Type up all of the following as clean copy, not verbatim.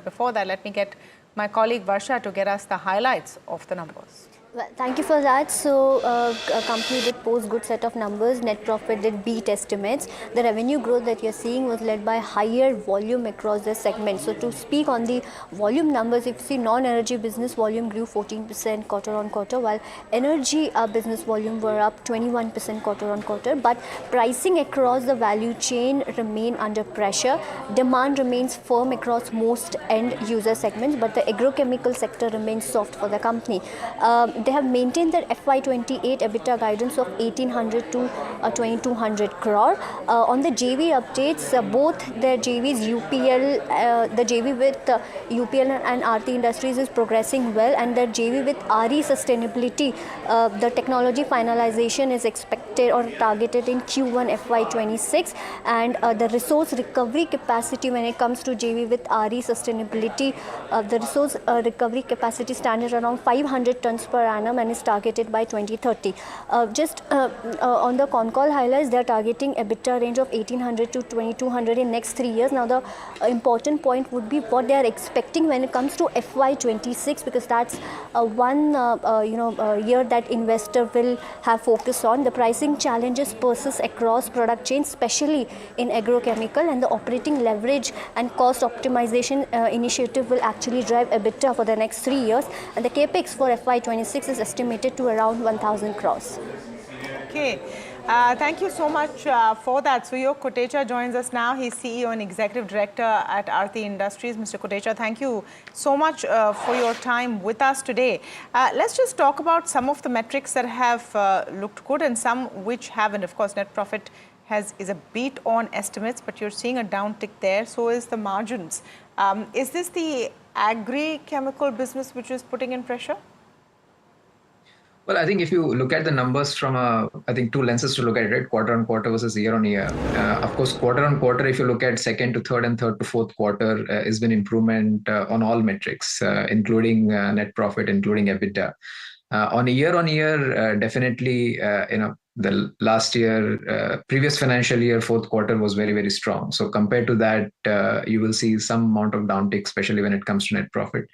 before that, let me get my colleague Varsha to get us the highlights of the numbers. Well, thank you for that. So, a company did post good set of numbers. Net profit did beat estimates. The revenue growth that you're seeing was led by higher volume across the segment. So, to speak on the volume numbers, if you see non-energy business volume grew 14% quarter on quarter, while energy business volume were up 21% quarter on quarter. But pricing across the value chain remain under pressure. Demand remains firm across most end user segments, but the agrochemical sector remains soft for the company. They have maintained their FY28 EBITDA guidance of 1800 to 2200 crore. On the JV updates, both their JVs, UPL, the JV with UPL and Aarti Industries is progressing well, and their JV with RE Sustainability, the technology finalization is expected or targeted in Q1 FY26, and the resource recovery capacity when it comes to JV with RE Sustainability, the resource recovery capacity stands at around 500 tons per annum and is targeted by 2030. Just on the Concall highlights, they are targeting EBITDA range of 1800 to 2200 in next 3 years. Now the important point would be what they are expecting when it comes to FY26, because that's one year that investor will have focus on. The pricing challenges persist across product chains, especially in agrochemical, and the operating leverage and cost optimization initiative will actually drive EBITDA for the next 3 years, and the capex for FY26 is estimated to around 1000 crores. Okay. Thank you so much for that. Suyog Kotecha joins us now. He's CEO and Executive Director at Aarti Industries. Mr. Kotecha, thank you so much for your time with us today. Let's just talk about some of the metrics that have looked good and some which haven't. Of course, net profit is a beat on estimates, but you're seeing a downtick there. So is the margins. Is this the agri-chemical business which is putting in pressure? Well, I think if you look at the numbers from, I think, two lenses to look at it, quarter on quarter versus year on year. Of course, quarter on quarter, if you look at second to third and third to fourth quarter, has been improvement on all metrics, including net profit, including EBITDA. On year, definitely, the last year, previous financial year, fourth quarter was very, very strong. So compared to that, you will see some amount of downtick, especially when it comes to net profit.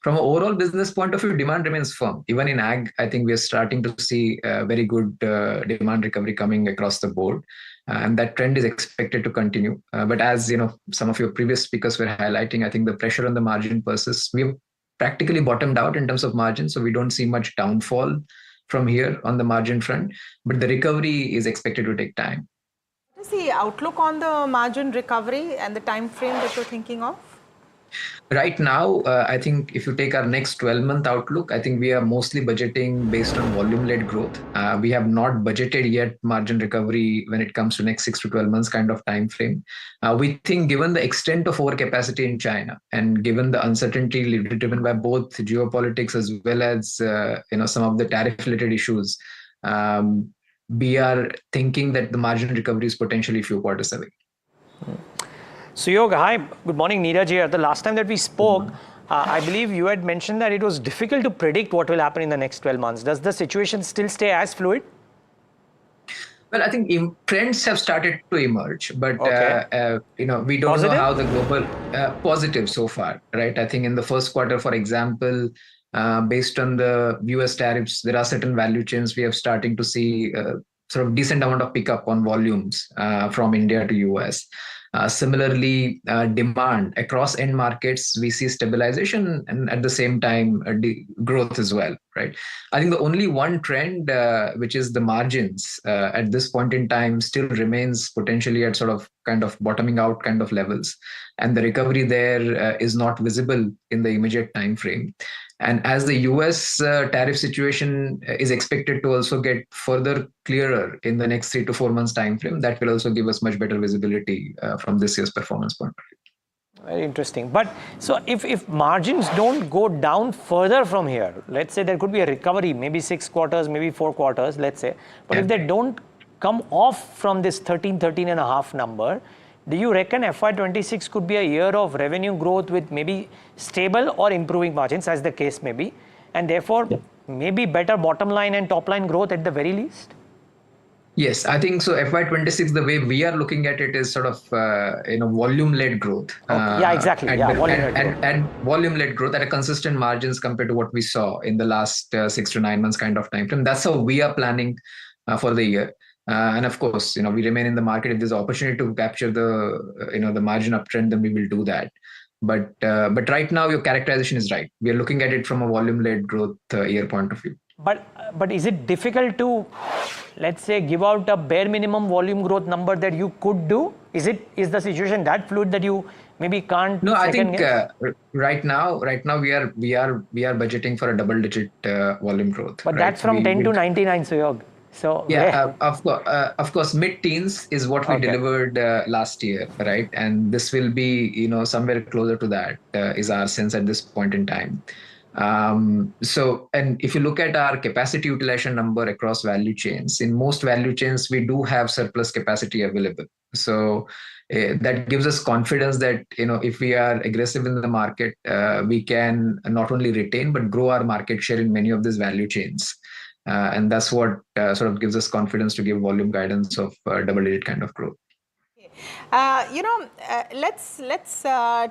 From an overall business point of view, demand remains firm. Even in ag, I think we are starting to see very good demand recovery coming across the board. And that trend is expected to continue. But as some of your previous speakers were highlighting, I think the pressure on the margin persists. We've practically bottomed out in terms of margin, so we don't see much downfall from here on the margin front. But the recovery is expected to take time. What is the outlook on the margin recovery and the time frame that you're thinking of? Right now, I think if you take our next 12-month outlook, I think we are mostly budgeting based on volume-led growth. We have not budgeted yet margin recovery when it comes to next 6 to 12 months kind of time frame. We think given the extent of overcapacity in China and given the uncertainty driven by both geopolitics as well as some of the tariff-related issues, we are thinking that the margin recovery is potentially a few quarters away. Suyog, hi. Good morning, Neeraj here. The last time that we spoke, I believe you had mentioned that it was difficult to predict what will happen in the next 12 months. Does the situation still stay as fluid? Well, I think trends have started to emerge, but we don't Positive? know how the global positive so far, right? I think in the first quarter, for example, based on the US tariffs, there are certain value chains we have starting to see sort of decent amount of pickup on volumes from India to US. Similarly, demand across end markets, we see stabilization and at the same time growth as well, right? I think the only one trend, which is the margins at this point in time, still remains potentially at sort of kind of bottoming out kind of levels. And the recovery there is not visible in the immediate time frame. And as the US tariff situation is expected to also get further clearer in the next 3 to 4 months time frame, that will also give us much better visibility from this year's performance point of view. Very interesting. But so if margins don't go down further from here, let's say there could be a recovery, maybe 6 quarters, maybe 4 quarters, let's say. But if they don't come off from this 13.5 number, do you reckon FY26 could be a year of revenue growth with maybe stable or improving margins, as the case may be, and therefore maybe better bottom line and top line growth at the very least? Yes, I think so. FY26, the way we are looking at it is sort of volume-led growth. Okay. Yeah, exactly. Yeah, volume-led growth. And volume-led growth at a consistent margins compared to what we saw in the last 6 to 9 months kind of time frame. That's how we are planning for the year. And of course, we remain in the market. If there's opportunity to capture the margin uptrend, then we will do that. But right now, your characterization is right. We are looking at it from a volume-led growth year point of view. But is it difficult to, let's say, give out a bare minimum volume growth number that you could do? Is the situation that fluid that you maybe can't? No, I think right now we are budgeting for a double-digit volume growth. But right? that's from 10 to 99, Suyog. So yeah, of course, mid-teens is what we delivered last year, right? And this will be somewhere closer to that is our sense at this point in time. And if you look at our capacity utilization number across value chains, in most value chains we do have surplus capacity available. So that gives us confidence that if we are aggressive in the market, we can not only retain but grow our market share in many of these value chains. And that's what sort of gives us confidence to give volume guidance of double-digit kind of growth. Let's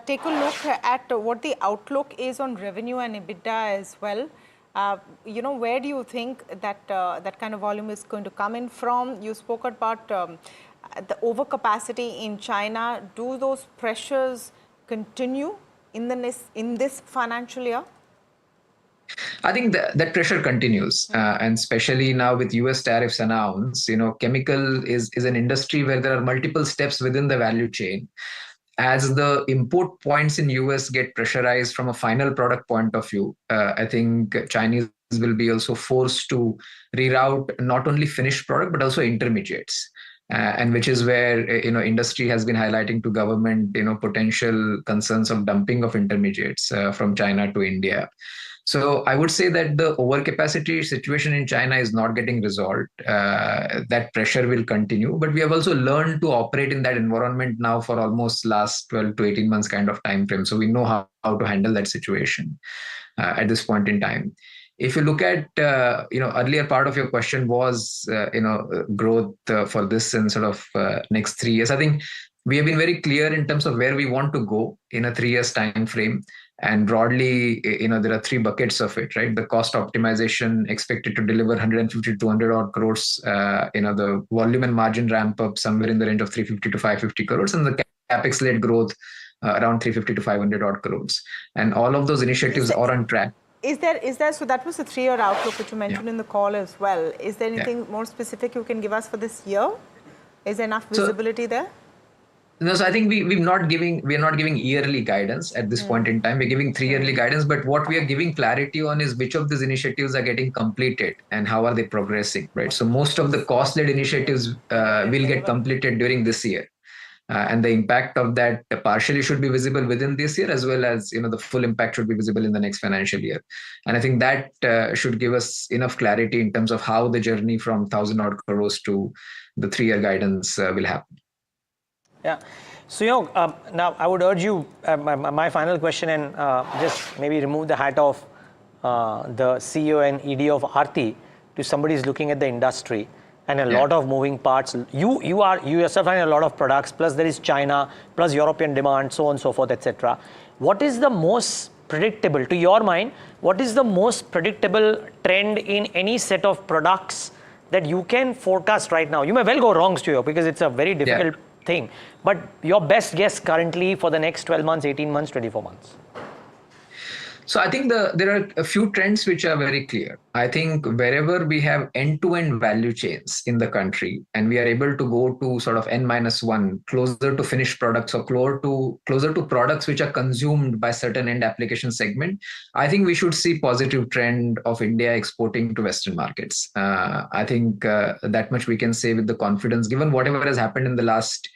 take a look at what the outlook is on revenue and EBITDA as well. Where do you think that that kind of volume is going to come in from? You spoke about the overcapacity in China. Do those pressures continue in this financial year? I think that pressure continues, and especially now with US tariffs announced, chemical is an industry where there are multiple steps within the value chain. As the import points in US get pressurized from a final product point of view, I think Chinese will be also forced to reroute not only finished product, but also intermediates. And which is where, industry has been highlighting to government, potential concerns of dumping of intermediates from China to India. So I would say that the overcapacity situation in China is not getting resolved. That pressure will continue, but we have also learned to operate in that environment now for almost last 12 to 18 months kind of time frame. So we know how to handle that situation at this point in time. If you look at, earlier part of your question was, growth for this and sort of next 3 years. I think we have been very clear in terms of where we want to go in a 3 years time frame. And broadly, there are 3 buckets of it, right? The cost optimization expected to deliver 150 to 200 odd crores, the volume and margin ramp up somewhere in the range of 350 to 550 crores, and the capex led growth around 350 to 500 odd crores. And all of those initiatives are on track. Is there, so that was the 3-year outlook which you mentioned in the call as well. Is there anything more specific you can give us for this year? Is there enough visibility there? No, so I think we are not giving yearly guidance at this point in time. We're giving 3-yearly guidance, but what we are giving clarity on is which of these initiatives are getting completed and how are they progressing, right? So most of the cost-led initiatives will get completed during this year. And the impact of that partially should be visible within this year, as well as the full impact should be visible in the next financial year. And I think that should give us enough clarity in terms of how the journey from 1,000 odd crores to the 3-year guidance will happen. Yeah. So, now I would urge you, my final question, and just maybe remove the hat of the CEO and ED of Aarti to somebody who's looking at the industry and a lot of moving parts. You yourself having a lot of products, plus there is China, plus European demand, so on and so forth, etc. What is the most predictable, to your mind, what is the most predictable trend in any set of products that you can forecast right now? You may well go wrong, Stuyo, because it's a very difficult thing. But your best guess currently for the next 12 months, 18 months, 24 months? So I think there are a few trends which are very clear. I think wherever we have end-to-end value chains in the country, and we are able to go to sort of N-1, closer to finished products or closer to products which are consumed by certain end application segment, I think we should see positive trend of India exporting to Western markets. I think that much we can say with the confidence, given whatever has happened in the last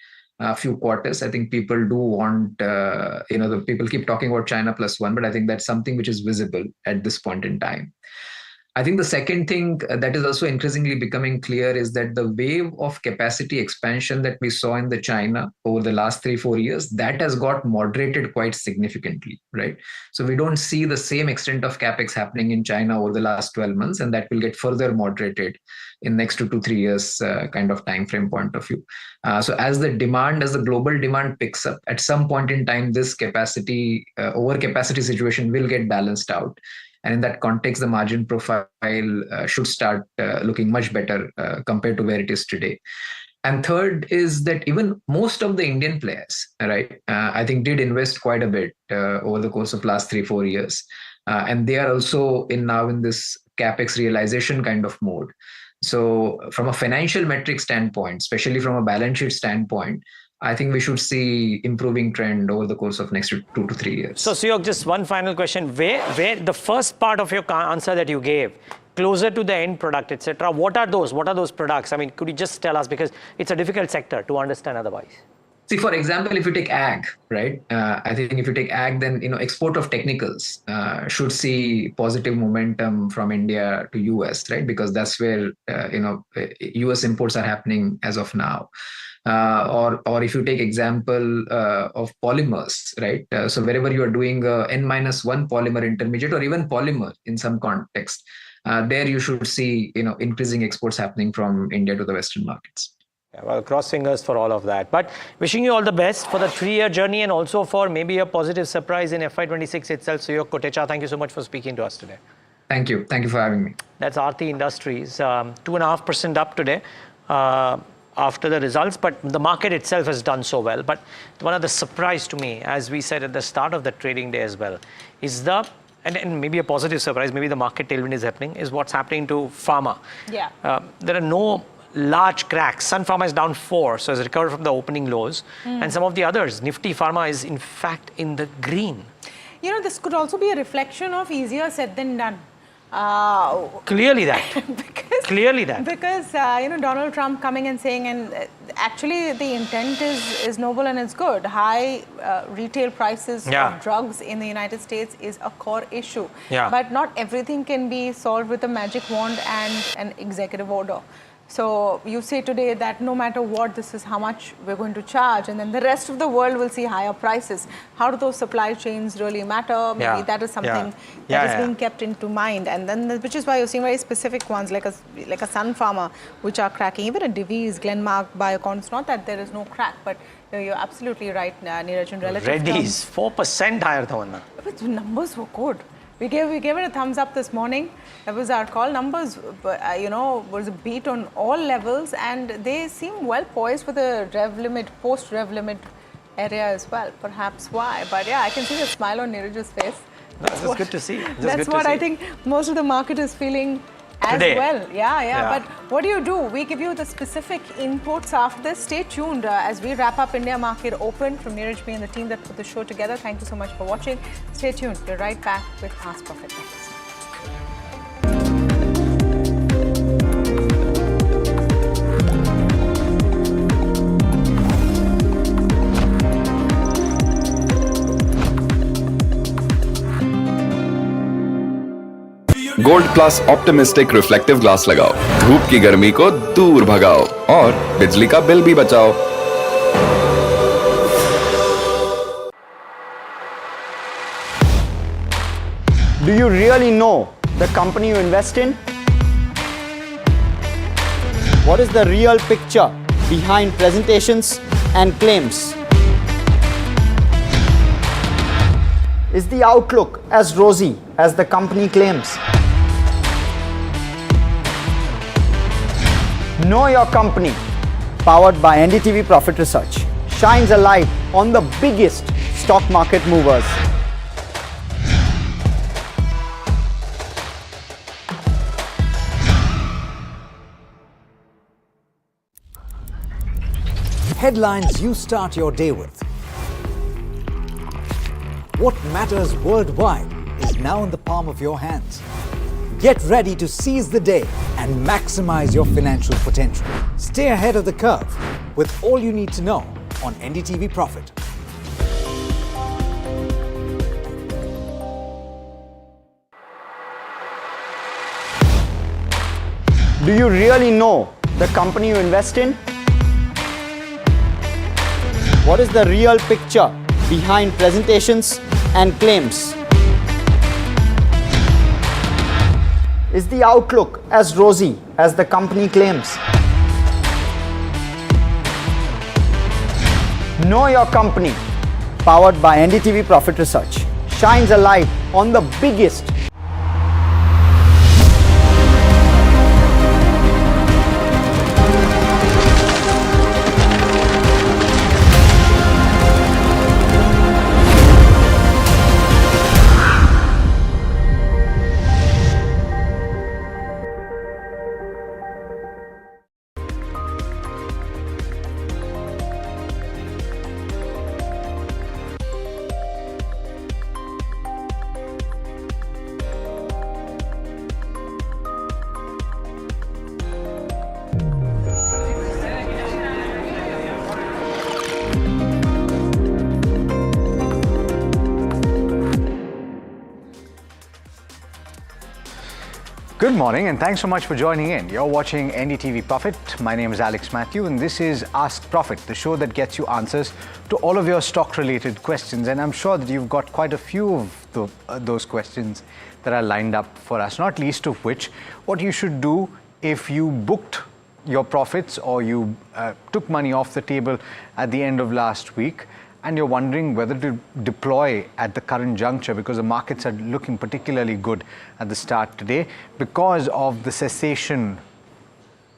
few quarters. I think people do want, the people keep talking about China +1, but I think that's something which is visible at this point in time. I think the second thing that is also increasingly becoming clear is that the wave of capacity expansion that we saw in the China over the last 3-4 years, that has got moderated quite significantly, right? So we don't see the same extent of capex happening in China over the last 12 months, and that will get further moderated in next 2 to 3 years kind of time frame point of view. So as the global demand picks up, at some point in time, this capacity overcapacity situation will get balanced out. And in that context, the margin profile should start looking much better compared to where it is today. And third is that even most of the Indian players, right, I think did invest quite a bit over the course of last 3-4 years. And they are also now in this capex realization kind of mode. So from a financial metric standpoint, especially from a balance sheet standpoint, I think we should see improving trend over the course of next 2 to 3 years. So Suyog, just one final question. Where the first part of your answer that you gave, closer to the end product, etc., what are those? What are those products? I mean, could you just tell us, because it's a difficult sector to understand otherwise. See, for example, if you take ag, right? I think if you take ag, then export of technicals should see positive momentum from India to US, right? Because that's where US imports are happening as of now. Or if you take example of polymers, right? So wherever you are doing N-1 polymer intermediate or even polymer in some context, there you should see increasing exports happening from India to the Western markets. Yeah, well, cross fingers for all of that. But wishing you all the best for the 3-year journey and also for maybe a positive surprise in FY26 itself. Suyog Kotecha, thank you so much for speaking to us today. Thank you. Thank you for having me. That's Aarti Industries, 2.5% up today after the results, but the market itself has done so well. But one of the surprise to me, as we said at the start of the trading day as well, is and maybe a positive surprise, maybe the market tailwind is happening, is what's happening to Pharma. Yeah. There are no large cracks. Sun Pharma is down 4, so it's recovered from the opening lows. And some of the others, Nifty Pharma is in fact in the green. This could also be a reflection of easier said than done. Clearly that. Because Donald Trump coming and saying, and actually the intent is noble and it's good. High retail prices of drugs in the United States is a core issue. Yeah. But not everything can be solved with a magic wand and an executive order. So you say today that no matter what, this is how much we're going to charge, and then the rest of the world will see higher prices. How do those supply chains really matter? Maybe that is something that is being kept into mind. And then, which is why you're seeing very specific ones like a Sun Pharma, which are cracking. Even a Divi's, Glenmark, Biocon. It's not that there is no crack, but you're absolutely right, Neeraj, in relative Reddy's, terms. 4% higher, Tamanna. But the numbers were good. We gave it a thumbs up this morning. That was our call. Numbers, was a beat on all levels, and they seem well poised for the rev limit, post-rev limit area as well. Perhaps why? But yeah, I can see the smile on Neeraj's face. That's good to see. That's what I think most of the market is feeling as today. well. Yeah. But what do? We give you the specific inputs after this. Stay tuned as we wrap up India Market Open. From Neeraj, me and the team that put the show together, thank you so much for watching. Stay tuned. We're right back with Fast Profit next. Gold plus optimistic reflective glass लगाओ, धूप की गर्मी को दूर भगाओ और बिजली का बिल भी बचाओ। Do you really know the company you invest in? What is the real picture behind presentations and claims? Is the outlook as rosy as the company claims? Know Your Company, powered by NDTV Profit Research, shines a light on the biggest stock market movers. Headlines you start your day with. What matters worldwide is now in the palm of your hands. Get ready to seize the day and maximize your financial potential. Stay ahead of the curve with all you need to know on NDTV Profit. Do you really know the company you invest in? What is the real picture behind presentations and claims? Is the outlook as rosy as the company claims? Know Your Company, powered by NDTV Profit Research, shines a light on the biggest Good morning and thanks so much for joining in. You're watching NDTV Profit. My name is Alex Matthew and this is Ask Profit, the show that gets you answers to all of your stock-related questions. And I'm sure that you've got quite a few of those questions that are lined up for us, not least of which what you should do if you booked your profits or you took money off the table at the end of last week and you're wondering whether to deploy at the current juncture because the markets are looking particularly good at the start today because of the cessation,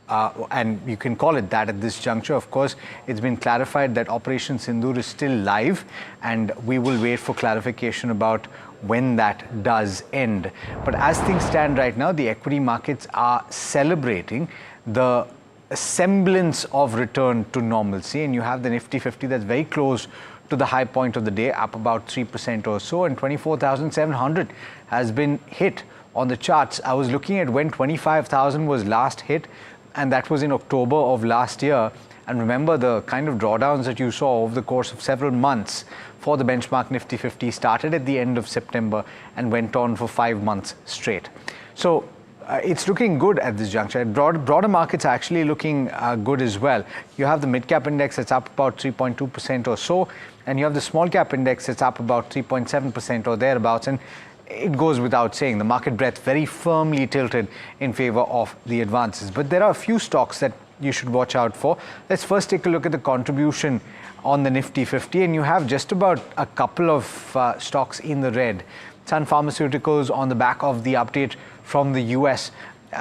and you can call it that at this juncture. Of course, it's been clarified that Operation Sindoor is still live and we will wait for clarification about when that does end. But as things stand right now, the equity markets are celebrating the semblance of return to normalcy, and you have the Nifty 50 that's very close to the high point of the day, up about 3% or so, and 24,700 has been hit on the charts. I was looking at when 25,000 was last hit, and that was in October of last year. And remember, the kind of drawdowns that you saw over the course of several months for the benchmark Nifty 50 started at the end of September and went on for 5 months straight. So it's looking good at this juncture. Broader markets are actually looking good as well. You have the mid-cap index that's up about 3.2% or so, and you have the small-cap index that's up about 3.7% or thereabouts. And it goes without saying, the market breadth very firmly tilted in favor of the advances. But there are a few stocks that you should watch out for. Let's first take a look at the contribution on the Nifty 50, and you have just about a couple of stocks in the red. Sun Pharmaceuticals on the back of the update from the US,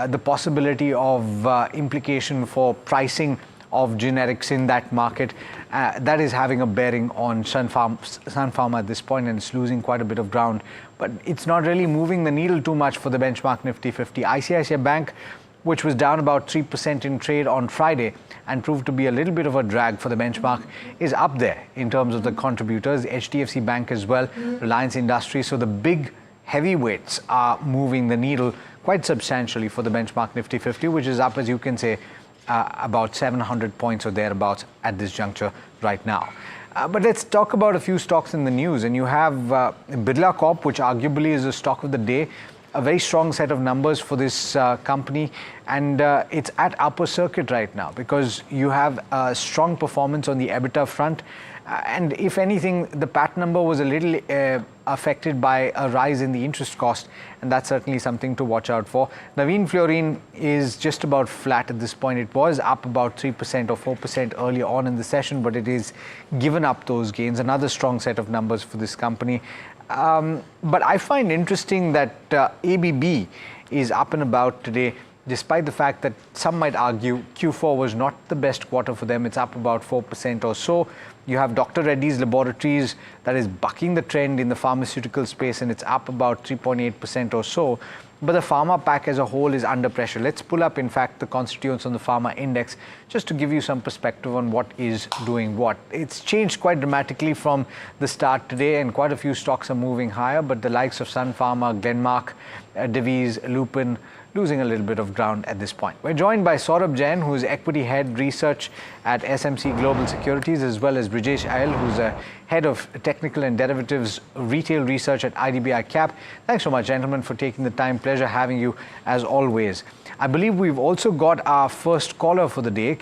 the possibility of implication for pricing of generics in that market, that is having a bearing on Sun Pharma at this point, and it's losing quite a bit of ground. But it's not really moving the needle too much for the benchmark Nifty 50. ICICI Bank, which was down about 3% in trade on Friday and proved to be a little bit of a drag for the benchmark, is up there in terms of the contributors. HDFC Bank as well, Reliance Industries. So the big heavyweights are moving the needle quite substantially for the benchmark Nifty 50, which is up, as you can say, about 700 points or thereabouts at this juncture right now. But let's talk about a few stocks in the news. And you have Birla Corp, which arguably is the stock of the day. A very strong set of numbers for this company, and it's at upper circuit right now because you have a strong performance on the EBITDA front, and if anything, the PAT number was a little affected by a rise in the interest cost, and that's certainly something to watch out for. Navin Fluorine is just about flat at this point. It was up about 3% or 4% earlier on in the session, but it is given up those gains. Another strong set of numbers for this company. But I find interesting that ABB is up and about today, despite the fact that some might argue Q4 was not the best quarter for them. It's up about 4% or so. You have Dr. Reddy's Laboratories that is bucking the trend in the pharmaceutical space, and it's up about 3.8% or so. But the pharma pack as a whole is under pressure. Let's pull up, in fact, the constituents on the pharma index just to give you some perspective on what is doing what. It's changed quite dramatically from the start today, and quite a few stocks are moving higher, but the likes of Sun Pharma, Glenmark, Divi's, Lupin, losing a little bit of ground at this point. We're joined by Saurabh Jain, who is Equity Head Research at SMC Global Securities, as well as Brijesh Iyer, who's a Head of Technical and Derivatives Retail Research at IDBI Cap. Thanks so much, gentlemen, for taking the time. Pleasure pleasure having you as always. I believe we've also got our first caller for the day.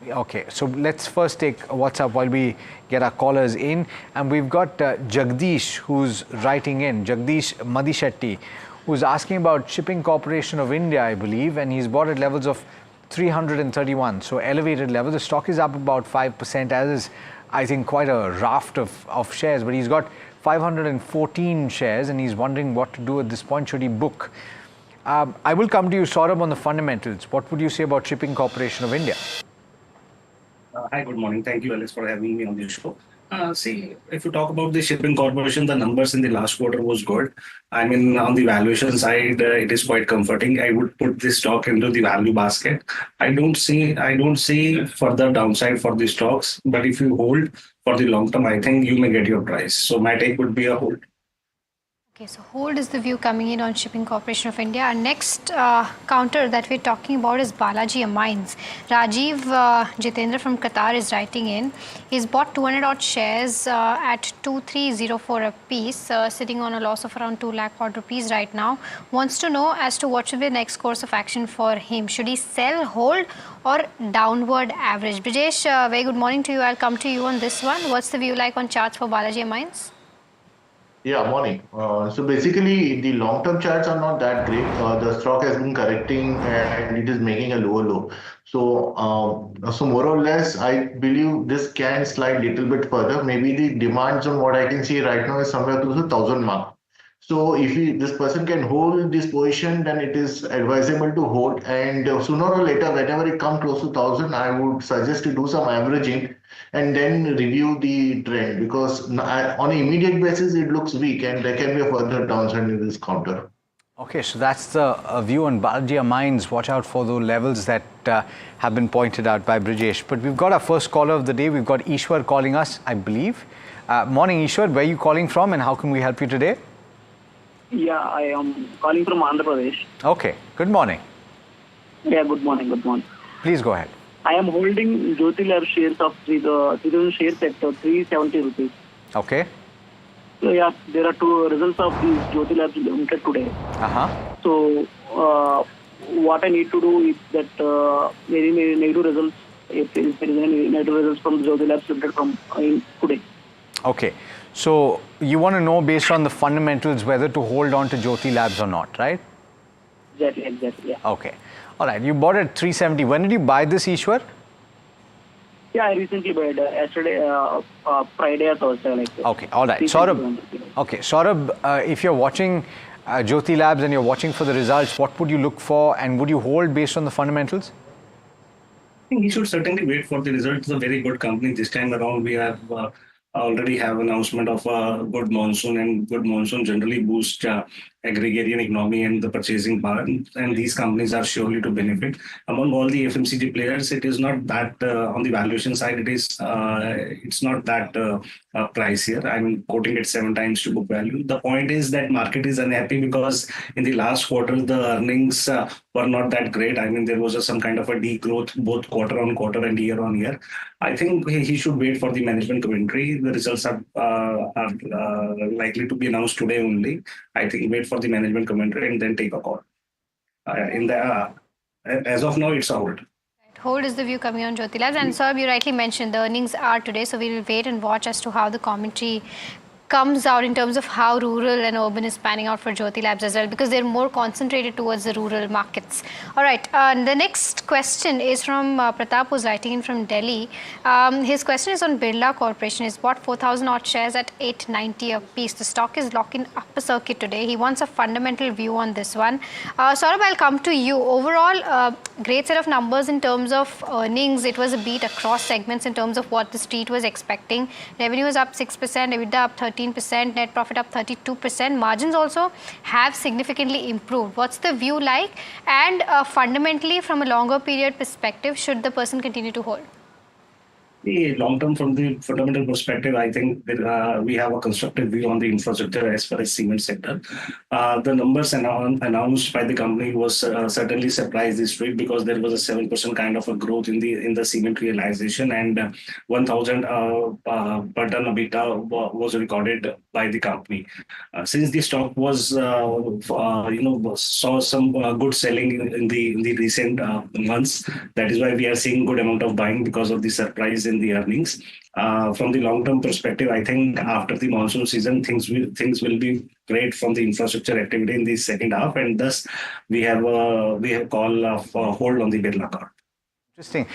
Okay, so let's first take WhatsApp while we get our callers in. And we've got Jagdish who's writing in, Jagdish Madishetty, who's asking about Shipping Corporation of India, I believe, and he's bought at levels of 331, so elevated level. The stock is up about 5%, as is, I think, quite a raft of shares, but he's got 514 shares and he's wondering what to do at this point. Should he book? I will come to you, Saurabh, on the fundamentals. What would you say about Shipping Corporation of India? Hi, good morning. Thank you, Alice, for having me on the show. See, if you talk about the Shipping Corporation, the numbers in the last quarter was good. I mean, on the valuation side, it is quite comforting. I would put this stock into the value basket. I don't see further downside for the stocks, but if you hold for the long term, I think you may get your price. So my take would be a hold. Okay, so hold is the view coming in on Shipping Corporation of India. Our next counter that we're talking about is Balaji Amines. Rajiv Jitendra from Qatar is writing in. He's bought 200 odd shares at 2304 a piece, sitting on a loss of around 2 lakh odd rupees right now. Wants to know as to what should be the next course of action for him. Should he sell, hold, or downward average? Brijesh, very good morning to you. I'll come to you on this one. What's the view like on charts for Balaji Amines? Yeah, morning. So basically, the long-term charts are not that great. The stock has been correcting and it is making a lower low. So more or less, I believe this can slide little bit further. Maybe the demands on what I can see right now is somewhere close to 1,000 mark. So if this person can hold this position, then it is advisable to hold. And sooner or later, whenever it comes close to 1,000, I would suggest to do some averaging and then review the trend, because on an immediate basis, it looks weak and there can be a further downside in this counter. Okay, so that's the view on Balaji Amines. Watch out for the levels that have been pointed out by Brijesh. But we've got our first caller of the day. We've got Ishwar calling us, I believe. Morning, Ishwar. Where are you calling from and how can we help you today? Yeah, I am calling from Andhra Pradesh. Okay, good morning. Yeah, good morning, good morning. Please go ahead. I am holding Jyoti Lab shares of 3,000 shares at 370 rupees. Okay. So yeah, there are two results of these Jyoti Labs limited today. So what I need to do is that any negative results, if there is any negative results from Jyoti Labs limited from today. Okay. So you want to know based on the fundamentals whether to hold on to Jyoti Labs or not, right? Exactly, yeah. Okay. All right. You bought at 370. When did you buy this, Ishwar? Yeah, I recently bought yesterday, Friday or Thursday. Like that. Okay. All right. Saurabh. Okay. Saurabh, if you're watching Jyoti Labs and you're watching for the results, what would you look for and would you hold based on the fundamentals? I think he should certainly wait for the results. It's a very good company. This time around, we have already have announcement of a good monsoon, and good monsoon generally boosts agrarian economy and the purchasing power, and these companies are surely to benefit. Among all the FMCG players, it is not that on the valuation side, it's not that pricier. I'm quoting it 7 times to book value. The point is that market is unhappy because in the last quarter, the earnings were not that great. I mean, there was some kind of a degrowth both quarter on quarter and year on year. I think he should wait for the management commentary. The results are likely to be announced today only. I think wait for the management commentary and then take a call. As of now, it's a hold. Hold is the view coming on Jyoti Labs. And Saurabh, you rightly mentioned the earnings are today, so we will wait and watch as to how the commentary comes out in terms of how rural and urban is panning out for Jyoti Labs as well, because they're more concentrated towards the rural markets. All right, the next question is from Pratap, who's writing in from Delhi. His question is on Birla Corporation. He's bought 4,000 odd shares at 890 a piece. The stock is locking up a circuit today. He wants a fundamental view on this one. Saurabh, I'll come to you. Overall, great set of numbers in terms of earnings. It was a beat across segments in terms of what the street was expecting. Revenue was up 6%, EBITDA up 13%, net profit up 32%. Margins also have significantly improved. What's the view like? And fundamentally, from a longer period perspective, should the person continue to hold? Long term, from the fundamental perspective, I think that, we have a constructive view on the infrastructure as far as cement sector. The numbers announced by the company was certainly surprised the street, because there was a 7% kind of a growth in the cement realization, and 1,000 per ton EBITDA was recorded by the company. Since the stock was saw some good selling in the recent months, that is why we are seeing good amount of buying because of the surprise in the earnings. From the long-term perspective, I think after the monsoon season, things will be great from the infrastructure activity in the second half, and thus we have call for hold on the Birla Corp. Interesting.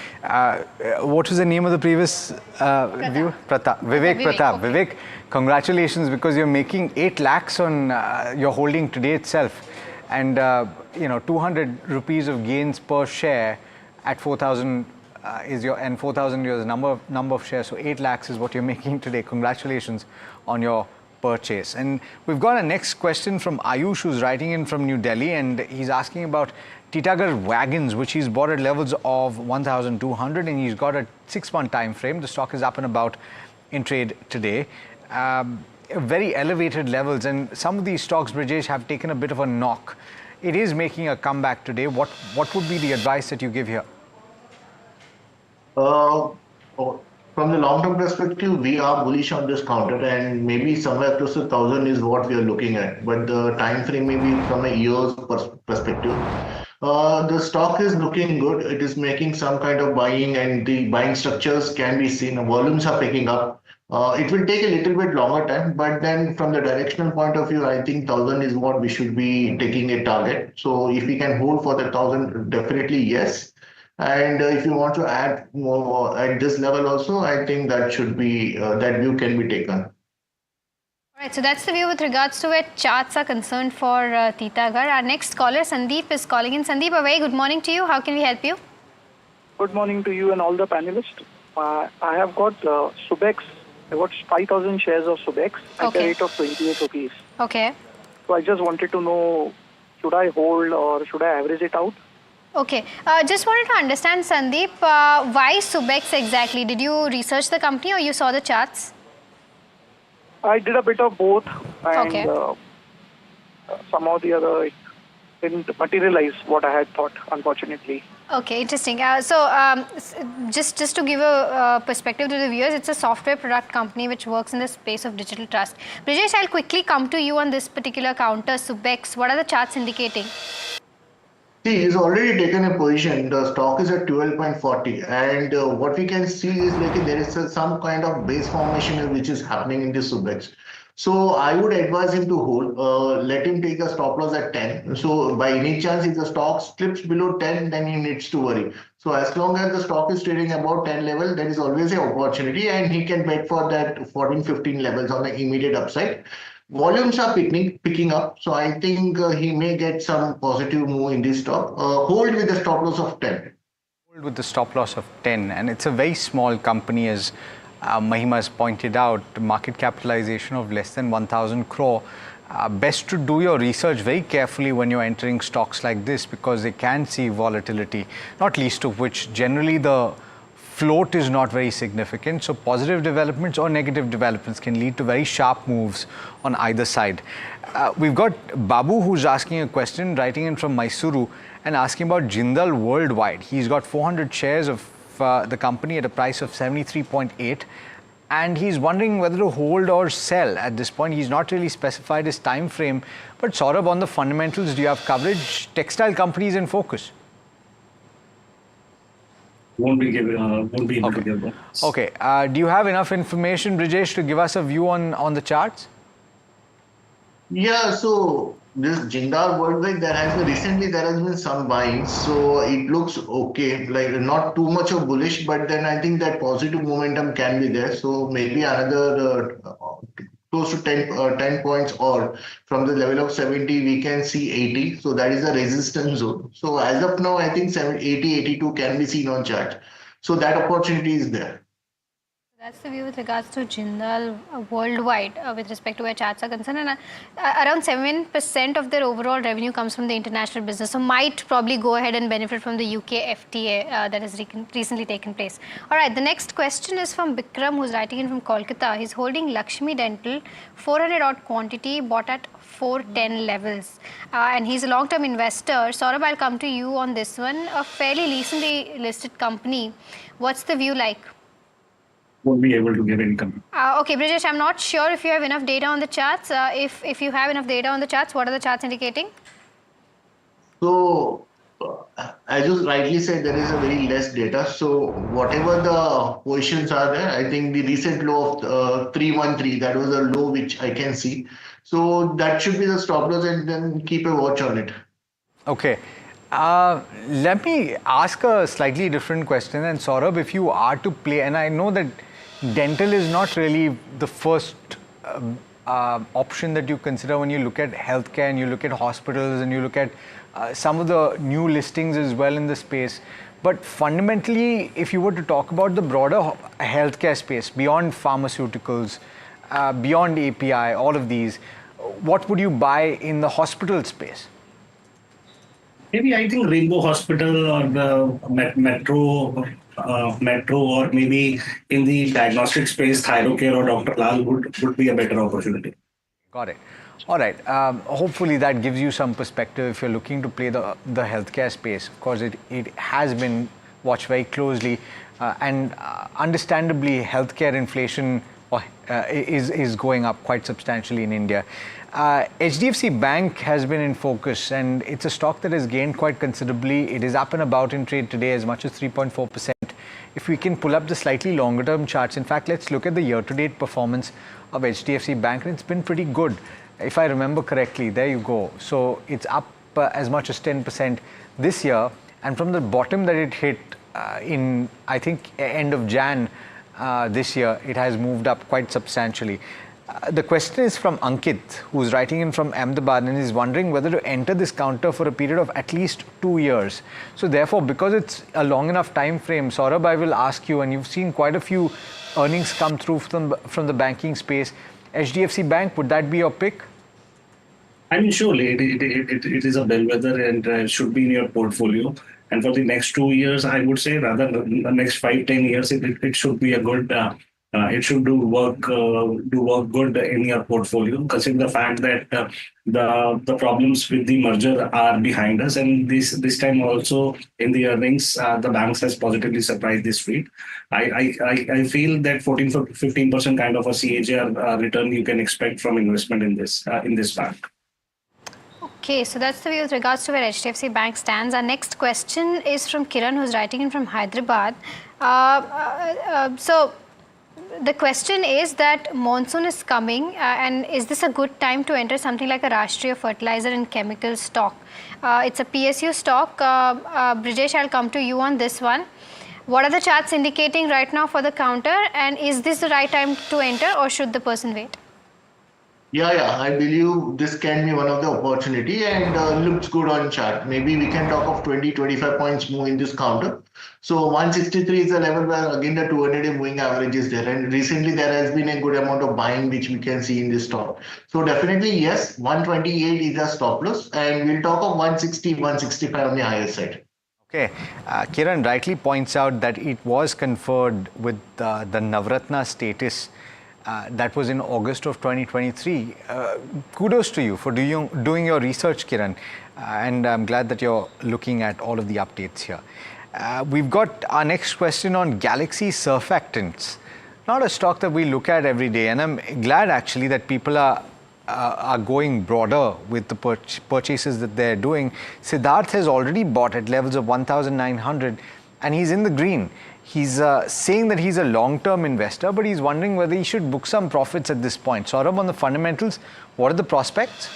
What was the name of the previous view? Pratap. Vivek Pratap. Vivek, congratulations, because you're making 8 lakhs on your holding today itself, and 200 rupees of gains per share at 4,000 is your, and 4,000 is the number of shares. So 8 lakhs is what you're making today. Congratulations on your purchase. And we've got a next question from Ayush, who's writing in from New Delhi, and he's asking about Titagarh Wagons, which he's bought at levels of 1,200, and he's got a 6-month time frame. The stock is up and about in trade today. Very elevated levels, and some of these stocks, Brijesh, have taken a bit of a knock. It is making a comeback today. What would be the advice that you give here? From the long-term perspective, we are bullish on this counter, and maybe somewhere close to 1,000 is what we are looking at. But the time frame may be from a year's perspective. The stock is looking good. It is making some kind of buying, and the buying structures can be seen. Volumes are picking up. It will take a little bit longer time, but then from the directional point of view, I think 1,000 is what we should be taking a target. So if we can hold for the 1,000, definitely yes. And if you want to add more at this level also, I think that should be, that view can be taken. All right, so that's the view with regards to where charts are concerned for Titagarh. Our next caller, Sandeep, is calling in. Sandeep, a very good morning to you. How can we help you? Good morning to you and all the panelists. I have got Subex. I got 5,000 shares of Subex at the rate of 28 rupees. Okay. So I just wanted to know, should I hold or should I average it out? Okay. Just wanted to understand, Sandeep, why Subex exactly? Did you research the company or you saw the charts? I did a bit of both, and somehow the other it didn't materialize what I had thought, unfortunately. Okay, interesting. Just to give a perspective to the viewers, it's a software product company which works in the space of digital trust. Brijesh, I'll quickly come to you on this particular counter, Subex. What are the charts indicating? See, he's already taken a position. The stock is at 12.40, and what we can see is like there is some kind of base formation which is happening in the Subex. So I would advise him to hold. Let him take a stop loss at 10. So by any chance, if the stock slips below 10, then he needs to worry. So as long as the stock is trading about 10 level, there is always an opportunity, and he can bet for that 14, 15 levels on the immediate upside. Volumes are picking up, so I think he may get some positive move in this stock. Hold with the stop loss of 10. Hold with the stop loss of 10, and it's a very small company, as Mahima has pointed out, market capitalization of less than 1,000 crore. Best to do your research very carefully when you're entering stocks like this, because they can see volatility, not least of which generally the float is not very significant. So positive developments or negative developments can lead to very sharp moves on either side. We've got Babu, who's asking a question, writing in from Mysuru, and asking about Jindal Worldwide. He's got 400 shares of the company at a price of 73.8, and he's wondering whether to hold or sell at this point. He's not really specified his time frame, but Saurabh, on the fundamentals, do you have coverage? Textile companies in focus? Won't be able to give one. Okay. Do you have enough information, Brijesh, to give us a view on the charts? Yeah, so this Jindal Worldwide, recently there has been some buying, so it looks okay, like not too much of bullish, but then I think that positive momentum can be there. So maybe another close to 10 points, or from the level of 70 we can see 80, so that is a resistance zone. So as of now, I think 80, 82 can be seen on chart, so that opportunity is there. That's the view with regards to Jindal worldwide with respect to where charts are concerned. And around 7% of their overall revenue comes from the international business. So might probably go ahead and benefit from the UK FTA that has recently taken place. All right, the next question is from Bikram, who's writing in from Kolkata. He's holding Lakshmi Dental, 400 odd quantity, bought at 410 levels. And he's a long-term investor. Saurabh, I'll come to you on this one. A fairly recently listed company. What's the view like? Won't be able to give income. Okay, Brijesh, I'm not sure if you have enough data on the charts. If you have enough data on the charts, what are the charts indicating? So, as you rightly said, there is a very less data. So, whatever the positions are there, I think the recent low of 313, that was a low which I can see. So, that should be the stop loss, and then keep a watch on it. Okay. Let me ask a slightly different question. And Saurabh, if you are to play, and I know that dental is not really the first option that you consider when you look at healthcare and you look at hospitals and you look at some of the new listings as well in the space. But fundamentally, if you were to talk about the broader healthcare space, beyond pharmaceuticals, beyond API, all of these, what would you buy in the hospital space? Maybe I think Rainbow Hospital or the Metro, or maybe in the diagnostic space, Thyrocare or Dr. Lal would be a better opportunity. Got it. All right. Hopefully that gives you some perspective if you're looking to play the healthcare space. Of course, it has been watched very closely, and understandably, healthcare inflation is going up quite substantially in India. HDFC Bank has been in focus, and it's a stock that has gained quite considerably. It is up and about in trade today as much as 3.4%. If we can pull up the slightly longer term charts, in fact, let's look at the year-to-date performance of HDFC Bank, and it's been pretty good. If I remember correctly, there you go. So it's up as much as 10% this year, and from the bottom that it hit in, I think, end of Jan this year, it has moved up quite substantially. The question is from Ankit, who's writing in from Ahmedabad, and is wondering whether to enter this counter for a period of at least 2 years. So therefore, because it's a long enough time frame, Saurabh, I will ask you, and you've seen quite a few earnings come through from the banking space. HDFC Bank, would that be your pick? I mean, surely it is a bellwether and should be in your portfolio. And for the next 2 years, I would say rather the next 5-10 years, it should be a good. It should do work good in your portfolio, considering the fact that the problems with the merger are behind us, and this time also in the earnings, the banks has positively surprised the street. I feel that 14-15% kind of a CAGR return you can expect from investment in this bank. Okay, so that's the view with regards to where HDFC Bank stands. Our next question is from Kiran, who's writing in from Hyderabad. So the question is that monsoon is coming, and is this a good time to enter something like a Rashtriya fertilizer and chemical stock? It's a PSU stock. Brijesh, I'll come to you on this one. What are the charts indicating right now for the counter, and is this the right time to enter, or should the person wait? Yeah, I believe this can be one of the opportunity, and looks good on chart. Maybe we can talk of 20-25 points move in this counter. So 163 is the level where again the 200-day moving average is there, and recently there has been a good amount of buying which we can see in this stock. So definitely yes, 128 is a stop loss, and we'll talk of 160, 165 on the higher side. Okay, Kiran rightly points out that it was conferred with the Navratna status. That was in August of 2023. Kudos to you for doing your research, Kiran. And I'm glad that you're looking at all of the updates here. We've got our next question on Galaxy Surfactants. Not a stock that we look at every day. And I'm glad actually that people are going broader with the purchases that they're doing. Siddharth has already bought at levels of 1,900 and he's in the green. He's saying that he's a long-term investor, but he's wondering whether he should book some profits at this point. Saurabh, on the fundamentals, what are the prospects?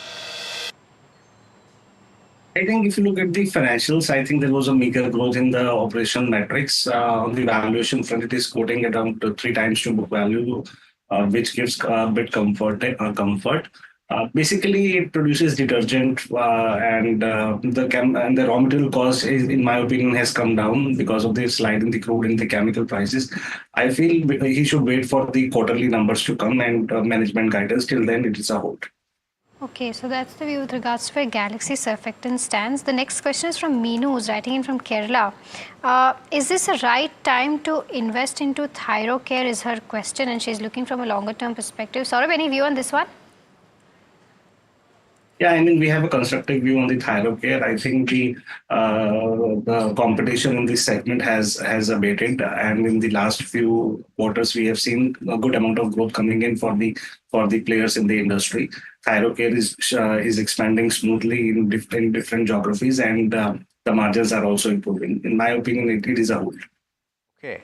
I think if you look at the financials, I think there was a meager growth in the operational metrics. On the valuation front, it is quoting around 3 times to book value, which gives a bit comfort. Basically, it produces detergent, and the raw material cost is, in my opinion, has come down because of the slide in the crude and the chemical prices. I feel he should wait for the quarterly numbers to come and management guidance. Till then, it is a hold. Okay, so that's the view with regards to where Galaxy Surfactant stands. The next question is from Meenu, who's writing in from Kerala. Is this a right time to invest into Thyrocare is her question, and she's looking from a longer term perspective. Saurabh, any view on this one? Yeah, I mean, we have a constructive view on the Thyrocare. I think the competition in this segment has abated, and in the last few quarters, we have seen a good amount of growth coming in for the players in the industry. Thyrocare is expanding smoothly in different geographies, and the margins are also improving. In my opinion, it is a hold. Okay,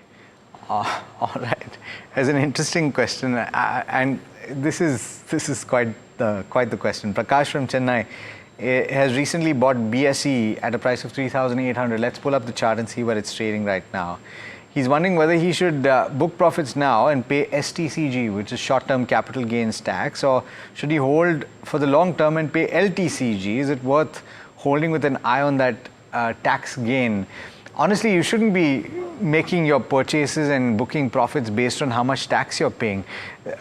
all right. As an interesting question, and this is quite the question. Prakash from Chennai has recently bought BSE at a price of 3,800. Let's pull up the chart and see where it's trading right now. He's wondering whether he should book profits now and pay STCG, which is short-term capital gains tax, or should he hold for the long term and pay LTCG? Is it worth holding with an eye on that tax gain? Honestly, you shouldn't be making your purchases and booking profits based on how much tax you're paying.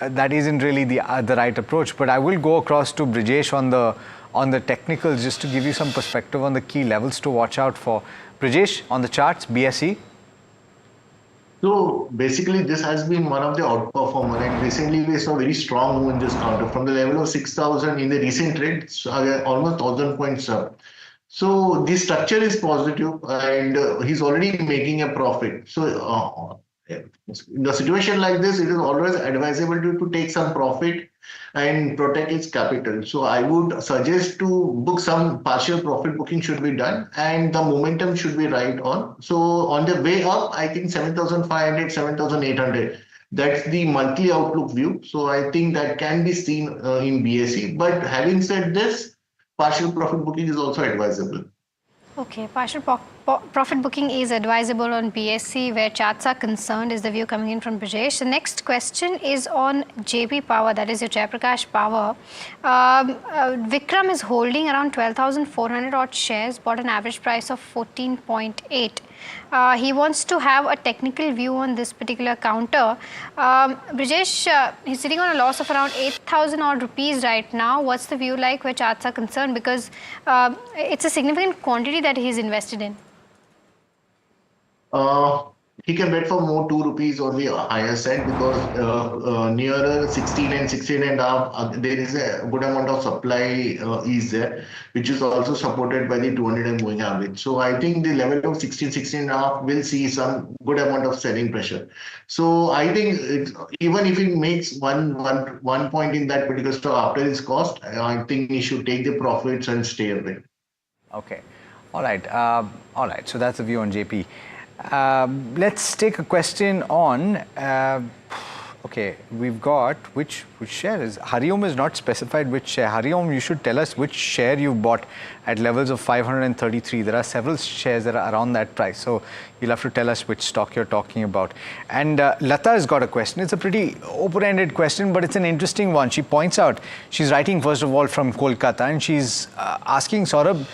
That isn't really the right approach. But I will go across to Brijesh on the technicals just to give you some perspective on the key levels to watch out for. Brijesh, on the charts, BSE. So basically, this has been one of the outperformers, and recently we saw a very strong move in this counter from the level of 6,000 in the recent trade, almost 1,000 points up. So the structure is positive, and he's already making a profit. So in a situation like this, it is always advisable to take some profit and protect its capital. So I would suggest to book some partial profit booking should be done, and the momentum should be right on. So on the way up, I think 7,500, 7,800. That's the monthly outlook view. So I think that can be seen in BSE. But having said this, partial profit booking is also advisable. Okay, partial profit booking is advisable on BSE where charts are concerned, is the view coming in from Brijesh. The next question is on JP Power, that is your Jayaprakash Power. Vikram is holding around 12,400 odd shares, bought an average price of 14.8. He wants to have a technical view on this particular counter. Brijesh, he's sitting on a loss of around 8,000 odd rupees right now. What's the view like where charts are concerned? Because it's a significant quantity that he's invested in. He can bet for more 2 rupees on the higher side because nearer 16 and 16 and a half, there is a good amount of supply is there, which is also supported by the 200 and moving average. So I think the level of 16, 16 and a half will see some good amount of selling pressure. So I think even if it makes one point in that particular stock after its cost, I think he should take the profits and stay away. Okay. All right. So that's the view on JP. Let's take a question on, okay, we've got, which share is, Hariom is not specified which share. Hariom, you should tell us which share you've bought at levels of 533. There are several shares that are around that price. So you'll have to tell us which stock you're talking about. And Lata has got a question. It's a pretty open-ended question, but it's an interesting one. She points out, she's writing first of all from Kolkata, and she's asking Saurabh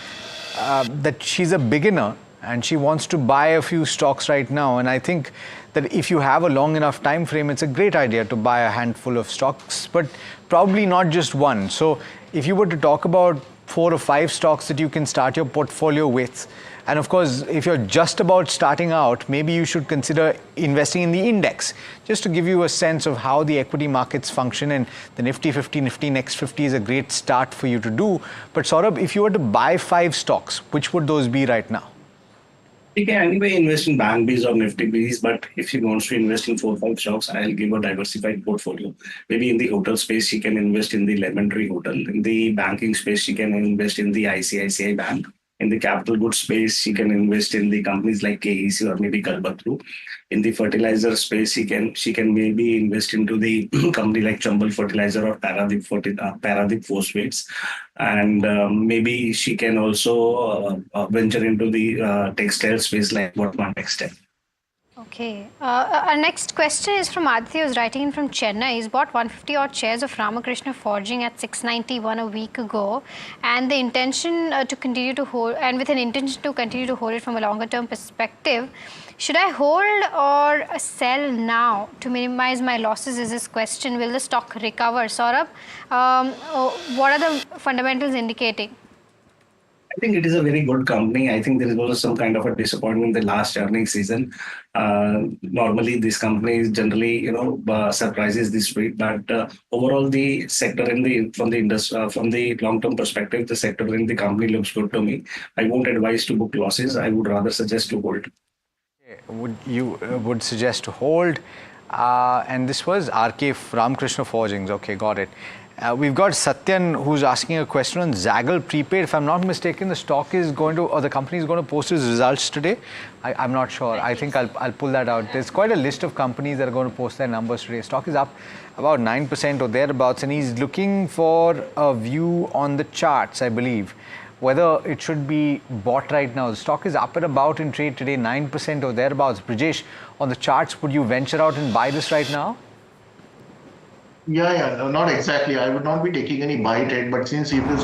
that she's a beginner and she wants to buy a few stocks right now. And I think that if you have a long enough time frame, it's a great idea to buy a handful of stocks, but probably not just one. So if you were to talk about 4 or 5 stocks that you can start your portfolio with, and of course, if you're just about starting out, maybe you should consider investing in the index, just to give you a sense of how the equity markets function. And the Nifty 50, Nifty Next 50 is a great start for you to do. But Saurabh, if you were to buy 5 stocks, which would those be right now? He can anyway invest in bank Bs or Nifty Bs, but if he wants to invest in 4 or 5 stocks, I'll give a diversified portfolio. Maybe in the hotel space, he can invest in the Lemon Tree Hotel. In the banking space, he can invest in the ICICI Bank. In the capital goods space, he can invest in the companies like KYC or maybe Kalpataru. In the fertilizer space, she can maybe invest into the company like Chambal Fertilizer or Paradip Phosphates. And maybe she can also venture into the textile space like Wortman Textile. Okay. Our next question is from Aditya, who's writing in from Chennai. He's bought 150 odd shares of Ramakrishna Forging at 691 a week ago, and the intention to continue to hold, and with an intention to continue to hold it from a longer term perspective. Should I hold or sell now to minimize my losses? Is his question. Will the stock recover? Saurabh, what are the fundamentals indicating? I think it is a very good company. I think there is also some kind of a disappointment in the last earnings season. Normally, this company is generally, surprises this street. But overall, the sector from the long-term perspective, the sector in the company looks good to me. I won't advise to book losses. I would rather suggest to hold. Would suggest to hold, and this was RK Ramakrishna Forgings. Okay, got it. We've got Satyan who's asking a question on Seagel prepaid. If I'm not mistaken, the stock is going to, or the company is going to post its results today. I'm not sure. I think I'll pull that out. There's quite a list of companies that are going to post their numbers today. Stock is up about 9% or thereabouts, and he's looking for a view on the charts, I believe, whether it should be bought right now. The stock is up and about in trade today, 9% or thereabouts. Brijesh, on the charts, would you venture out and buy this right now? Yeah, no, not exactly. I would not be taking any buy trade, but since if it's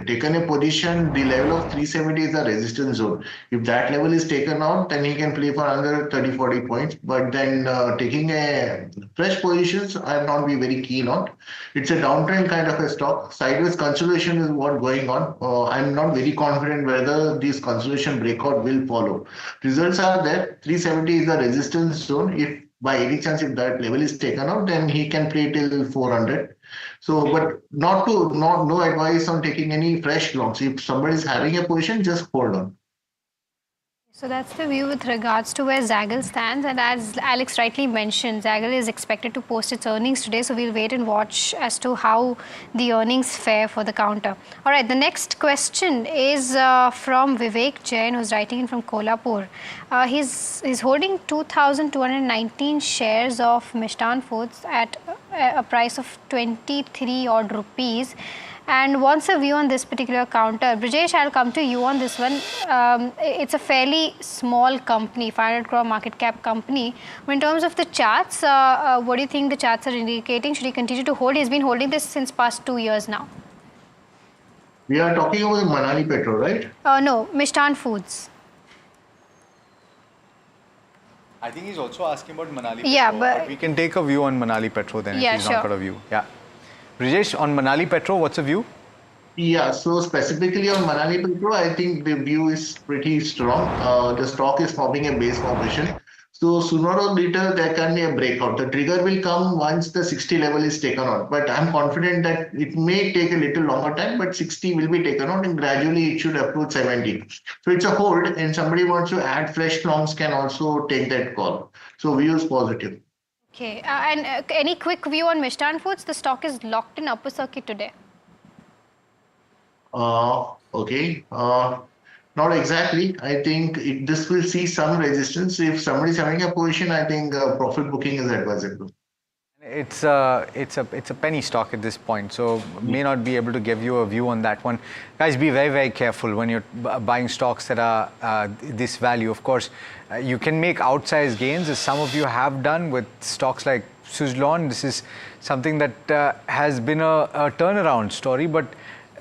taken a position, the level of 370 is the resistance zone. If that level is taken out, then he can play for another 30-40 points. But then taking a fresh positions, I will not be very keen on. It's a downtrend kind of a stock. Sideways consolidation is what going on. I'm not very confident whether this consolidation breakout will follow. Results are there. 370 is the resistance zone. If by any chance, if that level is taken out, then he can play till 400. So, but no advice on taking any fresh longs. If somebody is having a position, just hold on. So that's the view with regards to where Seagel stands, and as Alex rightly mentioned, Seagel is expected to post its earnings today, so we'll wait and watch as to how the earnings fare for the counter. All right, the next question is from Vivek Jain, who's writing in from Kolhapur. He's holding 2,219 shares of Mishtan Foods at a price of 23 odd rupees. And wants a view on this particular counter. Brijesh, I'll come to you on this one. It's a fairly small company, 500 crore market cap company. In terms of the charts, what do you think the charts are indicating? Should he continue to hold? He's been holding this since past 2 years now. We are talking about Manali Petro, right? No, Mishtan Foods. I think he's also asking about Manali Petro. Yeah, but we can take a view on Manali Petro then yeah, if he's not got a view. Yeah. Brijesh, on Manali Petro, what's the view? Yeah, so specifically on Manali Petro, I think the view is pretty strong. The stock is forming a base formation. So sooner or later, there can be a breakout. The trigger will come once the 60 level is taken out. But I'm confident that it may take a little longer time, but 60 will be taken out and gradually it should approach 70. So it's a hold, and somebody wants to add fresh longs can also take that call. So view is positive. okay, and any quick view on Mishtan Foods? The stock is locked in upper circuit today. Okay. Not exactly. I think this will see some resistance. If somebody is having a position, I think profit booking is advisable. It's a penny stock at this point, so may not be able to give you a view on that one. Guys, be very, very careful when you're buying stocks that are this value. Of course, you can make outsized gains, as some of you have done with stocks like Suzlon. This is something that has been a turnaround story, but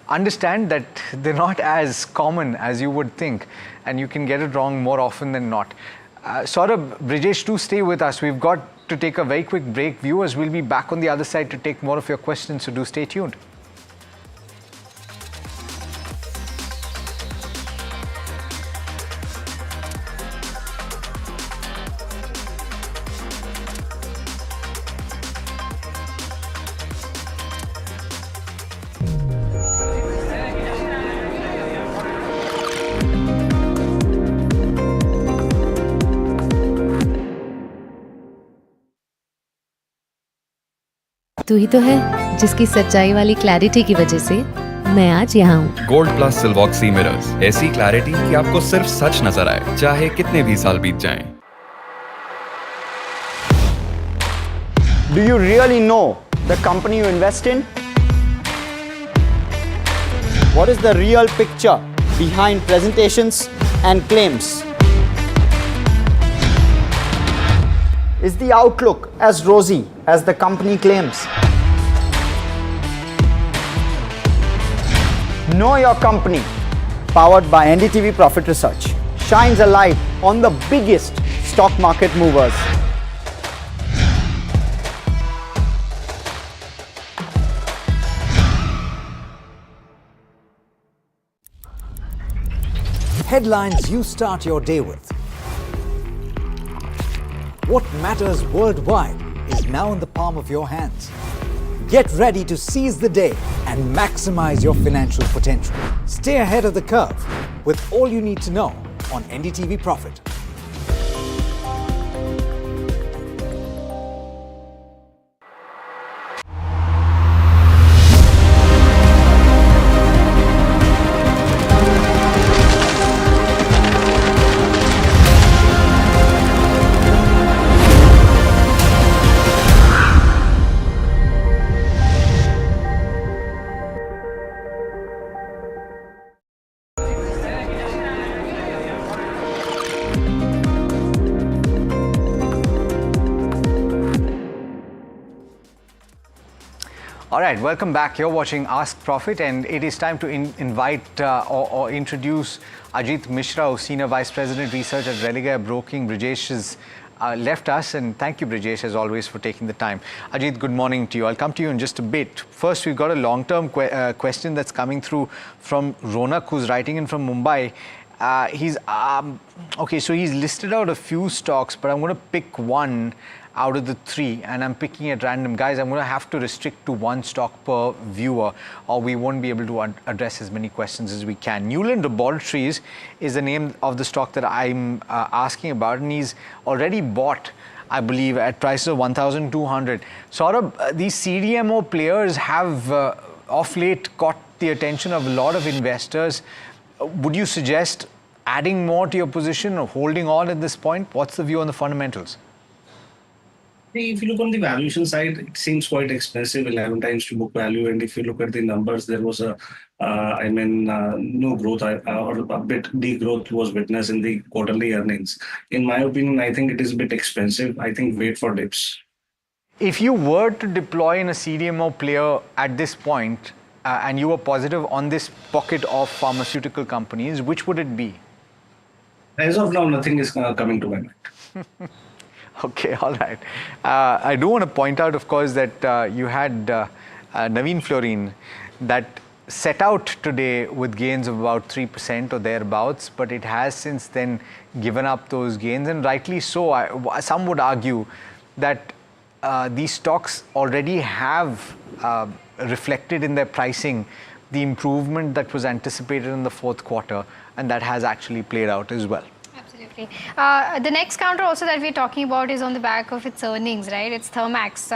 understand that they're not as common as you would think, and you can get it wrong more often than not. Saurabh, Brijesh, do stay with us. We've got to take a very quick break. Viewers will be back on the other side to take more of your questions, so do stay tuned. तू ही तो है जिसकी सच्चाई वाली clarity की वजह से मैं आज यहाँ हूँ। गोल्ड प्लस सिल्वॉक्सी मिरर्स, ऐसी क्लैरिटी कि आपको सिर्फ सच नजर आए, चाहे कितने भी साल बीत जाएं। Do you really know the company you invest in? What is the real picture behind presentations and claims? Is the outlook as rosy as the company claims? Know Your Company, powered by NDTV Profit Research, shines a light on the biggest stock market movers. Headlines you start your day with. What matters worldwide is now in the palm of your hands. Get ready to seize the day and maximize your financial potential. Stay ahead of the curve with all you need to know on NDTV Profit. All right, welcome back. You're watching Ask Profit, and it is time to invite or introduce Ajit Mishra, who's Senior Vice President Research at Religare Broking. Brijesh has left us, and thank you, Brijesh, as always, for taking the time. Ajit, good morning to you. I'll come to you in just a bit. First, we've got a long-term question that's coming through from Ronak, who's writing in from Mumbai. Okay, so he's listed out a few stocks, but I'm going to pick one out of the three, and I'm picking at random. Guys, I'm going to have to restrict to one stock per viewer, or we won't be able to address as many questions as we can. Newland Laboratories is the name of the stock that I'm asking about, and he's already bought, I believe, at prices of 1,200. Saurabh, these CDMO players have of late caught the attention of a lot of investors. Would you suggest adding more to your position or holding on at this point? What's the view on the fundamentals? If you look on the valuation side, it seems quite expensive, 11 times to book value. And if you look at the numbers, there was no growth or a bit degrowth was witnessed in the quarterly earnings. In my opinion, I think it is a bit expensive. I think wait for dips. If you were to deploy in a CDMO player at this point, and you were positive on this pocket of pharmaceutical companies, which would it be? As of now, nothing is coming to my mind. Okay, all right. I do want to point out, of course, that you had Naveen Fluorine that set out today with gains of about 3% or thereabouts, but it has since then given up those gains, and rightly so. Some would argue that these stocks already have reflected in their pricing the improvement that was anticipated in the fourth quarter, and that has actually played out as well. Absolutely. The next counter also that we're talking about is on the back of its earnings, right? It's Thermax.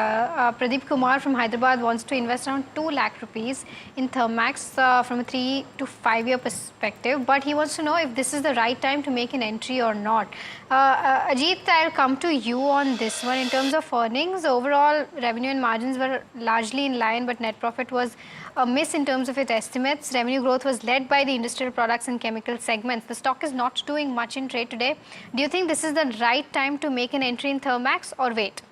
Pradeep Kumar from Hyderabad wants to invest around 2 lakh rupees in Thermax from a 3 to 5 year perspective, but he wants to know if this is the right time to make an entry or not. Ajit, I'll come to you on this one. In terms of earnings, overall revenue and margins were largely in line, but net profit was a miss in terms of its estimates. Revenue growth was led by the industrial products and chemical segments. The stock is not doing much in trade today. Do you think this is the right time to make an entry in Thermax or wait?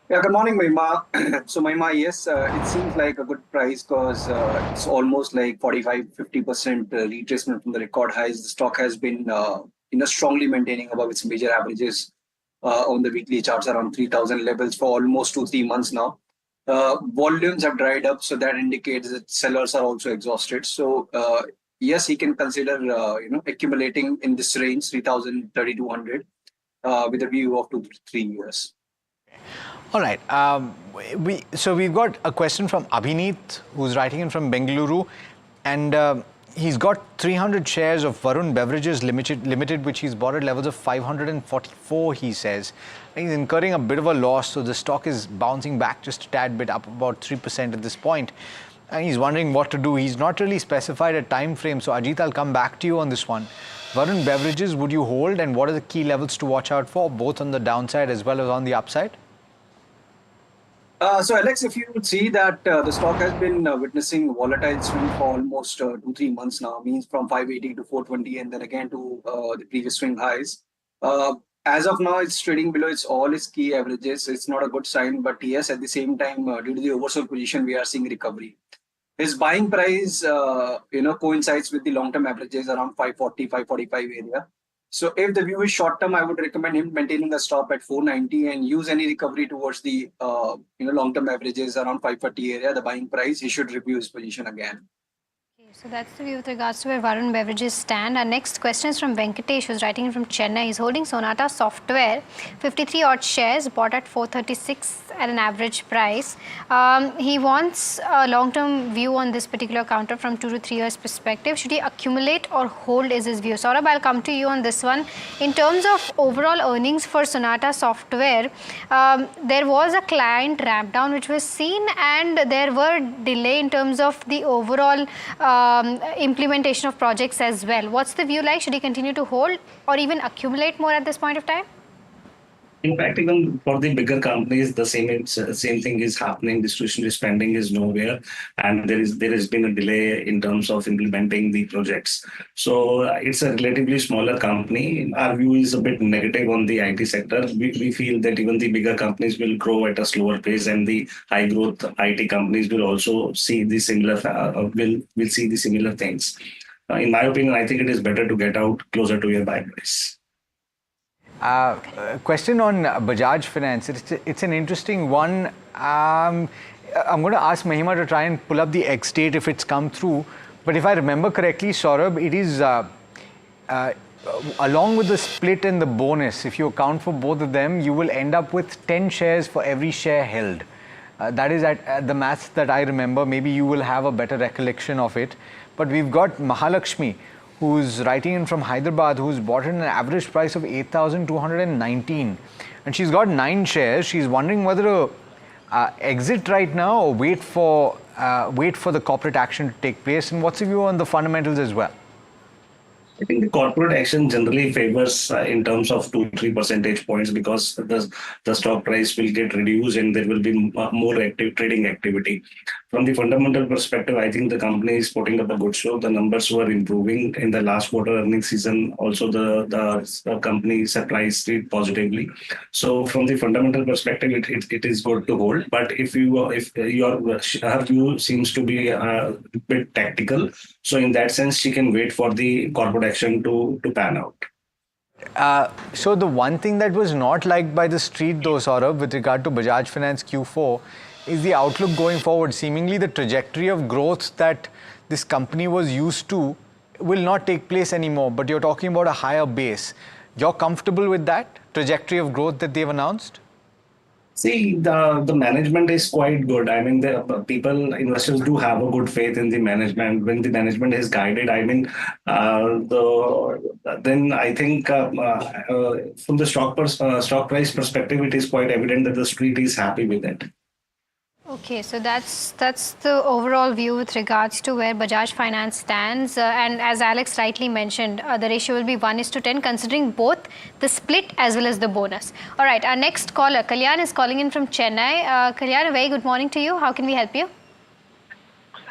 Yeah, good morning, Mahima. So, Mahima, yes, it seems like a good price because it's almost like 45-50% retracement from the record highs. The stock has been strongly maintaining above its major averages on the weekly charts around 3,000 levels for almost 2-3 months now. Volumes have dried up, so that indicates that sellers are also exhausted. So yes, he can consider accumulating in this range 3,000, 3,200 with a view of 2 to 3 years. All right. So we've got a question from Abhineet, who's writing in from Bengaluru, and he's got 300 shares of Varun Beverages Limited, which he's bought at levels of 544, he says. He's incurring a bit of a loss, so the stock is bouncing back just a tad bit, up about 3% at this point. And he's wondering what to do. He's not really specified a time frame, so Ajit, I'll come back to you on this one. Varun Beverages, would you hold, and what are the key levels to watch out for, both on the downside as well as on the upside? So, Alex, if you would see that the stock has been witnessing volatile swing for almost 2-3 months now, means from 580 to 420 and then again to the previous swing highs. as of now, it's trading below all its key averages. It's not a good sign, but yes, at the same time, due to the oversold position, we are seeing recovery. His buying price, coincides with the long-term averages around 540, 545 area. So if the view is short-term, I would recommend him maintaining a stop at 490 and use any recovery towards the long-term averages around 540 area. The buying price, he should review his position again. So that's the view with regards to where Varun Beverages stand. Our next question is from Venkatesh, who's writing in from Chennai. He's holding Sonata Software, 53 odd shares, bought at 436 at an average price. He wants a long-term view on this particular counter from 2 to 3 years perspective. Should he accumulate or hold is his view? Saurabh, I'll come to you on this one. In terms of overall earnings for Sonata Software, there was a client ramp down which was seen, and there were delay in terms of the overall implementation of projects as well. What's the view like? Should he continue to hold or even accumulate more at this point of time? In fact, even for the bigger companies, the same thing is happening. Discretionary spending is nowhere, and there has been a delay in terms of implementing the projects. So it's a relatively smaller company. Our view is a bit negative on the IT sector. We feel that even the bigger companies will grow at a slower pace, and the high growth IT companies will also see the similar will see the similar things. In my opinion, I think it is better to get out closer to your buy price. Question on Bajaj Finance. It's an interesting one. I'm going to ask Mahima to try and pull up the X date if it's come through. But if I remember correctly, Saurabh, it is along with the split and the bonus, if you account for both of them, you will end up with 10 shares for every share held. That is at the maths that I remember. Maybe you will have a better recollection of it. But we've got Mahalakshmi, who's writing in from Hyderabad, who's bought at an average price of 8,219. And she's got 9 shares. She's wondering whether to exit right now or wait for the corporate action to take place. And what's your view on the fundamentals as well? I think the corporate action generally favors in terms of 2-3 percentage points, because the stock price will get reduced and there will be more active trading activity. From the fundamental perspective, I think the company is putting up a good show. The numbers were improving in the last quarter earnings season. Also, the company surprised it positively. So, from the fundamental perspective, it is good to hold. But if your view seems to be a bit tactical, so in that sense, she can wait for the corporate action to pan out. So the one thing that was not liked by the street though, Saurabh, with regard to Bajaj Finance Q4 is the outlook going forward. Seemingly the trajectory of growth that this company was used to will not take place anymore, but you're talking about a higher base. You're comfortable with that trajectory of growth that they've announced? See, the management is quite good. I mean, investors do have a good faith in the management. When the management is guided, I mean, then I think from the stock price perspective, it is quite evident that the street is happy with it. Okay, so that's the overall view with regards to where Bajaj Finance stands. And as Alex rightly mentioned, the ratio will be 1:10, considering both the split as well as the bonus. All right, our next caller, Kalyan, is calling in from Chennai. Kalyan, a very good morning to you. How can we help you?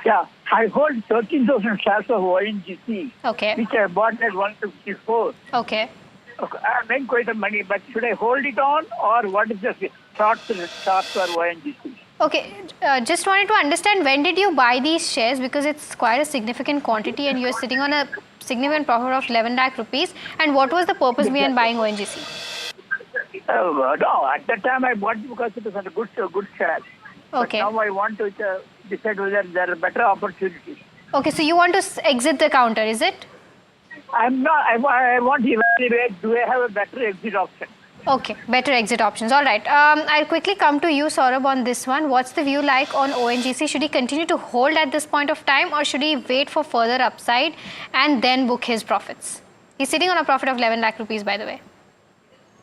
Yeah, I hold 13,000 shares of ONGC, okay, which I bought at 154. Okay. I made quite a money, but should I hold it on, or what is the short for ONGC? Okay, just wanted to understand, when did you buy these shares, because it's quite a significant quantity and you're sitting on a significant profit of 11 lakh rupees, and what was the purpose behind buying ONGC? No, at that time I bought it because it was a good share. Okay. But now I want to decide whether there are better opportunities. Okay, so you want to exit the counter, is it? I'm not. I want to evaluate, do I have a better exit option? Okay, better exit options. All right. I'll quickly come to you, Saurabh, on this one. What's the view like on ONGC? Should he continue to hold at this point of time, or should he wait for further upside and then book his profits? He's sitting on a profit of 11 lakh rupees, by the way.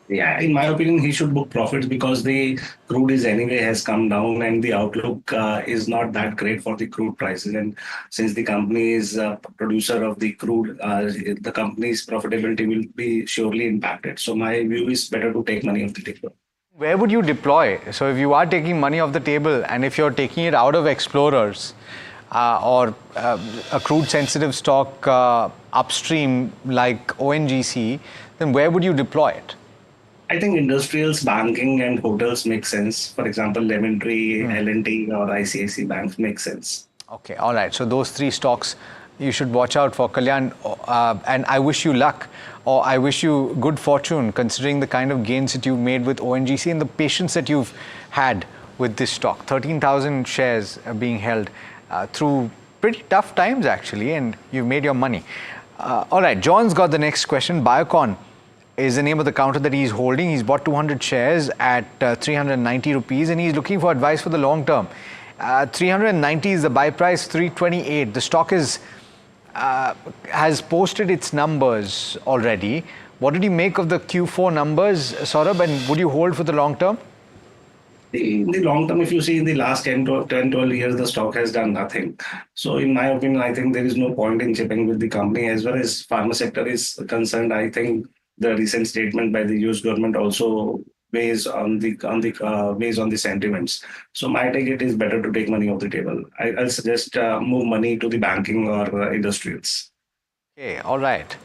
Yeah, in my opinion, he should book profits because the crude has come down and the outlook is not that great for the crude prices. And since the company is a producer of the crude, the company's profitability will be surely impacted. So my view is better to take money off the table. Where would you deploy? So if you are taking money off the table and if you're taking it out of explorers or a crude sensitive stock upstream like ONGC, then where would you deploy it? I think industrials, banking, and hotels make sense. For example, Lemon Tree, L&T, or ICICI banks make sense. Okay, all right. So those three stocks you should watch out for, Kalyan. And I wish you luck, or I wish you good fortune, considering the kind of gains that you've made with ONGC and the patience that you've had with this stock. 13,000 shares being held through pretty tough times, actually, and you've made your money. All right, John's got the next question. Biocon is the name of the counter that he's holding. He's bought 200 shares at 390 rupees, and he's looking for advice for the long term. 390 is the buy price, 328. The stock is has posted its numbers already. What did you make of the Q4 numbers, Saurabh, and would you hold for the long term? In the long term, if you see in the last 10, 12 years, the stock has done nothing. So in my opinion, I think there is no point in chipping with the company. As well as pharma sector is concerned, I think the recent statement by the US government also based on the sentiments. So my take, it is better to take money off the table. I'll suggest move money to the banking or industrials. Okay, all right.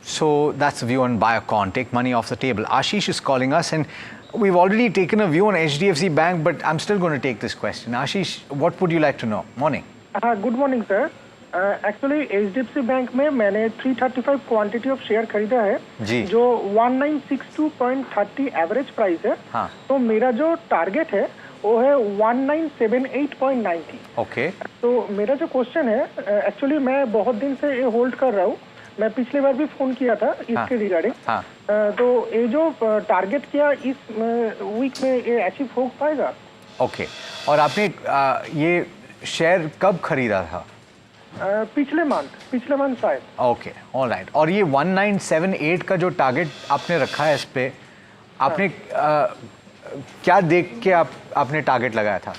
So that's the view on Biocon. Take money off the table. Ashish is calling us, and we've already taken a view on HDFC Bank, but I'm still going to take this question. Ashish, what would you like to know? Morning. Good morning, sir. Actually HDFC bank में मैंने 335 quantity of share खरीदा है जी। जो 1962.30 average price है। हाँ। तो मेरा जो टारगेट है वो है 1978.90। ओके। तो मेरा जो क्वेश्चन है, एक्चुअली मैं बहुत दिन से ये होल्ड कर रहा हूँ। मैं पिछले बार भी फोन किया था इसके रिगार्डिंग। हाँ। तो ये जो टारगेट किया इस वीक में ये अचीव हो पाएगा? ओके। और आपने ये शेयर कब खरीदा था? पिछले मंथ शायद। Okay, all right. और ये 1978 का जो टारगेट आपने रखा है इस पे, आपने क्या देख के आपने टारगेट लगाया था?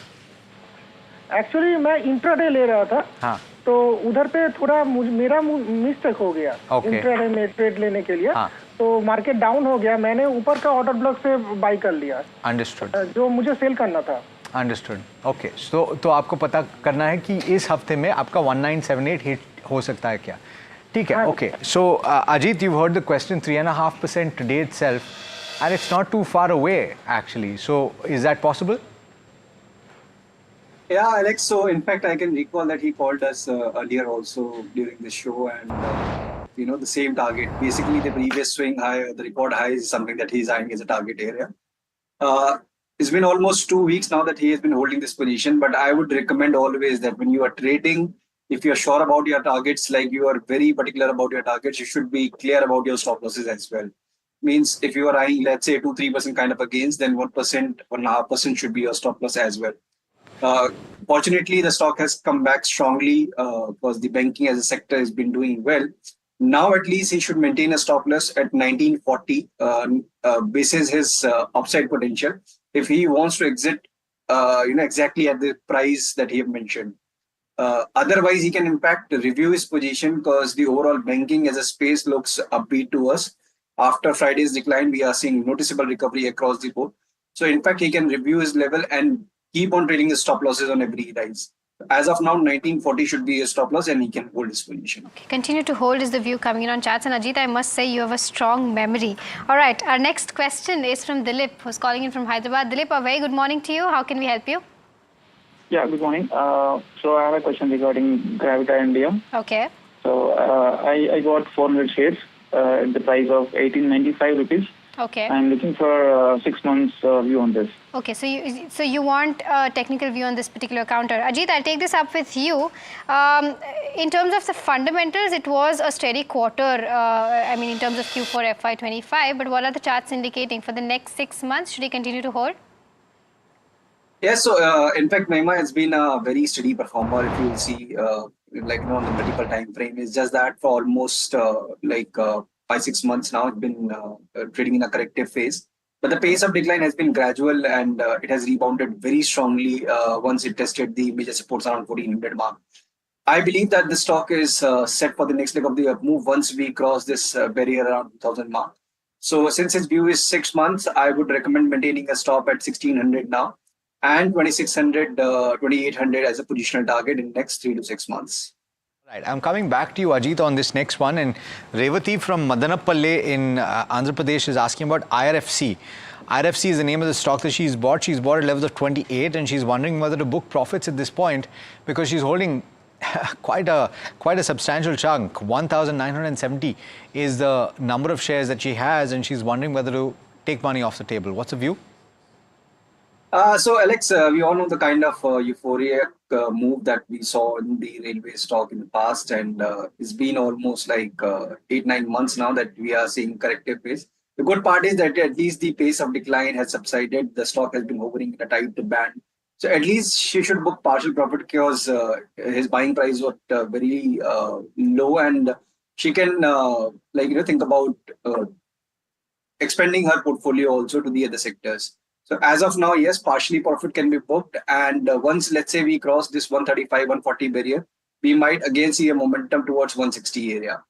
एक्चुअली मैं इंट्राडे ले रहा था। हाँ। तो उधर पे थोड़ा मेरा मिस्टेक हो गया इंट्राडे में ट्रेड लेने के लिए। हाँ। तो मार्केट डाउन हो गया, मैंने ऊपर का ऑर्डर ब्लॉक से बाई कर लिया। अंडरस्टूड। जो मुझे सेल करना था। अंडरस्टूड। ओके, तो आपको पता करना है कि इस हफ्ते में आपका 1978 हिट हो सकता है क्या? ठीक है, okay. So Ajit, you heard the question, 3.5% today itself, and it's not too far away actually. So is that possible? Yeah, Alex. So in fact, I can recall that he called us earlier also during the show, and the same target. Basically, the previous swing high, the record high, is something that he's eyeing as a target area. It's been almost 2 weeks now that he has been holding this position, but I would recommend always that when you are trading, if you're sure about your targets, like you are very particular about your targets, you should be clear about your stop losses as well. Means if you are eyeing, let's say 2-3% kind of a gains, then 1%, 1.5% should be your stop loss as well. Fortunately, the stock has come back strongly because the banking as a sector has been doing well. Now, at least he should maintain a stop loss at 1940 basis his upside potential. If he wants to exit, exactly at the price that he have mentioned. Otherwise, he can in fact review his position because the overall banking as a space looks upbeat to us. After Friday's decline, we are seeing noticeable recovery across the board. So in fact, he can review his level and keep on trading his stop losses on every rise. As of now, 1940 should be a stop loss and he can hold his position. Okay, continue to hold is the view coming in on chats. And Ajit, I must say you have a strong memory. All right, our next question is from Dilip, who's calling in from Hyderabad. Dilip, a very good morning to you. How can we help you? Yeah, good morning. So I have a question regarding Gravita India. Okay. So I got 400 shares at the price of 1895 rupees. Okay. I'm looking for 6 months view on this. Okay, so you want a technical view on this particular counter. Ajit, I'll take this up with you. In terms of the fundamentals, it was a steady quarter, in terms of Q4 FY25, but what are the charts indicating for the next 6 months? Should he continue to hold? Yes, so in fact, Mahima has been a very steady performer. If you will see, on the multiple time frame, it's just that for almost 5-6 months now, it's been trading in a corrective phase. But the pace of decline has been gradual and it has rebounded very strongly once it tested the major supports around 1400 mark. I believe that the stock is set for the next leg of the move once we cross this barrier around 2000 mark. So since its view is 6 months, I would recommend maintaining a stop at 1600 now and 2600, 2800 as a positional target in next 3 to 6 months. Right, I'm coming back to you, Ajit, on this next one. And Revati from Madanappalle in Andhra Pradesh is asking about IRFC. IRFC is the name of the stock that she's bought. She's bought at levels of 28, and she's wondering whether to book profits at this point because she's holding quite a substantial chunk. 1,970 is the number of shares that she has, and she's wondering whether to take money off the table. What's the view? So Alex, we all know the kind of euphoric move that we saw in the railway stock in the past, and it's been almost like 8-9 months now that we are seeing corrective pace. The good part is that at least the pace of decline has subsided. The stock has been hovering in a tight band. So at least she should book partial profit because his buying price was very low, and she can think about expanding her portfolio also to the other sectors. So as of now, yes, partially profit can be booked, and once let's say we cross this 135, 140 barrier, we might again see a momentum towards 160 area.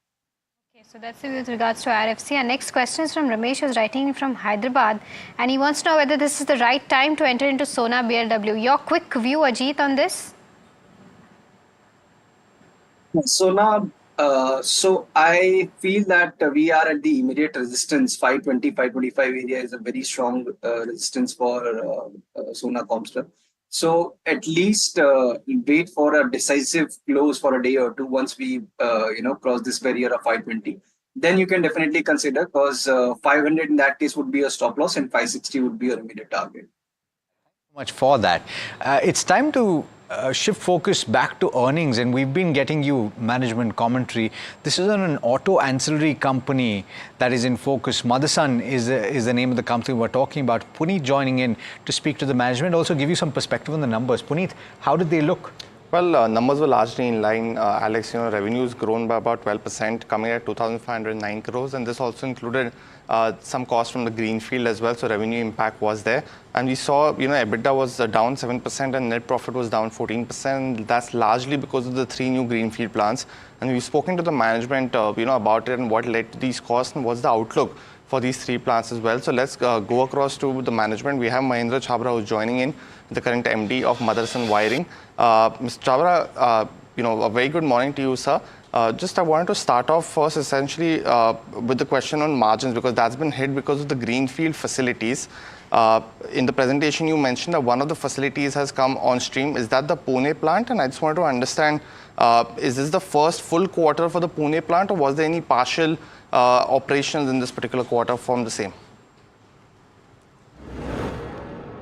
Okay, so that's it with regards to RFC. Our next question is from Ramesh, who's writing from Hyderabad, and he wants to know whether this is the right time to enter into Sona BLW. Your quick view, Ajit, on this? Sona, so I feel that we are at the immediate resistance. 520, 525 area is a very strong resistance for Sona Comstar. So at least wait for a decisive close for a day or two once we cross this barrier of 520. Then you can definitely consider, because 500 in that case would be a stop loss and 560 would be your immediate target. Much for that. It's time to shift focus back to earnings, and we've been getting you management commentary. This is an auto ancillary company that is in focus. Motherson is the name of the company we're talking about. Puneet joining in to speak to the management, also give you some perspective on the numbers. Puneet, how did they look? Well, numbers were largely in line, Alex. Revenues grown by about 12%, coming at 2,509 crores, and this also included some cost from the greenfield as well, so revenue impact was there. And we saw, EBITDA was down 7% and net profit was down 14%. That's largely because of the 3 new greenfield plants. And we've spoken to the management, about it and what led to these costs and what's the outlook for these 3 plants as well. So let's go across to the management. We have Mahendra Chhabra, who's joining in, the current MD of Motherson Wiring. Mr. Chhabra, a very good morning to you, sir. I wanted to start off first essentially with the question on margins, because that's been hit because of the greenfield facilities. In the presentation, you mentioned that one of the facilities has come on stream. Is that the Pune plant? And I just wanted to understand, is this the first full quarter for the Pune plant, or was there any partial operations in this particular quarter from the same?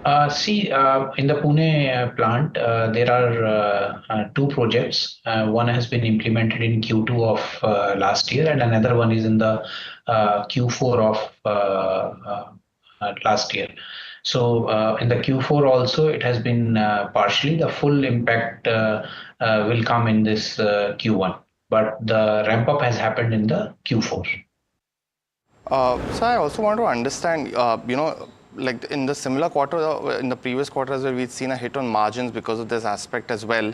In the Pune plant, there are 2 projects. One has been implemented in Q2 of last year, and another one is in the Q4 of last year. So in the Q4 also, it has been partially. The full impact will come in this Q1, but the ramp up has happened in the Q4. So I also want to understand, like in the similar quarter, in the previous quarter as well, we'd seen a hit on margins because of this aspect as well.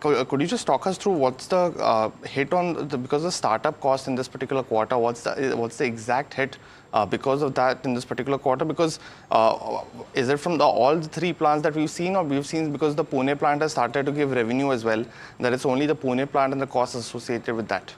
Could you just talk us through what's the hit on because of the startup cost in this particular quarter? What's the exact hit because of that in this particular quarter? Because is it from all the 3 plants that we've seen, or we've seen because the Pune plant has started to give revenue as well, that it's only the Pune plant and the costs associated with that?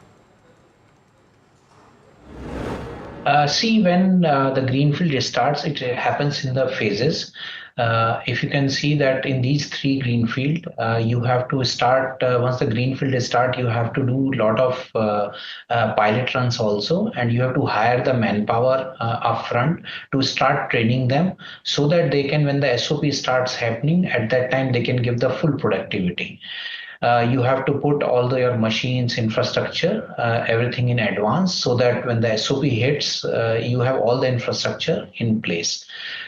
When the greenfield starts, it happens in the phases. If you can see that in these 3 greenfield, you have to start, once the greenfield start, you have to do a lot of pilot runs also, and you have to hire the manpower upfront to start training them so that they can, when the SOP starts happening, at that time they can give the full productivity. You have to put all your machines, infrastructure, everything in advance, so that when the SOP hits, you have all the infrastructure in place.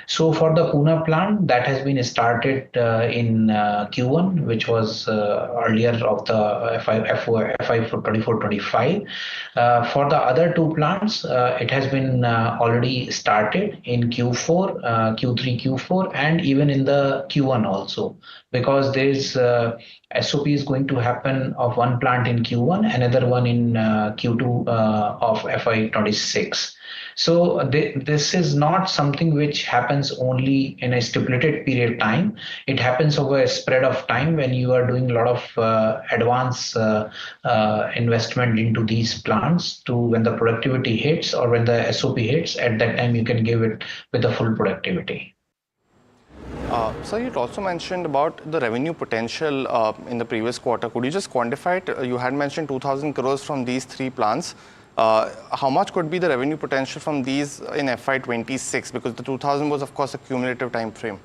So for the Pune plant, that has been started in Q1, which was earlier of the FY for 24-25. For the other 2 plants, it has been already started in Q4, Q3, Q4, and even in the Q1 also, because there is SOP is going to happen of one plant in Q1, another one in Q2 of FY26. So this is not something which happens only in a stipulated period of time. It happens over a spread of time when you are doing a lot of advance investment into these plants to when the productivity hits or when the SOP hits, at that time you can give it with the full productivity. So you also mentioned about the revenue potential in the previous quarter. Could you just quantify it? You had mentioned 2,000 crores from these three plants. How much could be the revenue potential from these in FY26? Because the 2,000 was, of course, a cumulative time frame.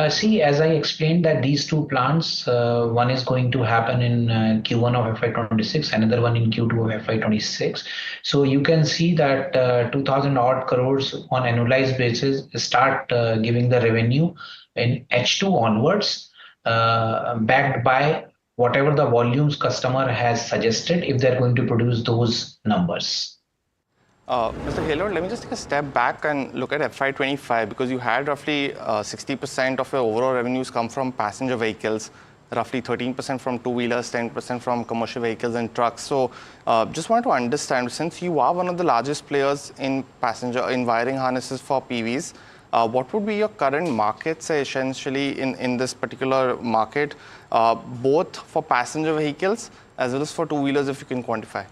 See, as I explained that these two plants, one is going to happen in Q1 of FY26, another one in Q2 of FY26. So you can see that 2,000 odd crores on annualized basis start giving the revenue in H2 onwards, backed by whatever the volumes customer has suggested if they're going to produce those numbers. Mr. Gaylord, let me just take a step back and look at FY25 because you had roughly 60% of your overall revenues come from passenger vehicles, roughly 13% from two-wheelers, 10% from commercial vehicles and trucks. So just want to understand, since you are one of the largest players in wiring harnesses for PVs, what would be your current market share essentially in this particular market, both for passenger vehicles as well as for two-wheelers, if you can quantify?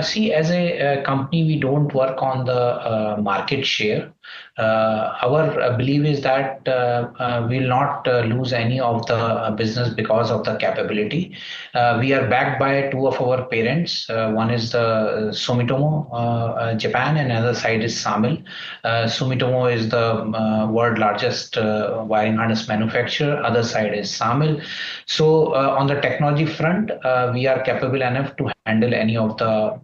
See, as a company, we don't work on the market share. Our belief is that we'll not lose any of the business because of the capability. We are backed by two of our parents. One is the Sumitomo Japan and another side is Samil. Sumitomo is the world largest wiring harness manufacturer. Other side is Samil. So on the technology front, we are capable enough to handle any of the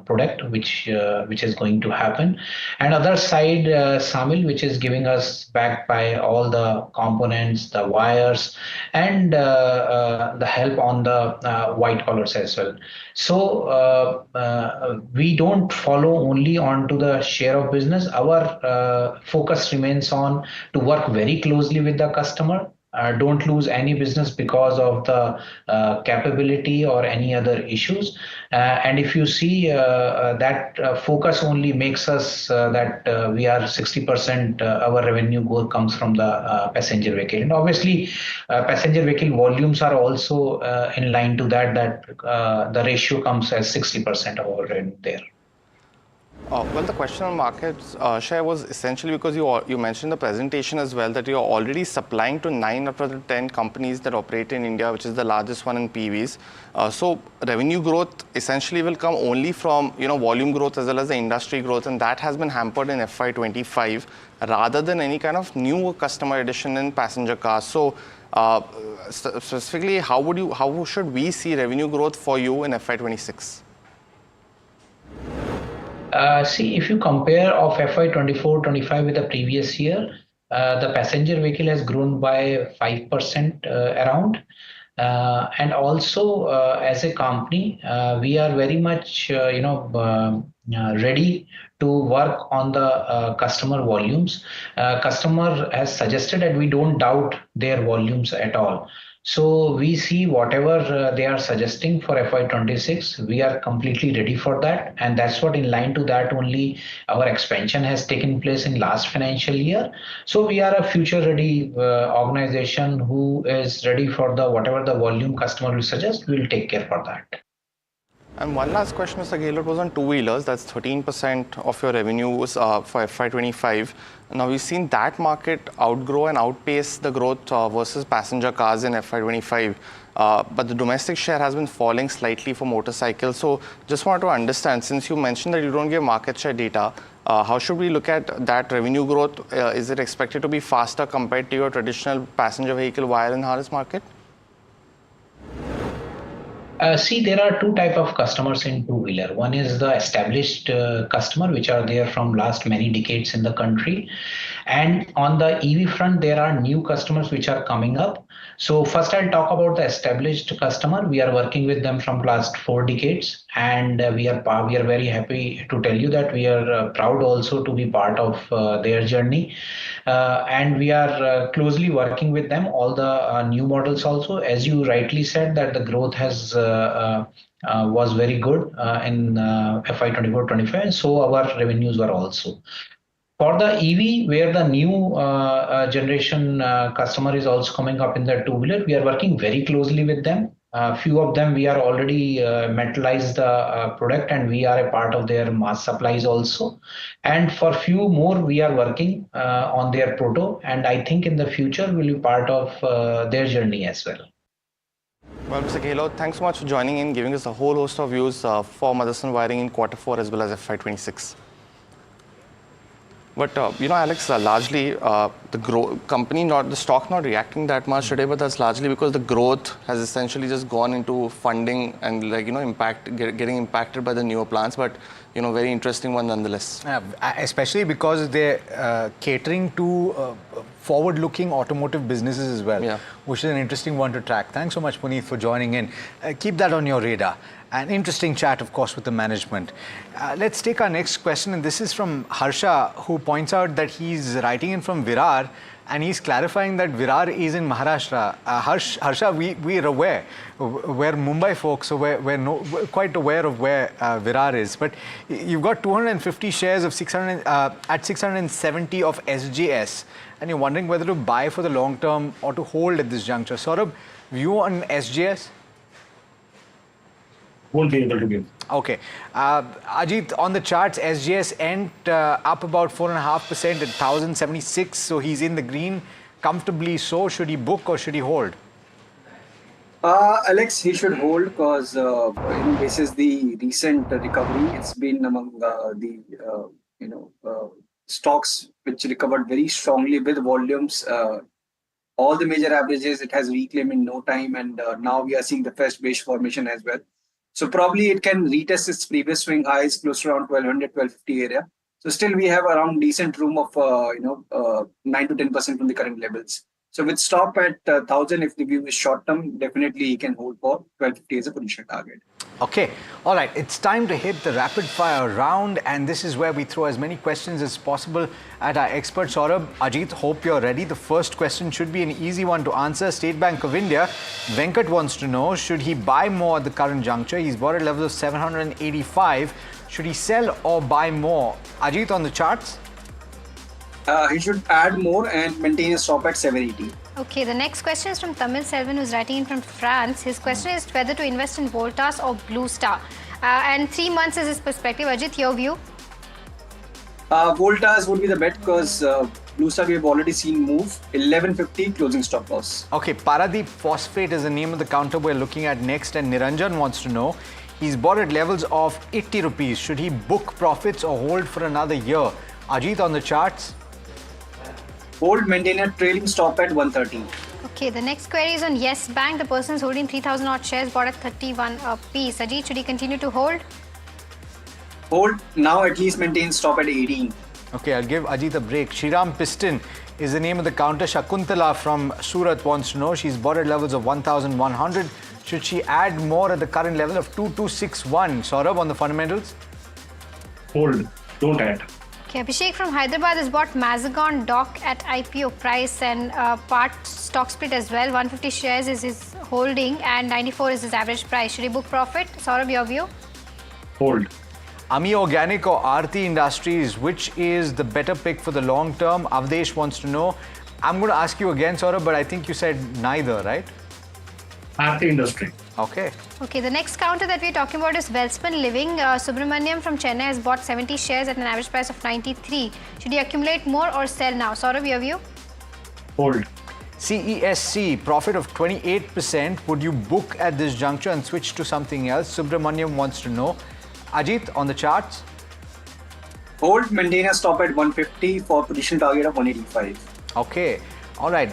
product which is going to happen. And other side, Samil, which is giving us back by all the components, the wires, and the help on the white collars as well. So we don't follow only onto the share of business. Our focus remains on to work very closely with the customer. Don't lose any business because of the capability or any other issues. And if you see that focus only makes us that we are 60% our revenue goal comes from the passenger vehicle. And obviously passenger vehicle volumes are also in line to that the ratio comes as 60% of our revenue there. Well, the question on market share was essentially because you mentioned the presentation as well that you're already supplying to 9 out of the 10 companies that operate in India, which is the largest one in PVs. So revenue growth essentially will come only from volume growth as well as the industry growth, and that has been hampered in FY25 rather than any kind of new customer addition in passenger cars. So specifically, how should we see revenue growth for you in FY26? See, if you compare of FY24-25 with the previous year, the passenger vehicle has grown by 5% around. And also, as a company, we are very much, ready to work on the customer volumes. Customer has suggested that we don't doubt their volumes at all. So we see whatever they are suggesting for FY26, we are completely ready for that. And that's what in line to that only our expansion has taken place in last financial year. So we are a future ready organization who is ready for the whatever the volume customer will suggest, we'll take care for that. And one last question, Mr. Gaylord, was on two-wheelers. That's 13% of your revenues for FY25. Now, we've seen that market outgrow and outpace the growth versus passenger cars in FY25. But the domestic share has been falling slightly for motorcycles. So just want to understand, since you mentioned that you don't give market share data, how should we look at that revenue growth? Is it expected to be faster compared to your traditional passenger vehicle wire and harness market? See, there are two types of customers in two-wheeler. One is the established customer, which are there from last many decades in the country. And on the EV front, there are new customers which are coming up. So first I'll talk about the established customer. We are working with them from last 4 decades, and we are very happy to tell you that we are proud also to be part of their journey. And we are closely working with them, all the new models also. As you rightly said, that the growth has was very good in FY 24-25, and so our revenues were also. For the EV, where the new generation customer is also coming up in the two-wheeler, we are working very closely with them. Few of them we are already metallized the product, and we are a part of their mass supplies also. And for few more, we are working on their proto, and I think in the future we'll be part of their journey as well. Well, Mr. Gehlot, thanks so much for joining in, giving us a whole host of views for Motherson Wiring in Q4 as well as FY26. But Alex, largely the stock not reacting that much today, but that's largely because the growth has essentially just gone into funding and getting impacted by the newer plants. But very interesting one nonetheless. Especially because they're catering to forward-looking automotive businesses as well, which is an interesting one to track. Thanks so much, Puneet, for joining in. Keep that on your radar. An interesting chat, of course, with the management. Let's take our next question, and this is from Harsha, who points out that he's writing in from Virar, and he's clarifying that Virar is in Maharashtra. Harsha, we're aware. We're Mumbai folks, so we're quite aware of where Virar is. But you've got 250 shares of 600 at 670 of SGS, and you're wondering whether to buy for the long term or to hold at this juncture. Saurabh, view on SGS? Won't be able to give. Okay. Ajit, on the charts, SGS end up about 4.5% at 1,076. So he's in the green comfortably. So should he book or should he hold? Alex, he should hold because this is the recent recovery. It's been among the stocks which recovered very strongly with volumes. All the major averages it has reclaimed in no time, and now we are seeing the first beige formation as well. So probably it can retest its previous swing highs close to around 1200, 1250 area. So still we have around decent room of 9 to 10% from the current levels. So with stop at 1000, if the view is short term, definitely he can hold for 1250 as a potential target. Okay, all right, it's time to hit the rapid fire round, and this is where we throw as many questions as possible at our expert. Saurabh, Ajit, hope you're ready. The first question should be an easy one to answer. State Bank of India, Venkat wants to know, should he buy more at the current juncture? He's bought at levels of 785. Should he sell or buy more? Ajit, on the charts? He should add more and maintain a stop at 780. Okay, the next question is from Tamil Selvan, who's writing in from France. His question is whether to invest in Voltas or Blue Star. And 3 months is his perspective. Ajit, your view? Voltas would be the bet because Blue Star we have already seen move 1150 closing stop loss. Okay, Paradeep Phosphate is the name of the counter we're looking at next, and Niranjan wants to know, he's bought at levels of 80 rupees. Should he book profits or hold for another year? Ajit, on the charts? Hold, maintain a trailing stop at 130. Okay, the next query is on Yes Bank. The person is holding 3,000 odd shares, bought at 31 a piece. Ajit, should he continue to hold? Hold, now at least maintain stop at 18. Okay, I'll give Ajit a break. Shriram Piston is the name of the counter. Shakuntala from Surat wants to know, she's bought at levels of 1,100. Should she add more at the current level of 2261? Saurabh, on the fundamentals? Hold, don't add. Okay, Abhishek from Hyderabad has bought Mazagon Dock at IPO price and part stock split as well. 150 shares is his holding and 94 is his average price. Should he book profit? Saurabh, your view? Hold. Ami Organic or Aarti Industries, which is the better pick for the long term? Avdesh wants to know. I'm going to ask you again, Saurabh, but I think you said neither, right? Aarti Industry. Okay. Okay, the next counter that we're talking about is Wellspun Living. Subramaniam from Chennai has bought 70 shares at an average price of 93. Should he accumulate more or sell now? Saurabh, your view? Hold. CESC, profit of 28%. Would you book at this juncture and switch to something else? Subramaniam wants to know. Ajit, on the charts? Hold, maintain a stop at 150 for position target of 185. Okay. All right.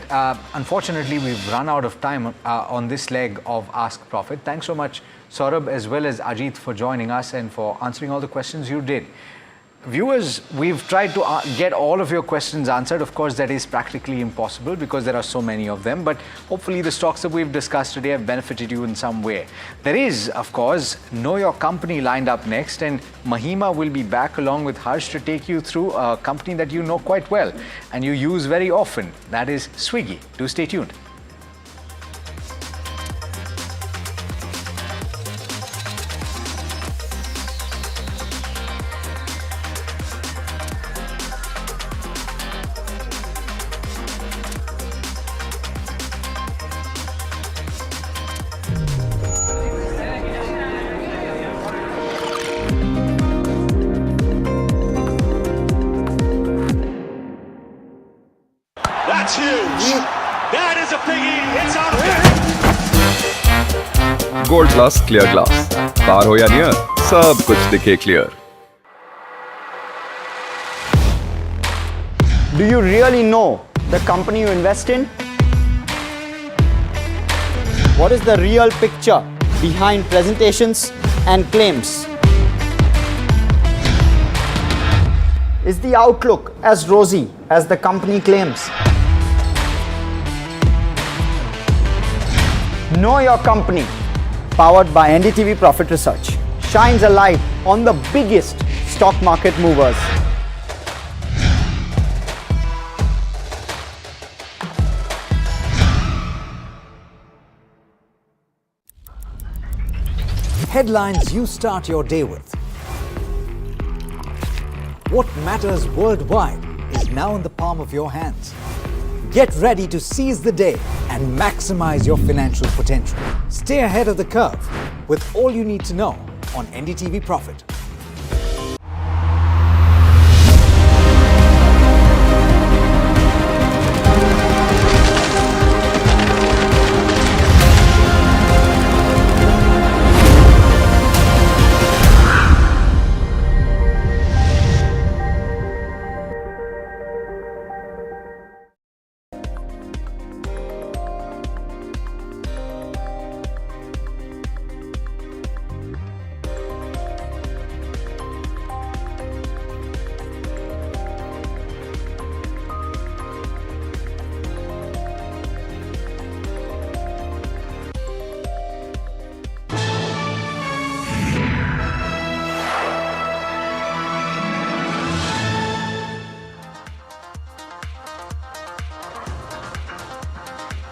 Unfortunately, we've run out of time on this leg of Ask Profit. Thanks so much, Saurabh, as well as Ajit, for joining us and for answering all the questions you did. Viewers, we've tried to get all of your questions answered. Of course, that is practically impossible because there are so many of them, but hopefully the stocks that we've discussed today have benefited you in some way. There is, of course, Know Your Company lined up next, and Mahima will be back along with Harsh to take you through a company that you know quite well and you use very often. That is Swiggy. Do stay tuned. That's huge. That is a biggie. It's out of gold glass clear glass, far हो या near, सब कुछ दिखे clear. Do you really know the company you invest in? What is the real picture behind presentations and claims? Is the outlook as rosy as the company claims? Know Your Company, powered by NDTV Profit Research, shines a light on the biggest stock market movers. Headlines you start your day with. What matters worldwide is now in the palm of your hands. Get ready to seize the day and maximize your financial potential. Stay ahead of the curve with all you need to know on NDTV Profit.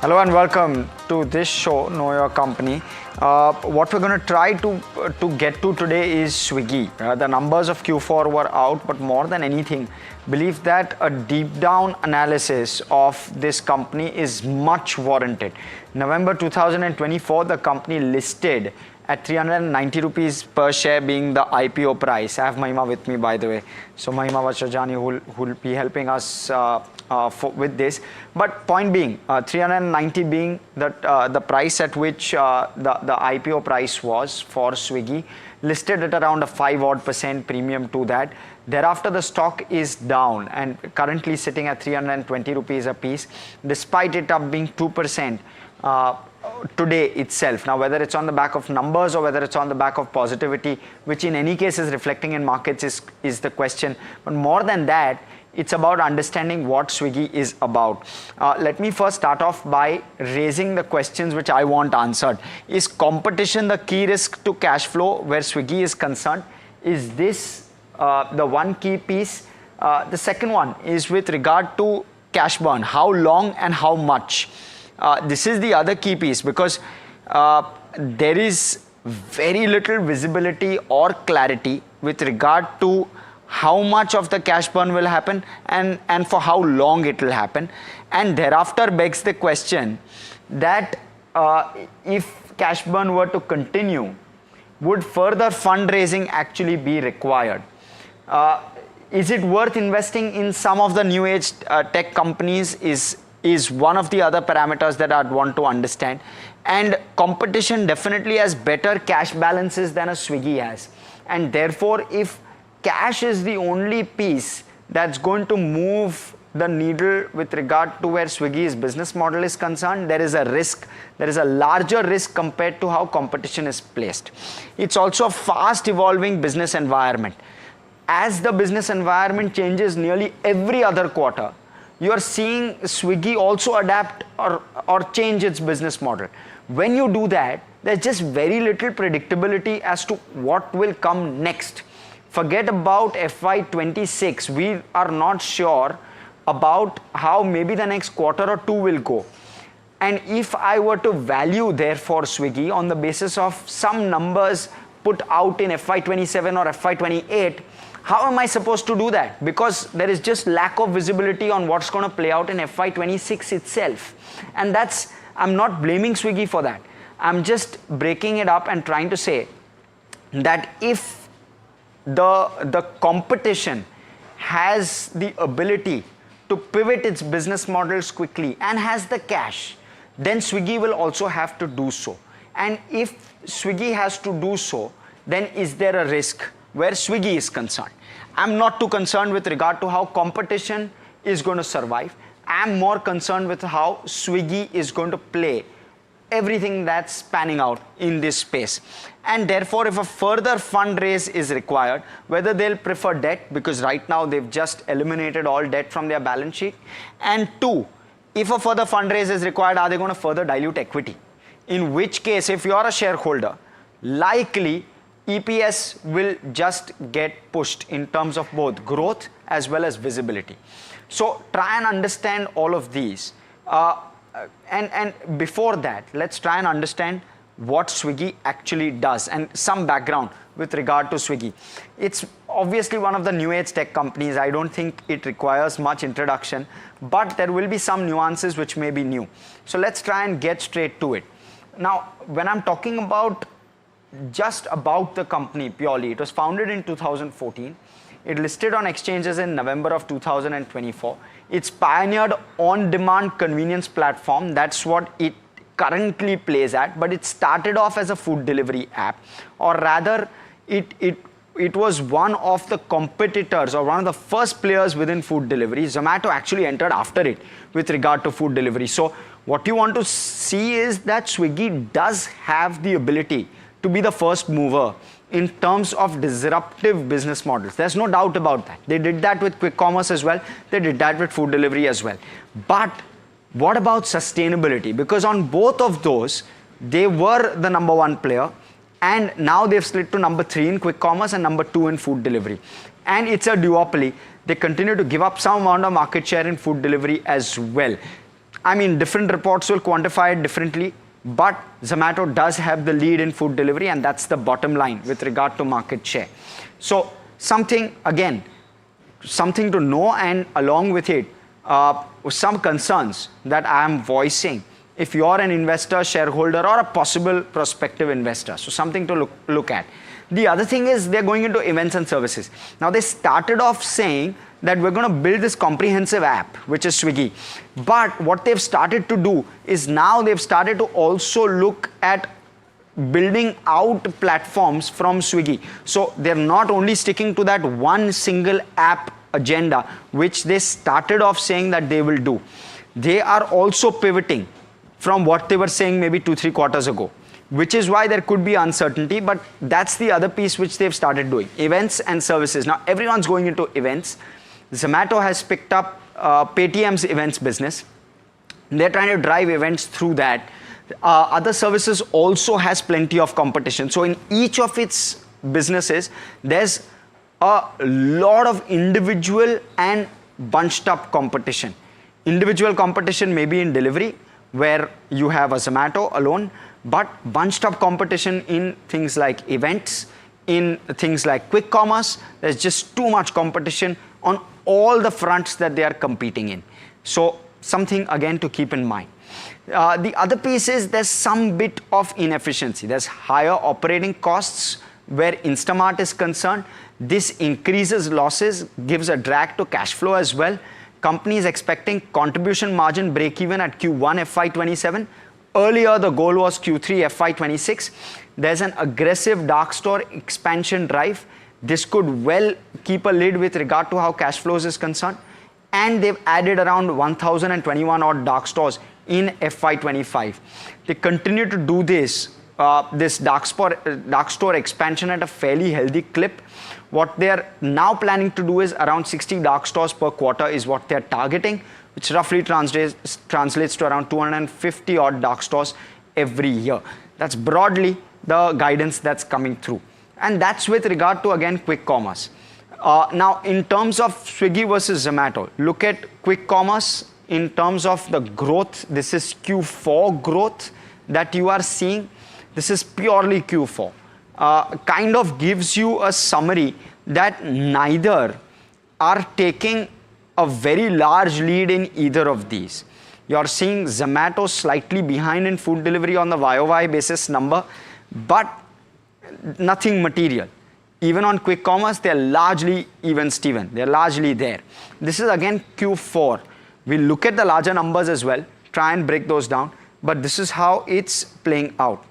Hello and welcome to this show, Know Your Company. What we're going to try to get to today is Swiggy. The numbers of Q4 were out, but more than anything, believe that a deep down analysis of this company is much warranted. November 2024, the company listed at 390 rupees per share being the IPO price. I have Mahima with me, by the way. So Mahima Vachajani who will be helping us with this. But point being, 390 being the price at which the IPO price was for Swiggy, listed at around a 5% premium to that. Thereafter, the stock is down and currently sitting at 320 rupees a piece, despite it up being 2%. Today itself. Now, whether it's on the back of numbers or whether it's on the back of positivity, which in any case is reflecting in markets, is the question. But more than that, it's about understanding what Swiggy is about. Let me first start off by raising the questions which I want answered. Is competition the key risk to cash flow where Swiggy is concerned? Is this the one key piece? The second one is with regard to cash burn. How long and how much? This is the other key piece because there is very little visibility or clarity with regard to how much of the cash burn will happen and for how long it will happen. And thereafter begs the question that if cash burn were to continue, would further fundraising actually be required? Is it worth investing in some of the new age tech companies is one of the other parameters that I'd want to understand. And competition definitely has better cash balances than a Swiggy has. And therefore, if cash is the only piece that's going to move the needle with regard to where Swiggy's business model is concerned, there is a risk. There is a larger risk compared to how competition is placed. It's also a fast evolving business environment. as the business environment changes nearly every other quarter, you are seeing Swiggy also adapt or change its business model. When you do that, there's just very little predictability as to what will come next. Forget about FY26. We are not sure about how maybe the next quarter or two will go. And if I were to value therefore Swiggy on the basis of some numbers put out in FY27 or FY28, how am I supposed to do that? Because there is just lack of visibility on what's going to play out in FY26 itself. And that's, I'm not blaming Swiggy for that. I'm just breaking it up and trying to say that if the competition has the ability to pivot its business models quickly and has the cash, then Swiggy will also have to do so. And if Swiggy has to do so, then is there a risk where Swiggy is concerned? I'm not too concerned with regard to how competition is going to survive. I'm more concerned with how Swiggy is going to play everything that's panning out in this space. And therefore, if a further fundraise is required, whether they'll prefer debt, because right now they've just eliminated all debt from their balance sheet, and two, if a further fundraise is required, are they going to further dilute equity? In which case, if you're a shareholder, likely EPS will just get pushed in terms of both growth as well as visibility. So try and understand all of these. And before that, let's try and understand what Swiggy actually does and some background with regard to Swiggy. It's obviously one of the new age tech companies. I don't think it requires much introduction, but there will be some nuances which may be new. So let's try and get straight to it. Now, when I'm talking about just about the company purely, it was founded in 2014. It listed on exchanges in November of 2024. It's pioneered on-demand convenience platform. That's what it currently plays at, but it started off as a food delivery app, or rather it was one of the competitors or one of the first players within food delivery. Zomato actually entered after it with regard to food delivery. So what you want to see is that Swiggy does have the ability to be the first mover in terms of disruptive business models. There's no doubt about that. They did that with quick commerce as well. They did that with food delivery as well. But what about sustainability? Because on both of those, they were the number one player, and now they've slid to number 3 in quick commerce and number 2 in food delivery. And it's a duopoly. They continue to give up some amount of market share in food delivery as well. I mean, different reports will quantify it differently, but Zomato does have the lead in food delivery, and that's the bottom line with regard to market share. So something, again, something to know, and along with it, some concerns that I am voicing if you're an investor, shareholder, or a possible prospective investor. So something to look at. The other thing is they're going into events and services. Now they started off saying that we're going to build this comprehensive app, which is Swiggy. But what they've started to do is now they've started to also look at building out platforms from Swiggy. So they're not only sticking to that one single app agenda, which they started off saying that they will do. They are also pivoting from what they were saying maybe 2-3 quarters ago, which is why there could be uncertainty, but that's the other piece which they've started doing, events and services. Now everyone's going into events. Zomato has picked up Paytm's events business. They're trying to drive events through that. Other services also has plenty of competition. So in each of its businesses, there's a lot of individual and bunched up competition. Individual competition may be in delivery, where you have a Zomato alone, but bunched up competition in things like events, in things like quick commerce. There's just too much competition on all the fronts that they are competing in. So something again to keep in mind. The other piece is there's some bit of inefficiency. There's higher operating costs where Instamart is concerned. This increases losses, gives a drag to cash flow as well. Company is expecting contribution margin break-even at Q1 FY27. Earlier, the goal was Q3 FY26. There's an aggressive dark store expansion drive. This could well keep a lid with regard to how cash flows is concerned. And they've added around 1,021 odd dark stores in FY25. They continue to do this this dark store expansion at a fairly healthy clip. What they are now planning to do is around 60 dark stores per quarter is what they are targeting, which roughly translates to around 250 odd dark stores every year. That's broadly the guidance that's coming through. And that's with regard to, again, quick commerce. Now, in terms of Swiggy versus Zomato, look at quick commerce in terms of the growth. This is Q4 growth that you are seeing. This is purely Q4. Kind of gives you a summary that neither are taking a very large lead in either of these. You're seeing Zomato slightly behind in food delivery on the YOY basis number, but nothing material. Even on quick commerce, they're largely even Steven. They're largely there. This is again Q4. We'll look at the larger numbers as well, try and break those down, but this is how it's playing out.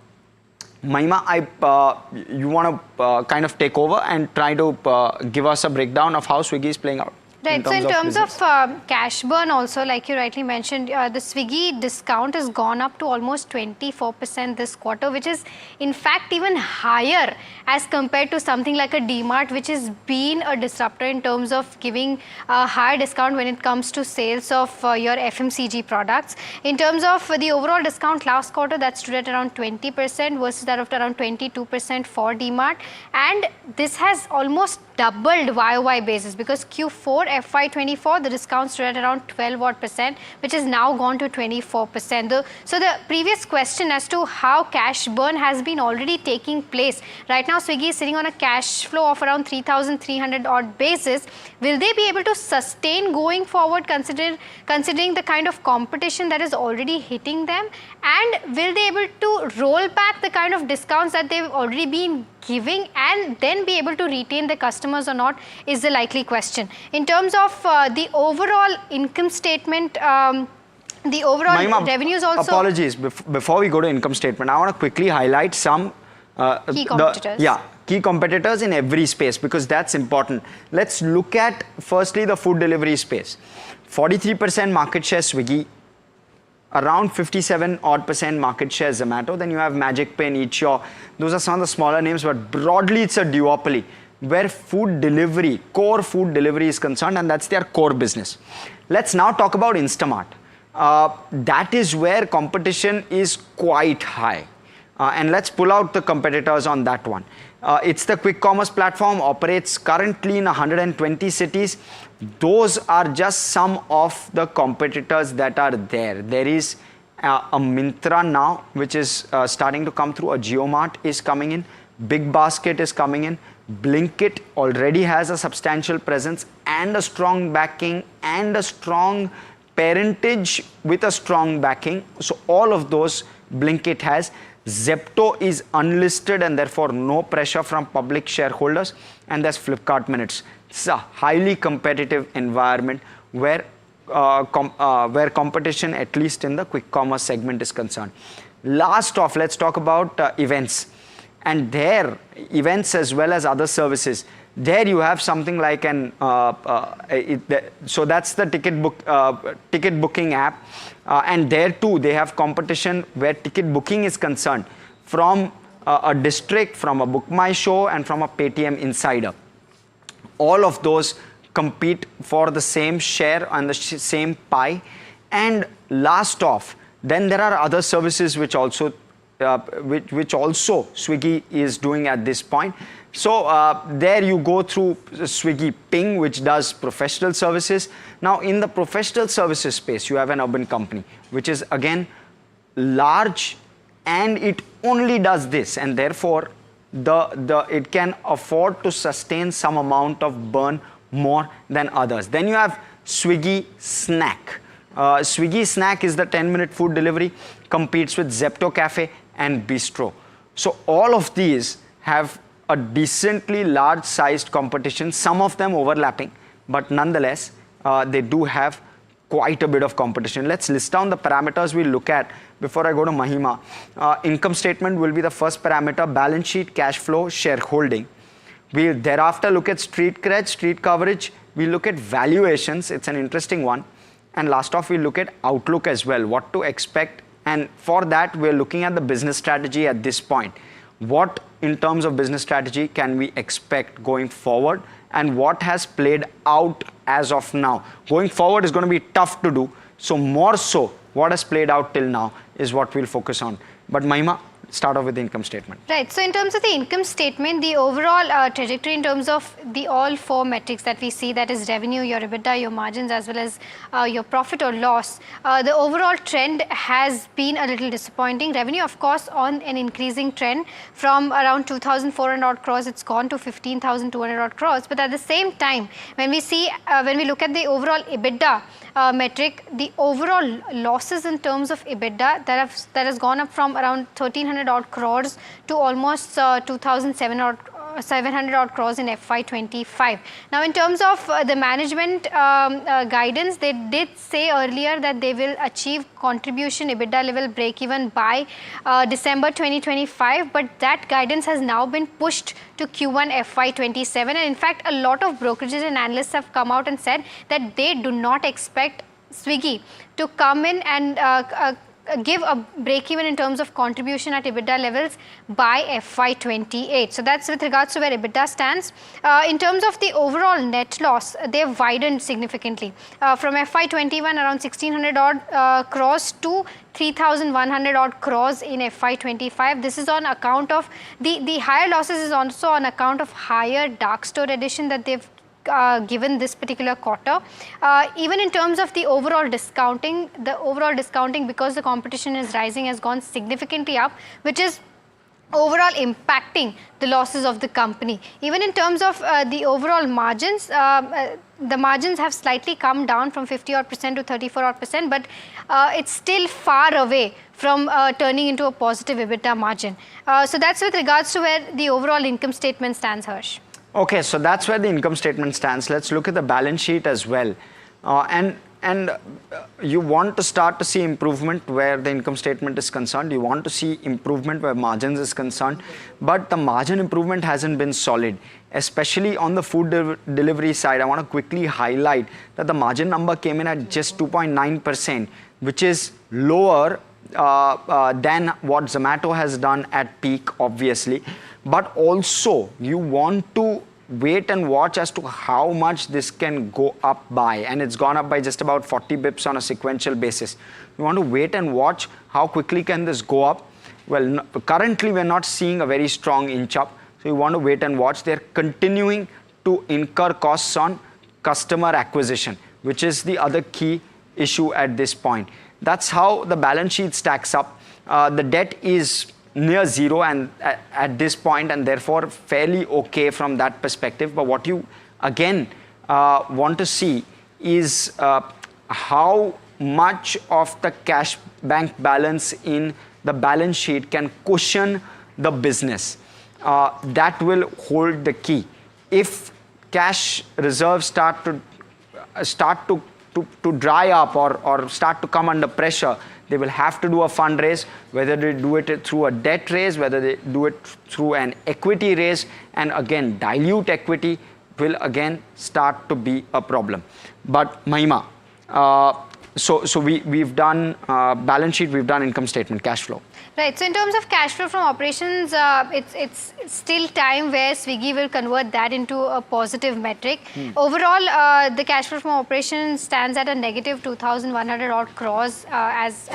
Mahima, you want to kind of take over and try to give us a breakdown of how Swiggy is playing out. Right, so in terms of cash burn also, like you rightly mentioned, the Swiggy discount has gone up to almost 24% this quarter, which is in fact even higher as compared to something like a DMart, which has been a disruptor in terms of giving a higher discount when it comes to sales of your FMCG products. In terms of the overall discount last quarter, that stood at around 20% versus that of around 22% for DMart. And this has almost doubled YOY basis, because Q4 FY24 the discount stood at around 12%, which has now gone to 24%. So the previous question as to how cash burn has been already taking place. Right now Swiggy is sitting on a cash flow of around 3,300 odd basis. Will they be able to sustain going forward, considering the kind of competition that is already hitting them? And will they be able to roll back the kind of discounts that they've already been giving and then be able to retain the customers or not, is the likely question. In terms of the overall income statement, the overall Mahima, revenues also... Apologies, before we go to income statement, I want to quickly highlight some key competitors. Key competitors in every space, because that's important. Let's look at firstly the food delivery space. 43% market share Swiggy, around 57 odd % market share Zomato. Then you have Magic Pay, Eatio. Those are some of the smaller names, but broadly it's a duopoly where food delivery, core food delivery is concerned, and that's their core business. Let's now talk about Instamart. That is where competition is quite high. And let's pull out the competitors on that one. It's the quick commerce platform, operates currently in 120 cities. Those are just some of the competitors that are there. There is a Myntra now, which is starting to come through. A JioMart is coming in. Big Basket is coming in. Blinkit already has a substantial presence and a strong backing and a strong parentage with a strong backing. So all of those Blinkit has. Zepto is unlisted and therefore no pressure from public shareholders. And there's Flipkart Minutes. It's a highly competitive environment where competition, at least in the quick commerce segment, is concerned. Last off, let's talk about events. And there, events as well as other services, there you have something like an, so that's the ticket booking app. And there too, they have competition where ticket booking is concerned from a district, from a Book My Show, and from a Paytm Insider. All of those compete for the same share and the same pie. And last off, then there are other services which also Swiggy is doing at this point. So there you go through Swiggy Ping, which does professional services. Now in the professional services space, you have an urban company, which is again large, and it only does this, and therefore it can afford to sustain some amount of burn more than others. Then you have Swiggy Snack. Swiggy Snack is the 10-minute food delivery, competes with Zepto Cafe and Bistro. So all of these have a decently large-sized competition, some of them overlapping, but nonetheless, they do have quite a bit of competition. Let's list down the parameters we look at before I go to Mahima. Income statement will be the first parameter, balance sheet, cash flow, shareholding. We'll thereafter look at street cred, street coverage. We'll look at valuations. It's an interesting one. And last off, we'll look at outlook as well, what to expect And for that, we're looking at the business strategy at this point. What in terms of business strategy can we expect going forward, and what has played out as of now? Going forward is going to be tough to do. So more so, what has played out till now is what we'll focus on. But Mahima, start off with the income statement. Right. So in terms of the income statement, the overall trajectory in terms of the all four metrics that we see, that is revenue, your EBITDA, your margins, as well as your profit or loss, the overall trend has been a little disappointing. Revenue, of course, on an increasing trend from around 2,400 odd crores, it's gone to 15,200 odd crores. But at the same time, when we see, when we look at the overall EBITDA metric, the overall losses in terms of EBITDA that has gone up from around 1,300 odd crores to almost 2,700 odd crores in FY25. Now, in terms of the management guidance, they did say earlier that they will achieve contribution EBITDA level break-even by December 2025, but that guidance has now been pushed to Q1 FY27. And in fact, a lot of brokerages and analysts have come out and said that they do not expect Swiggy to come in and give a break-even in terms of contribution at EBITDA levels by FY28. So that's with regards to where EBITDA stands. In terms of the overall net loss, they've widened significantly from FY21 around 1,600 odd crores to 3,100 odd crores in FY25. This is on account of the higher losses is also on account of higher dark store addition that they've given this particular quarter. Even in terms of the overall discounting because the competition is rising has gone significantly up, which is overall impacting the losses of the company. Even in terms of the overall margins, the margins have slightly come down from 50% to 34%, but it's still far away from turning into a positive EBITDA margin. So that's with regards to where the overall income statement stands, Harsh. Okay, so that's where the income statement stands. Let's look at the balance sheet as well. And you want to start to see improvement where the income statement is concerned. You want to see improvement where margins is concerned. But the margin improvement hasn't been solid, especially on the food delivery side. I want to quickly highlight that the margin number came in at just 2.9%, which is lower than what Zomato has done at peak, obviously. But also, you want to wait and watch as to how much this can go up by. And it's gone up by just about 40 bips on a sequential basis. You want to wait and watch how quickly can this go up. Well, currently, we're not seeing a very strong inch up. So you want to wait and watch. They're continuing to incur costs on customer acquisition, which is the other key issue at this point. That's how the balance sheet stacks up. The debt is near zero and at this point, and therefore fairly okay from that perspective. But what you again want to see is how much of the cash bank balance in the balance sheet can cushion the business. That will hold the key. If cash reserves start to dry up or start to come under pressure, they will have to do a fundraise, whether they do it through a debt raise, whether they do it through an equity raise, and again, dilute equity will again start to be a problem. But Mahima, so we've done balance sheet, we've done income statement, cash flow. Right. So in terms of cash flow from operations, it's still time where Swiggy will convert that into a positive metric. Overall, the cash flow from operations stands at a negative 2,100 odd crores as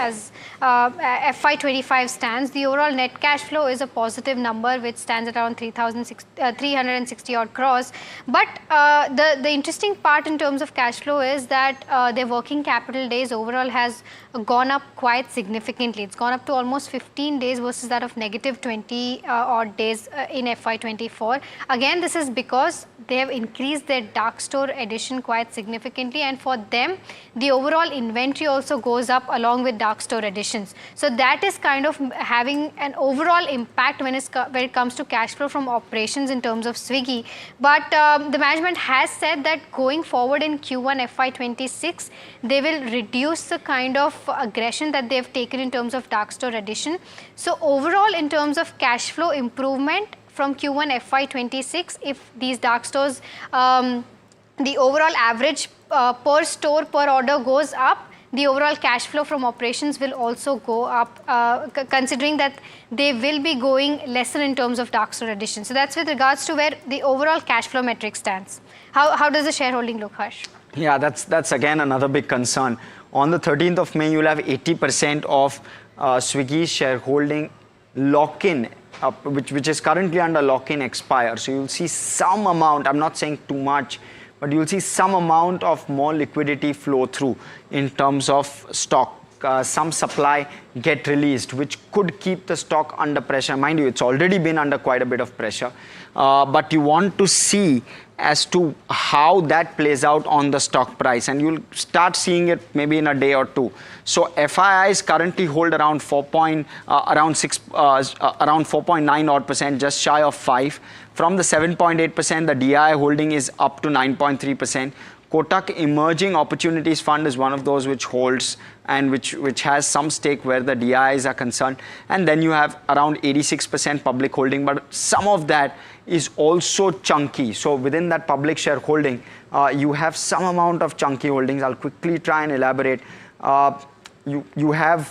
FY25 stands. The overall net cash flow is a positive number, which stands at around 360 odd crores. But the interesting part in terms of cash flow is that their working capital days overall has gone up quite significantly. It's gone up to almost 15 days versus that of negative 20 odd days in FY24. Again, this is because they have increased their dark store addition quite significantly, and for them, the overall inventory also goes up along with dark store additions. So that is kind of having an overall impact when it comes to cash flow from operations in terms of Swiggy. But the management has said that going forward in Q1 FY26, they will reduce the kind of aggression that they have taken in terms of dark store addition. So overall, in terms of cash flow improvement from Q1 FY26, if these dark stores, the overall average per store per order goes up, the overall cash flow from operations will also go up, considering that they will be going lesser in terms of dark store addition. So that's with regards to where the overall cash flow metric stands. How does the shareholding look, Harsh? Yeah, that's again another big concern. On the 13th of May, you'll have 80% of Swiggy's shareholding lock-in, which is currently under lock-in expire. So you'll see some amount, I'm not saying too much, but you'll see some amount of more liquidity flow through in terms of stock. Some supply get released, which could keep the stock under pressure. Mind you, it's already been under quite a bit of pressure. But you want to see as to how that plays out on the stock price, and you'll start seeing it maybe in a day or two. So FIIs currently hold around 4.9 odd percent, just shy of 5. From the 7.8%, the DI holding is up to 9.3%. Kotak Emerging Opportunities Fund is one of those which holds and which has some stake where the DIs are concerned. And then you have around 86% public holding, but some of that is also chunky. So within that public shareholding, you have some amount of chunky holdings. I'll quickly try and elaborate. You have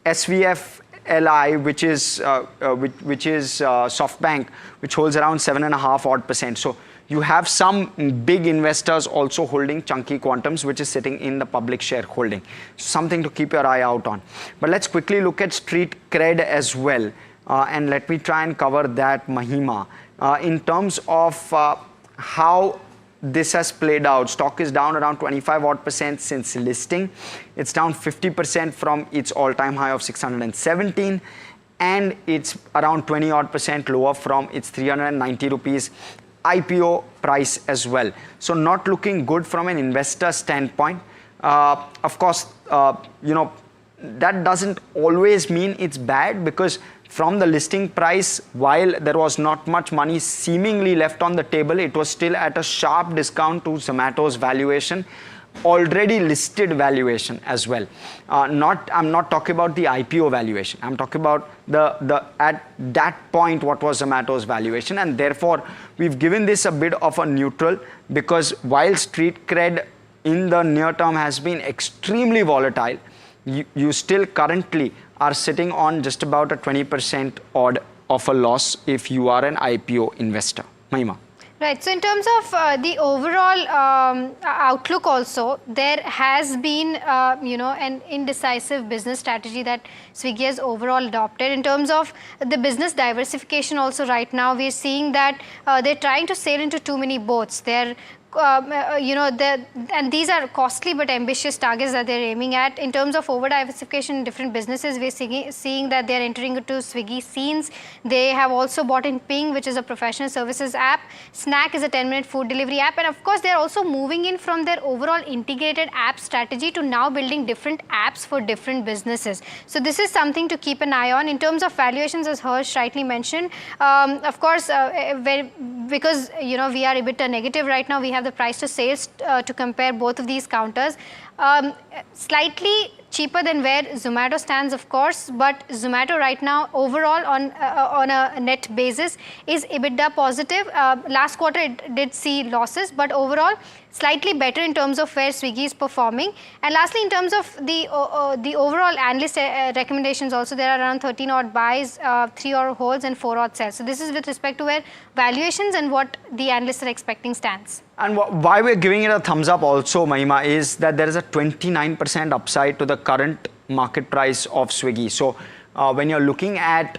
SVF LI, which is SoftBank, which holds around 7.5 odd percent. So you have some big investors also holding chunky quantums, which is sitting in the public shareholding. Something to keep your eye out on. But let's quickly look at street cred as well. And let me try and cover that, Mahima. In terms of how this has played out, stock is down around 25 odd percent since listing. It's down 50% from its all-time high of 617. And it's around 20 odd percent lower from its 390 rupees IPO price as well. So not looking good from an investor standpoint. Of course, that doesn't always mean it's bad, because from the listing price, while there was not much money seemingly left on the table, it was still at a sharp discount to Zomato's valuation, already listed valuation as well. I'm not talking about the IPO valuation. I'm talking about the at that point what was Zomato's valuation, and therefore we've given this a bit of a neutral, because while street cred in the near term has been extremely volatile, you still currently are sitting on just about a 20% odd of a loss if you are an IPO investor. Mahima. Right. So in terms of the overall outlook also, there has been, an indecisive business strategy that Swiggy has overall adopted. In terms of the business diversification also, right now, we're seeing that they're trying to sail into too many boats. They're and these are costly but ambitious targets that they're aiming at. In terms of over diversification in different businesses, we're seeing that they're entering into Swiggy Scenes. They have also bought in Ping, which is a professional services app. Snack is a 10-minute food delivery app. And of course, they're also moving in from their overall integrated app strategy to now building different apps for different businesses. So this is something to keep an eye on. In terms of valuations, as Harsh rightly mentioned, of course, because we are EBITDA negative right now, we have the price to sales to compare both of these counters. Slightly cheaper than where Zomato stands, of course, but Zomato right now overall on a net basis is EBITDA positive. Last quarter it did see losses, but overall slightly better in terms of where Swiggy is performing. And lastly, in terms of the overall analyst recommendations also, there are around 13 odd buys, 3 odd holds and 4 odd sells. So this is with respect to where valuations and what the analysts are expecting stands. And why we're giving it a thumbs up also, Mahima, is that there is a 29% upside to the current market price of Swiggy. So when you're looking at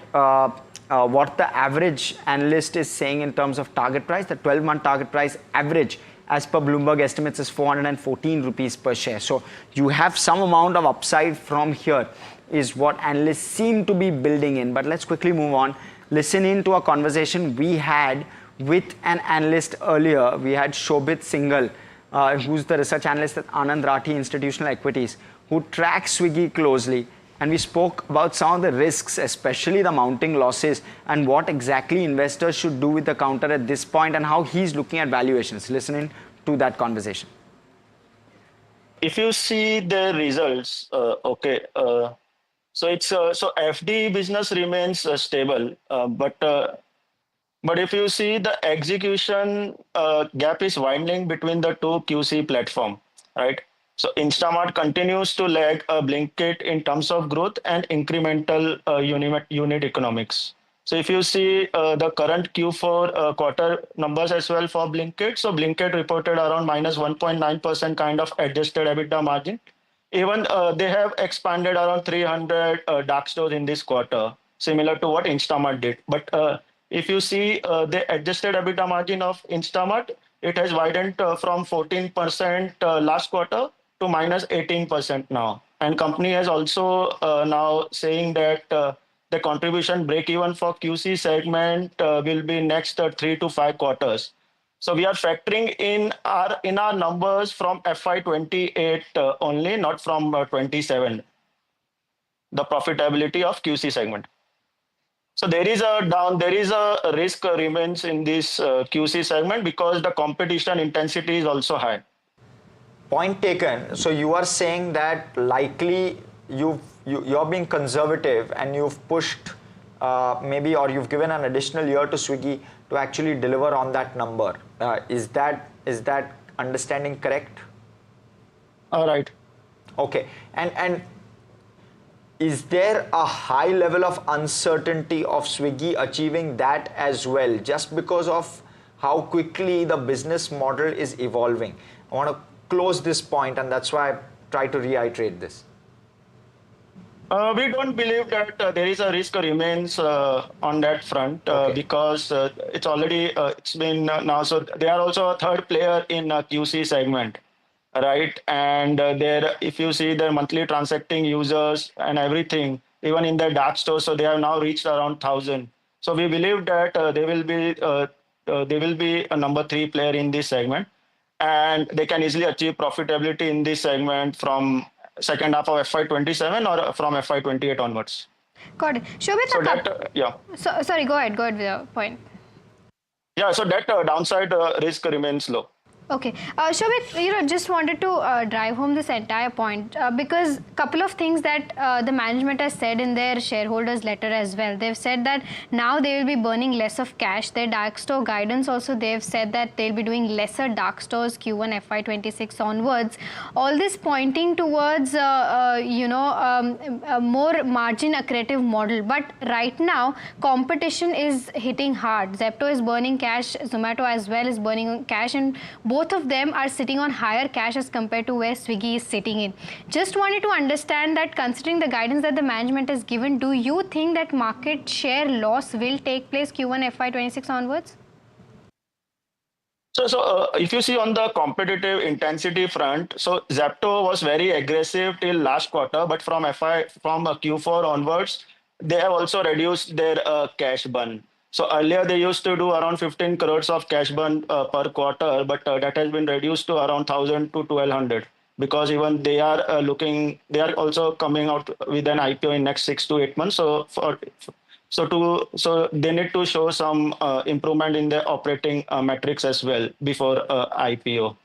what the average analyst is saying in terms of target price, the 12-month target price average as per Bloomberg estimates is 414 rupees per share. So you have some amount of upside from here is what analysts seem to be building in. But let's quickly move on. Listen in to a conversation we had with an analyst earlier. We had Shobhit Singhal, who's the research analyst at Anand Rathi Institutional Equities, who tracks Swiggy closely. And we spoke about some of the risks, especially the mounting losses, and what exactly investors should do with the counter at this point and how he's looking at valuations. Listening to that conversation. If you see the results, so it's so FD business remains stable, but if you see the execution gap is widening between the two QC platform, right? So Instamart continues to lag Blinkit in terms of growth and incremental unit economics. So if you see the current Q4 quarter numbers as well for Blinkit, so Blinkit reported around minus 1.9% kind of adjusted EBITDA margin. Even they have expanded around 300 dark stores in this quarter, similar to what Instamart did. But if you see the adjusted EBITDA margin of Instamart, it has widened from 14% last quarter to minus 18% now. And company has also now saying that the contribution break even for QC segment will be next 3 to 5 quarters. So we are factoring in our numbers from FY28 only, not from 27, the profitability of QC segment. So there is a risk remains in this QC segment because the competition intensity is also high. Point taken. So you are saying that likely you're being conservative and you've pushed maybe, or you've given an additional year to Swiggy to actually deliver on that number. Is that understanding correct? All right. Okay. And is there a high level of uncertainty of Swiggy achieving that as well, just because of how quickly the business model is evolving? I want to close this point, and that's why I try to reiterate this. We don't believe that there is a risk remains on that front because it's already it's been now. So they are also a third player in QC segment, right? And there, if you see their monthly transacting users and everything, even in their dark store, so they have now reached around 1,000. So we believe that they will be a number 3 player in this segment, and they can easily achieve profitability in this segment from second half of FY27 or from FY28 onwards. Got it. Shobit, so that, yeah. So, sorry, go ahead with your point. Yeah, so that downside risk remains low. Okay. Shobit, just wanted to drive home this entire point because couple of things that the management has said in their shareholders letter as well. They've said that now they will be burning less of cash. Their dark store guidance also, they've said that they'll be doing lesser dark stores Q1 FY26 onwards. All this pointing towards, a more margin accretive model. But right now, competition is hitting hard. Zepto is burning cash. Zomato as well is burning cash, and both of them are sitting on higher cash as compared to where Swiggy is sitting in. Just wanted to understand that considering the guidance that the management has given, do you think that market share loss will take place Q1 FY26 onwards? So if you see on the competitive intensity front, so Zepto was very aggressive till last quarter, but from Q4 onwards, they have also reduced their cash burn. So earlier they used to do around 15 crores of cash burn per quarter, but that has been reduced to around 1,000 to 1,200 because even they are they are also coming out with an IPO in next 6 to 8 months. So they need to show some improvement in their operating metrics as well before IPO.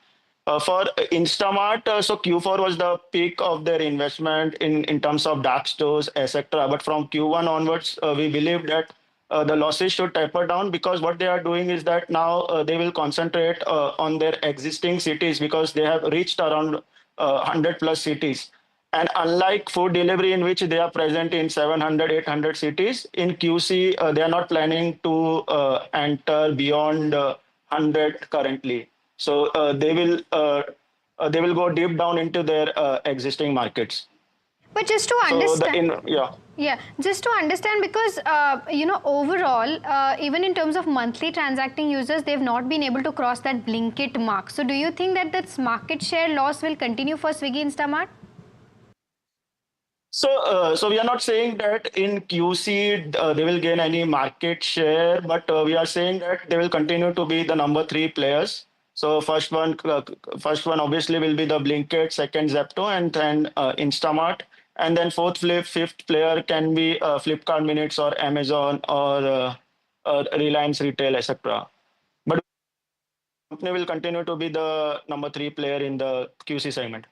For Instamart, so Q4 was the peak of their investment in terms of dark stores, etc. But from Q1 onwards, we believe that the losses should taper down because what they are doing is that now they will concentrate on their existing cities because they have reached around 100 plus cities. And unlike food delivery in which they are present in 700, 800 cities, in QC, they are not planning to enter beyond 100 currently. So they will go deep down into their existing markets. But just to understand, just to understand, because overall, even in terms of monthly transacting users, they've not been able to cross that Blinkit mark. So do you think that this market share loss will continue for Swiggy Instamart? So we are not saying that in QC they will gain any market share, but we are saying that they will continue to be the number 3 players. So first one obviously will be the Blinkit, second Zepto, and then Instamart. And then fifth player can be Flipkart Minutes or Amazon or Reliance Retail, etc. But the company will continue to be the number 3 player in the QC segment.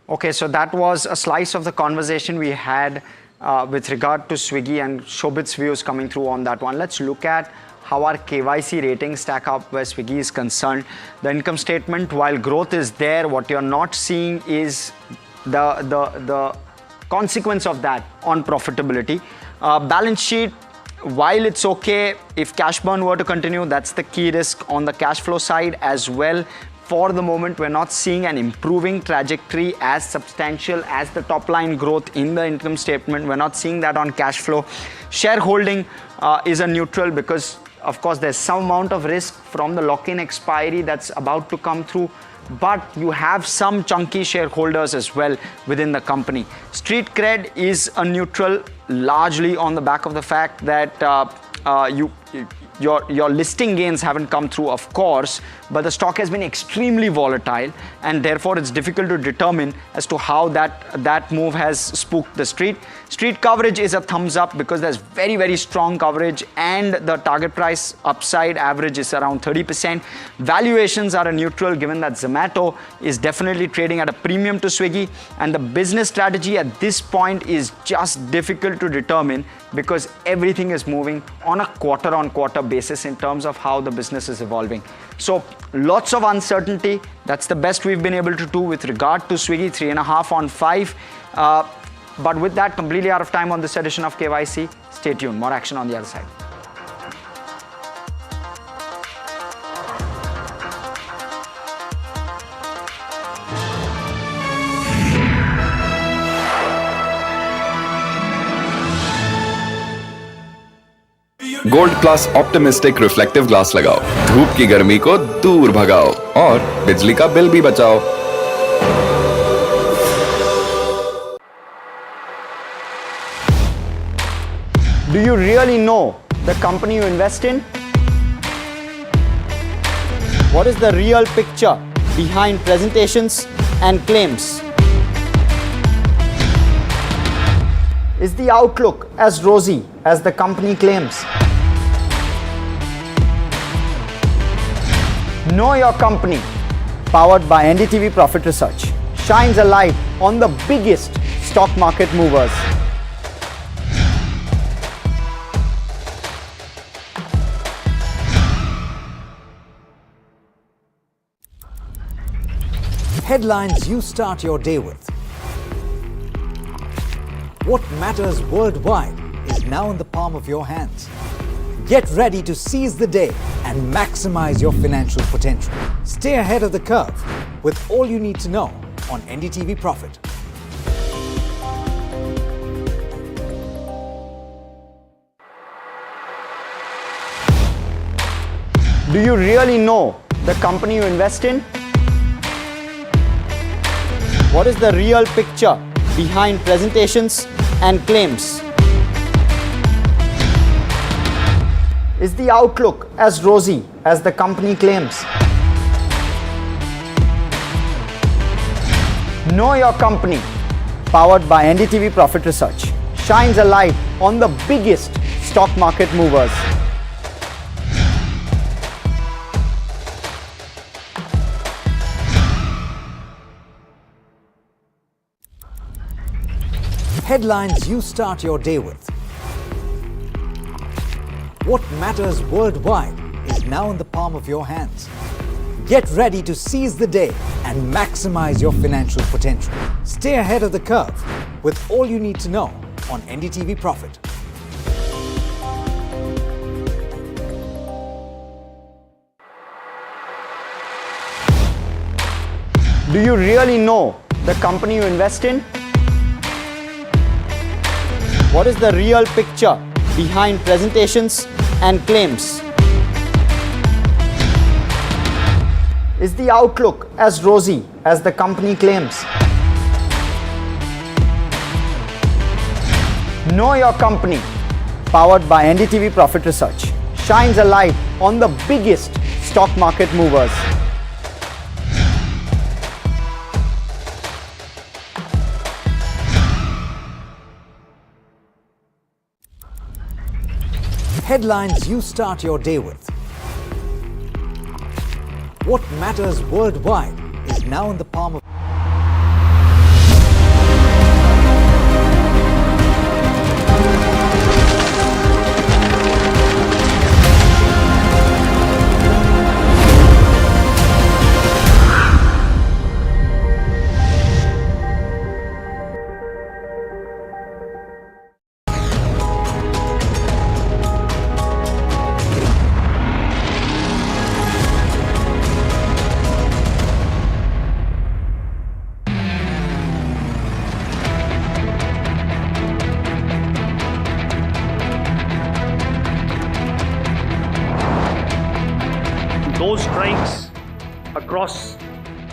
Okay, so that was a slice of the conversation we had with regard to Swiggy and Shobit's views coming through on that one. Let's look at how our KYC ratings stack up where Swiggy is concerned. The income statement, while growth is there, what you're not seeing is the consequence of that on profitability. Balance sheet, while it's okay, if cash burn were to continue, that's the key risk on the cash flow side as well. For the moment, we're not seeing an improving trajectory as substantial as the top line growth in the income statement. We're not seeing that on cash flow. Shareholding is a neutral because, of course, there's some amount of risk from the lock-in expiry that's about to come through, but you have some chunky shareholders as well within the company. Street cred is a neutral, largely on the back of the fact that your listing gains haven't come through, of course, but the stock has been extremely volatile, and therefore it's difficult to determine as to how that move has spooked the street. Street coverage is a thumbs up because there's very, very strong coverage, and the target price upside average is around 30%. Valuations are a neutral given that Zomato is definitely trading at a premium to Swiggy, and the business strategy at this point is just difficult to determine because everything is moving on a quarter-on-quarter basis in terms of how the business is evolving. So lots of uncertainty. That's the best we've been able to do with regard to Swiggy, 3.5 on 5. But with that, completely out of time on this edition of KYC. Stay tuned. More action on the other side. Gold plus optimistic reflective glass लगाओ, धूप की गर्मी को दूर भगाओ और बिजली का बिल भी बचाओ। Do you really know the company you invest in? What is the real picture behind presentations and claims? Is the outlook as rosy as the company claims? Know Your Company, powered by NDTV Profit Research, shines a light on the biggest stock market movers. Headlines you start your day with. What matters worldwide is now in the palm of your hands. Get ready to seize the day and maximize your financial potential. Stay ahead of the curve with all you need to know on NDTV Profit. Do you really know the company you invest in? What is the real picture behind presentations and claims? Is the outlook as rosy as the company claims? Know Your Company, powered by NDTV Profit Research, shines a light on the biggest stock market movers. Headlines you start your day with. What matters worldwide is now in the palm of your hands. Get ready to seize the day and maximize your financial potential. Stay ahead of the curve with all you need to know on NDTV Profit. Do you really know the company you invest in? What is the real picture behind presentations and claims? Is the outlook as rosy as the company claims? Know Your Company, powered by NDTV Profit Research, shines a light on the biggest stock market movers. Headlines you start your day with. What matters worldwide is now in the palm of those strikes across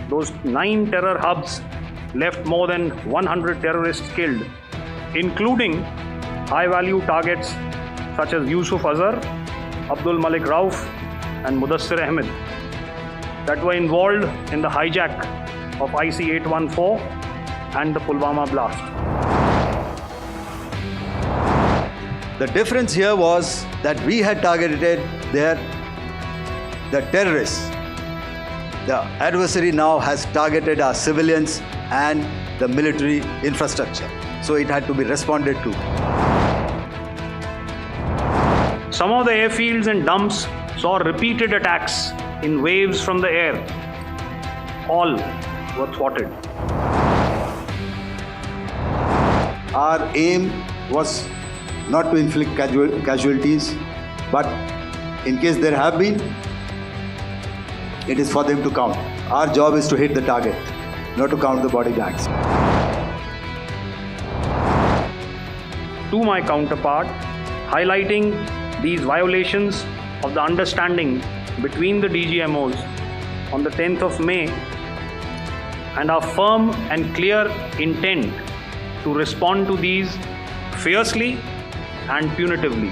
those 9 terror hubs left more than 100 terrorists killed, including high-value targets such as Yusuf Azhar, Abdul Malik Rauf, and Mudassir Ahmed that were involved in the hijack of IC-814 and the Pulwama blast. The difference here was that we had targeted the terrorists. The adversary now has targeted our civilians and the military infrastructure. So it had to be responded to. Some of the airfields and dumps saw repeated attacks in waves from the air. All were thwarted. Our aim was not to inflict casualties, but in case there have been, it is for them to count. Our job is to hit the target, not to count the body bags. To my counterpart, highlighting these violations of the understanding between the DGMOs on the 10th of May and our firm and clear intent to respond to these fiercely and punitively.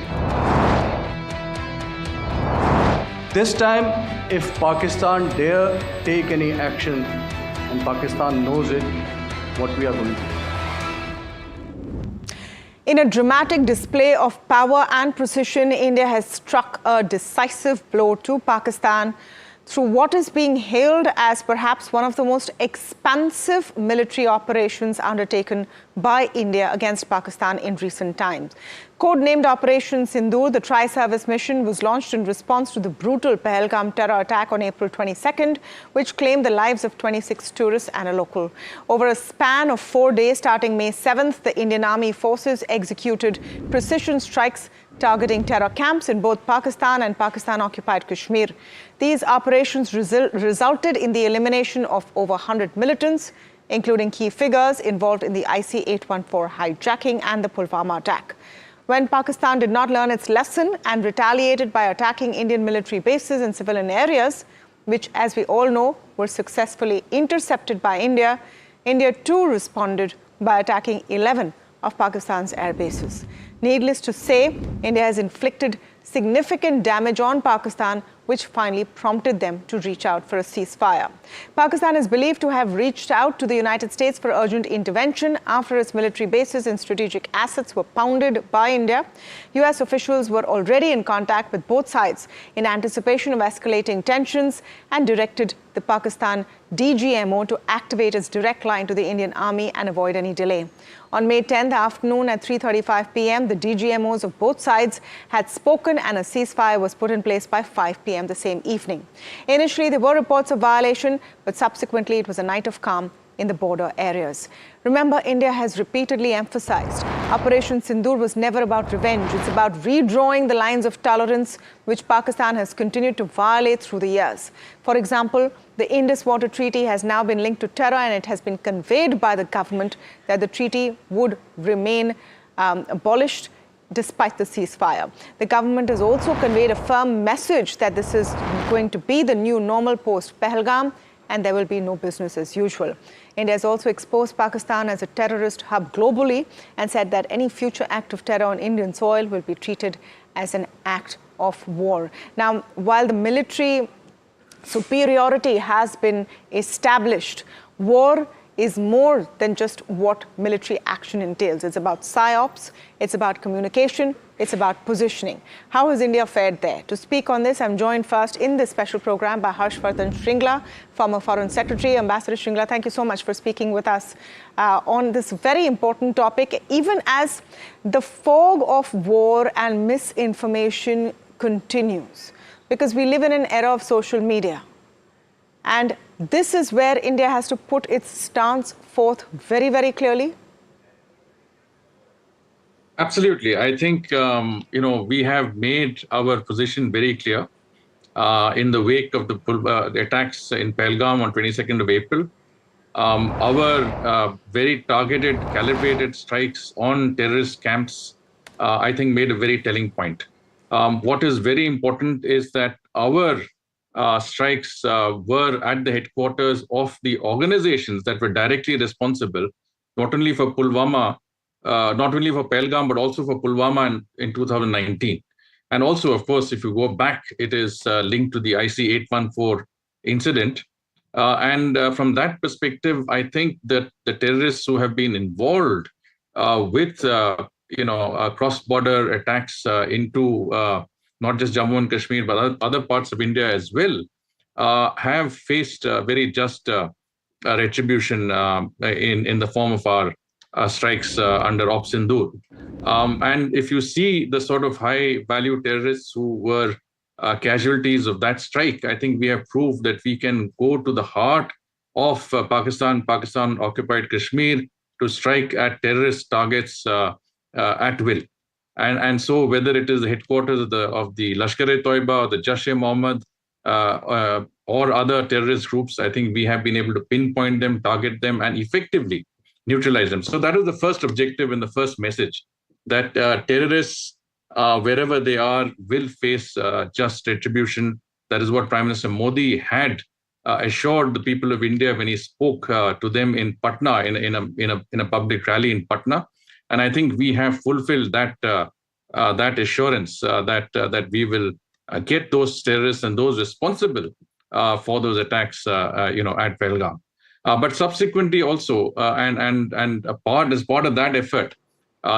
This time, if Pakistan dare take any action, and Pakistan knows it, what we are going to do. In a dramatic display of power and precision, India has struck a decisive blow to Pakistan through what is being hailed as perhaps one of the most expansive military operations undertaken by India against Pakistan in recent times. Codenamed Operation Sindoor, the tri-service mission was launched in response to the brutal Pahalgam terror attack on April 22nd, which claimed the lives of 26 tourists and a local. Over a span of 4 days, starting May 7th, the Indian Army forces executed precision strikes targeting terror camps in both Pakistan and Pakistan-occupied Kashmir. These operations resulted in the elimination of over 100 militants, including key figures involved in the IC-814 hijacking and the Pulwama attack. When Pakistan did not learn its lesson and retaliated by attacking Indian military bases and civilian areas, which, as we all know, were successfully intercepted by India, India too responded by attacking 11 of Pakistan's air bases. Needless to say, India has inflicted significant damage on Pakistan, which finally prompted them to reach out for a ceasefire. Pakistan is believed to have reached out to the United States for urgent intervention after its military bases and strategic assets were pounded by India. US officials were already in contact with both sides in anticipation of escalating tensions and directed the Pakistan DGMO to activate its direct line to the Indian Army and avoid any delay. On May 10th afternoon at 3:35 p.m., the DGMOs of both sides had spoken and a ceasefire was put in place by 5 p.m. the same evening. Initially, there were reports of violation, but subsequently it was a night of calm in the border areas. Remember, India has repeatedly emphasized Operation Sindoor was never about revenge. It's about redrawing the lines of tolerance which Pakistan has continued to violate through the years. For example, the Indus Water Treaty has now been linked to terror, and it has been conveyed by the government that the treaty would remain abolished despite the ceasefire. The government has also conveyed a firm message that this is going to be the new normal post-Pahalgam, and there will be no business as usual. India has also exposed Pakistan as a terrorist hub globally and said that any future act of terror on Indian soil will be treated as an act of war. Now, while the military superiority has been established, war is more than just what military action entails. It's about psyops, it's about communication, it's about positioning. How has India fared there? To speak on this, I'm joined first in this special program by Harshvardhan Shringla, former Foreign Secretary. Ambassador Shringla, thank you so much for speaking with us on this very important topic, even as the fog of war and misinformation continues, because we live in an era of social media. And this is where India has to put its stance forth very, very clearly. Absolutely. I think, we have made our position very clear in the wake of the attacks in Pahalgam on 22nd of April. Our very targeted, calibrated strikes on terrorist camps, I think, made a very telling point. What is very important is that our strikes were at the headquarters of the organizations that were directly responsible, not only for Pulwama, not only for Pahalgam, but also for Pulwama in 2019. And also, of course, if you go back, it is linked to the IC-814 incident. From that perspective, I think that the terrorists who have been involved with cross-border attacks into not just Jammu and Kashmir, but other parts of India as well, have faced very just retribution in the form of our strikes under Op Sindoor. And if you see the sort of high-value terrorists who were casualties of that strike, I think we have proved that we can go to the heart of Pakistan-occupied Kashmir to strike at terrorist targets at will. And so whether it is the headquarters of the Lashkar-e-Toiba or the Jaish-e-Mohammed or other terrorist groups, I think we have been able to pinpoint them, target them, and effectively neutralize them. So that is the first objective and the first message, that terrorists, wherever they are, will face just retribution. That is what Prime Minister Modi had assured the people of India when he spoke to them in Patna, in a public rally in Patna. And I think we have fulfilled that assurance that we will get those terrorists and those responsible for those attacks, at Pahalgam. But subsequently also, and as part of that effort,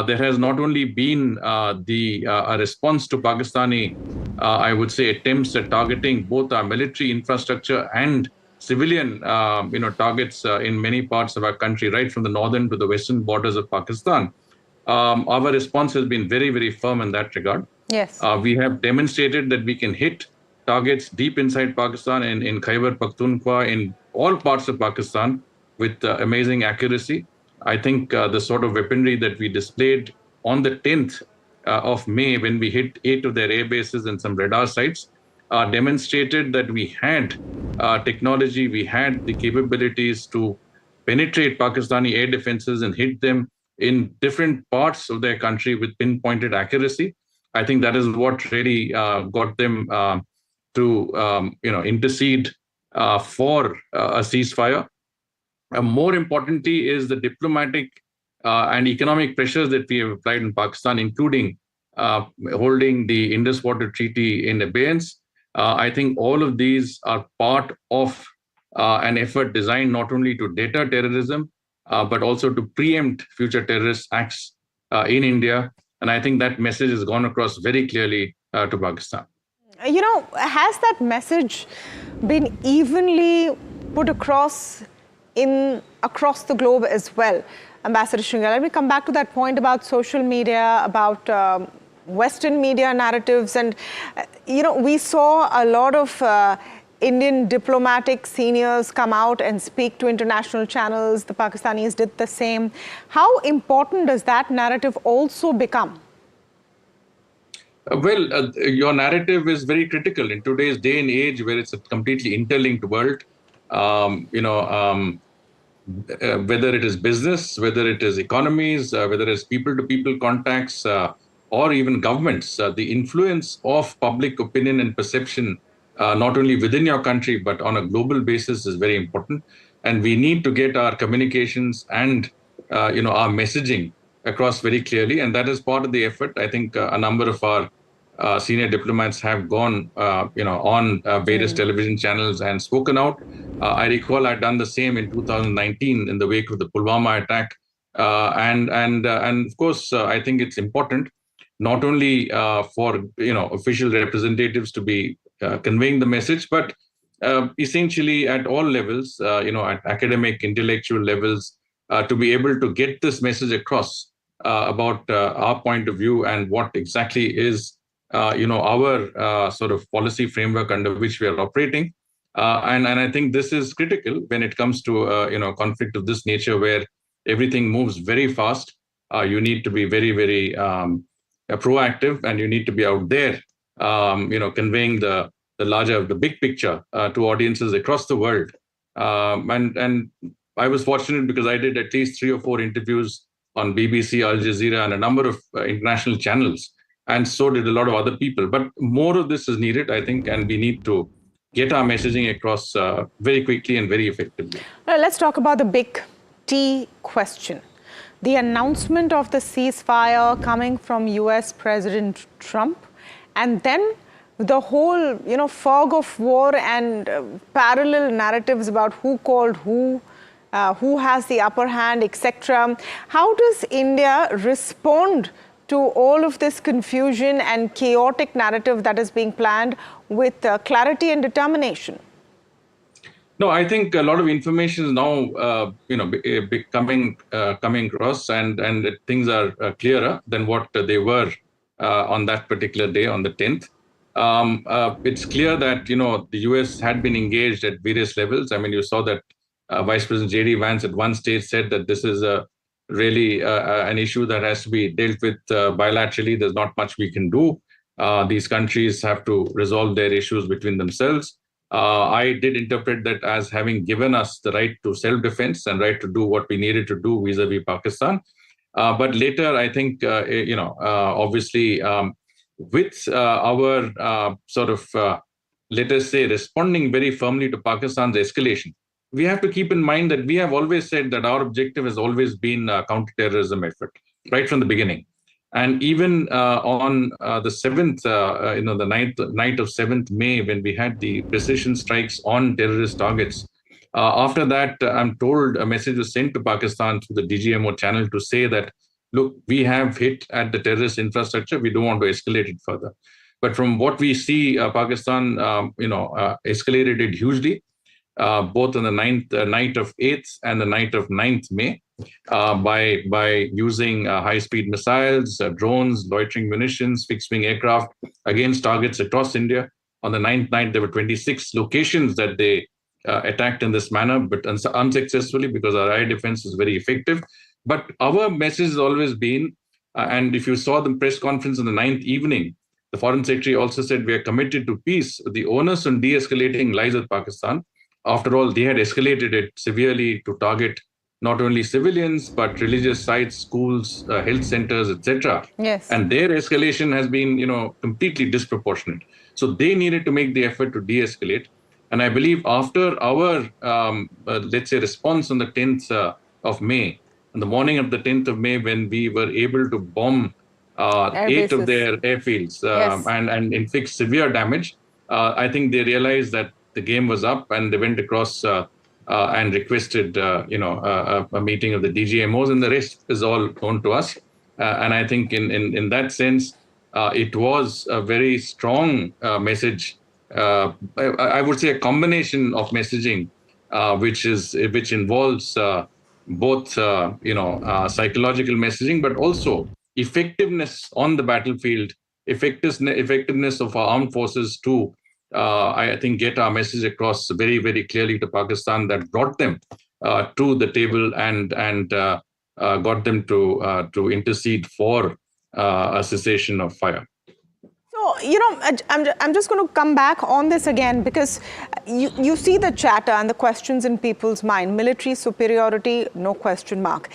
there has not only been a response to Pakistani, I would say, attempts at targeting both our military infrastructure and civilian, targets in many parts of our country, right from the northern to the western borders of Pakistan. Our response has been very, very firm in that regard. Yes. We have demonstrated that we can hit targets deep inside Pakistan, in Khyber Pakhtunkhwa, in all parts of Pakistan with amazing accuracy. I think the sort of weaponry that we displayed on the 10th of May, when we hit 8 of their air bases and some radar sites, demonstrated that we had technology, we had the capabilities to penetrate Pakistani air defenses and hit them in different parts of their country with pinpointed accuracy. I think that is what really got them to intercede for a ceasefire. More importantly is the diplomatic and economic pressures that we have applied in Pakistan, including holding the Indus Water Treaty in abeyance. I think all of these are part of an effort designed not only to deter terrorism, but also to preempt future terrorist acts in India. And I think that message has gone across very clearly to Pakistan. Has that message been evenly put across the globe as well, Ambassador Sringal? Let me come back to that point about social media, about Western media narratives. And, we saw a lot of Indian diplomatic seniors come out and speak to international channels. The Pakistanis did the same. How important does that narrative also become? Well, your narrative is very critical in today's day and age, where it's a completely interlinked world. Whether it is business, whether it is economies, whether it's people-to-people contacts, or even governments, the influence of public opinion and perception, not only within your country, but on a global basis, is very important. And we need to get our communications and, our messaging across very clearly. And that is part of the effort. I think a number of our senior diplomats have gone, on various television channels and spoken out. I recall I'd done the same in 2019 in the wake of the Pulwama attack. And of course, I think it's important not only for, official representatives to be conveying the message, but essentially at all levels, at academic, intellectual levels, to be able to get this message across about our point of view and what exactly is, our sort of policy framework under which we are operating. And I think this is critical when it comes to, conflict of this nature, where everything moves very fast. You need to be very, very proactive, and you need to be out there, conveying the big picture to audiences across the world. And I was fortunate because I did at least 3 or 4 interviews on BBC, Al Jazeera, and a number of international channels. And so did a lot of other people. But more of this is needed, I think, and we need to get our messaging across very quickly and very effectively. Well, let's talk about the big T question. The announcement of the ceasefire coming from US President Trump, and then the whole, fog of war and parallel narratives about who called who has the upper hand, etc. How does India respond to all of this confusion and chaotic narrative that is being planned with clarity and determination? No, I think a lot of information is now, coming across, and things are clearer than what they were on that particular day, on the 10th. It's clear that the US had been engaged at various levels. I mean, you saw that Vice President J.D. Vance at one stage said that this is really an issue that has to be dealt with bilaterally. There's not much we can do. These countries have to resolve their issues between themselves. I did interpret that as having given us the right to self-defense and right to do what we needed to do vis-a-vis Pakistan. But later, I think, obviously, with our let us say, responding very firmly to Pakistan's escalation, we have to keep in mind that we have always said that our objective has always been counterterrorism effort, right from the beginning. And even on the 7th, the night of 7th May, when we had the precision strikes on terrorist targets, after that, I'm told a message was sent to Pakistan through the DGMO channel to say that, look, we have hit at the terrorist infrastructure. We don't want to escalate it further. But from what we see, Pakistan, escalated it hugely, both on the night of 8th and the night of 9th May, by using high-speed missiles, drones, loitering munitions, fixed-wing aircraft against targets across India. On the 9th night, there were 26 locations that they attacked in this manner, but unsuccessfully, because our air defense is very effective. But our message has always been, and if you saw the press conference on the 9th evening, the Foreign Secretary also said we are committed to peace. The onus on de-escalating lies with Pakistan. After all, they had escalated it severely to target not only civilians, but religious sites, schools, health centers, etc. Yes. And their escalation has been, completely disproportionate. So they needed to make the effort to de-escalate. And I believe after our, let's say, response on the 10th of May, on the morning of the 10th of May, when we were able to bomb 8 of their airfields and inflict severe damage, I think they realized that the game was up, and they went across and requested, a meeting of the DGMOs, and the rest is all known to us. And I think in that sense, it was a very strong message. I would say a combination of messaging, which involves both, psychological messaging, but also effectiveness on the battlefield, effectiveness of our armed forces to, I think, get our message across very, very clearly to Pakistan, that brought them to the table and got them to intercede for a cessation of fire. So, I'm just going to come back on this again, because you see the chatter and the questions in people's mind. Military superiority, no question mark.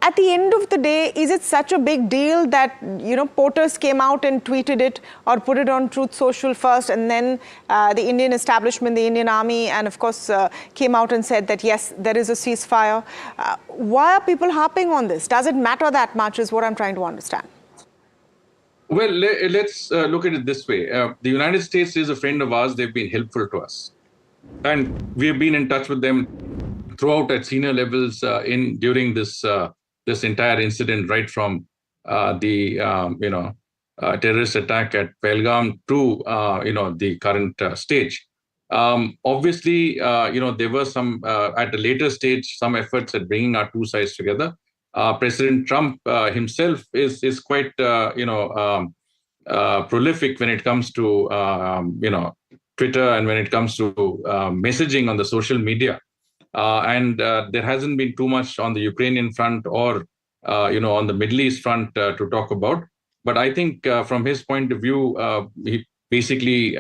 At the end of the day, is it such a big deal that, POTUS came out and tweeted it or put it on Truth Social first, and then the Indian establishment, the Indian army, and of course, came out and said that, yes, there is a ceasefire. Why are people harping on this? Does it matter that much is what I'm trying to understand. Well, let's look at it this way. The United States is a friend of ours. They've been helpful to us. And we have been in touch with them throughout at senior levels during this entire incident, right from the terrorist attack at Pahalgam to the current stage. Obviously, there were some at a later stage some efforts at bringing our two sides together. President Trump himself is quite prolific when it comes to Twitter and when it comes to messaging on the social media. And there hasn't been too much on the Ukrainian front or, on the Middle East front to talk about. But I think from his point of view, he basically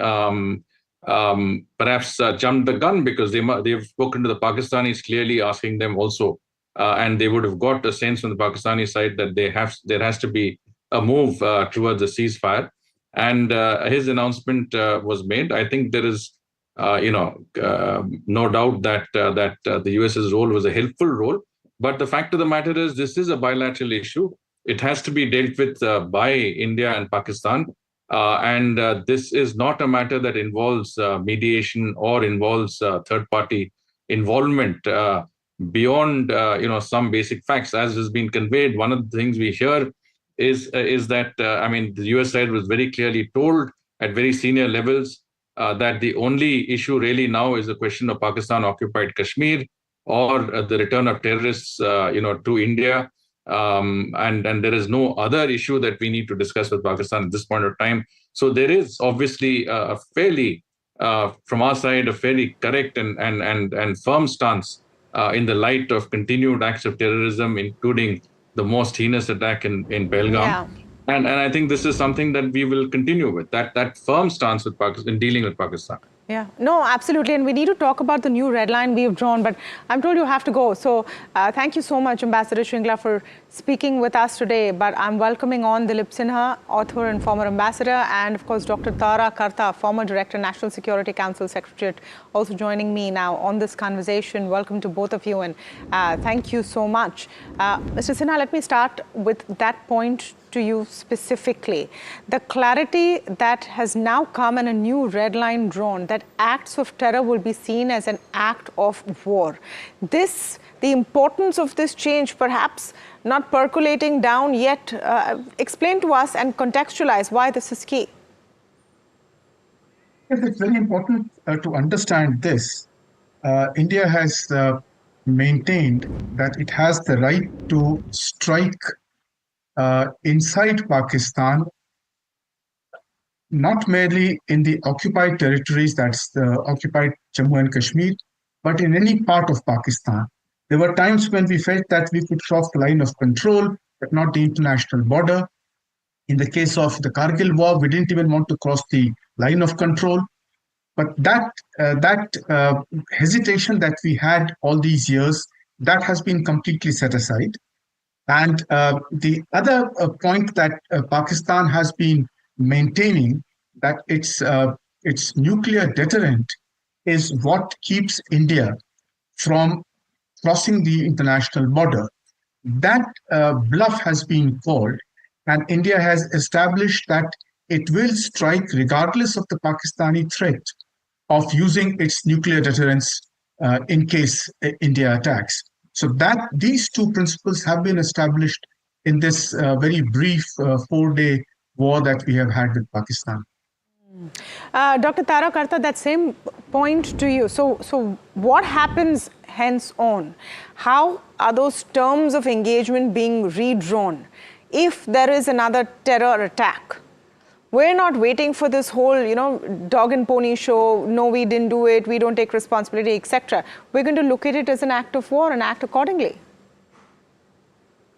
perhaps jumped the gun, because they've spoken to the Pakistanis clearly, asking them also, and they would have got a sense from the Pakistani side that there has to be a move towards a ceasefire. And his announcement was made. I think there is no doubt that the US's role was a helpful role. But the fact of the matter is, this is a bilateral issue. It has to be dealt with by India and Pakistan. And this is not a matter that involves mediation or involves third-party involvement beyond some basic facts, as has been conveyed. One of the things we hear is that the US side was very clearly told at very senior levels that the only issue really now is the question of Pakistan-occupied Kashmir or the return of terrorists, to India. And there is no other issue that we need to discuss with Pakistan at this point of time. So there is obviously a fairly, from our side, a fairly correct and firm stance in the light of continued acts of terrorism, including the most heinous attack in Belgaum. Yeah. And I think this is something that we will continue with, that firm stance with Pakistan in dealing with Pakistan. Yeah, no, absolutely. And we need to talk about the new red line we've drawn, but I'm told you have to go. So thank you so much, Ambassador Shringla, for speaking with us today. But I'm welcoming on Dilip Sinha, author and former ambassador, and of course, Dr. Tara Karta, former Director, National Security Council Secretariat, also joining me now on this conversation. Welcome to both of you, and thank you so much. Mr. Sinha, let me start with that point to you specifically. The clarity that has now come and a new red line drawn, that acts of terror will be seen as an act of war. The importance of this change perhaps not percolating down yet. Explain to us and contextualize why this is key. Yes, it's very important to understand this. India has maintained that it has the right to strike inside Pakistan, not merely in the occupied territories, that's the occupied Jammu and Kashmir, but in any part of Pakistan. There were times when we felt that we could cross the line of control, but not the international border. In the case of the Kargil war, we didn't even want to cross the line of control. But that hesitation that we had all these years, that has been completely set aside. And the other point that Pakistan has been maintaining, that its nuclear deterrent is what keeps India from crossing the international border. That bluff has been called, and India has established that it will strike regardless of the Pakistani threat of using its nuclear deterrence in case India attacks. So that these two principles have been established in this very brief 4-day war that we have had with Pakistan. Dr. Tara Karta, that same point to you. So what happens hence on? How are those terms of engagement being redrawn if there is another terror attack? We're not waiting for this whole, dog and pony show. No, we didn't do it. We don't take responsibility, etc. We're going to look at it as an act of war and act accordingly.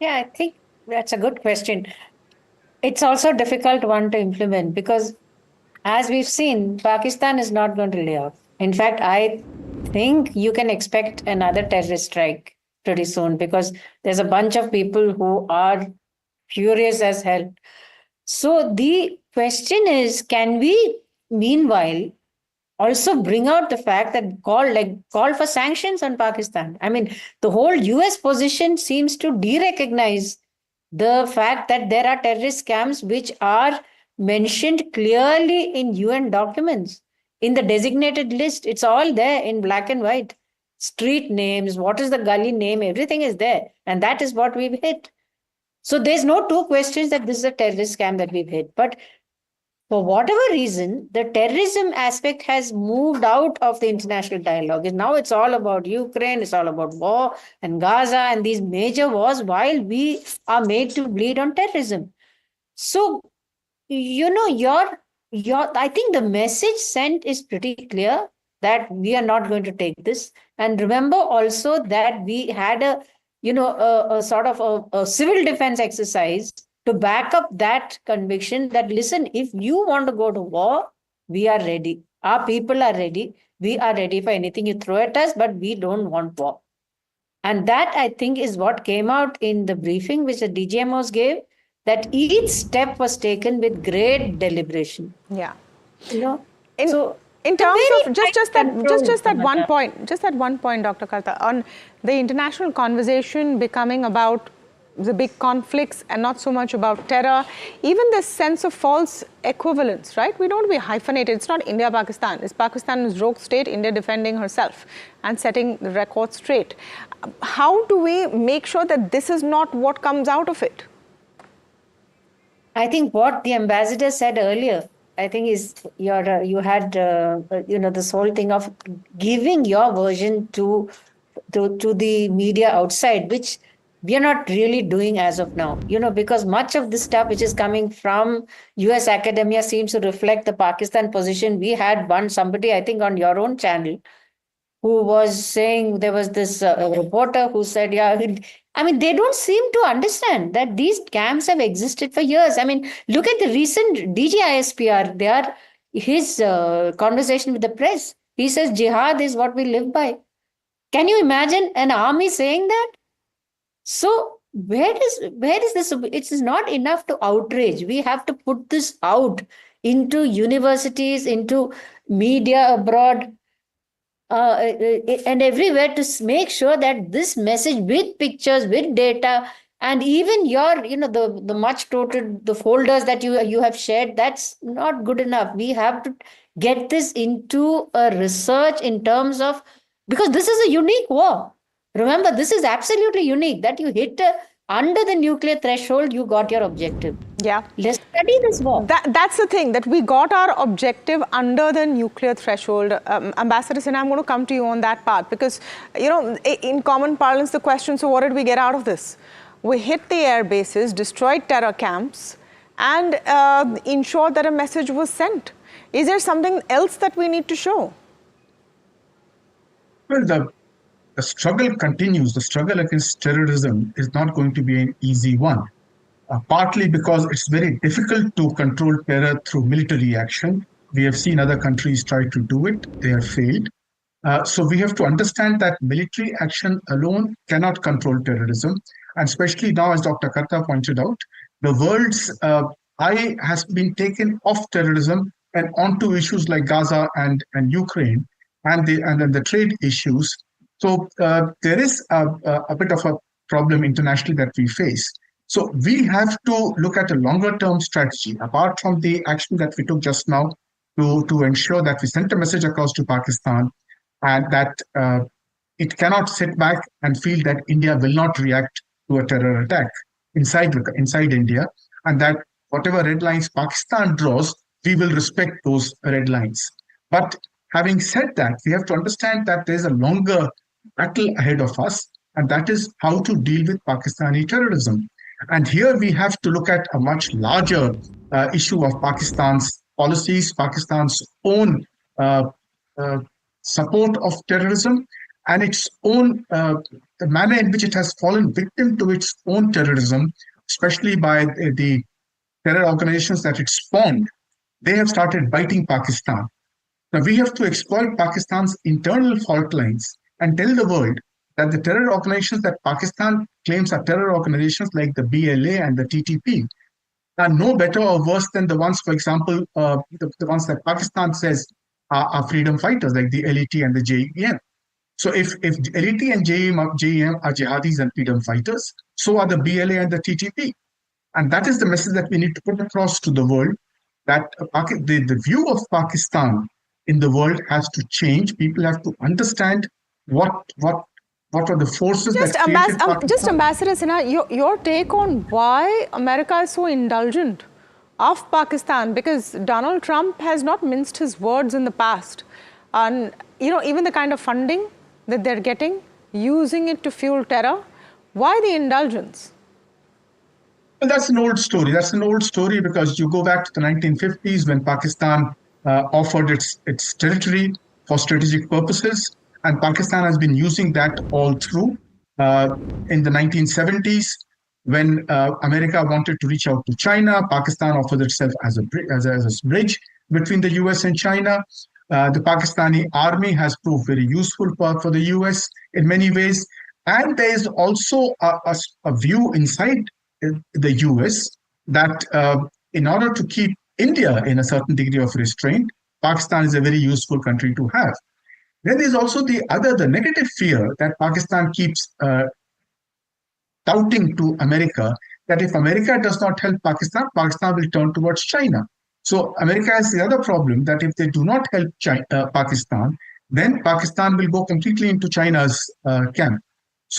Yeah, I think that's a good question. It's also a difficult one to implement because, as we've seen, Pakistan is not going to lay off. In fact, I think you can expect another terrorist strike pretty soon because there's a bunch of people who are furious as hell. So the question is, can we, meanwhile, also bring out the fact that call for sanctions on Pakistan? I mean, the whole US position seems to de-recognize the fact that there are terrorist camps which are mentioned clearly in UN documents. In the designated list, it's all there in black and white. Street names, what is the gully name, everything is there. And that is what we've hit. So there's no two questions that this is a terrorist scam that we've hit. But for whatever reason, the terrorism aspect has moved out of the international dialogue. And now it's all about Ukraine, it's all about war and Gaza and these major wars while we are made to bleed on terrorism. So, I think the message sent is pretty clear that we are not going to take this. And remember also that we had a sort of a civil defense exercise to back up that conviction that, listen, if you want to go to war, we are ready. Our people are ready. We are ready for anything you throw at us, but we don't want war. And that, I think, is what came out in the briefing which the DGMOs gave, that each step was taken with great deliberation. Yeah. So In terms of just that one point, Dr. Karta, on the international conversation becoming about the big conflicts and not so much about terror, even this sense of false equivalence, right? We don't be hyphenated. It's not India, Pakistan. It's Pakistan's rogue state, India defending herself and setting the record straight. How do we make sure that this is not what comes out of it? I think what the ambassador said earlier, I think is you had this whole thing of giving your version to the media outside, which we are not really doing as of now, because much of this stuff which is coming from US academia seems to reflect the Pakistan position. We had somebody, I think on your own channel, who was saying, there was this reporter who said, they don't seem to understand that these camps have existed for years. Look at the recent DGISPR, his conversation with the press. He says, jihad is what we live by. Can you imagine an army saying that? So where is this? It is not enough to outrage. We have to put this out into universities, into media abroad, and everywhere to make sure that this message with pictures, with data, and even your, the much quoted, the folders that you have shared, that's not good enough. We have to get this into a research in terms of, because this is a unique war. Remember, this is absolutely unique that you hit under the nuclear threshold, you got your objective. Yeah. Let's study this war. That's the thing, that we got our objective under the nuclear threshold. Ambassador Sinha, I'm going to come to you on that part because, in common parlance, the question, so what did we get out of this? We hit the air bases, destroyed terror camps, and ensured that a message was sent. Is there something else that we need to show? Well, the struggle continues. The struggle against terrorism is not going to be an easy one, partly because it's very difficult to control terror through military action. We have seen other countries try to do it. They have failed. So we have to understand that military action alone cannot control terrorism. And especially now, as Dr. Karta pointed out, the world's eye has been taken off terrorism and onto issues like Gaza and Ukraine and then the trade issues. So there is a bit of a problem internationally that we face. So we have to look at a longer term strategy, apart from the action that we took just now to ensure that we sent a message across to Pakistan and that it cannot sit back and feel that India will not react to a terror attack inside India, and that whatever red lines Pakistan draws, we will respect those red lines. But having said that, we have to understand that there's a longer battle ahead of us, and that is how to deal with Pakistani terrorism. And here we have to look at a much larger issue of Pakistan's policies, Pakistan's own support of terrorism, and its own the manner in which it has fallen victim to its own terrorism, especially by the terror organizations that it spawned. They have started biting Pakistan. Now we have to exploit Pakistan's internal fault lines and tell the world that the terror organizations that Pakistan claims are terror organizations like the BLA and the TTP are no better or worse than the ones, for example, the ones that Pakistan says are freedom fighters like the LET and the JEM. So if LET and JEM are jihadis and freedom fighters, so are the BLA and the TTP. And that is the message that we need to put across to the world, that the view of Pakistan in the world has to change. People have to understand what are the forces that created Pakistan. Just Ambassador Sinha, your take on why America is so indulgent of Pakistan, because Donald Trump has not minced his words in the past. And, even the kind of funding that they're getting, using it to fuel terror, why the indulgence? Well, that's an old story. That's an old story because you go back to the 1950s when Pakistan offered its territory for strategic purposes, and Pakistan has been using that all through. In the 1970s, when America wanted to reach out to China, Pakistan offered itself as a bridge between the US and China. The Pakistani army has proved very useful for the US in many ways. And there is also a view inside the US that in order to keep India in a certain degree of restraint, Pakistan is a very useful country to have. Then there's also the negative fear that Pakistan keeps touting to America, that if America does not help Pakistan, Pakistan will turn towards China. So America has the other problem that if they do not help Pakistan, then Pakistan will go completely into China's camp.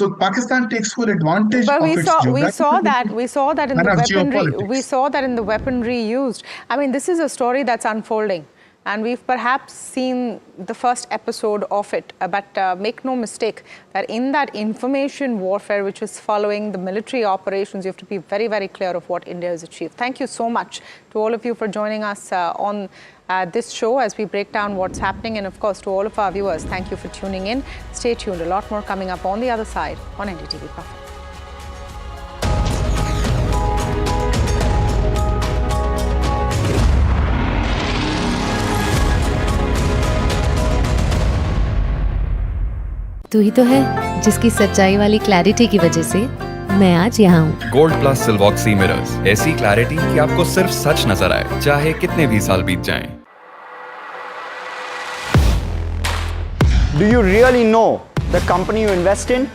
So Pakistan takes full advantage but of its we saw that in the weaponry. We saw that in the weaponry used. I mean, this is a story that's unfolding, and we've perhaps seen the first episode of it. But make no mistake that in that information warfare, which is following the military operations, you have to be very, very clear of what India has achieved. Thank you so much to all of you for joining us on this show as we break down what's happening. And of course, to all of our viewers, thank you for tuning in. Stay tuned. A lot more coming up on the other side on NDTV Profit. तू ही तो है जिसकी सच्चाई वाली clarity की वजह से मैं आज यहाँ हूँ। गोल्ड प्लस सिल्वॉक्सी मिरर्स, ऐसी क्लैरिटी कि आपको सिर्फ सच नजर आए, चाहे कितने भी साल बीत जाएं। Do you really know the company you invest in?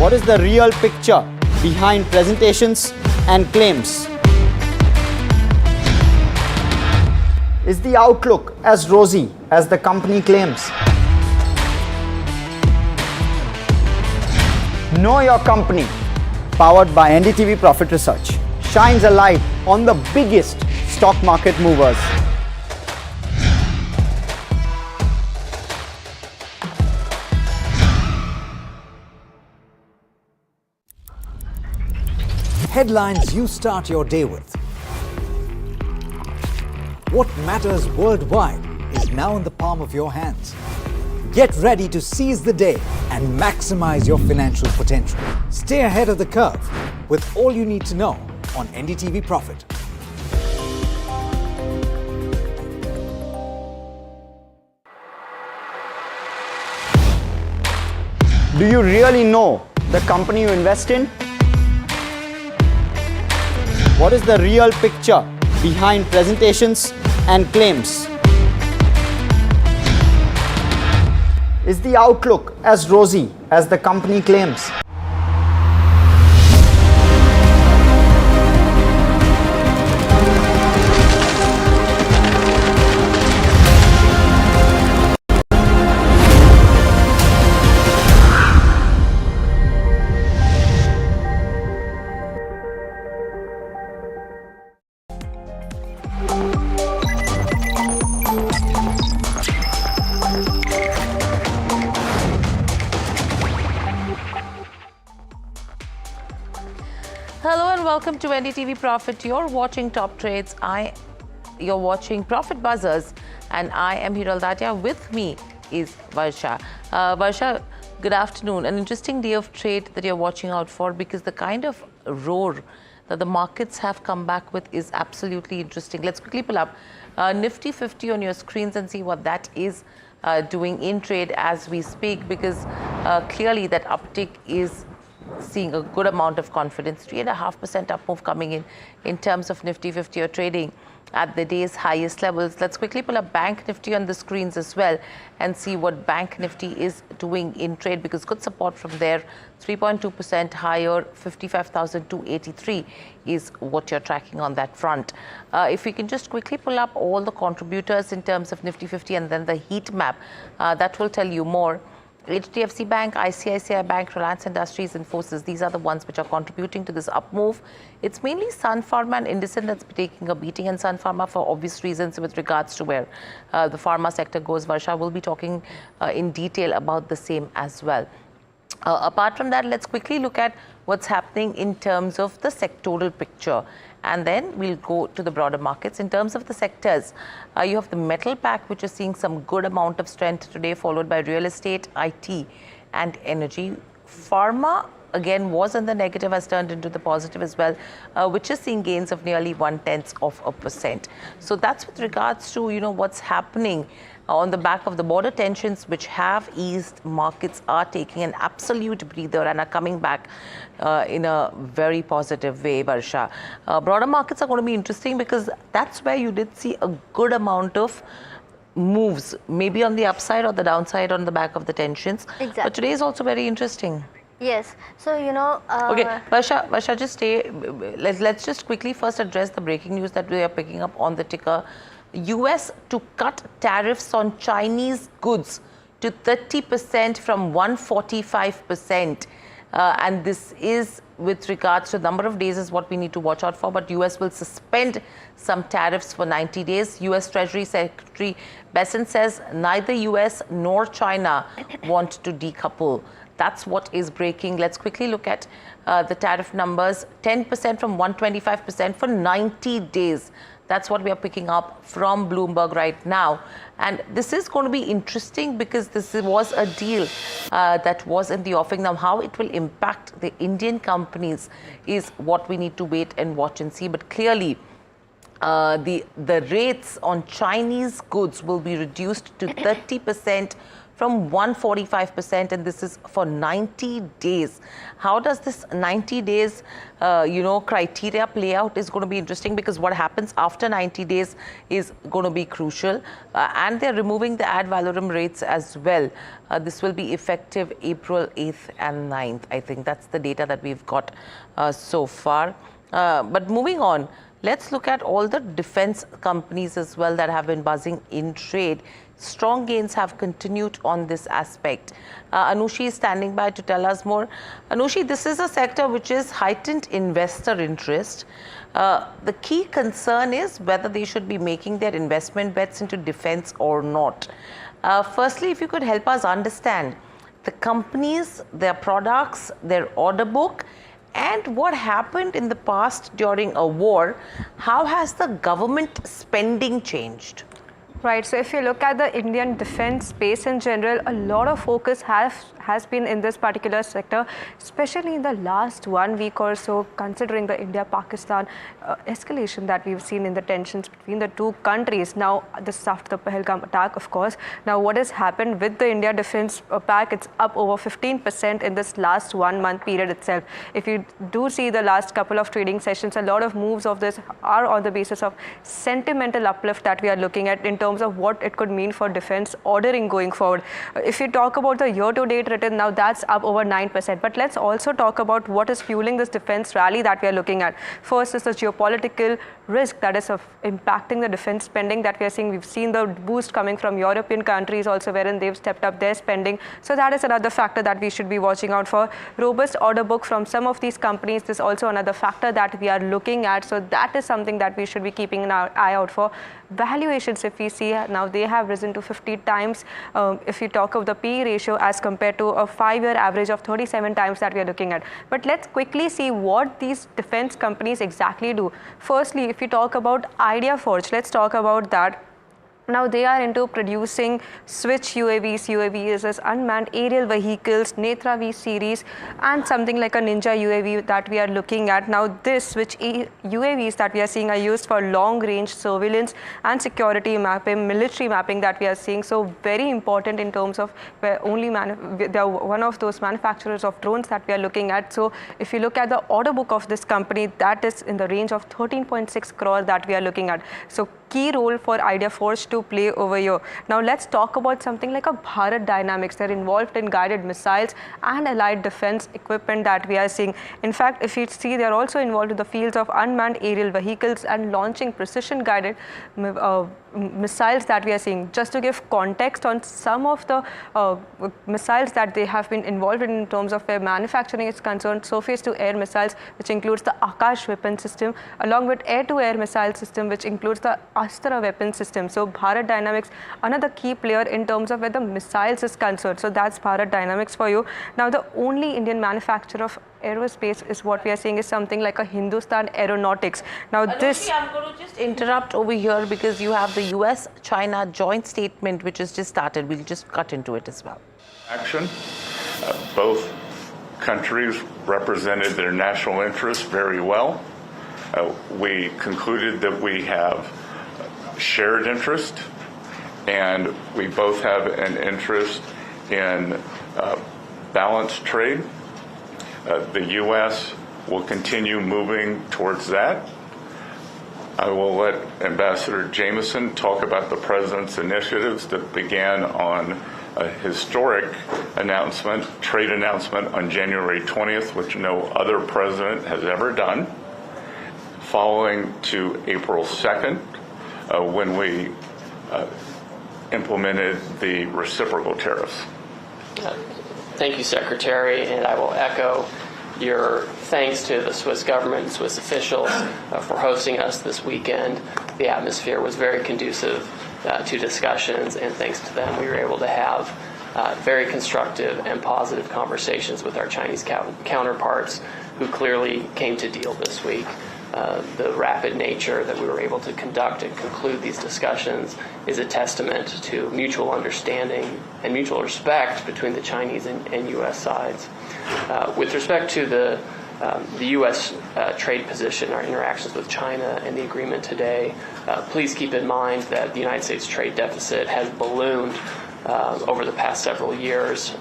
What is the real picture behind presentations and claims? Is the outlook as rosy as the company claims? Know Your Company, powered by NDTV Profit Research, shines a light on the biggest stock market movers. Headlines you start your day with. What matters worldwide is now in the palm of your hands. Get ready to seize the day and maximize your financial potential. Stay ahead of the curve with all you need to know on NDTV Profit. Do you really know the company you invest in? What is the real picture behind presentations and claims? Is the outlook as rosy as the company claims? Hello and welcome to NDTV Profit. You're watching Top Trades. You're watching Profit Buzzers, and I am Hiral Datia. With me is Varsha. Varsha, good afternoon. An interesting day of trade that you're watching out for, because the kind of roar that the markets have come back with is absolutely interesting. Let's quickly pull up Nifty 50 on your screens and see what that is doing in trade as we speak, because clearly that uptick is seeing a good amount of confidence. 3.5% up move coming in terms of Nifty 50 or trading at the day's highest levels. Let's quickly pull up Bank Nifty on the screens as well and see what Bank Nifty is doing in trade, because good support from there. 3.2% higher, 55,283 is what you're tracking on that front. If we can just quickly pull up all the contributors in terms of Nifty 50 and then the heat map, that will tell you more. HDFC Bank, ICICI Bank, Reliance Industries, Infosys, these are the ones which are contributing to this up move. It's mainly Sun Pharma and Indocin that's taking a beating, and Sun Pharma for obvious reasons with regards to where the pharma sector goes. Varsha will be talking in detail about the same as well. Apart from that, let's quickly look at what's happening in terms of the sectoral picture, and then we'll go to the broader markets. In terms of the sectors, you have the metal pack, which is seeing some good amount of strength today, followed by real estate, IT and energy. Pharma again was in the negative has turned into the positive as well, which is seeing gains of nearly 0.1%. So that's with regards to, you know, what's happening on the back of the border tensions, which have eased. Markets are taking an absolute breather and are coming back in a very positive way, Varsha. Broader markets are going to be interesting because that's where you did see a good amount of moves, maybe on the upside or the downside on the back of the tensions. Exactly. But today is also very interesting. Yes. So, you know... okay, Varsha, just stay. Let's just quickly first address the breaking news that we are picking up on the ticker. US to cut tariffs on Chinese goods to 30% from 145%. And this is with regards to the number of days is what we need to watch out for. But US will suspend some tariffs for 90 days. US Treasury Secretary Bessent says neither US nor China want to decouple. That's what is breaking. Let's quickly look at the tariff numbers. 10% from 125% for 90 days. That's what we are picking up from Bloomberg right now. And this is going to be interesting because this was a deal that was in the offing. Now, how it will impact the Indian companies is what we need to wait and watch and see. But clearly, the rates on Chinese goods will be reduced to 30% from 145%, and this is for 90 days. How does this 90 days, criteria play out is going to be interesting because what happens after 90 days is going to be crucial. And they're removing the ad valorem rates as well. This will be effective April 8th and 9th. I think that's the data that we've got so far. But moving on, let's look at all the defense companies as well that have been buzzing in trade. Strong gains have continued on this aspect. Anushi is standing by to tell us more. Anushi, this is a sector which is heightened investor interest. The key concern is whether they should be making their investment bets into defense or not. Firstly, if you could help us understand the companies, their products, their order book, and what happened in the past during a war. How has the government spending changed? Right. So if you look at the Indian defense space in general, a lot of focus has been in this particular sector, especially in the last 1 week or so, considering the India-Pakistan escalation that we've seen in the tensions between the two countries. Now, this is after the Pahalgam attack, of course. Now, what has happened with the India defense pack, it's up over 15% in this last 1 month period itself. If you do see the last couple of trading sessions, a lot of moves of this are on the basis of sentimental uplift that we are looking at in terms of what it could mean for defense ordering going forward. If you talk about the year-to-date return, now that's up over 9%. But let's also talk about what is fueling this defense rally that we are looking at. First is the geopolitical risk that is impacting the defense spending that we are seeing. We've seen the boost coming from European countries also, wherein they've stepped up their spending. So that is another factor that we should be watching out for. Robust order book from some of these companies is also another factor that we are looking at. So that is something that we should be keeping an eye out for. Valuations, if we see now, they have risen to 50 times. If you talk of the PE ratio as compared to a 5-year average of 37 times that we are looking at. But let's quickly see what these defense companies exactly do. Firstly, if you talk about IdeaForge, let's talk about that. Now they are into producing Switch UAVs. UAVs is unmanned aerial vehicles, Netra V series, and something like a Ninja UAV that we are looking at. Now this Switch UAVs that we are seeing are used for long range surveillance and security mapping, military mapping that we are seeing. So very important in terms of where only they are one of those manufacturers of drones that we are looking at. So if you look at the order book of this company, that is in the range of 13.6 crore that we are looking at. So key role for IdeaForge to play over here. Now let's talk about something like a Bharat Dynamics. They're involved in guided missiles and allied defense equipment that we are seeing. In fact, if you see, they're also involved in the fields of unmanned aerial vehicles and launching precision guided missiles that we are seeing. Just to give context on some of the missiles that they have been involved in terms of where manufacturing is concerned, surface to air missiles, which includes the Akash weapon system, along with air to air missile system, which includes the Astra weapon system. So Bharat Dynamics, another key player in terms of where the missiles is concerned. So that's Bharat Dynamics for you. Now the only Indian manufacturer of aerospace is what we are seeing is something like a Hindustan Aeronautics. Now this... I'm going to just interrupt over here because you have the US-China joint statement which has just started. We'll just cut into it as well. Action, both countries represented their national interests very well. We concluded that we have shared interest, and we both have an interest in balanced trade. The U.S. will continue moving towards that. I will let Ambassador Jameson talk about the President's initiatives that began on a historic announcement, trade announcement on January 20th, which no other president has ever done, following to April 2nd, when we implemented the reciprocal tariffs. Thank you, Secretary, and I will echo your thanks to the Swiss government and Swiss officials for hosting us this weekend. The atmosphere was very conducive to discussions, and thanks to them we were able to have very constructive and positive conversations with our Chinese counterparts, who clearly came to deal this week. The rapid nature that we were able to conduct and conclude these discussions is a testament to mutual understanding and mutual respect between the Chinese and U.S. sides. With respect to the U.S. trade position, our interactions with China, and the agreement today, please keep in mind that the United States trade deficit has ballooned over the past several years,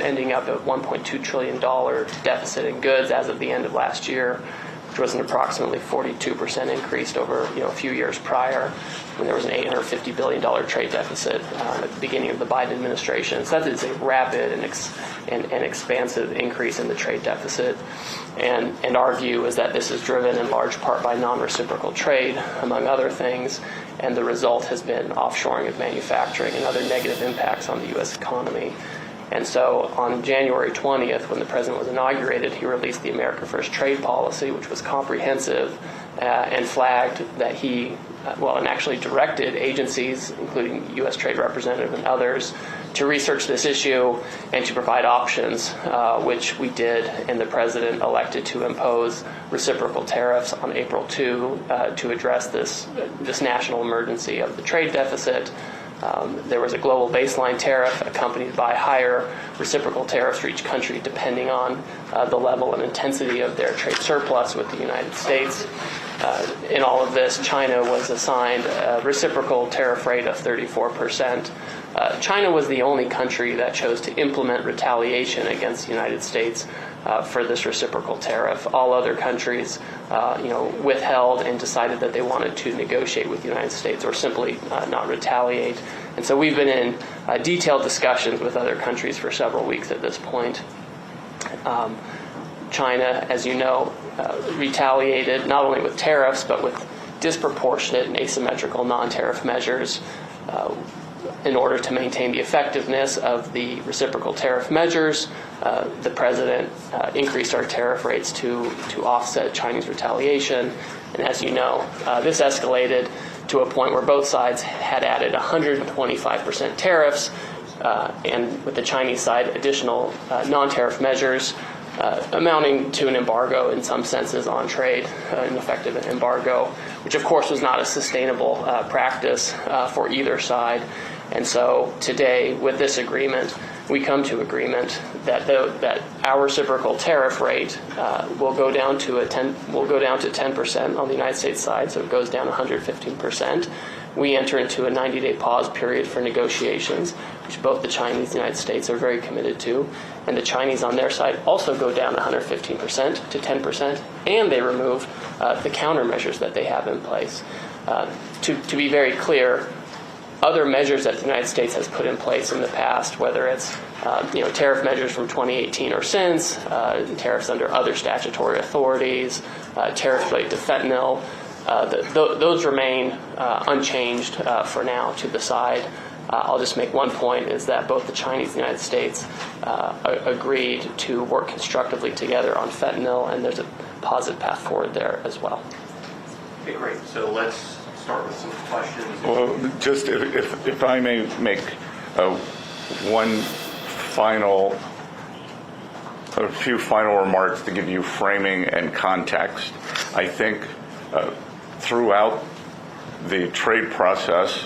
ending up at $1.2 trillion deficit in goods as of the end of last year, which was an approximately 42% increase over a few years prior, when there was an $850 billion trade deficit at the beginning of the Biden administration. So that is a rapid and expansive increase in the trade deficit. And our view is that this is driven in large part by non-reciprocal trade, among other things, and the result has been offshoring of manufacturing and other negative impacts on the U.S. economy. And so on January 20th, when the president was inaugurated, he released the America First trade policy, which was comprehensive and flagged that and actually directed agencies, including U.S. Trade Representative and others, to research this issue and to provide options, which we did, and the president elected to impose reciprocal tariffs on April 2 to address this national emergency of the trade deficit. There was a global baseline tariff accompanied by higher reciprocal tariffs for each country depending on the level and intensity of their trade surplus with the United States. In all of this, China was assigned a reciprocal tariff rate of 34%. China was the only country that chose to implement retaliation against the United States for this reciprocal tariff. All other countries, withheld and decided that they wanted to negotiate with the United States or simply not retaliate. And so we've been in detailed discussions with other countries for several weeks at this point. China, as you know, retaliated not only with tariffs but with disproportionate and asymmetrical non-tariff measures in order to maintain the effectiveness of the reciprocal tariff measures. The president increased our tariff rates to offset Chinese retaliation. And as you know, this escalated to a point where both sides had added 125% tariffs, and with the Chinese side, additional non-tariff measures, amounting to an embargo in some senses on trade, an effective embargo, which of course was not a sustainable practice for either side. And so today, with this agreement, we come to agreement that our reciprocal tariff rate will go down to 10% on the United States side, so it goes down 115%. We enter into a 90-day pause period for negotiations, which both the Chinese and the United States are very committed to. And the Chinese on their side also go down 115% to 10%, and they remove the countermeasures that they have in place. To be very clear, other measures that the United States has put in place in the past, whether it's tariff measures from 2018 or since, tariffs under other statutory authorities, tariffs related to fentanyl, those remain unchanged for now to the side. I'll just make one point, is that both the Chinese and the United States agreed to work constructively together on fentanyl, and there's a positive path forward there as well. Okay, great. So let's start with some questions. Well, just if I may make a few final remarks to give you framing and context. I think throughout the trade process,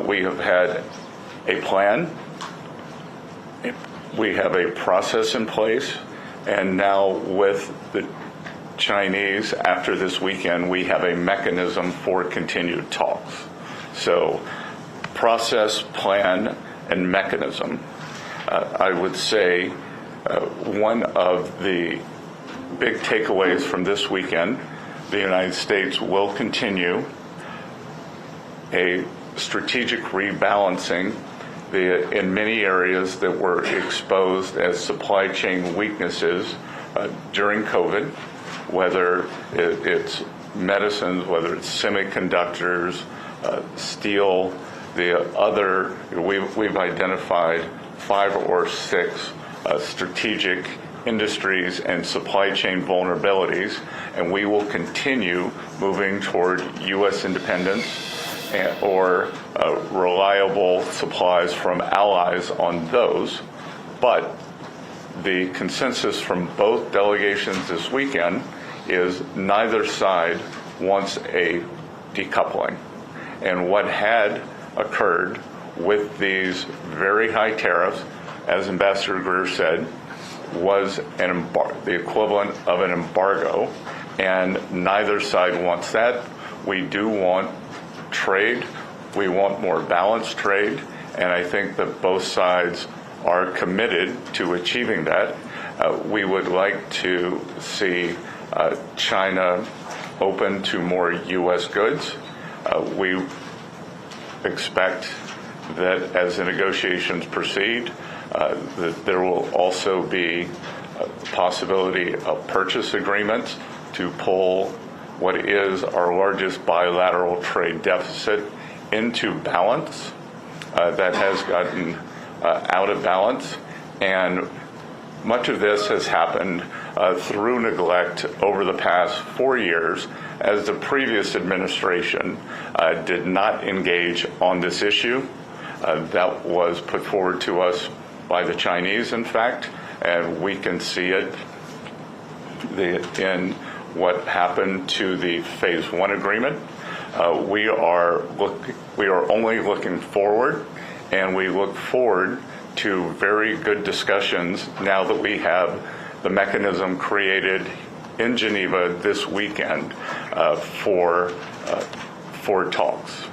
we have had a plan. We have a process in place. And now with the Chinese, after this weekend, we have a mechanism for continued talks. So process, plan, and mechanism. I would say one of the big takeaways from this weekend, the United States will continue a strategic rebalancing in many areas that were exposed as supply chain weaknesses during COVID, whether it's medicines, whether it's semiconductors, steel, we've identified 5 or 6 strategic industries and supply chain vulnerabilities, and we will continue moving toward U.S. independence or reliable supplies from allies on those. But the consensus from both delegations this weekend is neither side wants a decoupling. And what had occurred with these very high tariffs, as Ambassador Greer said, was the equivalent of an embargo, and neither side wants that. We do want trade. We want more balanced trade, and I think that both sides are committed to achieving that. We would like to see China open to more U.S. goods. We expect that as the negotiations proceed, that there will also be a possibility of purchase agreements to pull what is our largest bilateral trade deficit into balance. That has gotten out of balance, and much of this has happened through neglect over the past 4 years, as the previous administration did not engage on this issue. That was put forward to us by the Chinese, in fact, and we can see it in what happened to the Phase 1 agreement. We are only looking forward, and we look forward to very good discussions now that we have the mechanism created in Geneva this weekend for talks.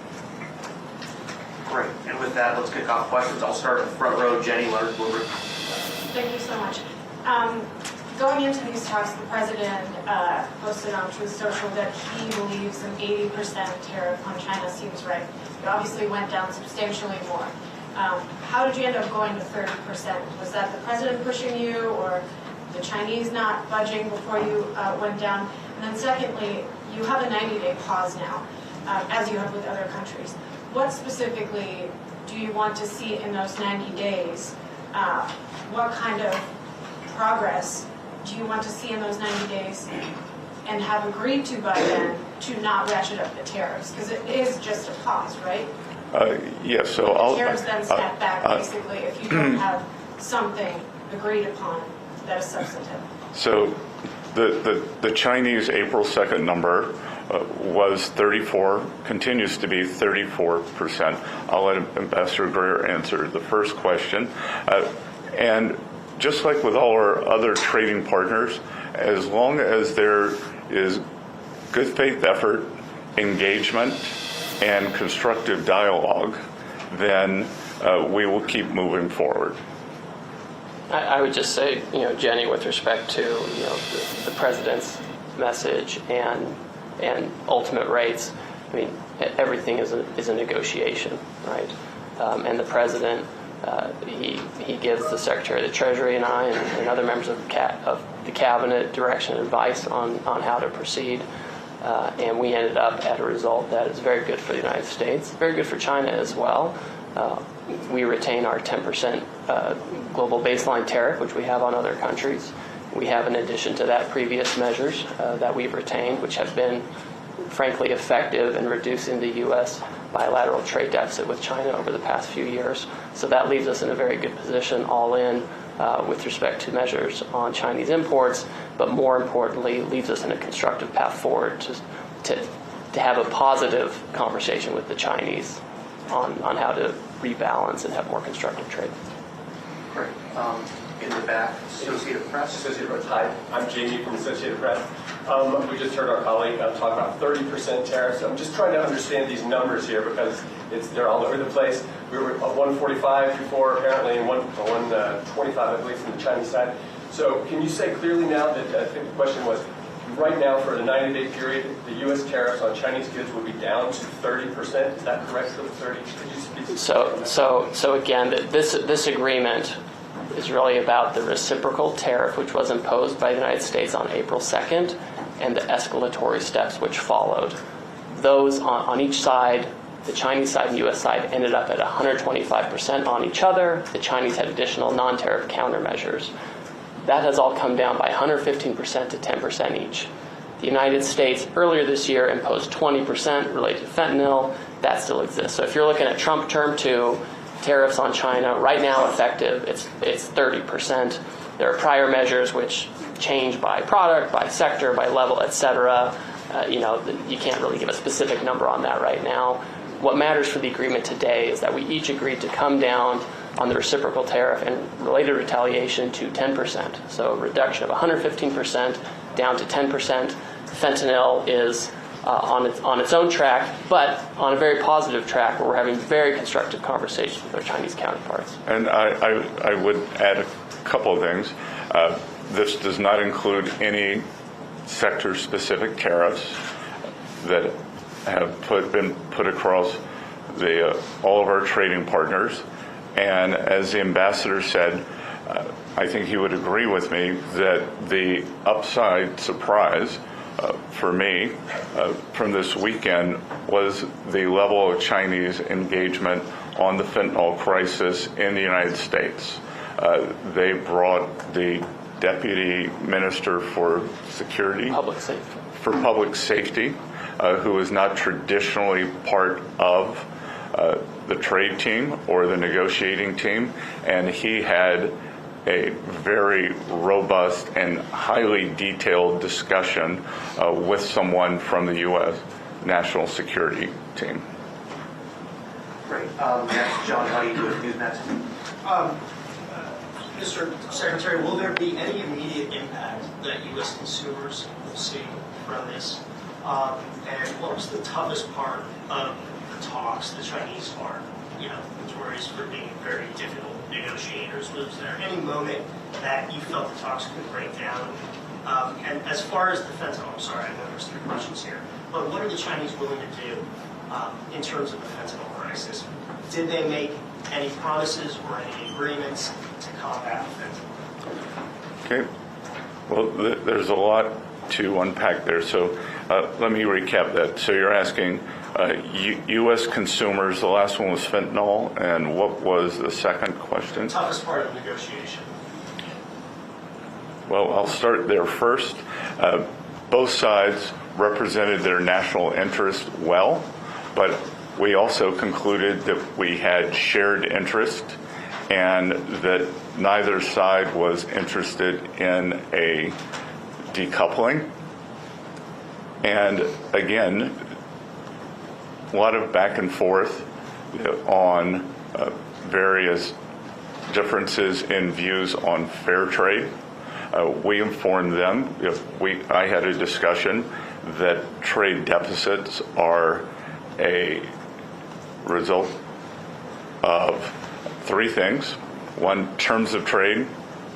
Great. And with that, let's kick off questions. I'll start in the front row. Jenny, Leonard, Bloomberg. Thank you so much. Going into these talks, the president posted on Truth Social that he believes an 80% tariff on China seems right. It obviously went down substantially more. How did you end up going to 30%? Was that the president pushing you, or the Chinese not budging before you went down? And then secondly, you have a 90-day pause now, as you have with other countries. What specifically do you want to see in those 90 days? What kind of progress do you want to see in those 90 days and have agreed to by then to not ratchet up the tariffs? Because it is just a pause, right? Yes, so the tariffs then step back, basically, if you don't have something agreed upon that is substantive. So the Chinese April 2nd number was 34, continues to be 34%. I'll let Ambassador Greer answer the first question. And just like with all our other trading partners, as long as there is good faith effort, engagement, and constructive dialogue, then we will keep moving forward. I would just say, Jenny, with respect to the president's message and ultimate rates, I mean, everything is a negotiation, right? And the president, he gives the Secretary of the Treasury and I and other members of the cabinet direction and advice on how to proceed. And we ended up at a result that is very good for the United States, very good for China as well. We retain our 10% global baseline tariff, which we have on other countries. We have, in addition to that, previous measures that we've retained, which have been, frankly, effective in reducing the U.S. bilateral trade deficit with China over the past few years. So that leaves us in a very good position, all in, with respect to measures on Chinese imports, but more importantly, leaves us in a constructive path forward to have a positive conversation with the Chinese on how to rebalance and have more constructive trade. Great. In the back, Associated Press. Associated Press. Hi, I'm Jamie from Associated Press. We just heard our colleague talk about 30% tariffs. I'm just trying to understand these numbers here because they're all over the place. We were at 145 before, apparently, and 125, I believe, from the Chinese side. So can you say clearly now that, I think the question was, right now for the 90-day period, the U.S. tariffs on Chinese goods will be down to 30%? Is that correct for the 30? Could you speak? So again, this agreement is really about the reciprocal tariff which was imposed by the United States on April 2nd and the escalatory steps which followed. Those on each side, the Chinese side and the U.S. side, ended up at 125% on each other. The Chinese had additional non-tariff countermeasures. That has all come down by 115% to 10% each. The United States earlier this year imposed 20% related to fentanyl. That still exists. So if you're looking at Trump Term 2, tariffs on China, right now effective, it's 30%. There are prior measures which change by product, by sector, by level, etc. You can't really give a specific number on that right now. What matters for the agreement today is that we each agreed to come down on the reciprocal tariff and related retaliation to 10%. So a reduction of 115% down to 10%. Fentanyl is on its own track, but on a very positive track where we're having very constructive conversations with our Chinese counterparts. And I would add a couple of things. This does not include any sector-specific tariffs that have been put across all of our trading partners. And as the ambassador said, I think he would agree with me that the upside surprise for me from this weekend was the level of Chinese engagement on the fentanyl crisis in the United States. They brought the Deputy Minister for Security, for Public Safety, who is not traditionally part of the trade team or the negotiating team, and he had a very robust and highly detailed discussion with someone from the U.S. National Security Team. Great. Next, John Huddy with Newsnet. Mr. Secretary, will there be any immediate impact that U.S. consumers will see from this? And what was the toughest part of the talks? The Chinese are, notorious for being very difficult negotiators. Was there any moment that you felt the talks could break down? And as far as the fentanyl, I'm sorry, I know there's 3 questions here, but what are the Chinese willing to do in terms of the fentanyl crisis? Did they make any promises or any agreements to combat fentanyl? Okay. Well, there's a lot to unpack there. So let me recap that. So you're asking U.S. consumers, the last one was fentanyl, and what was the second question? The toughest part of the negotiation. Well, I'll start there first. Both sides represented their national interest well, but we also concluded that we had shared interest and that neither side was interested in a decoupling. And again, a lot of back and forth on various differences in views on fair trade. We informed them, I had a discussion that trade deficits are a result of 3 things. 1, terms of trade,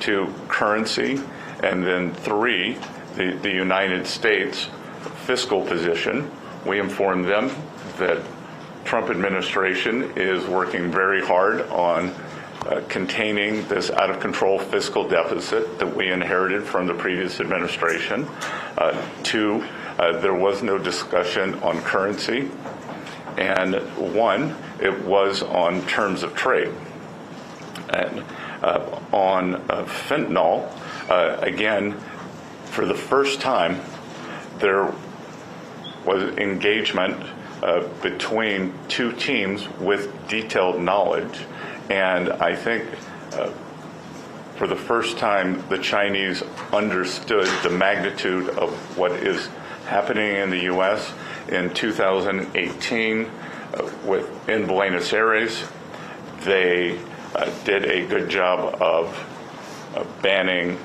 2, currency, and then 3, the United States fiscal position. We informed them that Trump administration is working very hard on containing this out-of-control fiscal deficit that we inherited from the previous administration. 2, there was no discussion on currency. And 1, it was on terms of trade. And on fentanyl, again, for the first time, there was engagement between 2 teams with detailed knowledge. And I think for the first time, the Chinese understood the magnitude of what is happening in the U.S. in 2018 in Buenos Aires. They did a good job of banning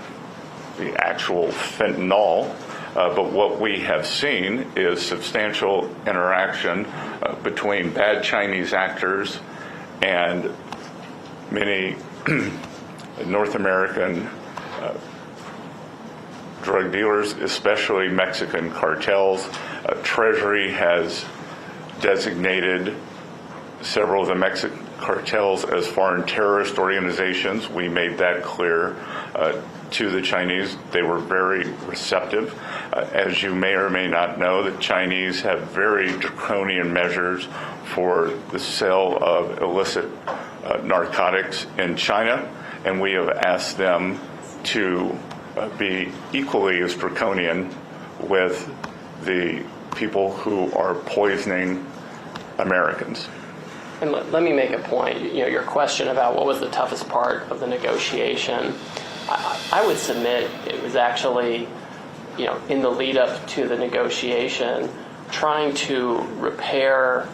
the actual fentanyl. But what we have seen is substantial interaction between bad Chinese actors and many North American drug dealers, especially Mexican cartels. Treasury has designated several of the Mexican cartels as foreign terrorist organizations. We made that clear to the Chinese. They were very receptive. As you may or may not know, the Chinese have very draconian measures for the sale of illicit narcotics in China, and we have asked them to be equally as draconian with the people who are poisoning Americans. And let me make a point. Your question about what was the toughest part of the negotiation, I would submit it was actually, in the lead up to the negotiation, trying to repair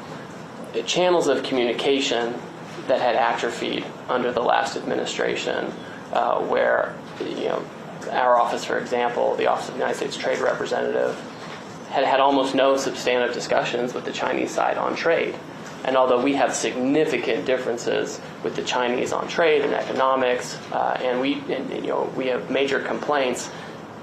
channels of communication that had atrophied under the last administration, where, our office, for example, the Office of the United States Trade Representative, had almost no substantive discussions with the Chinese side on trade. And although we have significant differences with the Chinese on trade and economics, and we have major complaints,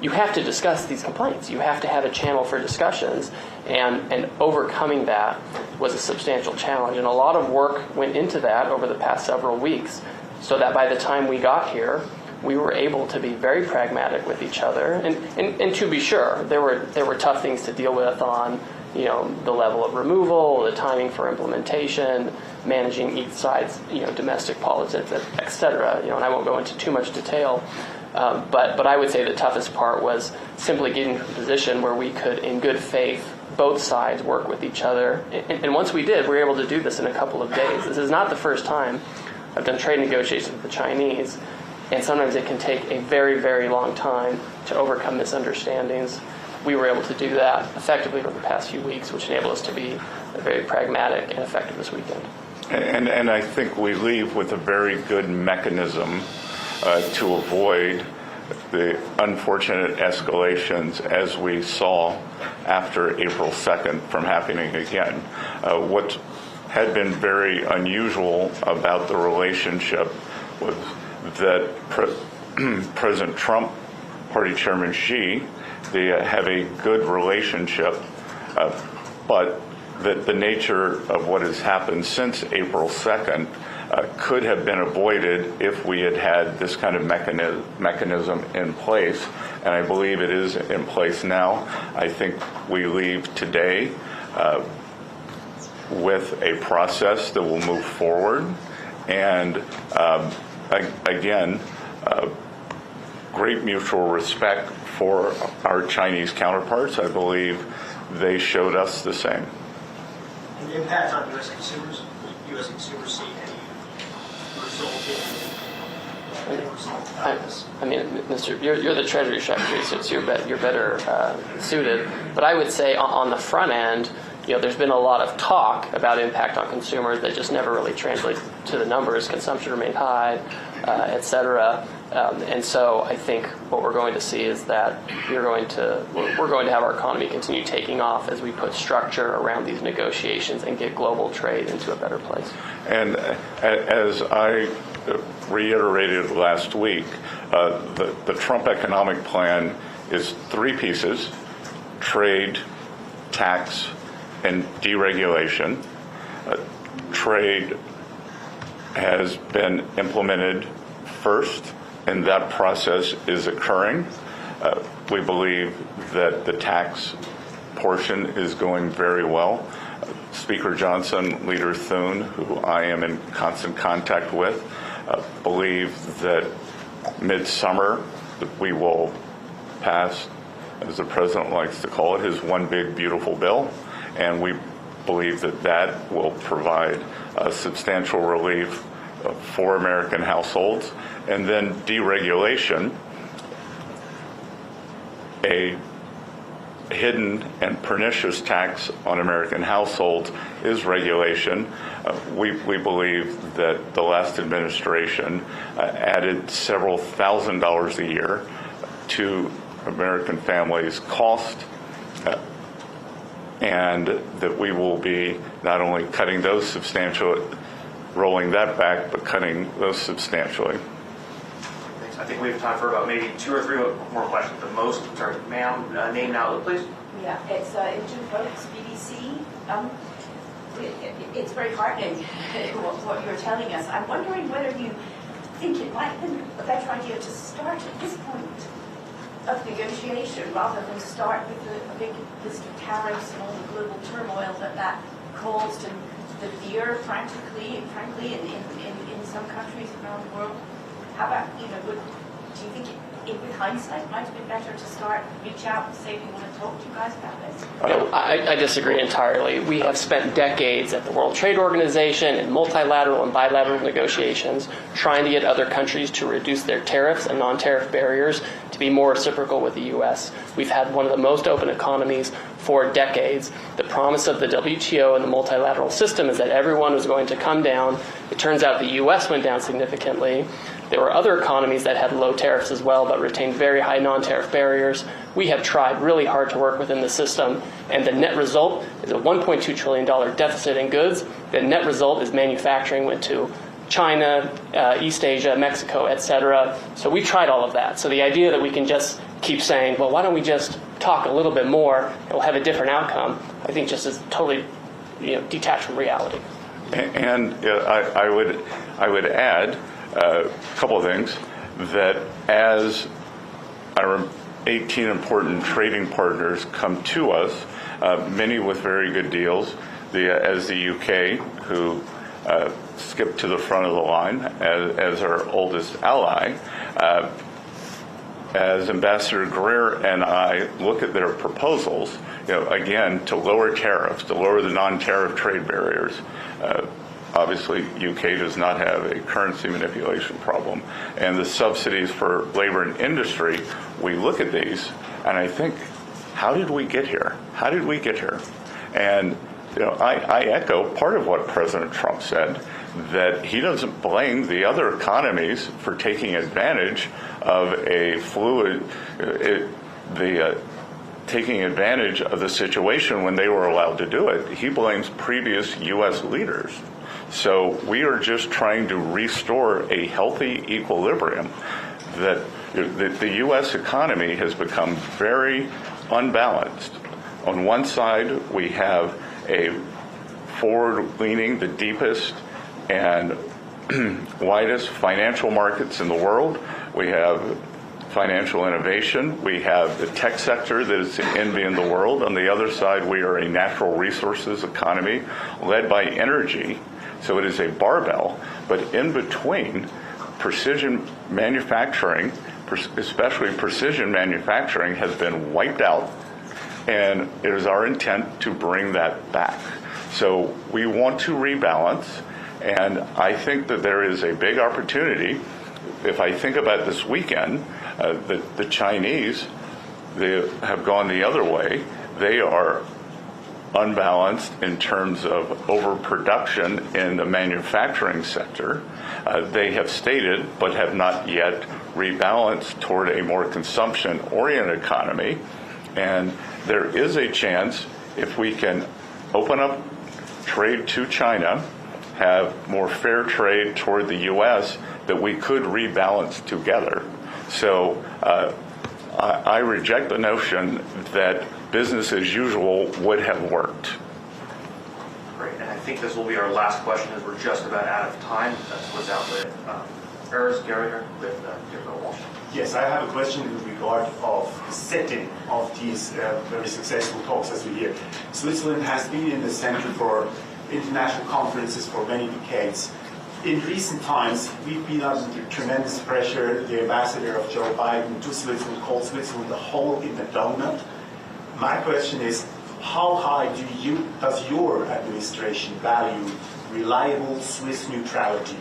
you have to discuss these complaints. You have to have a channel for discussions, and overcoming that was a substantial challenge. And a lot of work went into that over the past several weeks, so that by the time we got here, we were able to be very pragmatic with each other. And to be sure, there were tough things to deal with on the level of removal, the timing for implementation, managing each side's domestic politics, et cetera. And I won't go into too much detail. But I would say the toughest part was simply getting to a position where we could, in good faith, both sides work with each other. And once we did, we were able to do this in a couple of days. This is not the first time I've done trade negotiations with the Chinese, and sometimes it can take a very, very long time to overcome misunderstandings. We were able to do that effectively over the past few weeks, which enabled us to be very pragmatic and effective this weekend. And I think we leave with a very good mechanism to avoid the unfortunate escalations as we saw after April 2nd from happening again. What had been very unusual about the relationship was that President Trump, Party Chairman Xi, they have a good relationship, but that the nature of what has happened since April 2nd could have been avoided if we had had this kind of mechanism in place, and I believe it is in place now. I think we leave today with a process that will move forward, and again, great mutual respect for our Chinese counterparts. I believe they showed us the same. And the impact on U.S. consumers? Will U.S. consumers see any result in I mean, Mr. You're the Treasury Secretary, so you're better suited. But I would say on the front end, there's been a lot of talk about impact on consumers that just never really translates to the numbers. Consumption remained high, et cetera. And so I think what we're going to see is that we're going to have our economy continue taking off as we put structure around these negotiations and get global trade into a better place. And as I reiterated last week, the Trump economic plan is three pieces: trade, tax, and deregulation. Trade has been implemented first, and that process is occurring. We believe that the tax portion is going very well. Speaker Johnson, Leader Thune, who I am in constant contact with, believe that midsummer we will pass, as the president likes to call it, his one big beautiful bill, and we believe that that will provide substantial relief for American households. And then deregulation, a hidden and pernicious tax on American households is regulation. We believe that the last administration added several $1,000s a year to American families' cost, and that we will be not only cutting those substantially, rolling that back, but cutting those substantially. Thanks. I think we have time for about maybe 2 or 3 more questions. The most, sorry, ma'am, name and outlet, please. Yeah, it's Engine Products, BBC. It's very heartening what you're telling us. I'm wondering whether you think it might have been a better idea to start at this point of negotiation rather than start with a big list of tariffs and all the global turmoil that caused and the fear, frankly, in some countries around the world. How about, do you think with hindsight it might have been better to reach out and say we want to talk to you guys about this? I disagree entirely. We have spent decades at the World Trade Organization in multilateral and bilateral negotiations trying to get other countries to reduce their tariffs and non-tariff barriers to be more reciprocal with the U.S. We've had one of the most open economies for decades. The promise of the WTO and the multilateral system is that everyone was going to come down. It turns out the U.S. went down significantly. There were other economies that had low tariffs as well, but retained very high non-tariff barriers. We have tried really hard to work within the system, and the net result is a $1.2 trillion deficit in goods. The net result is manufacturing went to China, East Asia, Mexico, etc. So we tried all of that. So the idea that we can just keep saying, well, why don't we just talk a little bit more and we'll have a different outcome, I think just is totally detached from reality. And I would add a couple of things, that as our 18 important trading partners come to us, many with very good deals, as the UK, who skipped to the front of the line as our oldest ally, as Ambassador Greer and I look at their proposals, again, to lower tariffs, to lower the non-tariff trade barriers. Obviously, UK does not have a currency manipulation problem. And the subsidies for labor and industry, we look at these, and I think, how did we get here? How did we get here? And I echo part of what President Trump said, that he doesn't blame the other economies for taking advantage of a fluid, taking advantage of the situation when they were allowed to do it. He blames previous U.S. leaders. So we are just trying to restore a healthy equilibrium. That the U.S. economy has become very unbalanced. On one side, we have a forward-leaning, the deepest and widest financial markets in the world. We have financial innovation. We have the tech sector that is the envy in the world. On the other side, we are a natural resources economy led by energy. So it is a barbell, but in between, precision manufacturing, especially precision manufacturing, has been wiped out, and it is our intent to bring that back. So we want to rebalance, and I think that there is a big opportunity. If I think about this weekend, the Chinese, they have gone the other way. They are unbalanced in terms of overproduction in the manufacturing sector. They have stated, but have not yet rebalanced toward a more consumption-oriented economy. And there is a chance, if we can open up trade to China, have more fair trade toward the U.S., that we could rebalance together. So I reject the notion that business as usual would have worked. Great, and I think this will be our last question as we're just about out of time. That's what's out with Urs Geringer with Walsh. Yes, I have a question in regard of the setting of these very successful talks as we hear. Switzerland has been in the center for international conferences for many decades. In recent times, we've been under tremendous pressure. The ambassador of Joe Biden to Switzerland called Switzerland the hole in the donut. My question is, how high does your administration value reliable Swiss neutrality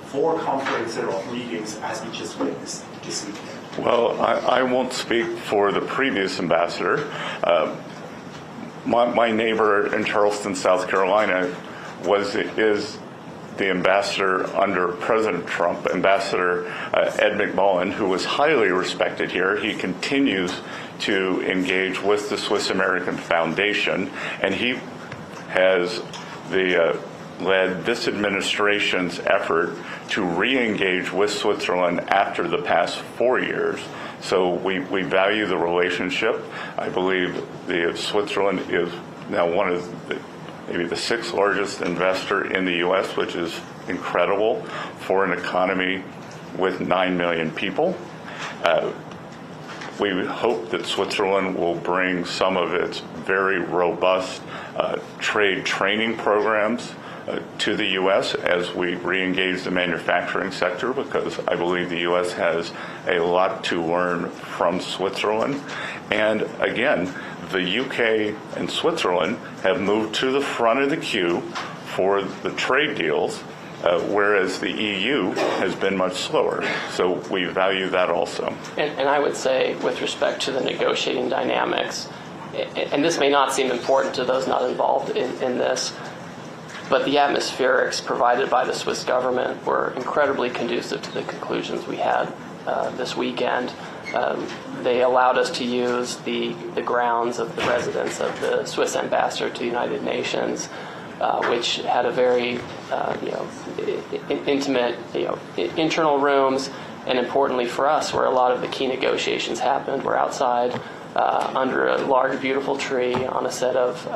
for conferences or meetings as we just witnessed this weekend? Well, I won't speak for the previous ambassador. My neighbor in Charleston, South Carolina, is the ambassador under President Trump, Ambassador Ed McMullen, who was highly respected here. He continues to engage with the Swiss American Foundation, and he has led this administration's effort to re-engage with Switzerland after the past 4 years. So we value the relationship. I believe Switzerland is now one of maybe the 6th largest investor in the U.S., which is incredible for an economy with 9 million people. We hope that Switzerland will bring some of its very robust trade training programs to the U.S. as we re-engage the manufacturing sector, because I believe the U.S. has a lot to learn from Switzerland. And again, the UK and Switzerland have moved to the front of the queue for the trade deals, whereas the EU has been much slower. So we value that also. And I would say, with respect to the negotiating dynamics, and this may not seem important to those not involved in this, but the atmospherics provided by the Swiss government were incredibly conducive to the conclusions we had this weekend. They allowed us to use the grounds of the residence of the Swiss ambassador to the United Nations, which had a very intimate internal rooms, and importantly for us, where a lot of the key negotiations happened, were outside under a large, beautiful tree on a set of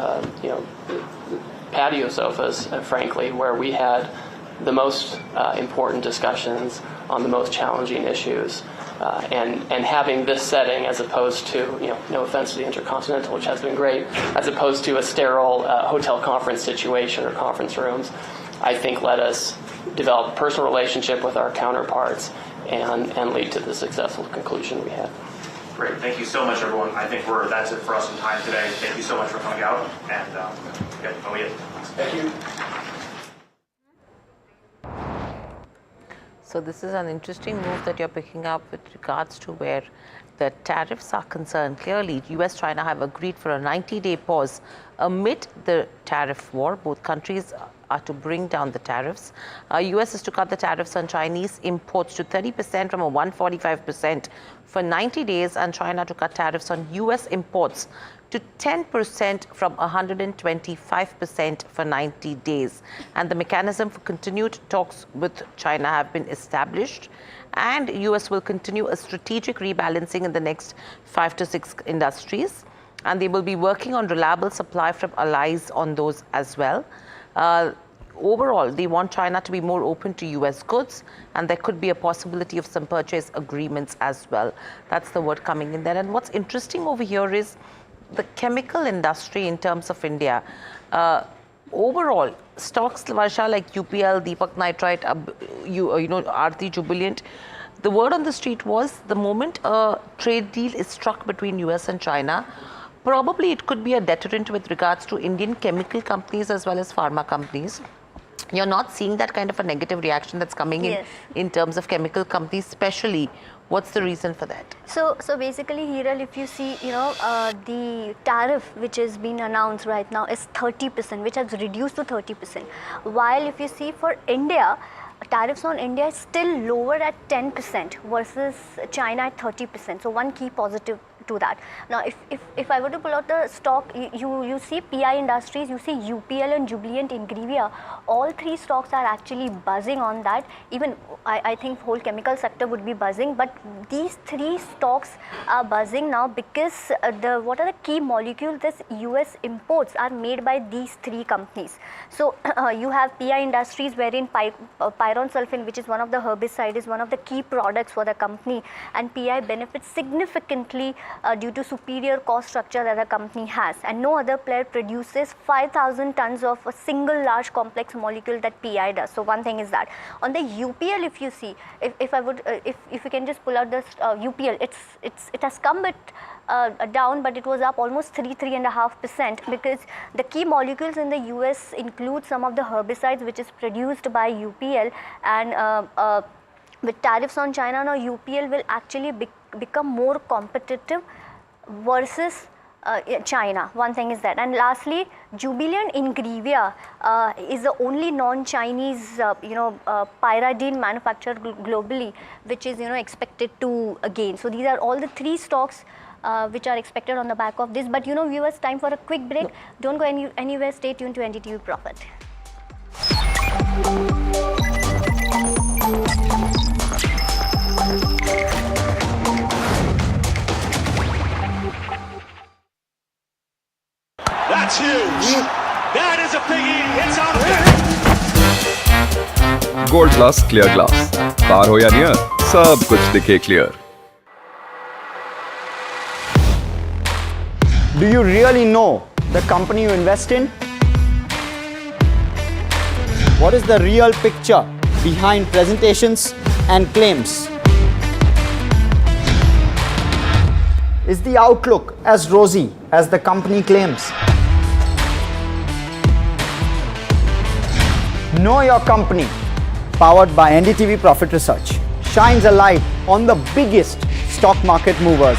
patio sofas, frankly, where we had the most important discussions on the most challenging issues. And having this setting, as opposed to, no offense to the Intercontinental, which has been great, as opposed to a sterile hotel conference situation or conference rooms, I think let us develop a personal relationship with our counterparts and lead to the successful conclusion we had. Great. Thank you so much, everyone. I think that's it for us in time today. Thank you so much for coming out. And Thank you. So this is an interesting move that you're picking up with regards to where the tariffs are concerned. Clearly, US-China have agreed for a 90-day pause amid the tariff war. Both countries are to bring down the tariffs. US is to cut the tariffs on Chinese imports to 30% from a 145% for 90 days, and China to cut tariffs on US imports to 10% from 125% for 90 days. And the mechanism for continued talks with China have been established, and US will continue a strategic rebalancing in the next 5 to 6 industries, and they will be working on reliable supply from allies on those as well. Overall, they want China to be more open to US goods, and there could be a possibility of some purchase agreements as well. That's the word coming in there. And what's interesting over here is the chemical industry in terms of India. Overall, stocks, Varsha, like UPL, Deepak Nitrite, Aarti Jubilant, the word on the street was the moment a trade deal is struck between US and China, probably it could be a deterrent with regards to Indian chemical companies as well as pharma companies. You're not seeing that kind of a negative reaction that's coming in terms of chemical companies, especially. What's the reason for that? So basically, Hiral, if you see, the tariff which has been announced right now is 30%, which has reduced to 30%. While if you see for India, tariffs on India is still lower at 10% versus China at 30%. So one key positive to that. Now, if I were to pull out the stock, you see PI Industries, you see UPL and Jubilant Ingrevia, all three stocks are actually buzzing on that. Even I think whole chemical sector would be buzzing, but these three stocks are buzzing now because what are the key molecules this US imports are made by these three companies. So you have PI Industries, wherein pyrosulfan, which is one of the herbicide, is one of the key products for the company, and PI benefits significantly due to superior cost structure that the company has, and no other player produces 5,000 tons of a single large complex molecule that PI does. So one thing is that. On the UPL, if you see, if you can just pull out this UPL, it has come bit down, but it was up almost 3.5%, because the key molecules in the US include some of the herbicides which is produced by UPL, and with tariffs on China now, UPL will actually become more competitive versus China. One thing is that, and lastly, Jubilant Ingrevia is the only non-Chinese, pyridine manufacturer globally, which is expected to gain. So these are all the three stocks which are expected on the back of this. But viewers, time for a quick break. Don't go anywhere. Stay tuned to NDTV Profit. That's huge. That is a biggie. It's on. Gold plus clear glass, far हो या near, सब कुछ दिखे clear. Do you really know the company you invest in? What is the real picture behind presentations and claims? Is the outlook as rosy as the company claims? Know Your Company, powered by NDTV Profit Research, shines a light on the biggest stock market movers.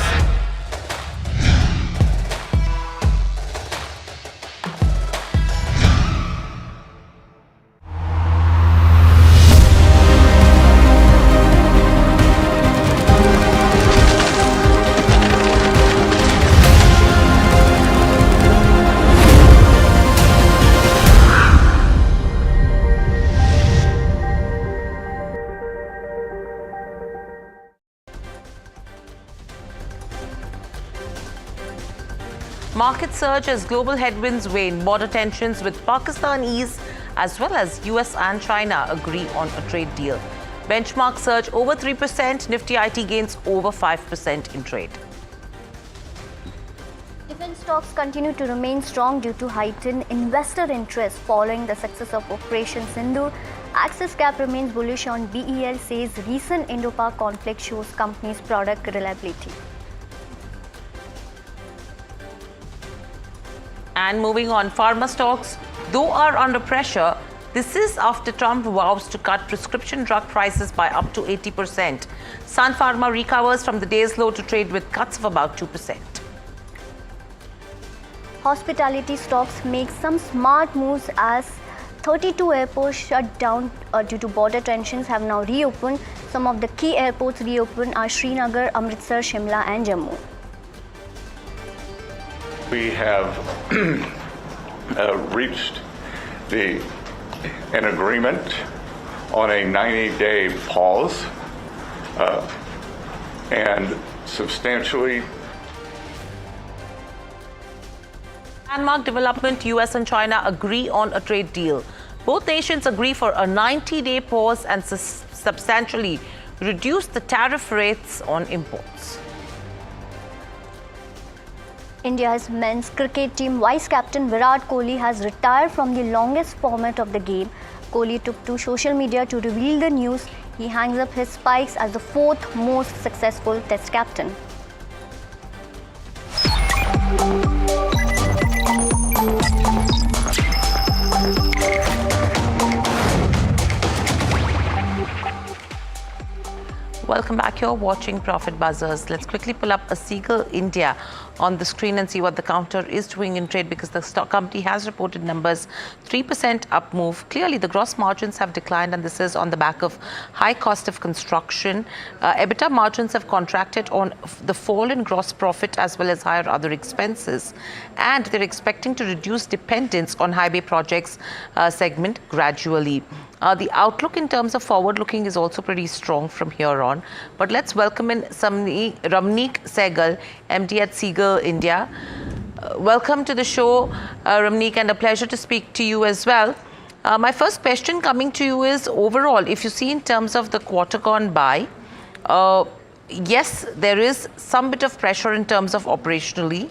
Market surge as global headwinds wane. Border tensions with Pakistan ease, as well as US and China agree on a trade deal. Benchmark surge over 3%. Nifty IT gains over 5% in trade. Defense stocks continue to remain strong due to heightened investor interest following the success of Operation Sindoor. Axis Cap remains bullish on BEL, says recent Indo-Pak conflict shows company's product reliability. And moving on, pharma stocks, though are under pressure, this is after Trump vows to cut prescription drug prices by up to 80%. Sun Pharma recovers from the day's low to trade with cuts of about 2%. Hospitality stocks make some smart moves as 32 airports shut down due to border tensions have now reopened. Some of the key airports reopened are Srinagar, Amritsar, Shimla and Jammu. We have reached an agreement on a 90-day pause and substantially. Landmark development, US and China agree on a trade deal. Both nations agree for a 90-day pause and substantially reduce the tariff rates on imports. India's men's cricket team vice captain Virat Kohli has retired from the longest format of the game. Kohli took to social media to reveal the news. He hangs up his spikes as the fourth most successful test captain. Welcome back. You're watching Profit Buzzers. Let's quickly pull up a Seagel India on the screen and see what the counter is doing in trade, because the stock company has reported numbers, 3% up move. Clearly, the gross margins have declined, and this is on the back of high cost of construction. EBITDA margins have contracted on the fall in gross profit as well as higher other expenses. And they're expecting to reduce dependence on highway projects segment gradually. The outlook in terms of forward-looking is also pretty strong from here on. But let's welcome in Ramneek Segal, MD at Seagel India. Welcome to the show, Ramneek, and a pleasure to speak to you as well. My first question coming to you is, overall, if you see in terms of the quarter gone by, yes, there is some bit of pressure in terms of operationally.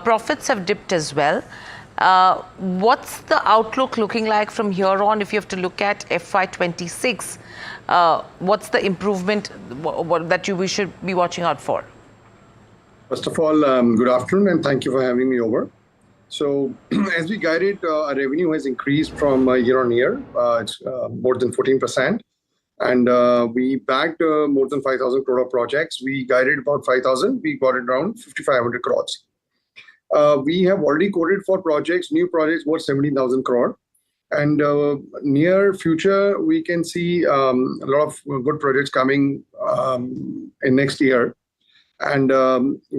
Profits have dipped as well. What's the outlook looking like from here on if you have to look at FY26? What's the improvement that we should be watching out for? First of all, good afternoon and thank you for having me over. So as we guided, our revenue has increased from year on year. It's more than 14%. And we backed more than 5,000 crore of projects. We guided about 5,000. We got it around 5,500 crores. We have already quoted for projects, new projects worth 17,000 crore. And near future, we can see a lot of good projects coming in next year. And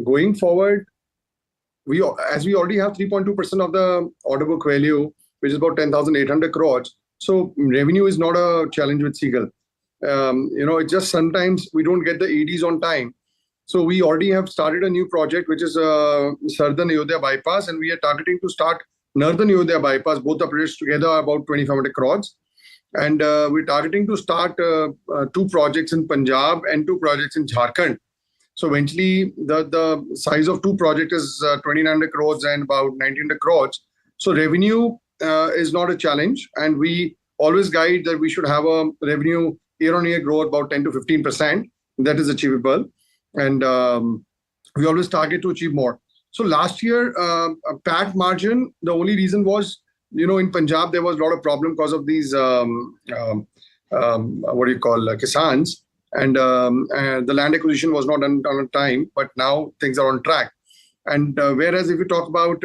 going forward, as we already have 3.2% of the order book value, which is about 10,800 crores. So revenue is not a challenge with Seagel. It's just sometimes we don't get the ADs on time. So we already have started a new project, which is Southern Ayodhya Bypass, and we are targeting to start Northern Ayodhya Bypass. Both the projects together are about 2,500 crores. And we're targeting to start 2 projects in Punjab and 2 projects in Jharkhand. So eventually, the size of 2 projects is 2,900 crores and about 1,900 crores. So revenue is not a challenge. And we always guide that we should have a revenue year-on-year growth about 10 to 15%. That is achievable. And we always target to achieve more. So last year, PAT margin, the only reason was, in Punjab, there was a lot of problem because of these, Kisans. And the land acquisition was not done on time, but now things are on track. And whereas if you talk about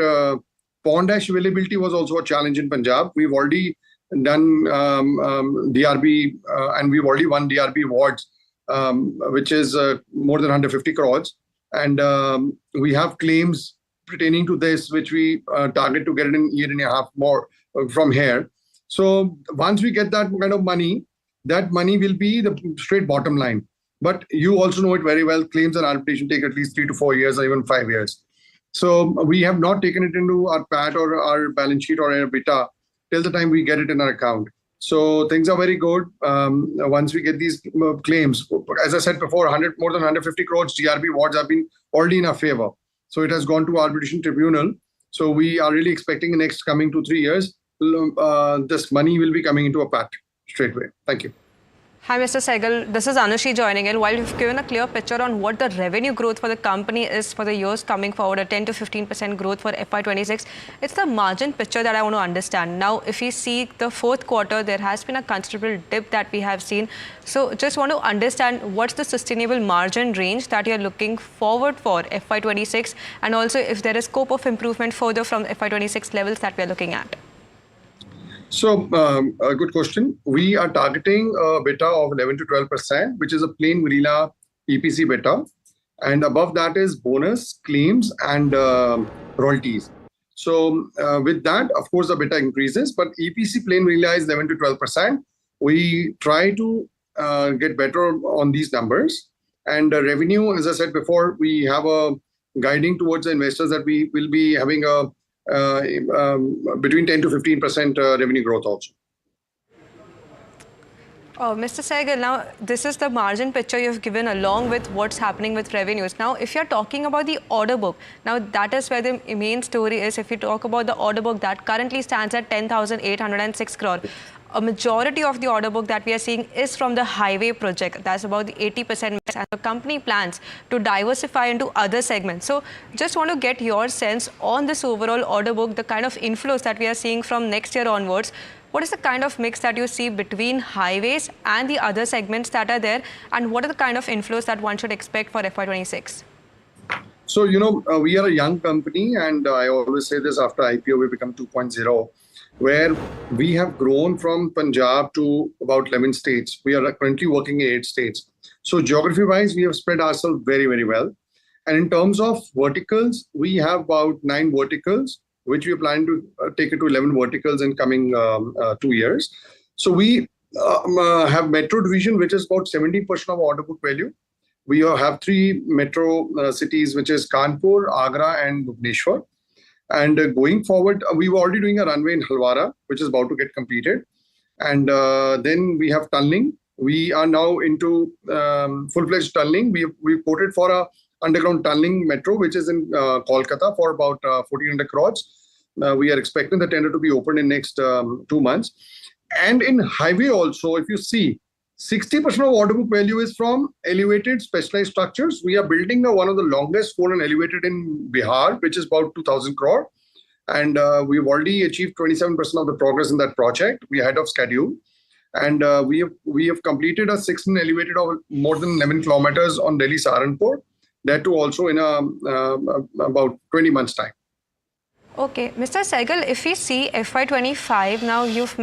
pond ash availability was also a challenge in Punjab. We've already done DRB and we've already won DRB awards, which is more than 150 crores. And we have claims pertaining to this, which we target to get in a year and a half more from here. So once we get that kind of money, that money will be the straight bottom line. But you also know it very well, claims and arbitration take at least 3 to 4 years or even 5 years. So we have not taken it into our PAT or our balance sheet or our EBITDA till the time we get it in our account. So things are very good. Once we get these claims, as I said before, more than 150 crores DRB awards have been already in our favor. So it has gone to arbitration tribunal. So we are really expecting in the next coming 2 3 years, this money will be coming into a PAT straight away. Thank you. Hi, Mr. Seagel. This is Anushi joining in. While you've given a clear picture on what the revenue growth for the company is for the years coming forward, a 10 to 15% growth for FY26, it's the margin picture that I want to understand. Now, if we see the fourth quarter, there has been a considerable dip that we have seen. So just want to understand what's the sustainable margin range that you're looking forward for FY26, and also if there is scope of improvement further from FY26 levels that we're looking at. So, a good question. We are targeting a beta of 11 to 12%, which is a plain vanilla EPC beta. And above that is bonus, claims, and royalties. So, with that, of course, the beta increases. But EPC plain vanilla is 11 to 12%. We try to get better on these numbers. And revenue, as I said before, we have a guiding towards the investors that we will be having a between 10 to 15% revenue growth also. Mr. Seagel, now this is the margin picture you've given along with what's happening with revenues. Now, if you're talking about the order book, now that is where the main story is. If you talk about the order book that currently stands at 10,806 crore, a majority of the order book that we are seeing is from the highway project. That's about the 80% mix, and the company plans to diversify into other segments. So just want to get your sense on this overall order book, the kind of inflows that we are seeing from next year onwards. What is the kind of mix that you see between highways and the other segments that are there? And what are the kind of inflows that one should expect for FY26? So, we are a young company, and I always say this, after IPO, we become 2.0. where we have grown from Punjab to about 11 states. We are currently working in 8 states. So geography-wise, we have spread ourselves very, very well. And in terms of verticals, we have about 9 verticals, which we are planning to take it to 11 verticals in coming 2 years. So we have metro division, which is about 70% of order book value. We have 3 metro cities, which is Kanpur, Agra, and Bhubaneswar. And going forward, we were already doing a runway in Halwara, which is about to get completed. And then we have tunneling. We are now into full-fledged tunneling. We've quoted for a underground tunneling metro, which is in Kolkata for about 1,400 crores. We are expecting the tender to be opened in next 2 months. And in highway also, if you see, 60% of order book value is from elevated specialized structures. We are building one of the longest pole and elevated in Bihar, which is about 2,000 crore. And we've already achieved 27% of the progress in that project. We are ahead of schedule. And we have completed a 6-lane elevated of more than 11 kilometers on Delhi Saharanpur. That too also in about 20 months' time. Okay, Mr. Seagel, if we see FY25, now you've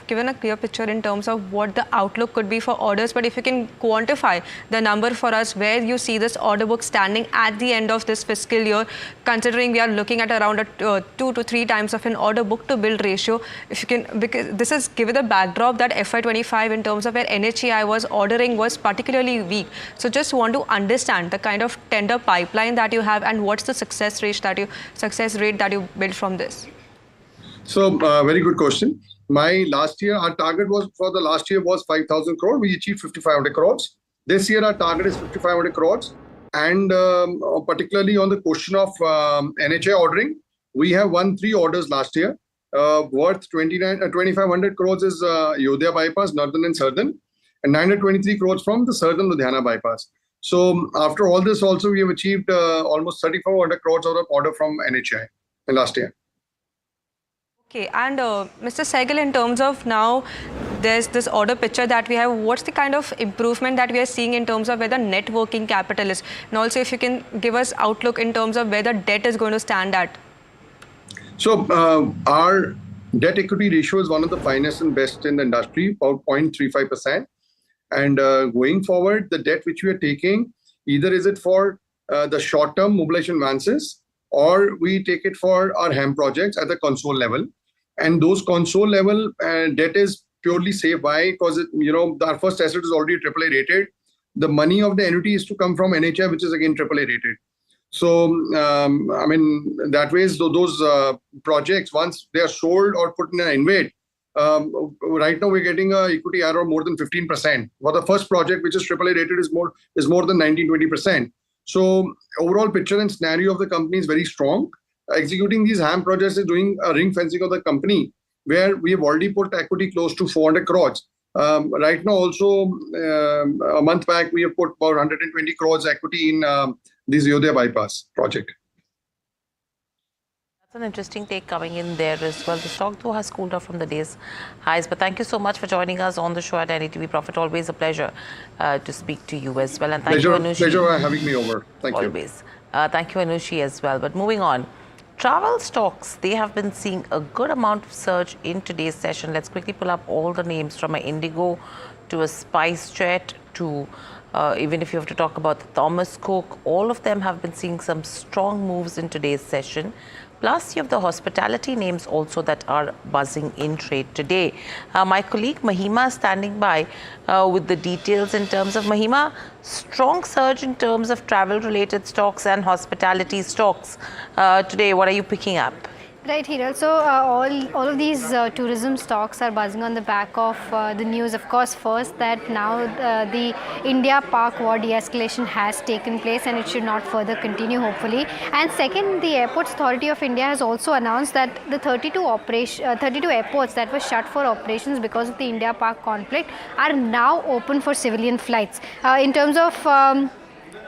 given a clear picture in terms of what the outlook could be for orders, but if you can quantify the number for us where you see this order book standing at the end of this fiscal year, considering we are looking at around a 2 to 3 times of an order book to build ratio, if you can, because this is given the backdrop that FY25 in terms of where NHAI was ordering was particularly weak. So just want to understand the kind of tender pipeline that you have and what's the success rate that you built from this. So very good question. Our target was for the last year was 5,000 crore. We achieved 5,500 crores. This year our target is 5,500 crores. And particularly on the question of NHAI ordering, we have won 3 orders last year worth 2,500 crores is Yodhya bypass, northern and southern, and 923 crores from the southern Ludhiana bypass. So after all this also we have achieved almost 3,400 crores of order from NHAI in last year. Okay, and Mr. Seagel, in terms of now, there's this order picture that we have. What's the kind of improvement that we are seeing in terms of where the net working capital is? And also, if you can give us outlook in terms of where the debt is going to stand at. So our debt equity ratio is one of the finest and best in the industry, about 0.35%. And going forward, the debt which we are taking, either is it for the short-term mobilization advances, or we take it for our HAM projects at the console level. And those console level debt is purely safe. Why? Because our first asset is already AAA rated. The money of the annuity is to come from NHAI, which is again AAA rated. So I mean, that way, those projects, once they are sold or put in an InvIT, right now we're getting a equity IRR more than 15%. For the first project, which is AAA rated, is more than 19-20%. So overall picture and scenario of the company is very strong. Executing these HAM projects is doing a ring fencing of the company, where we have already put equity close to 400 crores. Right now also, a month back, we have put about 120 crores equity in this Yodhya bypass project. That's an interesting take coming in there as well. The stock though has cooled off from the day's highs. But thank you so much for joining us on the show at NDTV Profit. Always a pleasure to speak to you as well. And thank you, Anushi. Pleasure having me over. Thank you. Always. Thank you, Anushi, as well. But moving on. Travel stocks, they have been seeing a good amount of surge in today's session. Let's quickly pull up all the names from an Indigo to a SpiceJet to even if you have to talk about the Thomas Cook. All of them have been seeing some strong moves in today's session. Plus, you have the hospitality names also that are buzzing in trade today. My colleague Mahima is standing by with the details in terms of Mahima. Strong surge in terms of travel-related stocks and hospitality stocks. Today, what are you picking up? Right, Hiral. So all of these tourism stocks are buzzing on the back of the news. Of course, first that now the India-Pak war de-escalation has taken place and it should not further continue, hopefully. And second, the Airports Authority of India has also announced that the 32 airports that were shut for operations because of the India-Pak conflict are now open for civilian flights. In terms of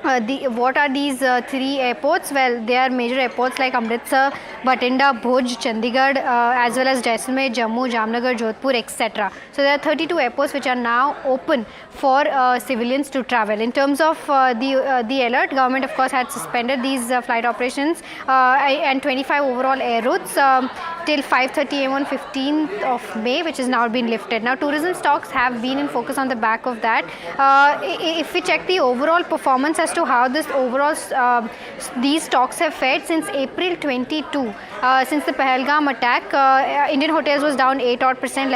what are these 3 airports? Well, they are major airports like Amritsar, Bathinda, Bhuj, Chandigarh, as well as Jaisalmer, Jammu, Jamnagar, Jodhpur, etc. So there are 32 airports which are now open for civilians to travel. In terms of the alert, government of course had suspended these flight operations and 25 overall air routes till 5:30 a.m. on 15th of May, which has now been lifted. Now, tourism stocks have been in focus on the back of that. If we check the overall performance as to how this overall these stocks have fared since April 22, since the Pahalgam attack, Indian Hotels was down 8%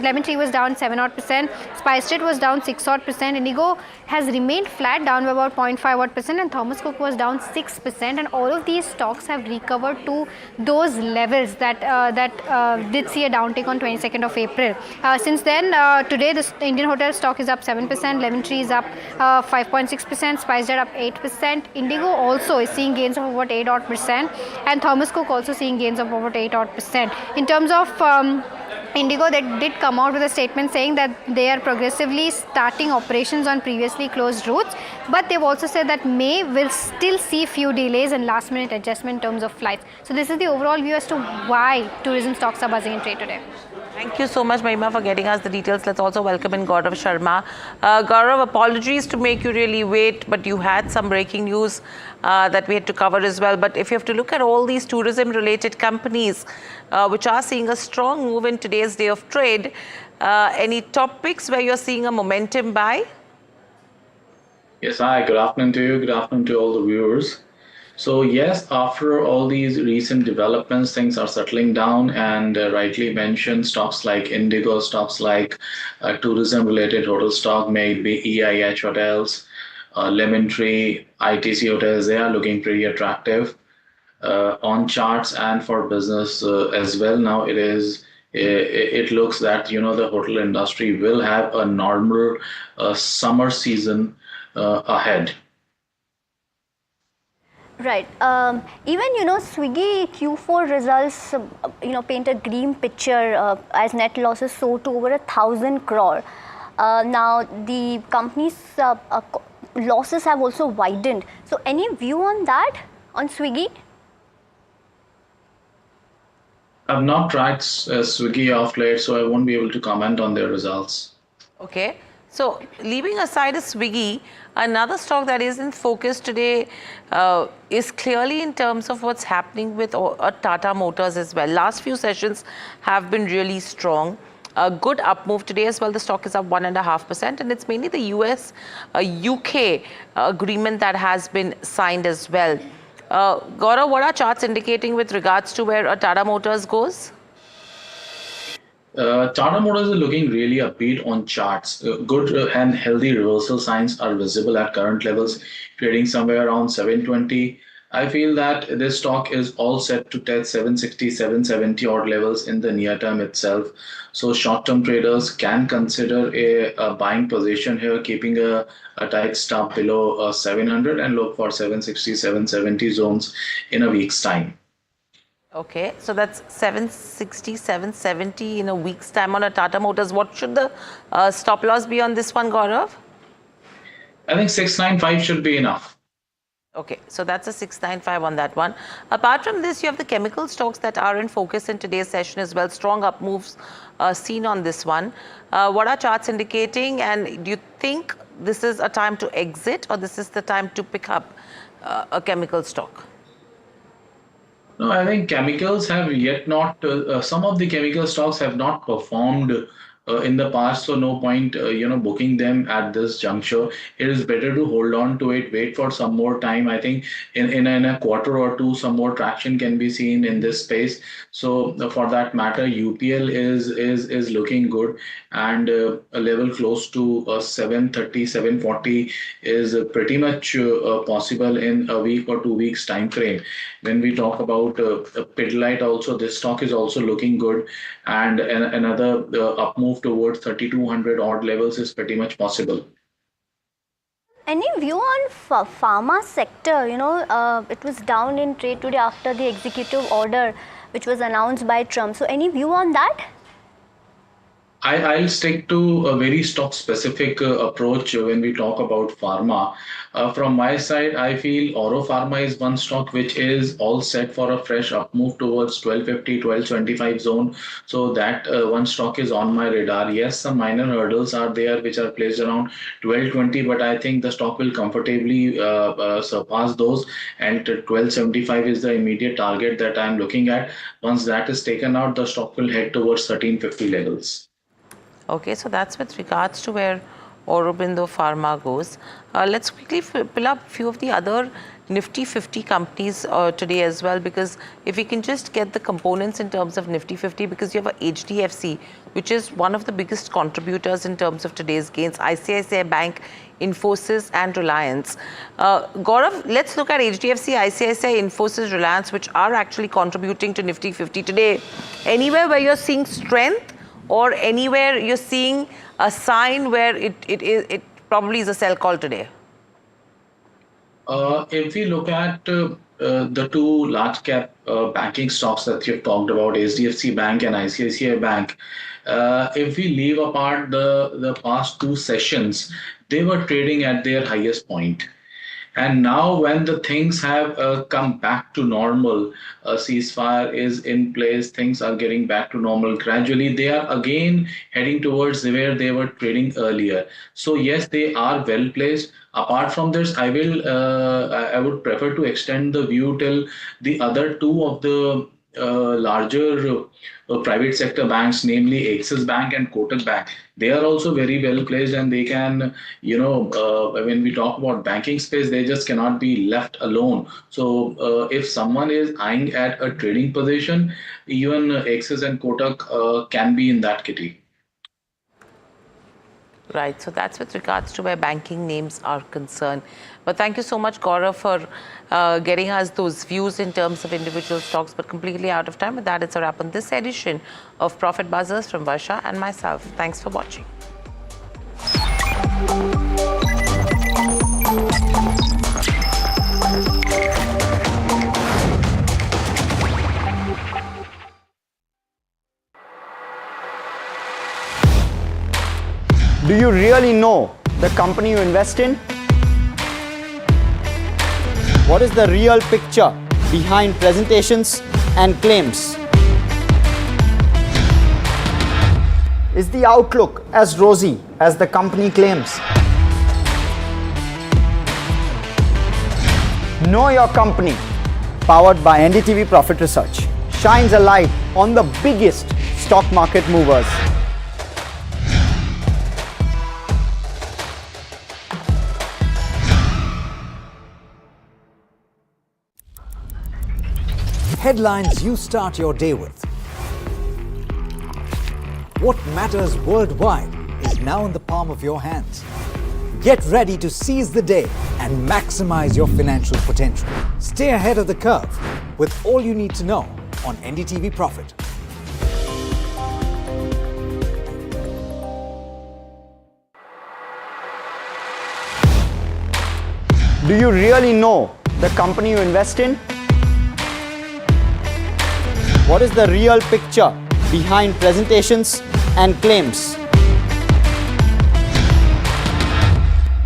Lemon Tree was down 7%, SpiceJet was down 6%, Indigo has remained flat, down by about 0.5%, and Thomas Cook was down 6%, and all of these stocks have recovered to those levels that did see a downtick on 22nd of April. Since then, today the Indian Hotel stock is up 7%, Lemon Tree is up 5.6%, SpiceJet up 8%, Indigo also is seeing gains of about 8%, and Thomas Cook also seeing gains of about 8%. In terms of Indigo, they did come out with a statement saying that they are progressively starting operations on previously closed routes, but they've also said that May will still see few delays and last minute adjustment in terms of flights. So this is the overall view as to why tourism stocks are buzzing in trade today. Thank you so much, Mahima, for getting us the details. Let's also welcome in Gaurav Sharma. Gaurav, apologies to make you really wait, but you had some breaking news that we had to cover as well. But if you have to look at all these tourism-related companies which are seeing a strong move in today's day of trade, any topics where you're seeing a momentum buy? Yes, hi, good afternoon to you. Good afternoon to all the viewers. So yes, after all these recent developments, things are settling down, and rightly mentioned, stocks like Indigo, stocks like tourism-related hotel stock, maybe EIH hotels, Lemon Tree, ITC hotels, they are looking pretty attractive on charts and for business as well. Now it looks that the hotel industry will have a normal summer season ahead. Right. Even, Swiggy Q4 results, paint a grim picture as net losses soared to over 1,000 crore. Now, the company's losses have also widened. So, any view on that, on Swiggy? I've not tracked Swiggy off late, so I won't be able to comment on their results. Okay. So, leaving aside a Swiggy, another stock that is in focus today is clearly in terms of what's happening with Tata Motors as well. Last few sessions have been really strong. A good up move today as well. The stock is up 1.5%, and it's mainly the US-UK agreement that has been signed as well. Gaurav, what are charts indicating with regards to where Tata Motors goes? Tata Motors is looking really upbeat on charts. Good and healthy reversal signs are visible at current levels, trading somewhere around 720. I feel that this stock is all set to test 760, 770 odd levels in the near term itself. So short-term traders can consider a buying position here, keeping a tight stop below 700 and look for 760, 770 zones in a week's time. Okay, so that's 760, 770 in a week's time on a Tata Motors. What should the stop loss be on this one, Gaurav? I think 695 should be enough. Okay, so that's a 695 on that one. Apart from this, you have the chemical stocks that are in focus in today's session as well. Strong up moves seen on this one. What are charts indicating, and do you think this is a time to exit, or this is the time to pick up a chemical stock? No, I think chemicals have yet not, some of the chemical stocks have not performed in the past, so no point, booking them at this juncture. It is better to hold on to it, wait for some more time. I think in a quarter or two, some more traction can be seen in this space. So for that matter, UPL is looking good, and a level close to 730, 740 is pretty much possible in a week or 2 weeks time frame. When we talk about Pidilite also, this stock is also looking good, and another up move towards 3,200 odd levels is pretty much possible. Any view on pharma sector? It was down in trade today after the executive order which was announced by Trump. So any view on that? I'll stick to a very stock specific approach when we talk about pharma. From my side, I feel Oro Pharma is one stock which is all set for a fresh up move towards 1250, 1225 zone. So that one stock is on my radar. Yes, some minor hurdles are there which are placed around 1220, but I think the stock will comfortably surpass those, and 1275 is the immediate target that I'm looking at. Once that is taken out, the stock will head towards 1350 levels. Okay, so that's with regards to where Aurobindo Pharma goes. Let's quickly pull up a few of the other Nifty 50 companies today as well, because if we can just get the components in terms of Nifty 50, because you have a HDFC, which is one of the biggest contributors in terms of today's gains, ICICI Bank, Infosys and Reliance. Gaurav, let's look at HDFC, ICICI, Infosys, Reliance, which are actually contributing to Nifty 50 today. Anywhere where you're seeing strength, or anywhere you're seeing a sign where it probably is a sell call today? If we look at the two large cap banking stocks that you've talked about, HDFC Bank and ICICI Bank, if we leave apart the past two sessions, they were trading at their highest point. And now when the things have come back to normal, a ceasefire is in place, things are getting back to normal gradually, they are again heading towards where they were trading earlier. So yes, they are well placed. Apart from this, I would prefer to extend the view till the other two of the larger private sector banks, namely Axis Bank and Kotak Bank. They are also very well placed, and they can, when we talk about banking space, they just cannot be left alone. So if someone is eyeing at a trading position, even Axis and Kotak can be in that kitty. Right, so that's with regards to where banking names are concerned. But thank you so much, Gaurav, for getting us those views in terms of individual stocks, but completely out of time. With that, it's a wrap on this edition of Profit Buzzers from Varsha and myself. Thanks for watching. Do you really know the company you invest in? What is the real picture behind presentations and claims? Is the outlook as rosy as the company claims? Know Your Company, powered by NDTV Profit Research, shines a light on the biggest stock market movers. Headlines you start your day with. What matters worldwide is now in the palm of your hands. Get ready to seize the day and maximize your financial potential. Stay ahead of the curve with all you need to know on NDTV Profit. Do you really know the company you invest in? What is the real picture behind presentations and claims?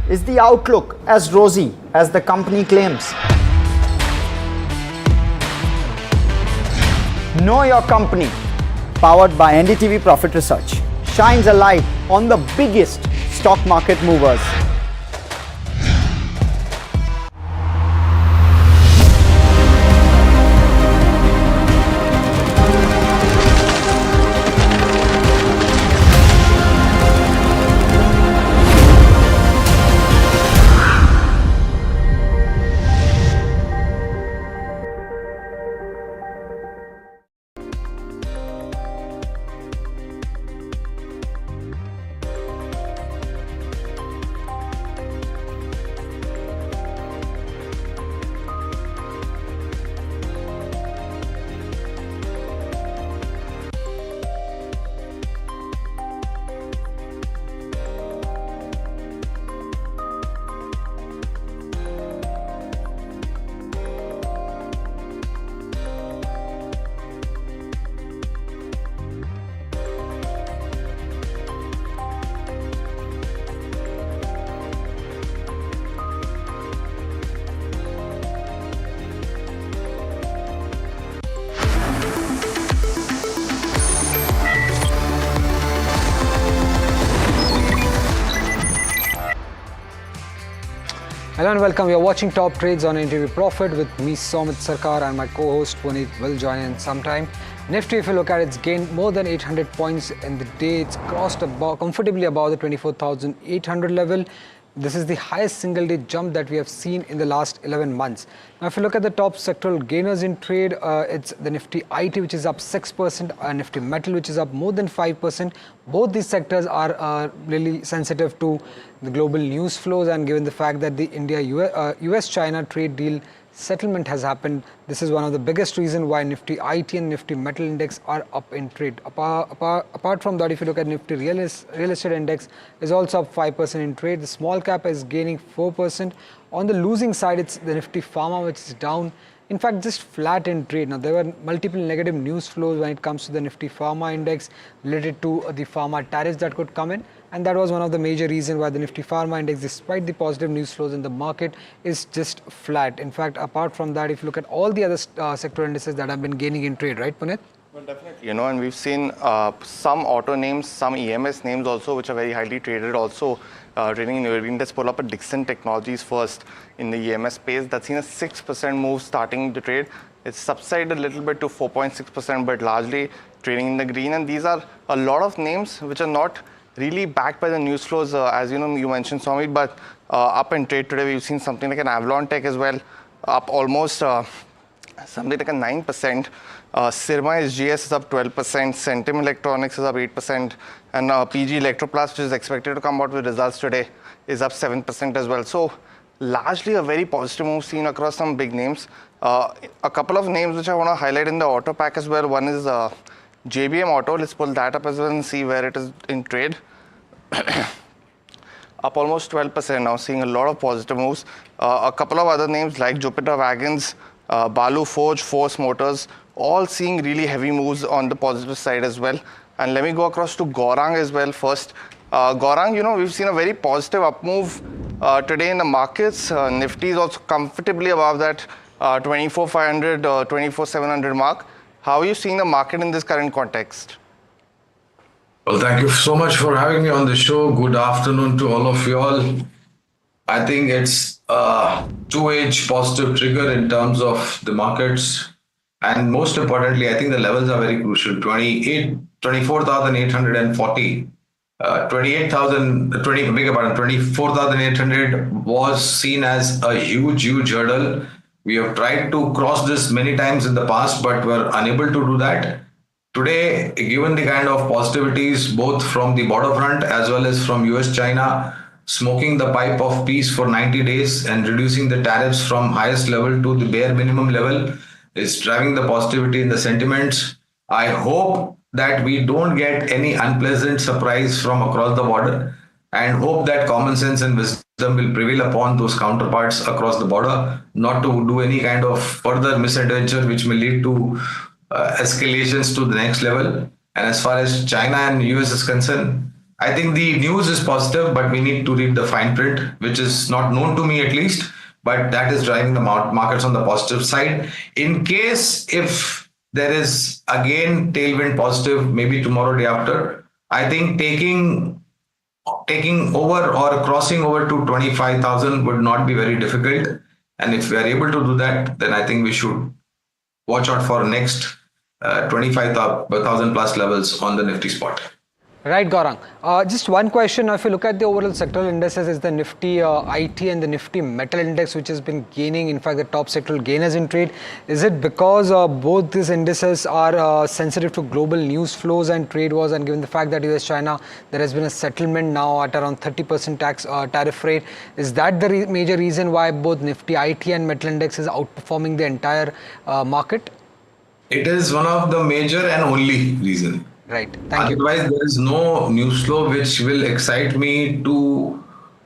Is the outlook as rosy as the company claims? Know Your Company, powered by NDTV Profit Research, shines a light on the biggest stock market movers. Hello and welcome. You're watching Top Trades on NDTV Profit with me, Somit Sarkar, and my co-host Puneet will join in sometime. Nifty, if you look at it, it's gained more than 800 points in the day. It's crossed comfortably above the 24,800 level. This is the highest single-day jump that we have seen in the last 11 months. Now, if you look at the top sectoral gainers in trade, it's the Nifty IT, which is up 6%, Nifty Metal, which is up more than 5%. Both these sectors are really sensitive to the global news flows, and given the fact that the India-US-China trade deal settlement has happened, this is one of the biggest reasons why Nifty IT and Nifty Metal Index are up in trade. Apart from that, if you look at Nifty Real Estate Index, is also up 5% in trade. The small cap is gaining 4%. On the losing side, it's the Nifty Pharma, which is down in fact just flat in trade. Now there were multiple negative news flows when it comes to the Nifty Pharma index related to the pharma tariffs that could come in, and that was one of the major reasons why the Nifty Pharma index, despite the positive news flows in the market, is just flat. In fact, apart from that, if you look at all the other sector indices that have been gaining in trade, right, Puneet? Well, definitely, and we've seen some auto names, some EMS names also, which are very highly traded also trading in European. Let's pull up a Dixon Technologies first in the EMS space. That's seen a 6% move starting the trade. It's subsided a little bit to 4.6%, but largely trading in the green. And these are a lot of names which are not really backed by the news flows, as you mentioned, Swami, but up in trade today, we've seen something like an Avalon Tech as well, up almost something like a 9%. Sirma SGS is up 12%, Centum Electronics is up 8%, and PG Electroplast, which is expected to come out with results today, is up 7% as well. So largely a very positive move seen across some big names. A couple of names which I want to highlight in the auto pack as well. One is JBM Auto. Let's pull that up as well and see where it is in trade. Up almost 12% now, seeing a lot of positive moves. A couple of other names like Jupiter Wagons, Balu Forge, Force Motors, all seeing really heavy moves on the positive side as well. And let me go across to Gaurang as well first. Gaurang, we've seen a very positive up move today in the markets. Nifty is also comfortably above that 24,500, 24,700 mark. How are you seeing the market in this current context? Well, thank you so much for having me on the show. Good afternoon to all of you all. I think it's a two-edged positive trigger in terms of the markets. And most importantly, I think the levels are very crucial. 24,840. 24,800 was seen as a huge hurdle. We have tried to cross this many times in the past, but were unable to do that. Today, given the kind of positivities, both from the border front as well as from US-China, smoking the pipe of peace for 90 days and reducing the tariffs from highest level to the bare minimum level is driving the positivity in the sentiments. I hope that we don't get any unpleasant surprise from across the border, and hope that common sense and wisdom will prevail upon those counterparts across the border, not to do any kind of further misadventure which may lead to escalations to the next level. And as far as China and US is concerned, I think the news is positive, but we need to read the fine print, which is not known to me at least, but that is driving the markets on the positive side. In case if there is again tailwind positive, maybe tomorrow, day after, I think taking over or crossing over to 25,000 would not be very difficult. And if we are able to do that, then I think we should watch out for next 25,000 plus levels on the Nifty spot. Right, Gaurang. Just one question. If you look at the overall sectoral indices, is the Nifty IT and the Nifty Metal Index, which has been gaining, in fact, the top sectoral gainers in trade. Is it because both these indices are sensitive to global news flows and trade wars, and given the fact that US-China, there has been a settlement now at around 30% tariff rate? Is that the major reason why both Nifty IT and Metal Index is outperforming the entire market? It is one of the major and only reason. Right. Thank you. Otherwise, there is no news flow which will excite me to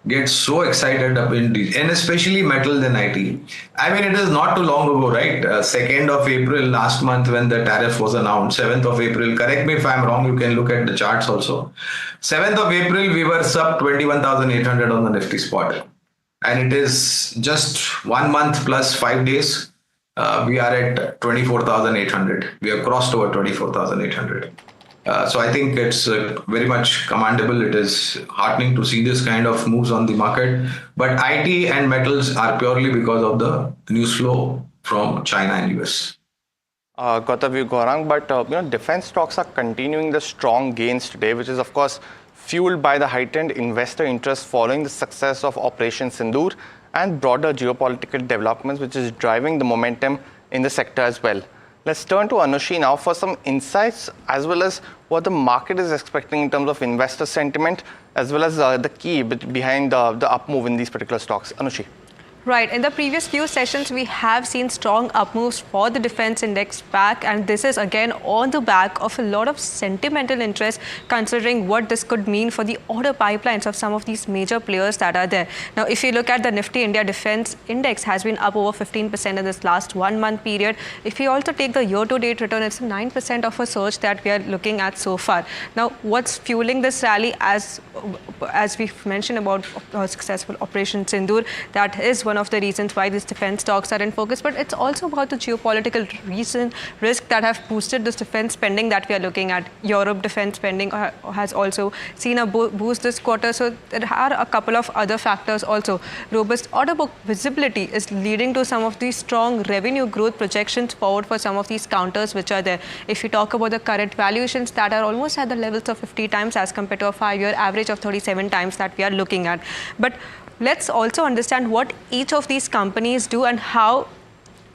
get so excited up in these, and especially metal than IT. I mean, it is not too long ago, right? 2nd of April last month when the tariff was announced, 7th of April, correct me if I'm wrong, you can look at the charts also. 7th of April, we were sub 21,800 on the Nifty spot. And it is just 1 month plus 5 days, we are at 24,800. We have crossed over 24,800. So I think it's very much commendable. It is heartening to see this kind of moves on the market. But IT and metals are purely because of the news flow from China and US. Got a view, Gaurang, but defense stocks are continuing the strong gains today, which is of course fueled by the heightened investor interest following the success of Operation Sindoor and broader geopolitical developments, which is driving the momentum in the sector as well. Let's turn to Anushi now for some insights as well as what the market is expecting in terms of investor sentiment as well as the key behind the up move in these particular stocks. Anushi. Right. In the previous few sessions, we have seen strong up moves for the defense index back, and this is again on the back of a lot of sentimental interest, considering what this could mean for the order pipelines of some of these major players that are there. Now, if you look at the Nifty India Defense Index, has been up over 15% in this last 1 month period. If you also take the year-to-date return, it's 9% of a surge that we are looking at so far. Now, what's fueling this rally, as we've mentioned about successful Operation Sindoor, that is one of the reasons why these defense stocks are in focus, but it's also about the geopolitical risk that have boosted this defense spending that we are looking at. Europe defense spending has also seen a boost this quarter, so there are a couple of other factors also. Robust order book visibility is leading to some of these strong revenue growth projections forward for some of these counters which are there. If you talk about the current valuations that are almost at the levels of 50 times as compared to a 5-year average of 37 times that we are looking at. But let's also understand what each of these companies do and how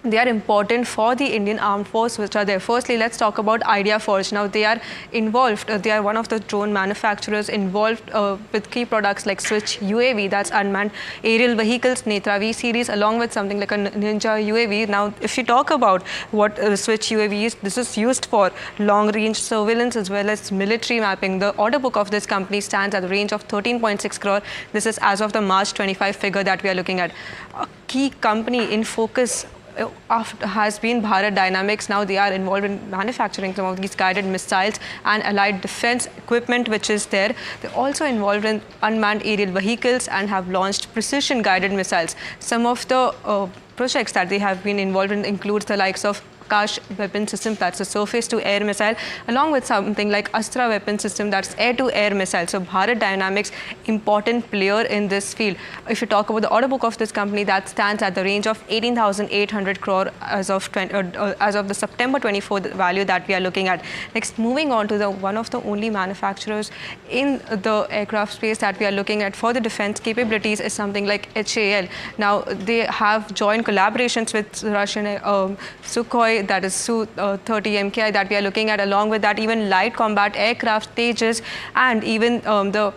they are important for the Indian Armed Force, which are there. Firstly, let's talk about Idea Forge. Now, they are involved, they are one of the drone manufacturers involved with key products like Switch UAV, that's unmanned aerial vehicles, Netra V series, along with something like a Ninja UAV. Now, if you talk about what Switch UAV is, this is used for long-range surveillance as well as military mapping. The order book of this company stands at the range of 13.6 crore. This is as of the March 25 figure that we are looking at. A key company in focus has been Bharat Dynamics. Now they are involved in manufacturing some of these guided missiles and allied defense equipment which is there. They're also involved in unmanned aerial vehicles and have launched precision guided missiles. Some of the projects that they have been involved in includes the likes of Akash weapon system, that's a surface-to-air missile, along with something like Astra weapon system, that's air-to-air missile. So Bharat Dynamics, important player in this field. If you talk about the order book of this company, that stands at the range of 18,800 crore as of the September 24 value that we are looking at. Next, moving on to the one of the only manufacturers in the aircraft space that we are looking at for the defense capabilities is something like HAL. Now, they have joint collaborations with Russian Sukhoi, that is Su-30 MKI that we are looking at. Along with that, even light combat aircraft, Tejas, and even the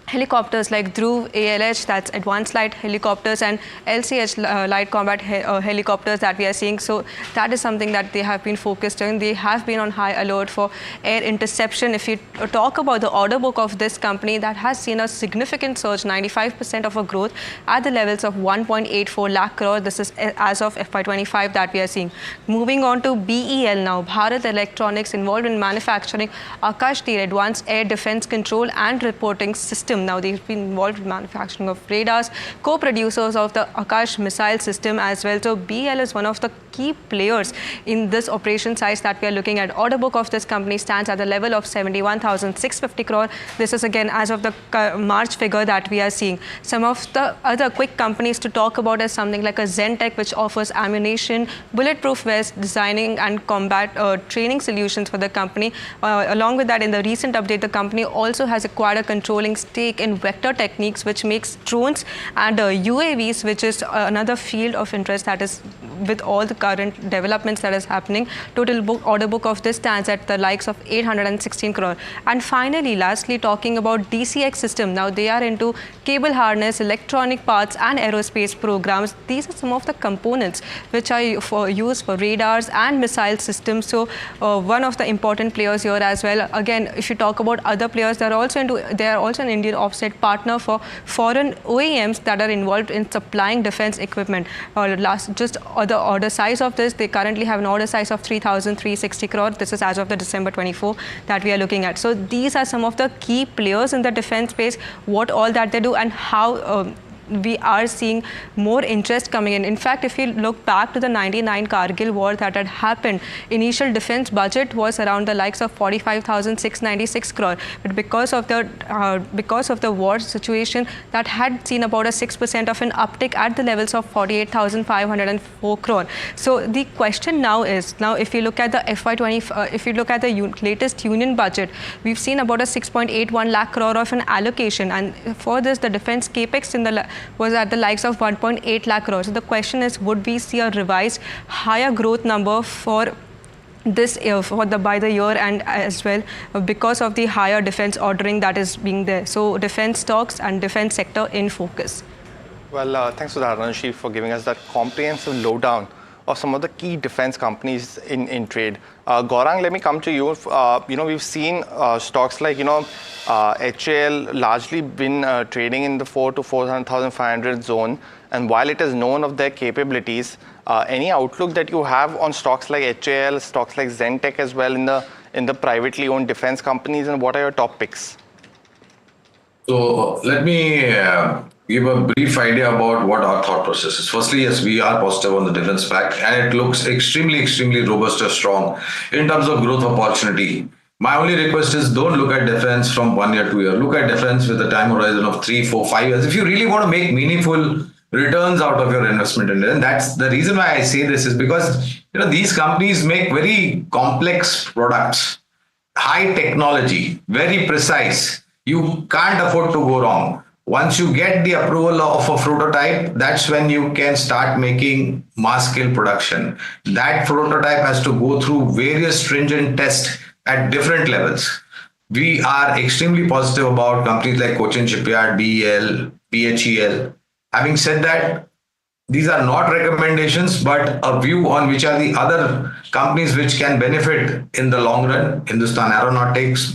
helicopters like Dhruv ALH, that's advanced light helicopters, and LCH light combat helicopters that we are seeing. So that is something that they have been focused on. They have been on high alert for air interception. If you talk about the order book of this company, that has seen a significant surge, 95% of a growth at the levels of 1.84 lakh crore. This is as of FY25 that we are seeing. Moving on to BEL now, Bharat Electronics, involved in manufacturing Akash Tir, advanced air defense control and reporting system. Now, they've been involved in manufacturing of radars, co-producers of the Akash missile system as well. So BEL is one of the key players in this operation size that we are looking at. Order book of this company stands at the level of 71,650 crore. This is again as of the March figure that we are seeing. Some of the other quick companies to talk about is something like a Zentech, which offers ammunition, bulletproof vest, designing and combat training solutions for the company. Along with that, in the recent update, the company also has acquired a controlling stake in Vector Techniques, which makes drones and UAVs, which is another field of interest that is with all the current developments that is happening. Total order book of this stands at the likes of 816 crore. And finally, lastly, talking about DCX system. Now, they are into cable harness, electronic parts and aerospace programs. These are some of the components which are used for radars and missile systems. So one of the important players here as well. Again, if you talk about other players, they are also an Indian offset partner for foreign OEMs that are involved in supplying defense equipment. The order size of this, they currently have an order size of 3,360 crore. This is as of the December 24 that we are looking at. So these are some of the key players in the defense space, what all that they do and how we are seeing more interest coming in. In fact, if you look back to the 99 Kargil war that had happened, initial defense budget was around the likes of 45,696 crore. But because of the war situation, that had seen about a 6% of an uptick at the levels of 48,504 crore. So the question now is, if you look at the FY20, if you look at the latest union budget, we've seen about a 6.81 lakh crore of an allocation, and for this, the defense capex in the was at the likes of 1.8 lakh crore. So the question is, would we see a revised higher growth number for this year, by the year and as well, because of the higher defense ordering that is being there? So defense stocks and defense sector in focus. Well, thanks for that, Anushi, for giving us that comprehensive lowdown of some of the key defense companies in trade. Gaurang, let me come to you. We've seen stocks like, HAL largely been trading in the 4 to 4,500 zone. And while it is known of their capabilities, any outlook that you have on stocks like HAL, stocks like Zentech as well in the privately owned defense companies, and what are your top picks? So let me give a brief idea about what our thought process is. Firstly, yes, we are positive on the defense pack, and it looks extremely, extremely robust and strong in terms of growth opportunity. My only request is don't look at defense from 1 year, 2 year. Look at defense with a time horizon of 3, 4, 5 years. If you really want to make meaningful returns out of your investment in it, and that's the reason why I say this is because these companies make very complex products, high technology, very precise. You can't afford to go wrong. Once you get the approval of a prototype, that's when you can start making mass scale production. That prototype has to go through various stringent tests at different levels. We are extremely positive about companies like Cochin Shipyard, BEL, BHEL. Having said that, these are not recommendations, but a view on which are the other companies which can benefit in the long run. Hindustan Aeronautics,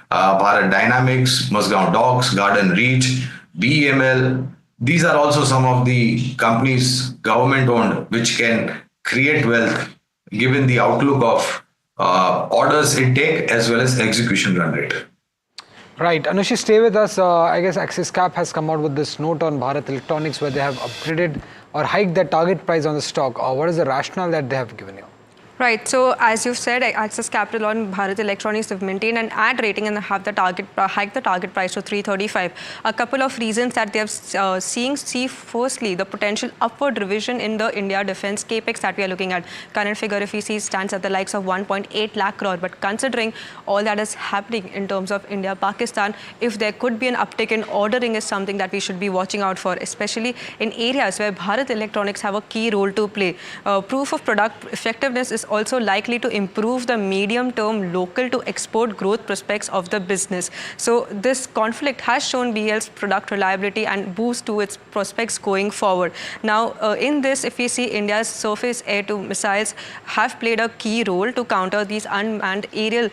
Bharat Dynamics, Musgaon Docks, Garden Reach, BEML. These are also some of the companies government owned which can create wealth given the outlook of orders intake as well as execution run rate. Right. Anushi, stay with us. I guess Axis Cap has come out with this note on Bharat Electronics where they have upgraded or hiked their target price on the stock. What is the rationale that they have given you? Right. So as you've said, Axis Capital on Bharat Electronics have maintained an ad rating and have the target hike the target price to 335. A couple of reasons that they have see firstly the potential upward revision in the India defense capex that we are looking at. Current figure, if we see, stands at the likes of 1.8 lakh crore. But considering all that is happening in terms of India, Pakistan, if there could be an uptick in ordering is something that we should be watching out for, especially in areas where Bharat Electronics have a key role to play. Proof of product effectiveness is also likely to improve the medium-term local to export growth prospects of the business. So this conflict has shown BEL's product reliability and boost to its prospects going forward. Now, in this, if we see India's surface air-to missiles have played a key role to counter these unmanned aerial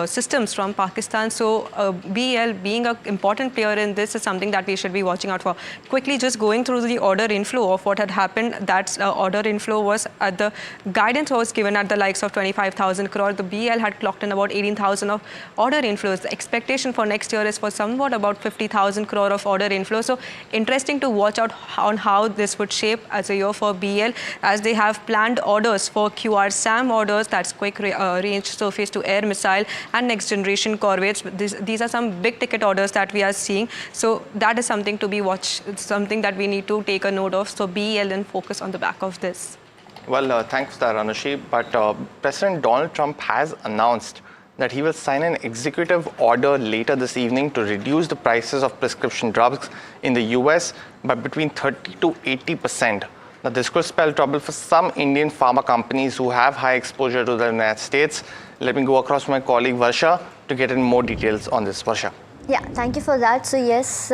systems from Pakistan. So BEL being an important player in this is something that we should be watching out for. Quickly, just going through the order inflow of what had happened, that order inflow was at the guidance was given at the likes of 25,000 crore. The BEL had clocked in about 18,000 of order inflows. The expectation for next year is for somewhat about 50,000 crore of order inflow. So interesting to watch out on how this would shape as a year for BEL, as they have planned orders for QR-SAM orders, that's quick range surface to air missile and next generation corvettes. These are some big ticket orders that we are seeing. So that is something to be watched. It's something that we need to take a note of. So BEL then focus on the back of this. Well, thanks for that, Anushi. But President Donald Trump has announced that he will sign an executive order later this evening to reduce the prices of prescription drugs in the US by between 30 to 80%. Now, this could spell trouble for some Indian pharma companies who have high exposure to the United States. Let me go across to my colleague Varsha to get in more details on this. Varsha. Yeah, thank you for that. So yes,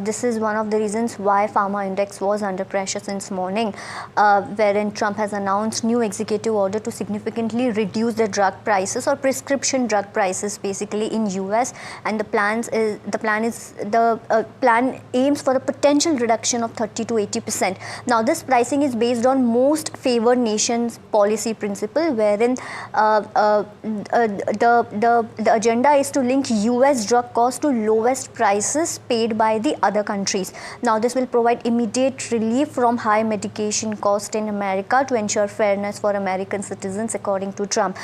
this is one of the reasons why pharma index was under pressure since morning, wherein Trump has announced new executive order to significantly reduce the drug prices or prescription drug prices basically in US, and the plan aims for a potential reduction of 30 to 80%. Now this pricing is based on most favored nations policy principle, wherein the agenda is to link US drug costs to lowest prices paid by the other countries. Now this will provide immediate relief from high medication cost in America to ensure fairness for American citizens, according to Trump.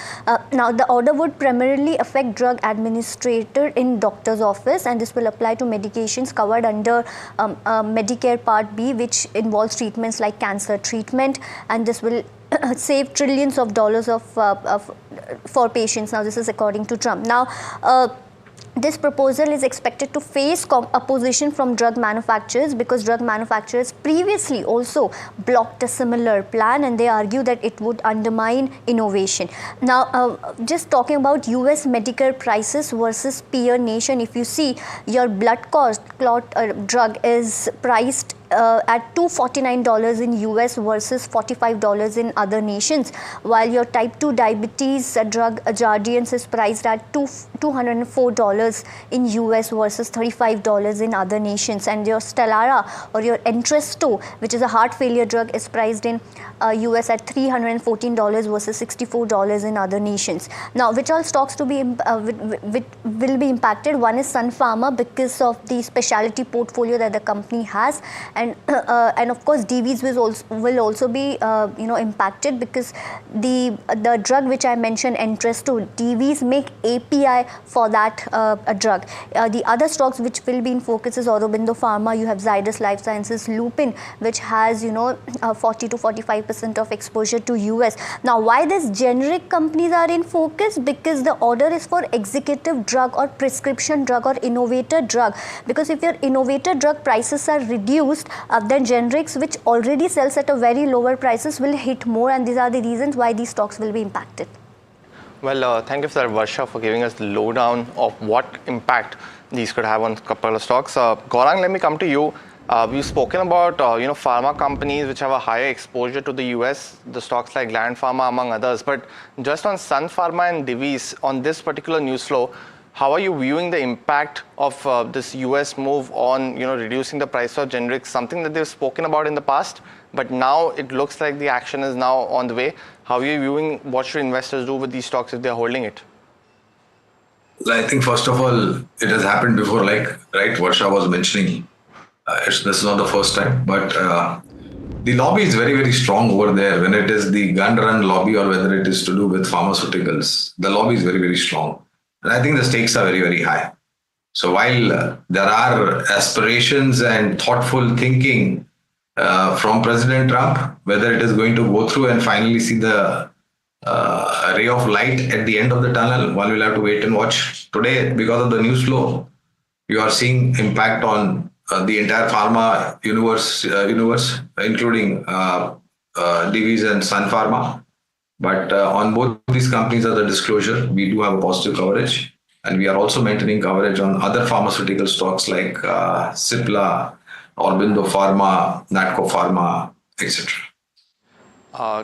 Now the order would primarily affect drug administrator in doctor's office, and this will apply to medications covered under Medicare Part B, which involves treatments like cancer treatment, and this will save trillions of dollars for patients. Now this is according to Trump. Now this proposal is expected to face opposition from drug manufacturers, because drug manufacturers previously also blocked a similar plan, and they argue that it would undermine innovation. Now, just talking about US Medicare prices versus peer nation, if you see your blood clot drug is priced at $249 in US versus $45 in other nations, while your type 2 diabetes drug Jardiance is priced at $204 in US versus $35 in other nations, and your Stellara or your Entresto, which is a heart failure drug, is priced in US at $314 versus $64 in other nations. Now, which all stocks to be will be impacted? One is Sun Pharma because of the specialty portfolio that the company has, and of course DVs will also be impacted because the drug which I mentioned, Entresto, DVs make API for that drug. The other stocks which will be in focus is Aurobindo Pharma. You have Zydus Life Sciences, Lupin, which has 40 to 45% of exposure to US. Now, why these generic companies are in focus? Because the order is for executive drug or prescription drug or innovator drug. Because if your innovator drug prices are reduced, then generics, which already sells at a very lower prices, will hit more, and these are the reasons why these stocks will be impacted. Well, thank you for that, Varsha, for giving us the lowdown of what impact these could have on a couple of stocks. Gaurang, let me come to you. We've spoken about pharma companies which have a higher exposure to the US, the stocks like Gland Pharma among others. But just on Sun Pharma and Divi's, on this particular news flow, how are you viewing the impact of this US move on reducing the price of generics, something that they've spoken about in the past, but now it looks like the action is now on the way? How are you viewing what should investors do with these stocks if they're holding it? I think first of all, it has happened before, Varsha was mentioning. This is not the first time, but the lobby is very, very strong over there. When it is the gun run lobby or whether it is to do with pharmaceuticals, the lobby is very, very strong. And I think the stakes are very, very high. So while there are aspirations and thoughtful thinking from President Trump, whether it is going to go through and finally see the ray of light at the end of the tunnel, one will have to wait and watch. Today, because of the news flow, you are seeing impact on the entire pharma universe, including Divi's and Sun Pharma. But on both these companies as a disclosure, we do have a positive coverage. And we are also maintaining coverage on other pharmaceutical stocks like Cipla, Aurobindo Pharma, Natco Pharma, etc.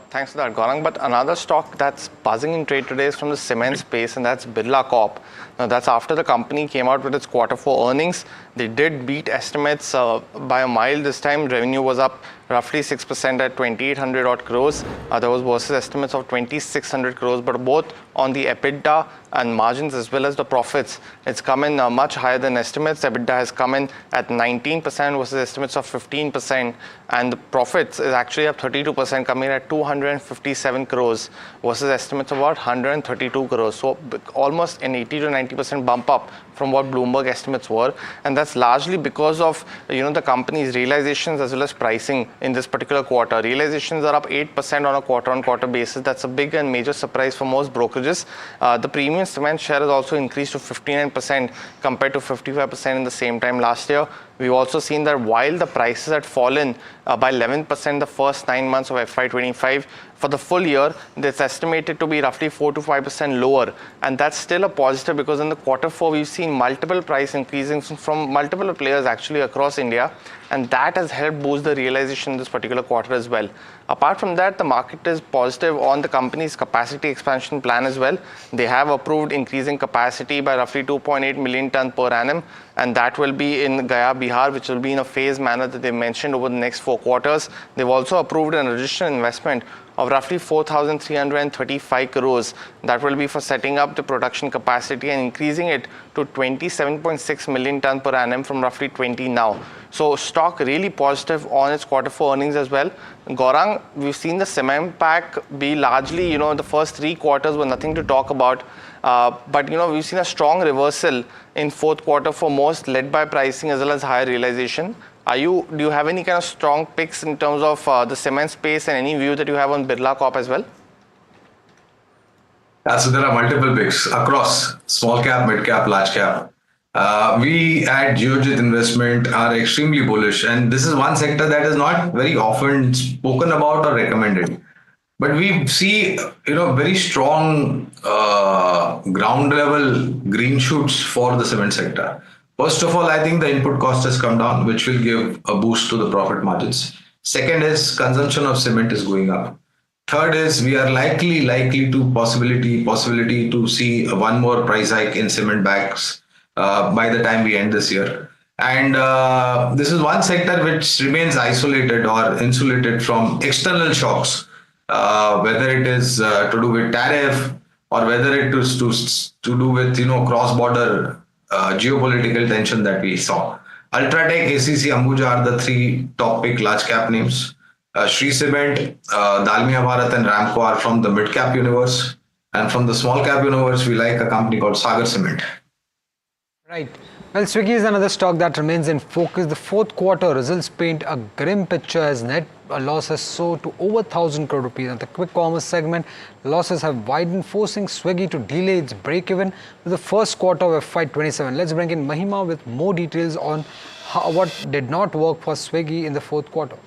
Thanks for that, Gaurang. But another stock that's buzzing in trade today is from the cement space, and that's Birla Corp. Now, that's after the company came out with its Q4 earnings. They did beat estimates by a mile this time. Revenue was up roughly 6% at 2,800 odd crores. There was versus estimates of 2,600 crores, but both on the EBITDA and margins as well as the profits, it's come in much higher than estimates. EBITDA has come in at 19% versus estimates of 15%, and the profits is actually up 32%, coming in at 257 crores versus estimates of about 132 crores. So almost an 80 to 90% bump up from what Bloomberg estimates were, and that's largely because of the company's realizations as well as pricing in this particular quarter. Realizations are up 8% on a quarter-on-quarter basis. That's a big and major surprise for most brokerages. The premium cement share has also increased to 59% compared to 55% in the same time last year. We've also seen that while the prices had fallen by 11% the first 9 months of FY25, for the full year, it's estimated to be roughly 4 to 5% lower. And that's still a positive because in the Q4, we've seen multiple price increases from multiple players actually across India. And that has helped boost the realization this particular quarter as well. Apart from that, the market is positive on the company's capacity expansion plan as well. They have approved increasing capacity by roughly 2.8 million ton per annum. And that will be in Gaya, Bihar, which will be in a phased manner that they mentioned over the next 4 quarters. They've also approved an additional investment of roughly 4,335 crores. That will be for setting up the production capacity and increasing it to 27.6 million ton per annum from roughly 20 now. So stock really positive on its Q4 earnings as well. Gaurang, we've seen the cement pack be largely, the first 3 quarters were nothing to talk about. But we've seen a strong reversal in Q4 for most, led by pricing as well as higher realization. Do you have any kind of strong picks in terms of the cement space and any view that you have on Birla Corp as well? So there are multiple picks across small cap, mid cap, large cap. We at Geojit Investment are extremely bullish, and this is one sector that is not very often spoken about or recommended. But we see, very strong ground level green shoots for the cement sector. First of all, I think the input cost has come down, which will give a boost to the profit margins. Second is consumption of cement is going up. Third is we are likely to possibility to see one more price hike in cement bags by the time we end this year. And this is one sector which remains isolated or insulated from external shocks, whether it is to do with tariff or whether it is to do with cross-border geopolitical tension that we saw. Ultratech, ACC, Ambuja are the three top pick large cap names. Shree Cement, Dalmia Bharat and Ramco are from the mid cap universe. And from the small cap universe, we like a company called Sagar Cement. Right. Well, Swiggy is another stock that remains in focus. The fourth quarter results paint a grim picture as net losses soared to over 1,000 crore rupees. In the quick commerce segment, losses have widened, forcing Swiggy to delay its break-even to the first quarter of FY27. Let's bring in Mahima with more details on what did not work for Swiggy in the fourth quarter.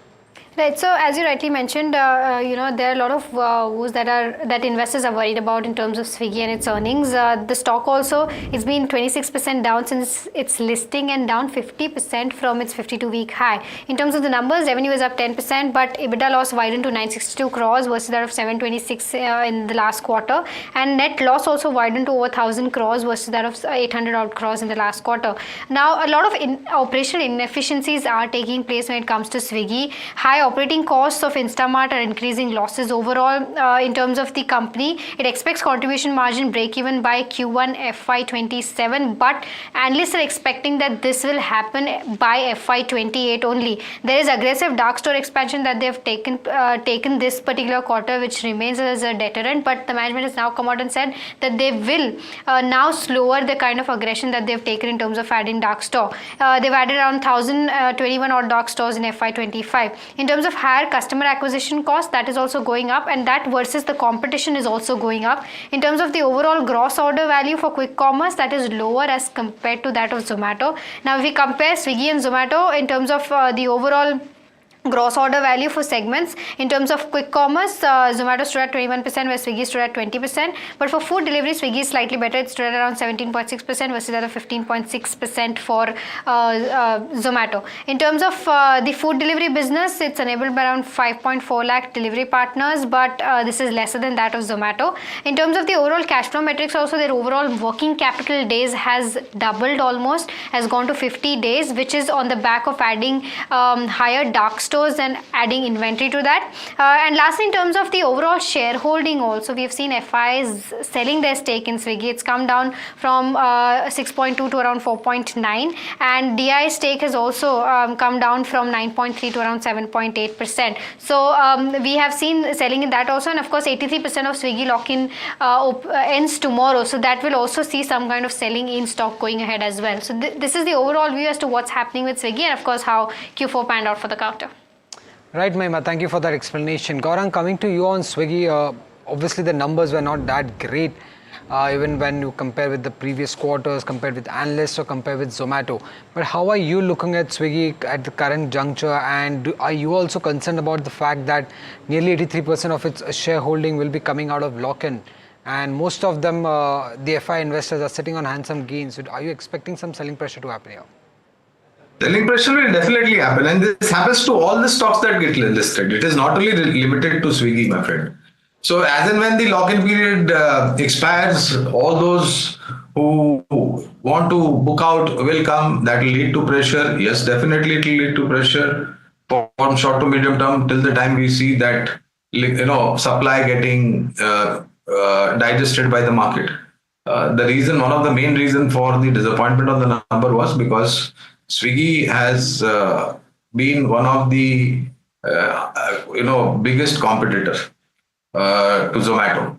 Right. So as you rightly mentioned, there are a lot of woes that investors are worried about in terms of Swiggy and its earnings. The stock also, it's been 26% down since its listing and down 50% from its 52-week high. In terms of the numbers, revenue is up 10%, but EBITDA loss widened to 962 crores versus that of 726 in the last quarter. And net loss also widened to over 1,000 crores versus that of 800 odd crores in the last quarter. Now, a lot of operational inefficiencies are taking place when it comes to Swiggy. High operating costs of Instamart are increasing losses overall. In terms of the company, it expects contribution margin break even by Q1 FY27, but analysts are expecting that this will happen by FY28 only. There is aggressive dark store expansion that they have taken this particular quarter, which remains as a deterrent, but the management has now come out and said that they will now slower the kind of aggression that they've taken in terms of adding dark store. They've added around 1,021 odd dark stores in FY25. In terms of higher customer acquisition cost, that is also going up, and that versus the competition is also going up. In terms of the overall gross order value for quick commerce, that is lower as compared to that of Zomato. Now, if we compare Swiggy and Zomato in terms of the overall gross order value for segments, in terms of quick commerce, Zomato stood at 21%, where Swiggy stood at 20%. But for food delivery, Swiggy is slightly better. It stood at around 17.6% versus that of 15.6% for Zomato. In terms of the food delivery business, it's enabled by around 5.4 lakh delivery partners, but this is lesser than that of Zomato. In terms of the overall cash flow metrics, also their overall working capital days has doubled almost, has gone to 50 days, which is on the back of adding higher dark stores and adding inventory to that. And lastly, in terms of the overall shareholding also, we have seen FIs selling their stake in Swiggy. It's come down from 6.2 to around 4.9, and DI stake has also come down from 9.3 to around 7.8%. So we have seen selling in that also, and of course 83% of Swiggy lock-in ends tomorrow, so that will also see some kind of selling in stock going ahead as well. So this is the overall view as to what's happening with Swiggy, and of course how Q4 panned out for the quarter. Right, Mahima, thank you for that explanation. Gaurang, coming to you on Swiggy, obviously the numbers were not that great, even when you compare with the previous quarters, compared with analysts or compared with Zomato. But how are you looking at Swiggy at the current juncture, and are you also concerned about the fact that nearly 83% of its shareholding will be coming out of lock-in, and most of them, the FI investors, are sitting on handsome gains? So are you expecting some selling pressure to happen here? Selling pressure will definitely happen, and this happens to all the stocks that get listed. It is not only limited to Swiggy, my friend. So as and when the lock-in period expires, all those who want to book out will come. That will lead to pressure. Yes, definitely it will lead to pressure from short to medium term till the time we see that supply getting digested by the market. One of the main reason for the disappointment on the number was because Swiggy has been one of the biggest competitor to Zomato.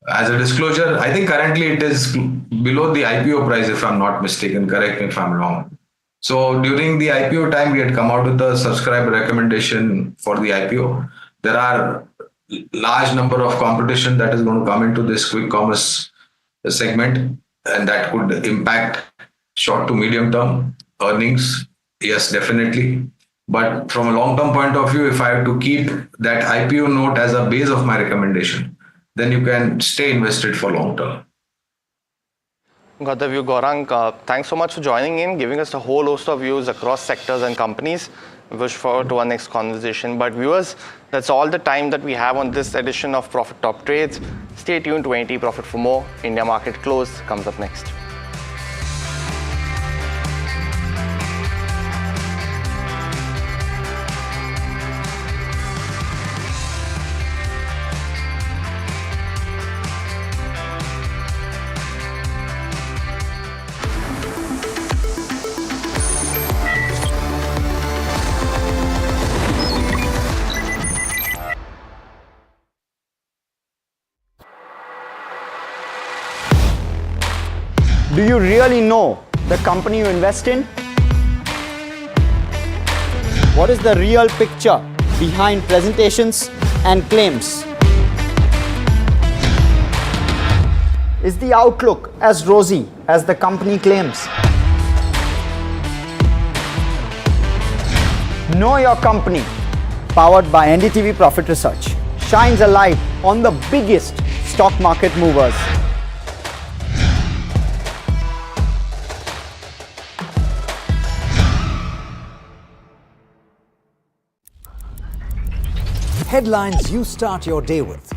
As a disclosure, I think currently it is below the IPO price, if I'm not mistaken. Correct me if I'm wrong. So during the IPO time, we had come out with a subscriber recommendation for the IPO. There are large number of competition that is going to come into this quick commerce segment, and that could impact short to medium term earnings. Yes, definitely. But from a long-term point of view, if I have to keep that IPO note as a base of my recommendation, then you can stay invested for long term. Got the view, Gaurang. Thanks so much for joining in, giving us a whole host of views across sectors and companies. We wish forward to our next conversation. But viewers, that's all the time that we have on this edition of Profit Top Trades. Stay tuned to NDTV Profit for more. India Market Close comes up next. Do you really know the company you invest in? What is the real picture behind presentations and claims? Is the outlook as rosy as the company claims? Know Your Company, powered by NDTV Profit Research, shines a light on the biggest stock market movers. Headlines you start your day with.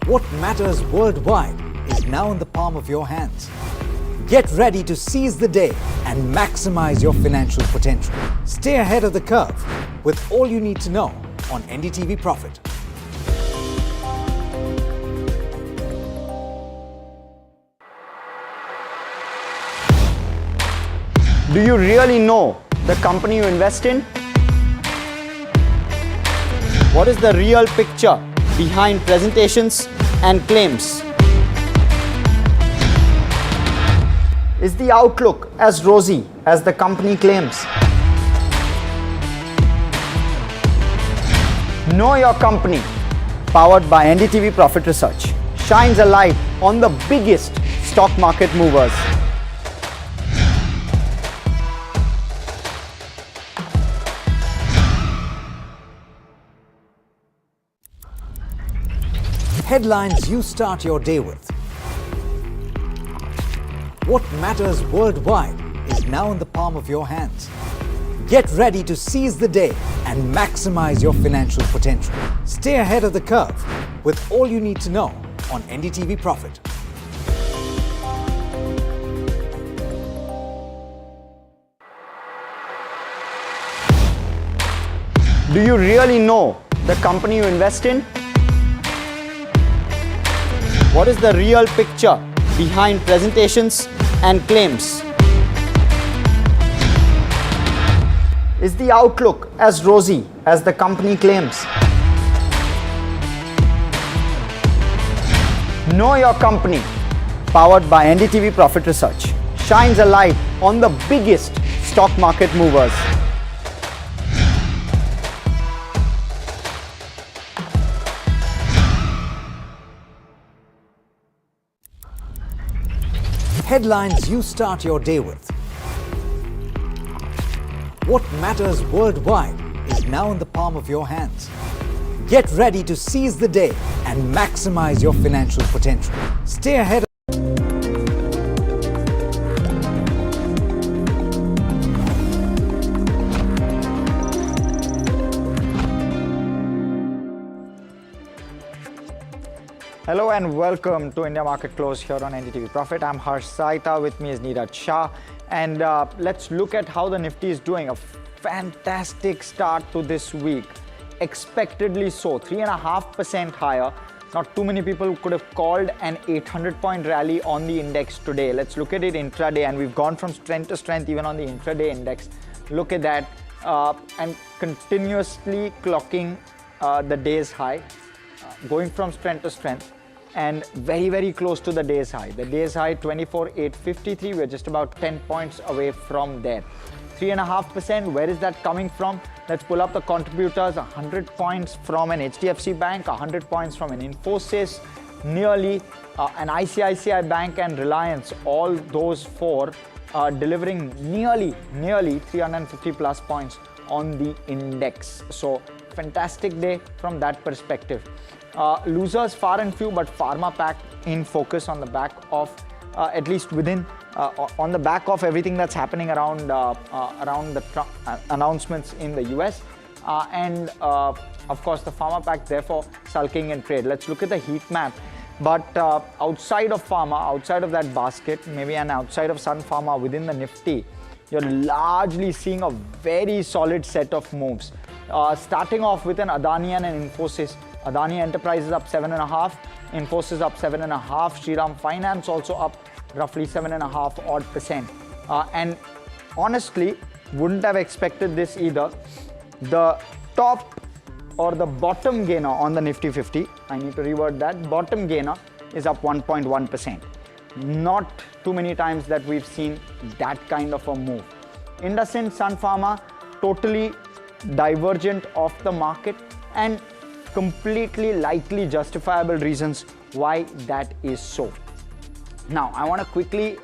What matters worldwide is now in the palm of your hands. Get ready to seize the day and maximize your financial potential. Stay ahead of the curve with all you need to know on NDTV Profit. Do you really know the company you invest in? What is the real picture behind presentations and claims? Is the outlook as rosy as the company claims? Know Your Company, powered by NDTV Profit Research, shines a light on the biggest stock market movers. Headlines you start your day with. What matters worldwide is now in the palm of your hands. Get ready to seize the day and maximize your financial potential. Stay ahead of the curve with all you need to know on NDTV Profit. Do you really know the company you invest in? What is the real picture behind presentations and claims? Is the outlook as rosy as the company claims? Know Your Company, powered by NDTV Profit Research, shines a light on the biggest stock market movers. Headlines you start your day with. What matters worldwide is now in the palm of your hands. Get ready to seize the day and maximize your financial potential. Stay ahead. Hello and welcome to India Market Close here on NDTV Profit. I'm Harsh Saita, with me is Neeraj Shah, and let's look at how the Nifty is doing. A fantastic start to this week, expectedly so, 3.5% higher. Not too many people could have called an 800-point rally on the index today. Let's look at it intraday, and we've gone from strength to strength even on the intraday index. Look at that, and continuously clocking the day's high, going from strength to strength, and very, very close to the day's high. The day's high, 24,853. We're just about 10 points away from there. 3.5%, where is that coming from? Let's pull up the contributors. 100 points from an HDFC Bank, 100 points from an Infosys, nearly an ICICI Bank and Reliance, all those four delivering nearly 350 plus points on the index. So fantastic day from that perspective. Losers far and few, but Pharma pack in focus on the back of, at least within, on the back of everything that's happening around the announcements in the US. And of course the Pharma pack therefore sulking in trade. Let's look at the heat map. But outside of Pharma, outside of that basket, maybe and outside of Sun Pharma within the Nifty, you're largely seeing a very solid set of moves. Starting off with an Adani and an Infosys. Adani Enterprises up 7.5%, Infosys up 7.5%, Shriram Finance also up roughly 7.5 odd percent. And honestly, wouldn't have expected this either. The top or the bottom gainer on the Nifty 50, I need to reword that, bottom gainer is up 1.1%. Not too many times that we've seen that kind of a move. IndusInd, Sun Pharma, totally divergent of the market and completely likely justifiable reasons why that is so. Now, I want to quickly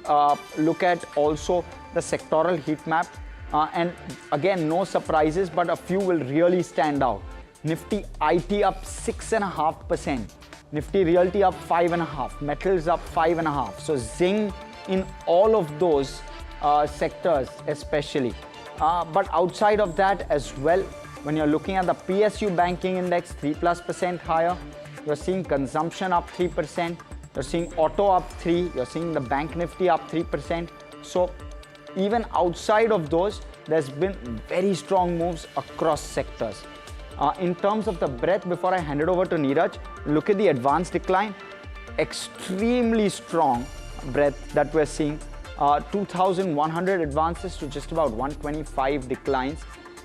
look at also the sectoral heat map. And again, no surprises, but a few will really stand out. Nifty IT up 6.5%. Nifty Realty up 5.5%. Metals up 5.5%. So zing in all of those sectors especially. But outside of that as well, when you're looking at the PSU banking index, 3+% higher. You're seeing consumption up 3%. You're seeing auto up 3%. You're seeing the bank Nifty up 3%. So even outside of those, there's been very strong moves across sectors. In terms of the breadth, before I hand it over to Neeraj, look at the advanced decline. Extremely strong breadth that we're seeing. 2,100 advances to just about 125 declines.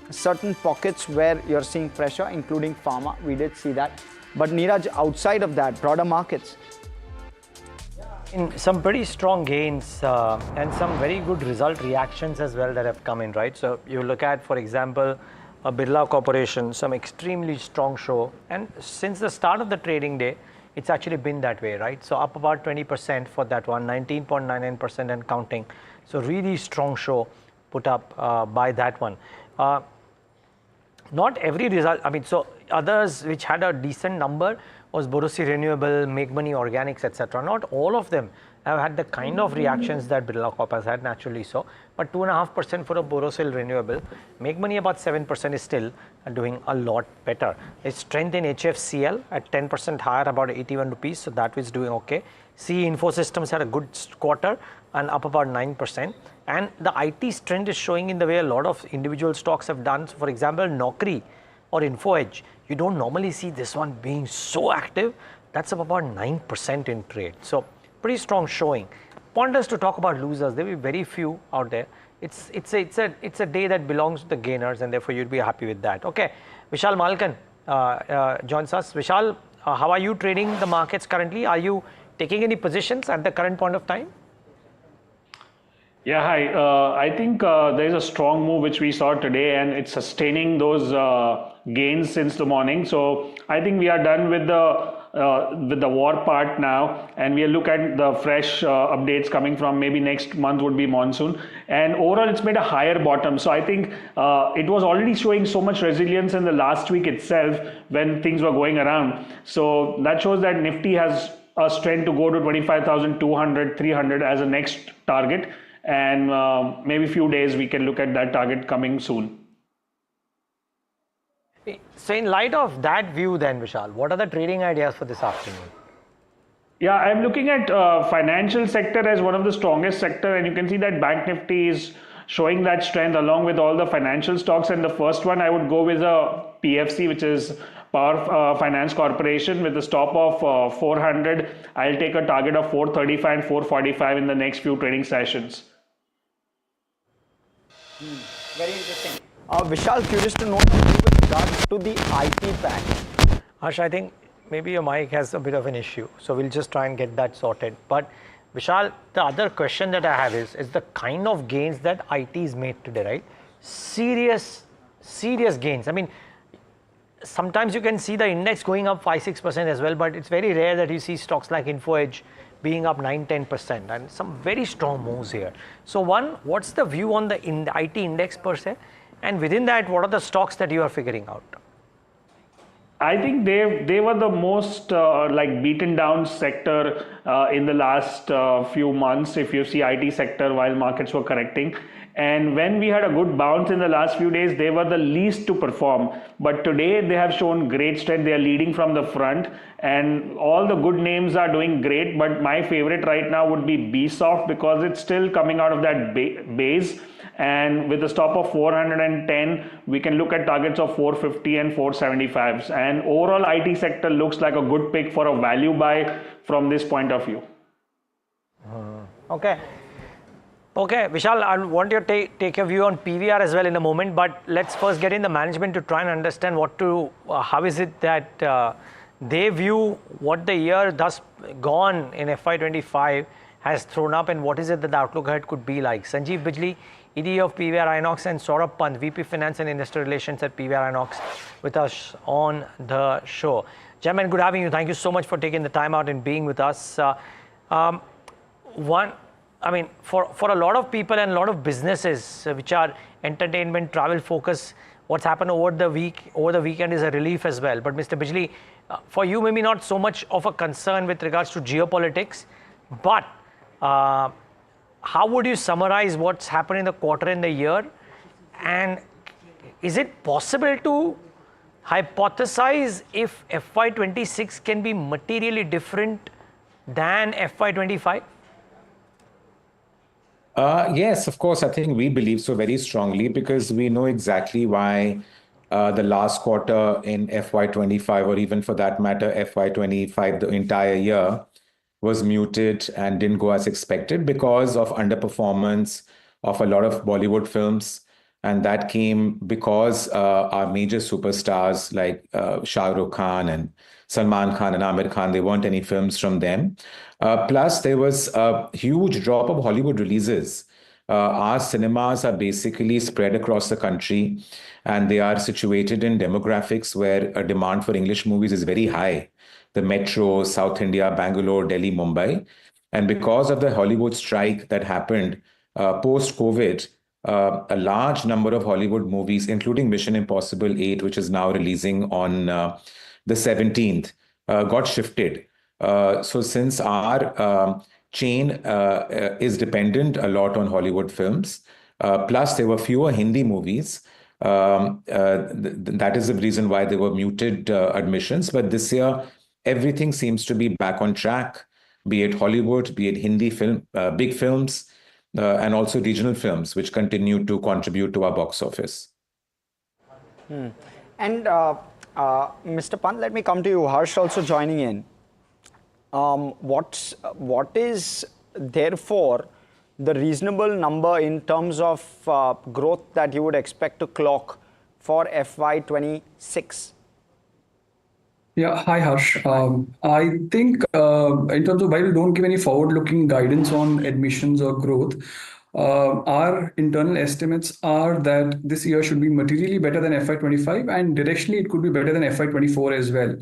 Certain pockets where you're seeing pressure, including Pharma, we did see that. But Neeraj, outside of that, broader markets? In some pretty strong gains and some very good result reactions as well that have come in, right? So you look at, for example, a Birla Corporation, some extremely strong show. And since the start of the trading day, it's actually been that way, right? So up about 20% for that one, 19.99% and counting. So really strong show put up by that one. Not every result, I mean, so others which had a decent number was Borosil Renewable, Make Money Organics, etc. Not all of them have had the kind of reactions that Birla Corp has had, naturally so. But 2.5% for a Borosil Renewable. Make Money about 7% is still doing a lot better. Its strength in HFCL at 10% higher, about 81 rupees, so that is doing okay. CE Infosystems had a good quarter and up about 9%. And the IT strength is showing in the way a lot of individual stocks have done. So for example, Naukri or InfoEdge, you don't normally see this one being so active. That's up about 9% in trade. So pretty strong showing. Want us to talk about losers? There will be very few out there. It's a day that belongs to the gainers, and therefore you'd be happy with that. Okay, Vishal Malkan joins us. Vishal, how are you trading the markets currently? Are you taking any positions at the current point of time? Yeah, hi. I think there is a strong move which we saw today, and it's sustaining those gains since the morning. So I think we are done with the war part now, and we'll look at the fresh updates coming from maybe next month would be monsoon. And overall, it's made a higher bottom. So I think it was already showing so much resilience in the last week itself when things were going around. So that shows that Nifty has a strength to go to 25,200, 300 as a next target. And maybe a few days we can look at that target coming soon. So in light of that view then, Vishal, what are the trading ideas for this afternoon? Yeah, I'm looking at financial sector as one of the strongest sector, and you can see that Bank Nifty is showing that strength along with all the financial stocks. And the first one I would go with a PFC, which is Power Finance Corporation, with a stop of 400. I'll take a target of 435 and 445 in the next few trading sessions. Very interesting. Vishal, curious to know with regards to the IT pack. Harsh, I think maybe your mic has a bit of an issue, so we'll just try and get that sorted. But Vishal, the other question that I have is the kind of gains that IT is made today, right? Serious gains. I mean, sometimes you can see the index going up 5-6% as well, but it's very rare that you see stocks like InfoEdge being up 9-10%, and some very strong moves here. So one, what's the view on the IT index per se? And within that, what are the stocks that you are figuring out? I think they were the most like beaten down sector in the last few months. If you see IT sector while markets were correcting, and when we had a good bounce in the last few days, they were the least to perform. But today they have shown great strength. They are leading from the front, and all the good names are doing great. But my favorite right now would be Bsoft because it's still coming out of that base. And with a stop of 410, we can look at targets of 450 and 475s. And overall, IT sector looks like a good pick for a value buy from this point of view. Okay. Okay, Vishal, I want you to take a view on PVR as well in a moment, but let's first get in the management to try and understand how is it that they view what the year thus gone in FY25 has thrown up, and what is it that the outlook ahead could be like. Sanjeev Bijli, ED of PVR Inox, and Saurabh Pant, VP Finance and Investor Relations at PVR Inox, with us on the show. Gentlemen, good having you. Thank you so much for taking the time out and being with us. For a lot of people and a lot of businesses which are entertainment, travel focused, what's happened over the weekend is a relief as well. But Mr. Bijli, for you, maybe not so much of a concern with regards to geopolitics, but how would you summarize what's happened in the quarter and the year? And is it possible to hypothesize if FY26 can be materially different than FY25? Yes, of course. I think we believe so very strongly because we know exactly why the last quarter in FY25, or even for that matter, FY25, the entire year, was muted and didn't go as expected because of underperformance of a lot of Bollywood films. And that came because our major superstars like Shah Rukh Khan and Salman Khan and Amir Khan, there weren't any films from them. Plus, there was a huge drop of Hollywood releases. Our cinemas are basically spread across the country, and they are situated in demographics where a demand for English movies is very high. The metro, South India, Bangalore, Delhi, Mumbai. And because of the Hollywood strike that happened post-COVID, a large number of Hollywood movies, including Mission Impossible 8, which is now releasing on the 17th, got shifted. So since our chain is dependent a lot on Hollywood films, plus there were fewer Hindi movies, that is the reason why there were muted admissions. But this year, everything seems to be back on track, be it Hollywood, be it Hindi film, big films, and also regional films, which continue to contribute to our box office. And Mr. Pant, let me come to you. Harsh also joining in. What is therefore the reasonable number in terms of growth that you would expect to clock for FY26? Yeah, hi Harsh. I think in terms of while we don't give any forward-looking guidance on admissions or growth, our internal estimates are that this year should be materially better than FY25, and directionally it could be better than FY24 as well.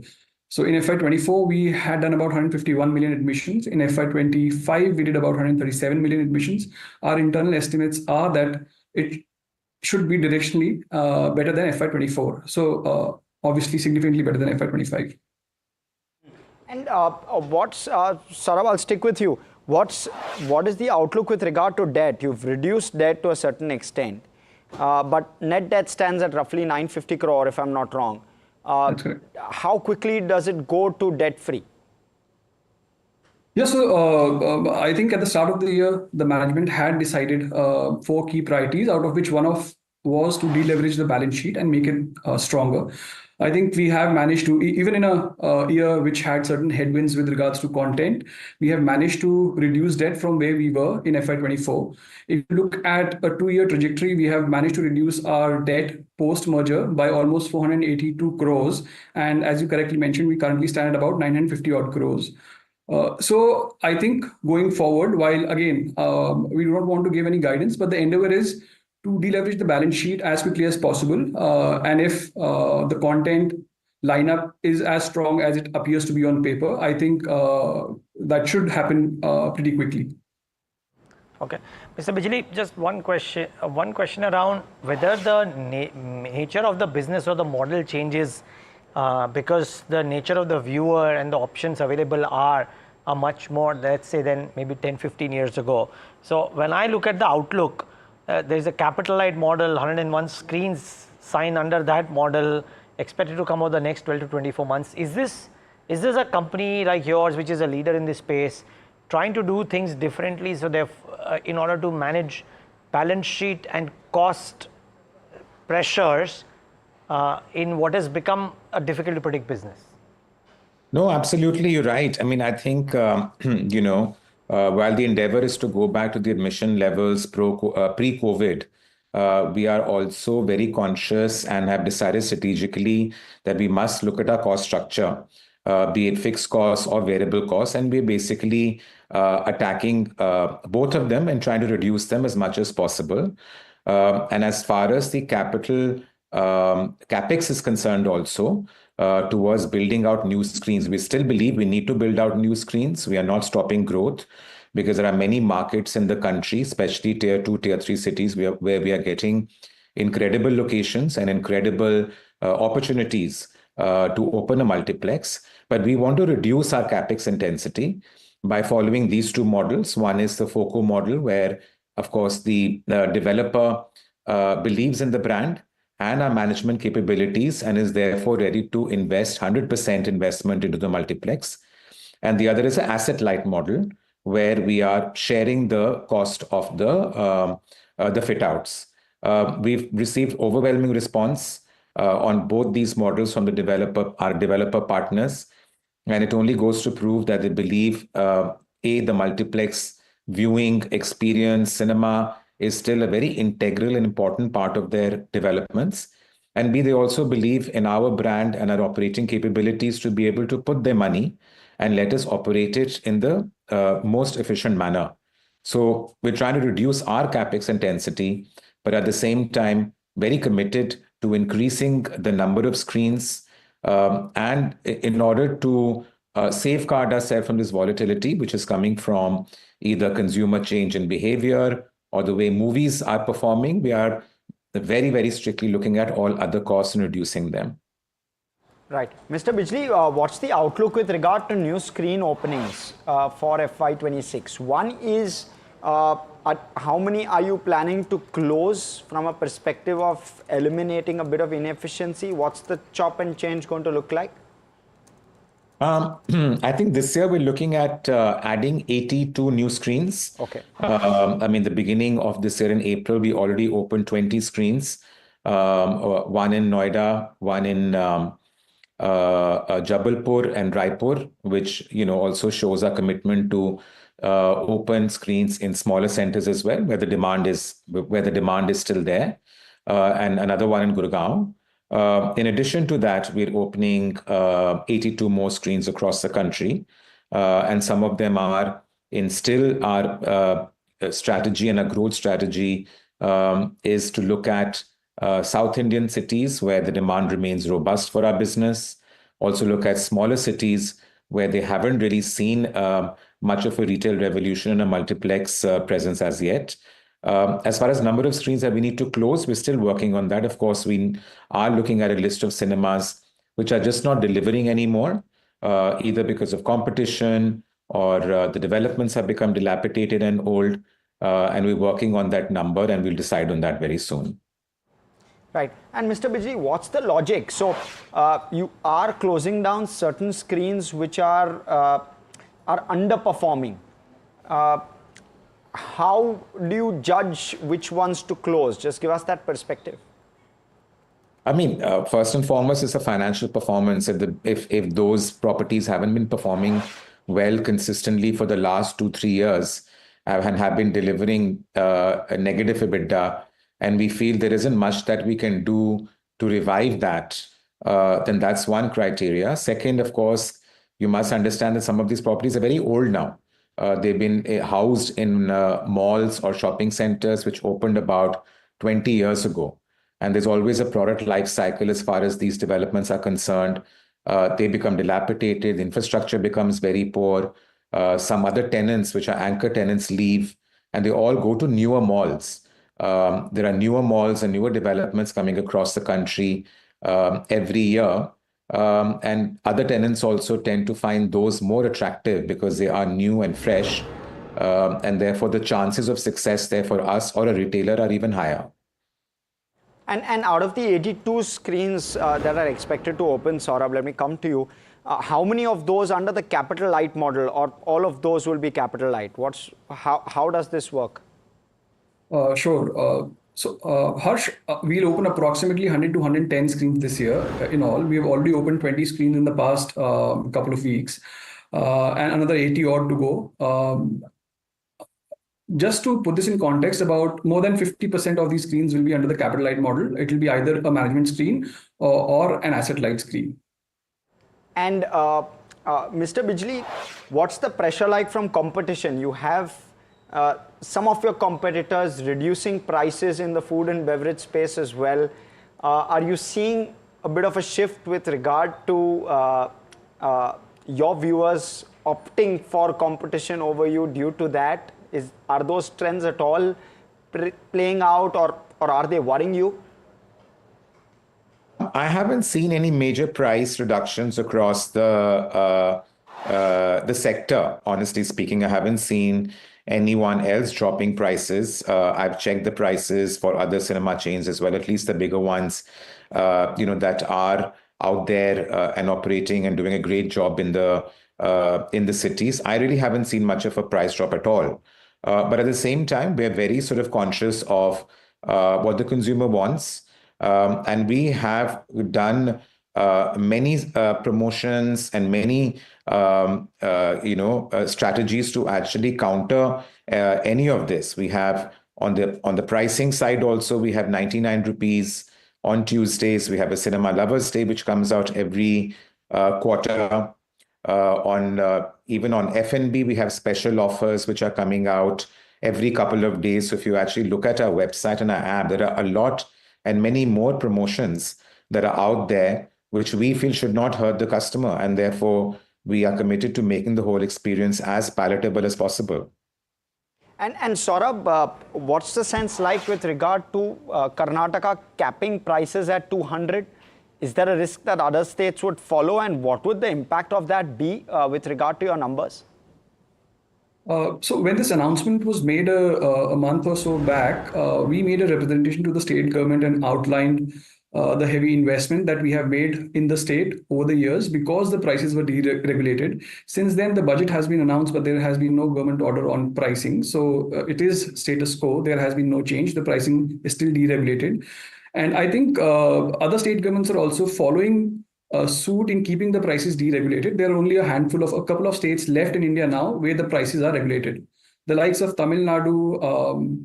So in FY24, we had done about 151 million admissions. In FY25, we did about 137 million admissions. Our internal estimates are that it should be directionally better than FY24. So obviously significantly better than FY25. And Saurabh, I'll stick with you. What is the outlook with regard to debt? You've reduced debt to a certain extent, but net debt stands at roughly 950 crore, if I'm not wrong. That's correct. How quickly does it go to debt-free? Yeah, so I think at the start of the year, the management had decided 4 key priorities, out of which one was to deleverage the balance sheet and make it stronger. I think we have managed to, even in a year which had certain headwinds with regards to content, we have managed to reduce debt from where we were in FY24. If you look at a 2-year trajectory, we have managed to reduce our debt post-merger by almost 482 crores. And as you correctly mentioned, we currently stand at about 950 odd crores. So I think going forward, while again, we do not want to give any guidance, but the endeavor is to deleverage the balance sheet as quickly as possible. And if the content lineup is as strong as it appears to be on paper, I think that should happen pretty quickly. Okay. Mr. Bijli, just one question around whether the nature of the business or the model changes because the nature of the viewer and the options available are much more, let's say, than maybe 10-15 years ago. So when I look at the outlook, there's a capital light model, 101 screens signed under that model, expected to come over the next 12 to 24 months. Is this a company like yours, which is a leader in this space, trying to do things differently so they in order to manage balance sheet and cost pressures in what has become a difficult to predict business? No, absolutely, you're right. I mean, I think, while the endeavor is to go back to the admission levels pre-COVID, we are also very conscious and have decided strategically that we must look at our cost structure, be it fixed costs or variable costs, and we're basically attacking both of them and trying to reduce them as much as possible. And as far as the capital CapEx is concerned also, towards building out new screens, we still believe we need to build out new screens. We are not stopping growth because there are many markets in the country, especially tier 2, tier 3 cities where we are getting incredible locations and incredible opportunities to open a multiplex. But we want to reduce our CapEx intensity by following these two models. One is the FOCO model, where, of course, the developer believes in the brand and our management capabilities and is therefore ready to invest 100% investment into the multiplex. And the other is an asset light model, where we are sharing the cost of the fit outs. We've received overwhelming response on both these models from our developer partners. And it only goes to prove that they believe, the multiplex viewing experience, cinema, is still a very integral and important part of their developments. And B, they also believe in our brand and our operating capabilities to be able to put their money and let us operate it in the most efficient manner. So we're trying to reduce our CapEx intensity, but at the same time, very committed to increasing the number of screens, and in order to safeguard ourselves from this volatility, which is coming from either consumer change in behavior or the way movies are performing. We are very, very strictly looking at all other costs and reducing them. Right. Mr. Bijli, what's the outlook with regard to new screen openings for FY26? One is, how many are you planning to close from a perspective of eliminating a bit of inefficiency? What's the chop and change going to look like? I think this year we're looking at adding 82 new screens. Okay. I mean, the beginning of this year in April, we already opened 20 screens, one in Noida, one in Jabalpur and Raipur, which also shows our commitment to open screens in smaller centers as well, where the demand is still there, and another one in Gurgaon. In addition to that, we're opening 82 more screens across the country, and some of them are in still our strategy, and our growth strategy is to look at South Indian cities where the demand remains robust for our business. Also look at smaller cities where they haven't really seen much of a retail revolution and a multiplex presence as yet. As far as number of screens that we need to close, we're still working on that. Of course, we are looking at a list of cinemas which are just not delivering anymore, either because of competition or the developments have become dilapidated and old. And we're working on that number, and we'll decide on that very soon. Right. And Mr. Bijli, what's the logic? So you are closing down certain screens which are underperforming. How do you judge which ones to close? Just give us that perspective. I mean, first and foremost, it's a financial performance. If those properties haven't been performing well consistently for the last 2-3 years and have been delivering a negative EBITDA, and we feel there isn't much that we can do to revive that, then that's one criteria. Second, of course, you must understand that some of these properties are very old now. They've been housed in malls or shopping centers which opened about 20 years ago. And there's always a product life cycle as far as these developments are concerned. They become dilapidated, infrastructure becomes very poor. Some other tenants, which are anchor tenants, leave, and they all go to newer malls. There are newer malls and newer developments coming across the country every year. And other tenants also tend to find those more attractive because they are new and fresh. And therefore, the chances of success there for us or a retailer are even higher. And out of the 82 screens that are expected to open, Saurabh, let me come to you. How many of those under the capital light model, or all of those will be capital light? How does this work? Sure. Harsh, we'll open approximately 100 to 110 screens this year in all. We have already opened 20 screens in the past couple of weeks, and another 80 odd to go. Just to put this in context, about more than 50% of these screens will be under the capital light model. It will be either a management screen or an asset light screen. And Mr. Bijli, what's the pressure like from competition? You have some of your competitors reducing prices in the food and beverage space as well. Are you seeing a bit of a shift with regard to your viewers opting for competition over you due to that? Are those trends at all playing out, or are they worrying you? I haven't seen any major price reductions across the sector. Honestly speaking, I haven't seen anyone else dropping prices. I've checked the prices for other cinema chains as well, at least the bigger ones, that are out there and operating and doing a great job in the cities. I really haven't seen much of a price drop at all. But at the same time, we're very sort of conscious of what the consumer wants. And we have done many promotions and many strategies to actually counter any of this. We have on the pricing side also, we have 99 rupees on Tuesdays. We have a Cinema Lovers Day, which comes out every quarter. Even on F&B, we have special offers which are coming out every couple of days. So if you actually look at our website and our app, there are a lot and many more promotions that are out there, which we feel should not hurt the customer. And therefore, we are committed to making the whole experience as palatable as possible. And Saurabh, what's the sense like with regard to Karnataka capping prices at 200? Is there a risk that other states would follow, and what would the impact of that be with regard to your numbers? So when this announcement was made a month or so back, we made a representation to the state government and outlined the heavy investment that we have made in the state over the years because the prices were deregulated. Since then, the budget has been announced, but there has been no government order on pricing. So it is status quo. There has been no change. The pricing is still deregulated. And I think other state governments are also following suit in keeping the prices deregulated. There are only a couple of states left in India now where the prices are regulated. The likes of Tamil Nadu,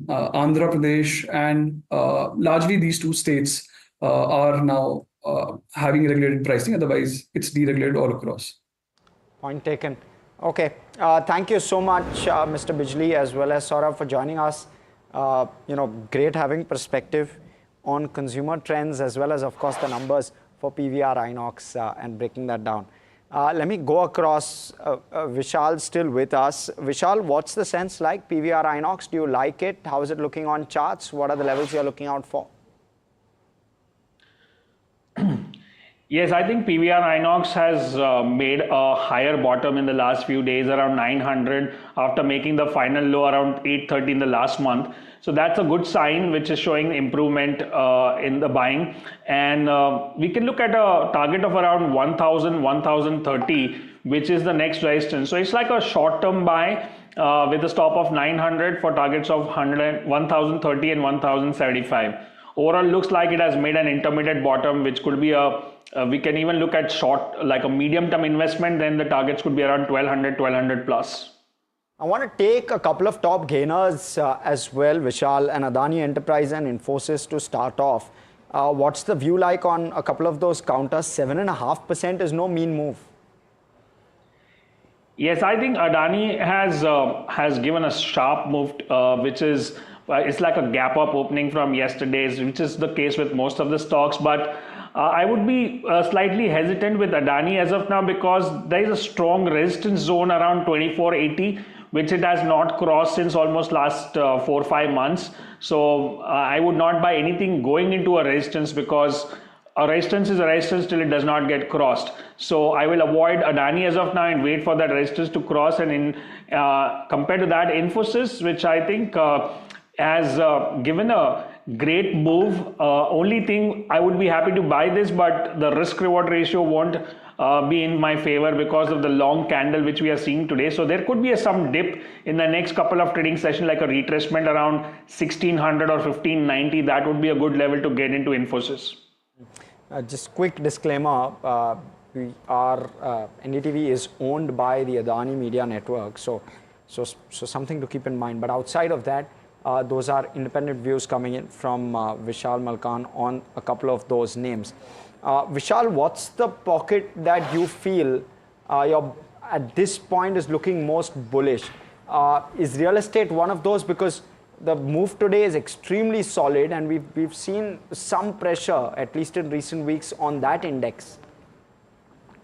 Andhra Pradesh, and largely these two states are now having regulated pricing. Otherwise, it's deregulated all across. Point taken. Okay. Thank you so much, Mr. Bijli, as well as Saurabh, for joining us. Great having perspective on consumer trends as well as, of course, the numbers for PVR Inox and breaking that down. Let me go across. Vishal still with us. Vishal, what's the sense like? PVR Inox, do you like it? How is it looking on charts? What are the levels you're looking out for? Yes, I think PVR Inox has made a higher bottom in the last few days, around 900, after making the final low around 830 in the last month. So that's a good sign, which is showing improvement in the buying. And we can look at a target of around 1000, 1030, which is the next resistance. So it's like a short-term buy with a stop of 900 for targets of 1030 and 1075. Overall, looks like it has made an intermediate bottom, which could be we can even look at short, like a medium-term investment. Then the targets could be around 1200 plus. I want to take a couple of top gainers as well, Vishal, and Adani Enterprise and Infosys to start off. What's the view like on a couple of those counters? 7.5% is no mean move. Yes, I think Adani has given a sharp move, which is it's like a gap up opening from yesterday's, which is the case with most of the stocks. But I would be slightly hesitant with Adani as of now because there is a strong resistance zone around 2480, which it has not crossed since almost last 4 or 5 months. So I would not buy anything going into a resistance because a resistance is a resistance till it does not get crossed. So I will avoid Adani as of now and wait for that resistance to cross. And compared to that, Infosys, which I think has given a great move. Only thing, I would be happy to buy this, but the risk reward ratio won't be in my favor because of the long candle which we are seeing today. So there could be some dip in the next couple of trading sessions, like a retracement around 1600 or 1590. That would be a good level to get into Infosys. Just quick disclaimer, NDTV is owned by the Adani Media Network, so something to keep in mind. But outside of that, those are independent views coming in from Vishal Malkan on a couple of those names. Vishal, what's the pocket that you feel at this point is looking most bullish? Is real estate one of those? Because the move today is extremely solid and we've seen some pressure, at least in recent weeks, on that index.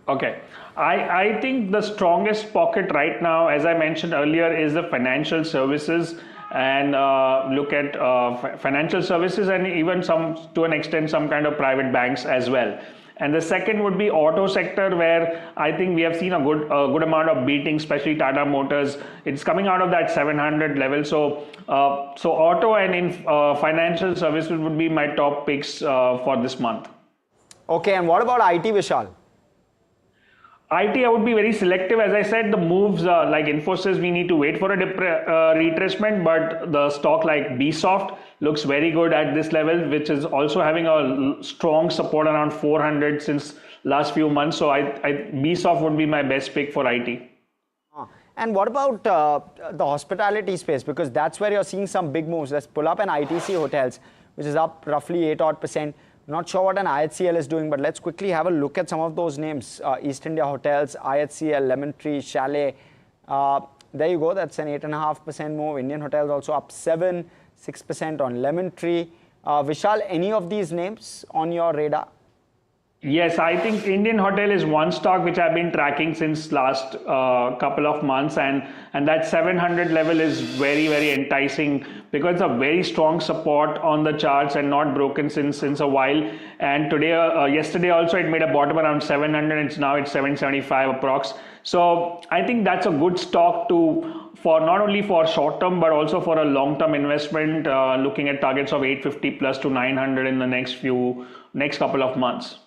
Okay. I think the strongest pocket right now, as I mentioned earlier, is the financial services, and look at financial services and even to an extent some kind of private banks as well. And the second would be auto sector, where I think we have seen a good amount of beating, especially Tata Motors. It's coming out of that 700 level. So auto and financial services would be my top picks for this month. Okay, and what about IT, Vishal? IT, I would be very selective. As I said, the moves like Infosys, we need to wait for a retracement, but the stock like Bsoft looks very good at this level, which is also having a strong support around 400 since last few months. So Bsoft would be my best pick for IT. And what about the hospitality space? Because that's where you're seeing some big moves. Let's pull up an ITC Hotels, which is up roughly 8% odd. Not sure what an IHCL is doing, but let's quickly have a look at some of those names. East India Hotels, IHCL, Lemon Tree, Chalet. There you go, that's an 8.5% move. Indian Hotels also up 6% on Lemon Tree. Vishal, any of these names on your radar? Yes, I think Indian Hotel is one stock which I've been tracking since last couple of months, and that 700 level is very, very enticing because it's a very strong support on the charts and not broken since a while. And today, yesterday also it made a bottom around 700, and now it's 775 approx. So I think that's a good stock for not only for short term but also for a long term investment, looking at targets of 850 plus to 900 in the next couple of months.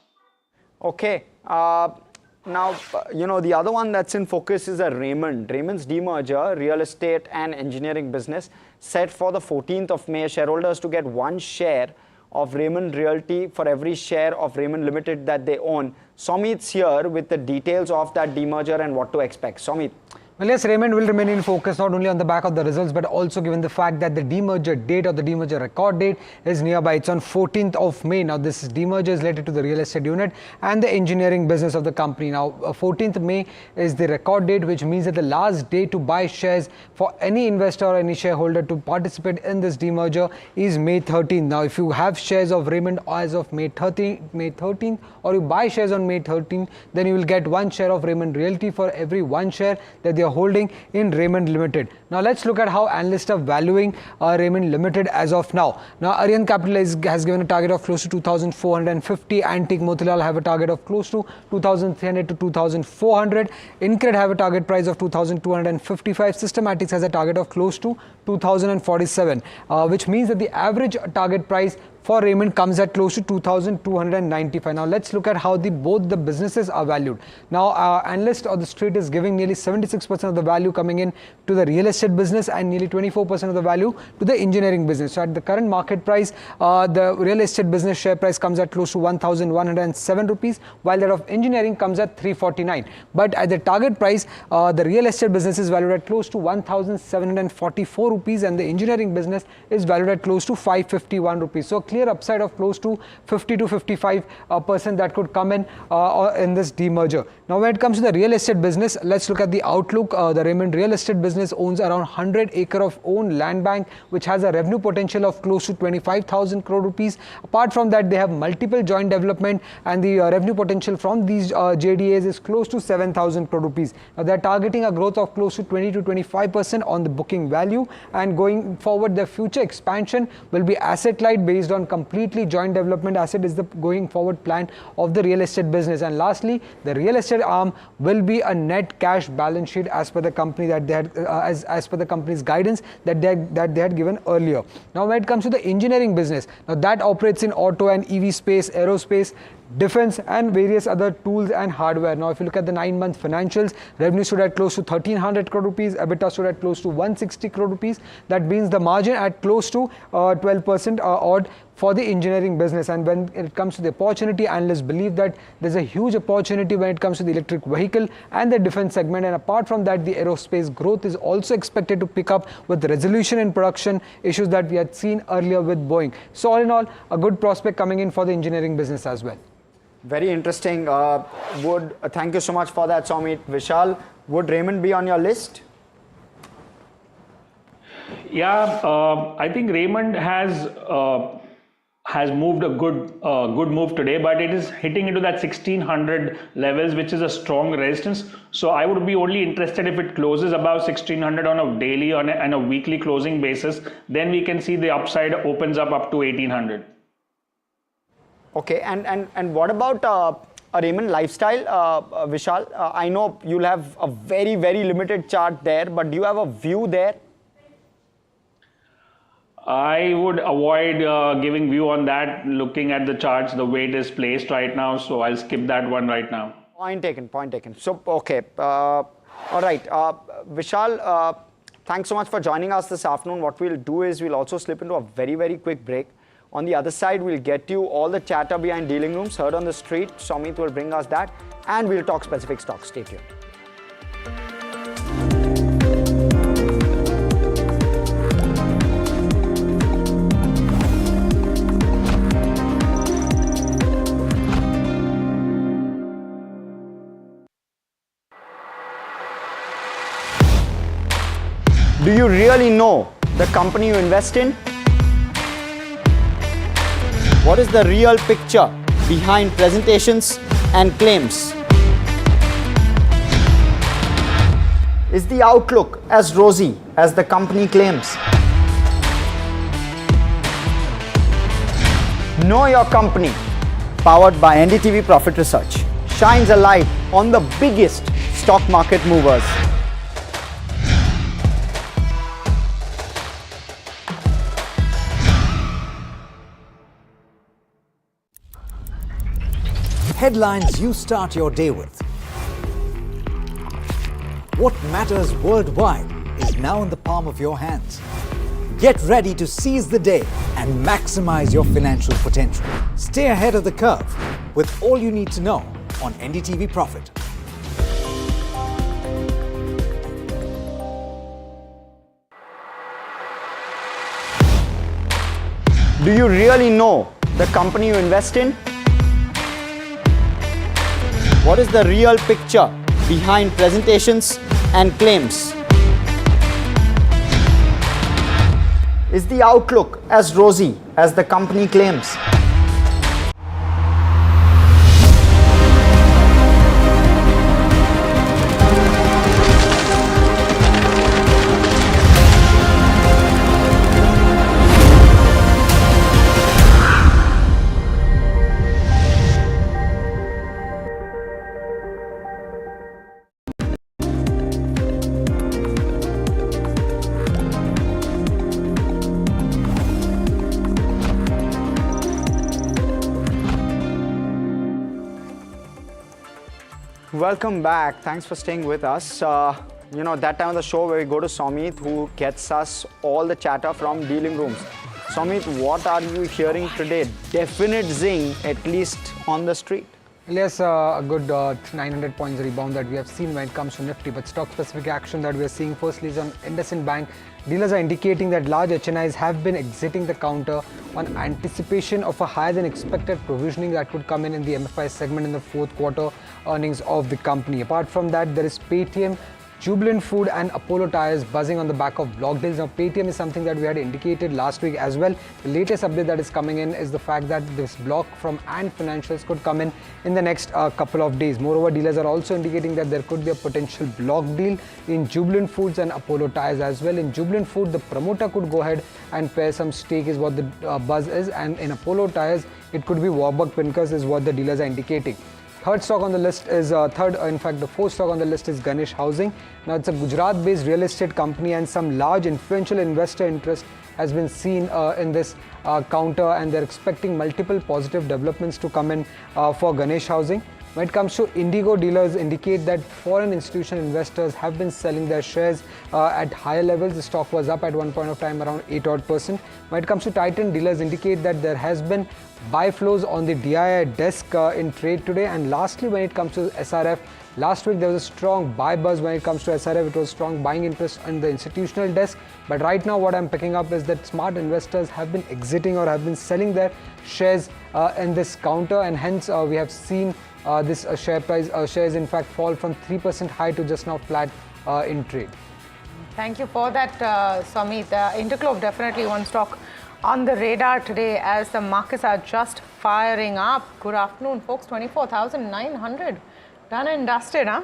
Okay. Now, the other one that's in focus is Raymond. Raymond's demerger, real estate and engineering business, set for the 14th of May. Shareholders to get 1 share of Raymond Realty for every share of Raymond Limited that they own. Somit's here with the details of that demerger and what to expect. Somit. Well, yes, Raymond will remain in focus not only on the back of the results, but also given the fact that the demerger date or the demerger record date is nearby. It's on 14th of May. Now, this demerger is related to the real estate unit and the engineering business of the company. Now, 14th May is the record date, which means that the last day to buy shares for any investor or any shareholder to participate in this demerger is May 13th. Now, if you have shares of Raymond as of May 13th, or you buy shares on May 13th, then you will get 1 share of Raymond Realty for every 1 share that they are holding in Raymond Limited. Now let's look at how analysts are valuing Raymond Limited as of now. Now Aryan Capital has given a target of close to 2,450. Antique Motilal have a target of close to 2,300 to 2,400. Incred have a target price of 2,255. Systematics has a target of close to 2,047, which means that the average target price for Raymond comes at close to 2,295. Now let's look at how both the businesses are valued. Now analyst or the street is giving nearly 76% of the value coming in to the real estate business and nearly 24% of the value to the engineering business. So at the current market price, the real estate business share price comes at close to 1,107 rupees, while that of engineering comes at 349. But at the target price, the real estate business is valued at close to 1,744 rupees and the engineering business is valued at close to 551 rupees. So clear upside of close to 50 to 55% that could come in this demerger. Now when it comes to the real estate business, let's look at the outlook. The Raymond real estate business owns around 100 acre of own land bank, which has a revenue potential of close to 25,000 crore rupees. Apart from that, they have multiple joint development and the revenue potential from these JDAs is close to 7,000 crore rupees. Now they're targeting a growth of close to 20 to 25% on the booking value, and going forward their future expansion will be asset light based on on completely joint development asset is the going forward plan of the real estate business. And lastly, the real estate arm will be a net cash balance sheet as per the company that they had as per the company's guidance that they had given earlier. Now when it comes to the engineering business, now that operates in auto and EV space, aerospace, defense and various other tools and hardware. Now if you look at the 9-month financials, revenue stood at close to 1300 crore rupees, EBITDA stood at close to 160 crore rupees. That means the margin at close to 12% odd for the engineering business. And when it comes to the opportunity, analysts believe that there's a huge opportunity when it comes to the electric vehicle and the defense segment. And apart from that, the aerospace growth is also expected to pick up with the resolution in production issues that we had seen earlier with Boeing. So all in all, a good prospect coming in for the engineering business as well. Very interesting. Thank you so much for that, Somit. Vishal, would Raymond be on your list? Yeah, I think Raymond has moved a good move today, but it is hitting into that 1600 levels, which is a strong resistance. So I would be only interested if it closes above 1600 on a daily and a weekly closing basis. Then we can see the upside opens up to 1800. Okay, and what about a Raymond Lifestyle, Vishal? I know you'll have a very, very limited chart there, but do you have a view there? I would avoid giving view on that, looking at the charts, the way it is placed right now. So I'll skip that one right now. Point taken, point taken. So, okay. All right. Vishal, thanks so much for joining us this afternoon. What we'll do is we'll also slip into a very, very quick break. On the other side, we'll get you all the chatter behind dealing rooms, heard on the street. Somit will bring us that, and we'll talk specific stocks. Stay tuned. Do you really know the company you invest in? What is the real picture behind presentations and claims? Is the outlook as rosy as the company claims? Know Your Company, powered by NDTV Profit Research, shines a light on the biggest stock market movers. Headlines you start your day with. What matters worldwide is now in the palm of your hands. Get ready to seize the day and maximize your financial potential. Stay ahead of the curve with all you need to know on NDTV Profit. Do you really know the company you invest in? What is the real picture behind presentations and claims? Is the outlook as rosy as the company claims? Welcome back. Thanks for staying with us. You know, that time of the show where we go to Somit, who gets us all the chatter from dealing rooms. Somit, what are you hearing today? Definite zing, at least on the street. Yes, a good 900 points rebound that we have seen when it comes to Nifty, but stock-specific action that we are seeing firstly is on IndusInd Bank. Dealers are indicating that large HNIs have been exiting the counter on anticipation of a higher than expected provisioning that could come in the MFI segment in the fourth quarter earnings of the company. Apart from that, there is Paytm, Jubilant Food and Apollo Tyres buzzing on the back of block deals. Now, Paytm is something that we had indicated last week as well. The latest update that is coming in is the fact that this block from Ant Financials could come in the next couple of days. Moreover, dealers are also indicating that there could be a potential block deal in Jubilant Foods and Apollo Tyres as well. In Jubilant Food, the promoter could go ahead and pair some stake is what the buzz is, and in Apollo Tyres, it could be Warburg Pincus is what the dealers are indicating. Third stock on the list is the fourth stock on the list is Ganesh Housing. Now, it's a Gujarat-based real estate company, and some large influential investor interest has been seen in this counter, and they're expecting multiple positive developments to come in for Ganesh Housing. When it comes to Indigo, dealers indicate that foreign institutional investors have been selling their shares at higher levels. The stock was up at one point of time around 8%. When it comes to Titan, dealers indicate that there has been buy flows on the DII desk in trade today. And lastly, when it comes to SRF, last week there was a strong buy buzz when it comes to SRF. It was strong buying interest on the institutional desk. But right now what I'm picking up is that smart investors have been exiting or have been selling their shares in this counter, and hence we have seen this share price shares in fact fall from 3% high to just now flat in trade. Thank you for that, Samit. Interglobe definitely one stock on the radar today as the markets are just firing up. Good afternoon, folks. 24,900 done and dusted, huh?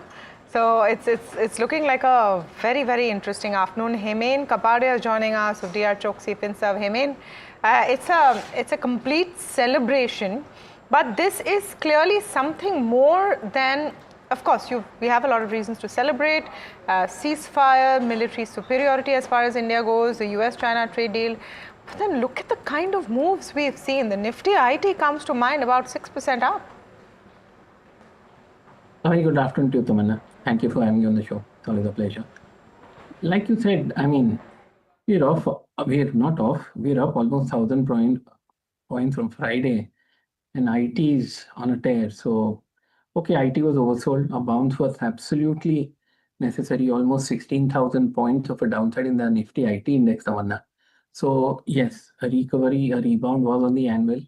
So it's looking like a very, very interesting afternoon. Hemen Kapadia is joining us with DR Choksi Finsav. Hemen, it's a complete celebration. But this is clearly something more than, of course, we have a lot of reasons to celebrate. Ceasefire, military superiority as far as India goes, the US-China trade deal. But then look at the kind of moves we've seen. The Nifty IT comes to mind, about 6% up. A very good afternoon to you, Tamanna. Thank you for having me on the show. It's always a pleasure. Like you said, I mean, we're off. We're not off. We're up almost 1,000 points from Friday. And IT is on a tear. So, okay, IT was oversold. A bounce was absolutely necessary. Almost 16,000 points of a downside in the Nifty IT index, Tamanna. So, yes, a recovery, a rebound was on the anvil.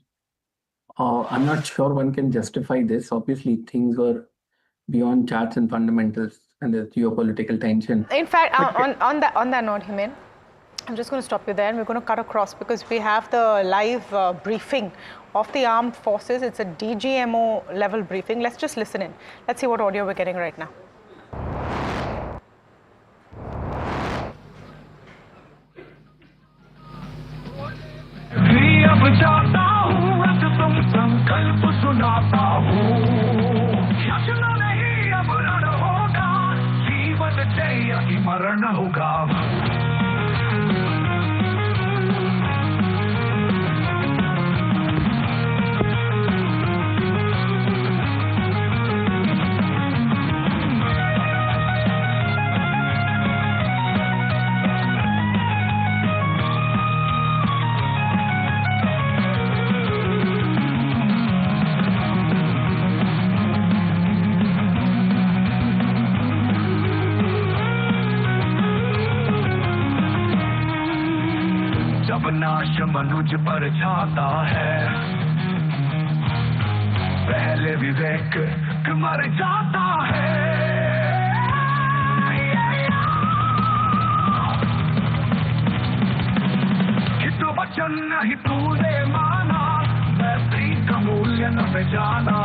I'm not sure one can justify this. Obviously, things were beyond charts and fundamentals, and there's geopolitical tension. In fact, on that note, Hemen, I'm just going to stop you there, and we're going to cut across because we have the live briefing of the armed forces. It's a DGMO level briefing. Let's just listen in. Let's see what audio we're getting right now. मनुज पर छाता है पहले विवेक मर जाता है कितु वचन नहीं तूने माना मैं प्रीत का मूल्य न पहचाना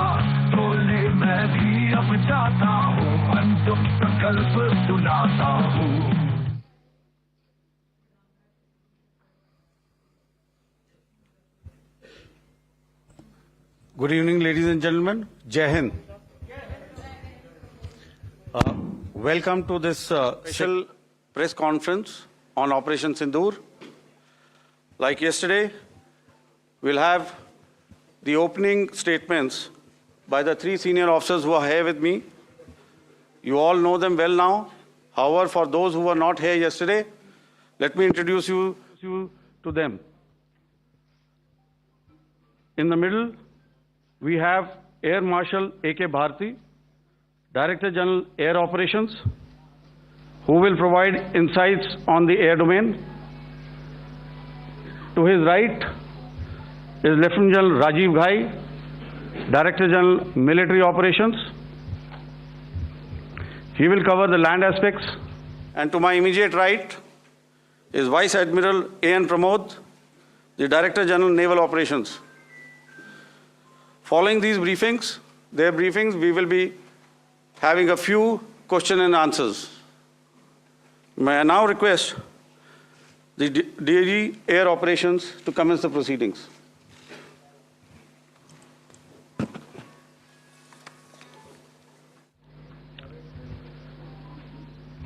बोले मैं भी अब जाता हूँ अंतिम संकल्प सुनाता हूँ. Good evening, ladies and gentlemen. Jai Hind. Welcome to this special press conference on Operation Sindoor. Like yesterday, we'll have the opening statements by the three senior officers who are here with me. You all know them well now. However, for those who were not here yesterday, let me introduce you to them. In the middle, we have Air Marshal A.K. Bharti, Director General Air Operations, who will provide insights on the air domain. To his right is Lieutenant General Rajiv Ghai, Director General Military Operations. He will cover the land aspects. And to my immediate right is Vice Admiral A.N. Pramod, the Director General Naval Operations. Following these briefings, we will be having a few question and answers. May I now request the DG Air Operations to commence the proceedings.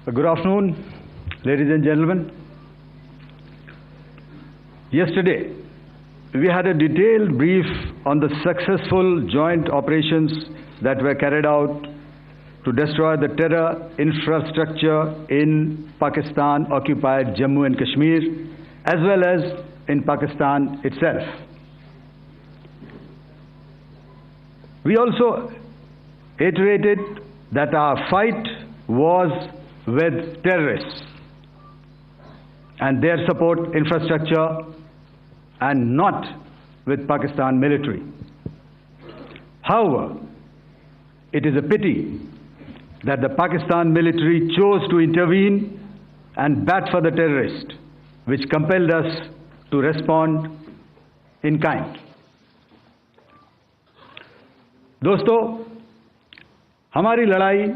Good afternoon, ladies and gentlemen. Yesterday, we had a detailed brief on the successful joint operations that were carried out to destroy the terror infrastructure in Pakistan-occupied Jammu and Kashmir, as well as in Pakistan itself. We also iterated that our fight was with terrorists and their support infrastructure and not with Pakistan military. However, it is a pity that the Pakistan military chose to intervene and bat for the terrorist, which compelled us to respond in kind. दोस्तों, हमारी लड़ाई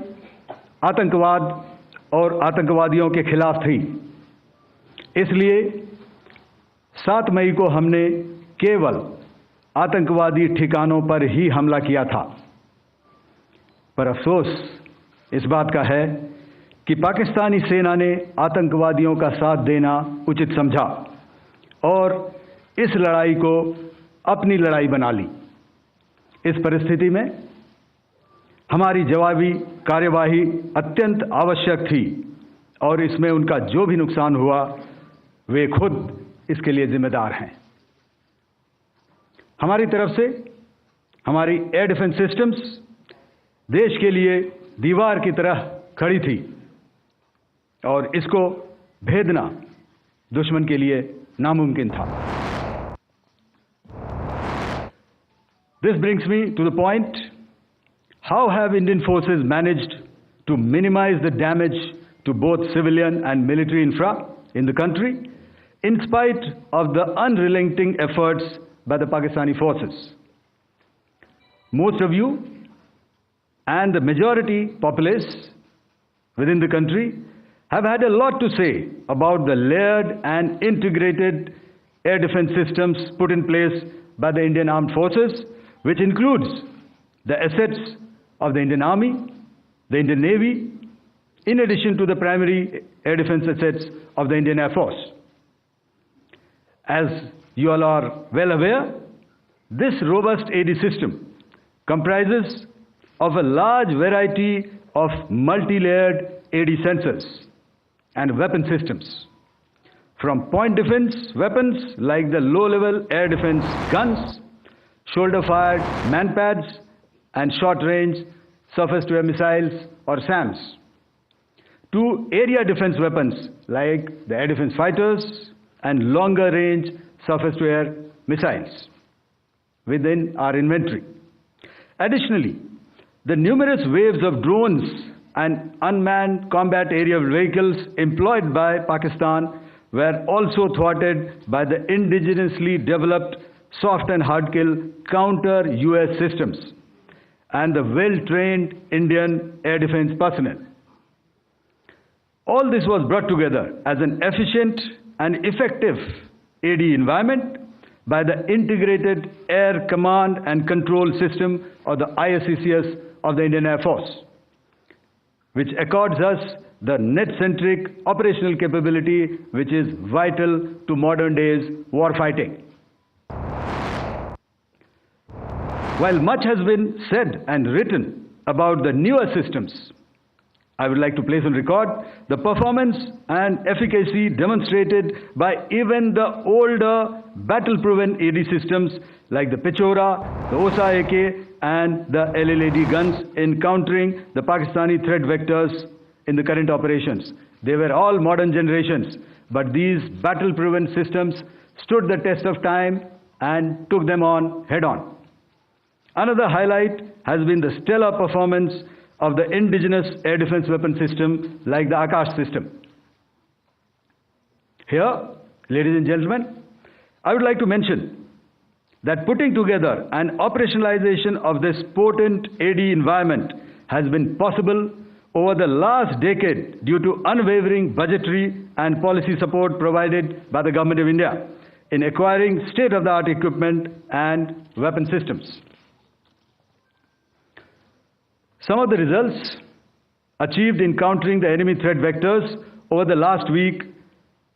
आतंकवाद और आतंकवादियों के खिलाफ थी। इसलिए 7 मई को हमने केवल आतंकवादी ठिकानों पर ही हमला किया था। पर अफसोस इस बात का है कि पाकिस्तानी सेना ने आतंकवादियों का साथ देना उचित समझा और इस लड़ाई को अपनी लड़ाई बना ली। इस परिस्थिति में हमारी जवाबी कार्यवाही अत्यंत आवश्यक थी और इसमें उनका जो भी नुकसान हुआ वे खुद इसके लिए जिम्मेदार हैं। हमारी तरफ से हमारी एयर डिफेंस सिस्टम्स देश के लिए दीवार की तरह खड़ी थी और इसको भेदना दुश्मन के लिए नामुमकिन था। This brings me to the point, how have Indian forces managed to minimize the damage to both civilian and military infra in the country, in spite of the unrelenting efforts by the Pakistani forces? Most of you and the majority populace within the country have had a lot to say about the layered and integrated air defense systems put in place by the Indian Armed Forces, which includes the assets of the Indian Army, the Indian Navy, in addition to the primary air defense assets of the Indian Air Force. As you all are well aware, this robust AD system comprises of a large variety of multi-layered AD sensors and weapon systems, from point defense weapons like the low-level air defense guns, shoulder-fired manpads, and short-range surface-to-air missiles or SAMs, to area defense weapons like the air defense fighters and longer-range surface-to-air missiles within our inventory. Additionally, the numerous waves of drones and unmanned combat aerial vehicles employed by Pakistan were also thwarted by the indigenously developed soft and hard kill counter-US systems and the well-trained Indian air defense personnel. All this was brought together as an efficient and effective AD environment by the Integrated Air Command and Control System, or the ISCCS of the Indian Air Force, which accords us the net-centric operational capability which is vital to modern days warfighting. While much has been said and written about the newer systems, I would like to place on record the performance and efficacy demonstrated by even the older battle-proven AD systems like the Pechora, the Osa AK, and the LLAD guns in countering the Pakistani threat vectors in the current operations. They were all modern generations, but these battle-proven systems stood the test of time and took them on head-on. Another highlight has been the stellar performance of the indigenous air defense weapon system like the Akash system. Here, ladies and gentlemen, I would like to mention that putting together an operationalization of this potent AD environment has been possible over the last decade due to unwavering budgetary and policy support provided by the Government of India in acquiring state-of-the-art equipment and weapon systems. Some of the results achieved in countering the enemy threat vectors over the last week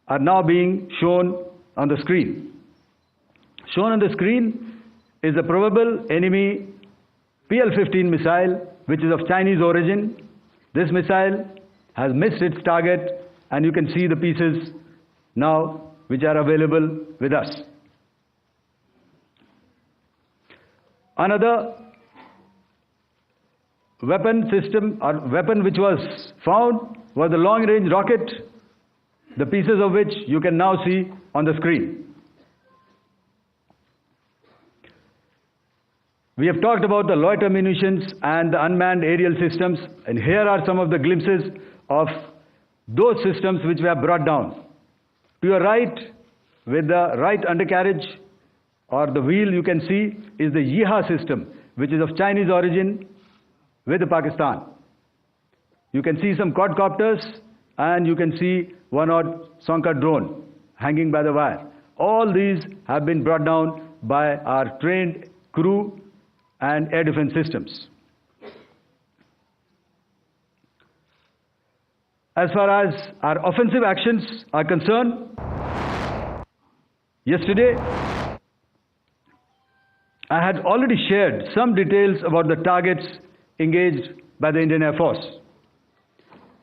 are now being shown on the screen. Shown on the screen is a probable enemy PL-15 missile, which is of Chinese origin. This missile has missed its target, and you can see the pieces now which are available with us. Another weapon system or weapon which was found was the long-range rocket, the pieces of which you can now see on the screen. We have talked about the loiter munitions and the unmanned aerial systems, and here are some of the glimpses of those systems which we have brought down. To your right, with the right undercarriage or the wheel, you can see is the Yeeha system, which is of Chinese origin with Pakistan. You can see some quadcopters, and you can see one odd Sonka drone hanging by the wire. All these have been brought down by our trained crew and air defense systems. As far as our offensive actions are concerned, yesterday I had already shared some details about the targets engaged by the Indian Air Force.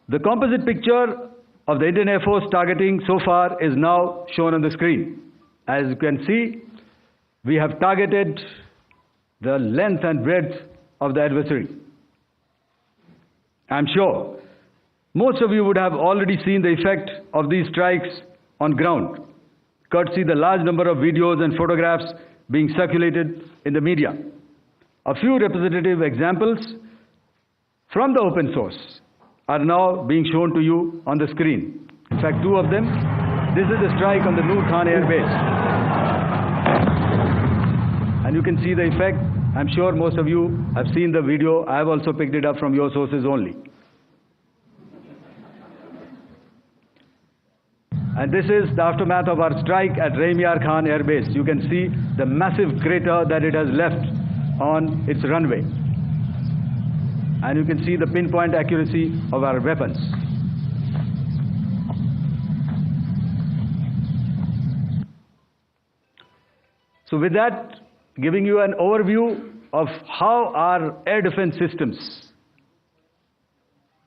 The composite picture of the Indian Air Force targeting so far is now shown on the screen. As you can see, we have targeted the length and breadth of the adversary. I'm sure most of you would have already seen the effect of these strikes on ground, courtesy the large number of videos and photographs being circulated in the media. A few representative examples from the open source are now being shown to you on the screen. In fact, two of them. This is the strike on the Noor Khan Air Base. And you can see the effect. I'm sure most of you have seen the video. I have also picked it up from your sources only. And this is the aftermath of our strike at Rahim Khan Air Base. You can see the massive crater that it has left on its runway. And you can see the pinpoint accuracy of our weapons. So with that, giving you an overview of how our air defense systems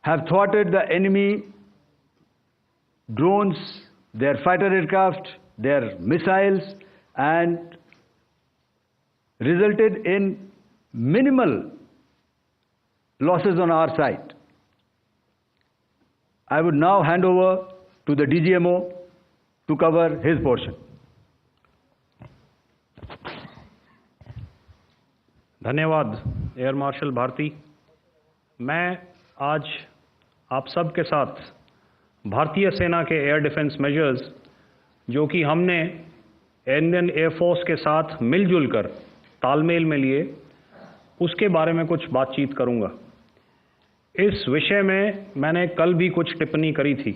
have thwarted the enemy drones, their fighter aircraft, their missiles, and resulted in minimal losses on our side. I would now hand over to the DGMO to cover his portion. धन्यवाद air marshal Bharti. मैं आज आप सब के साथ भारतीय सेना के एयर डिफेंस मेजर्स जो कि हमने इंडियन एयरफोर्स के साथ मिलजुल कर तालमेल में लिए, उसके बारे में कुछ बातचीत करूंगा। इस विषय में मैंने कल भी कुछ टिप्पणी करी थी,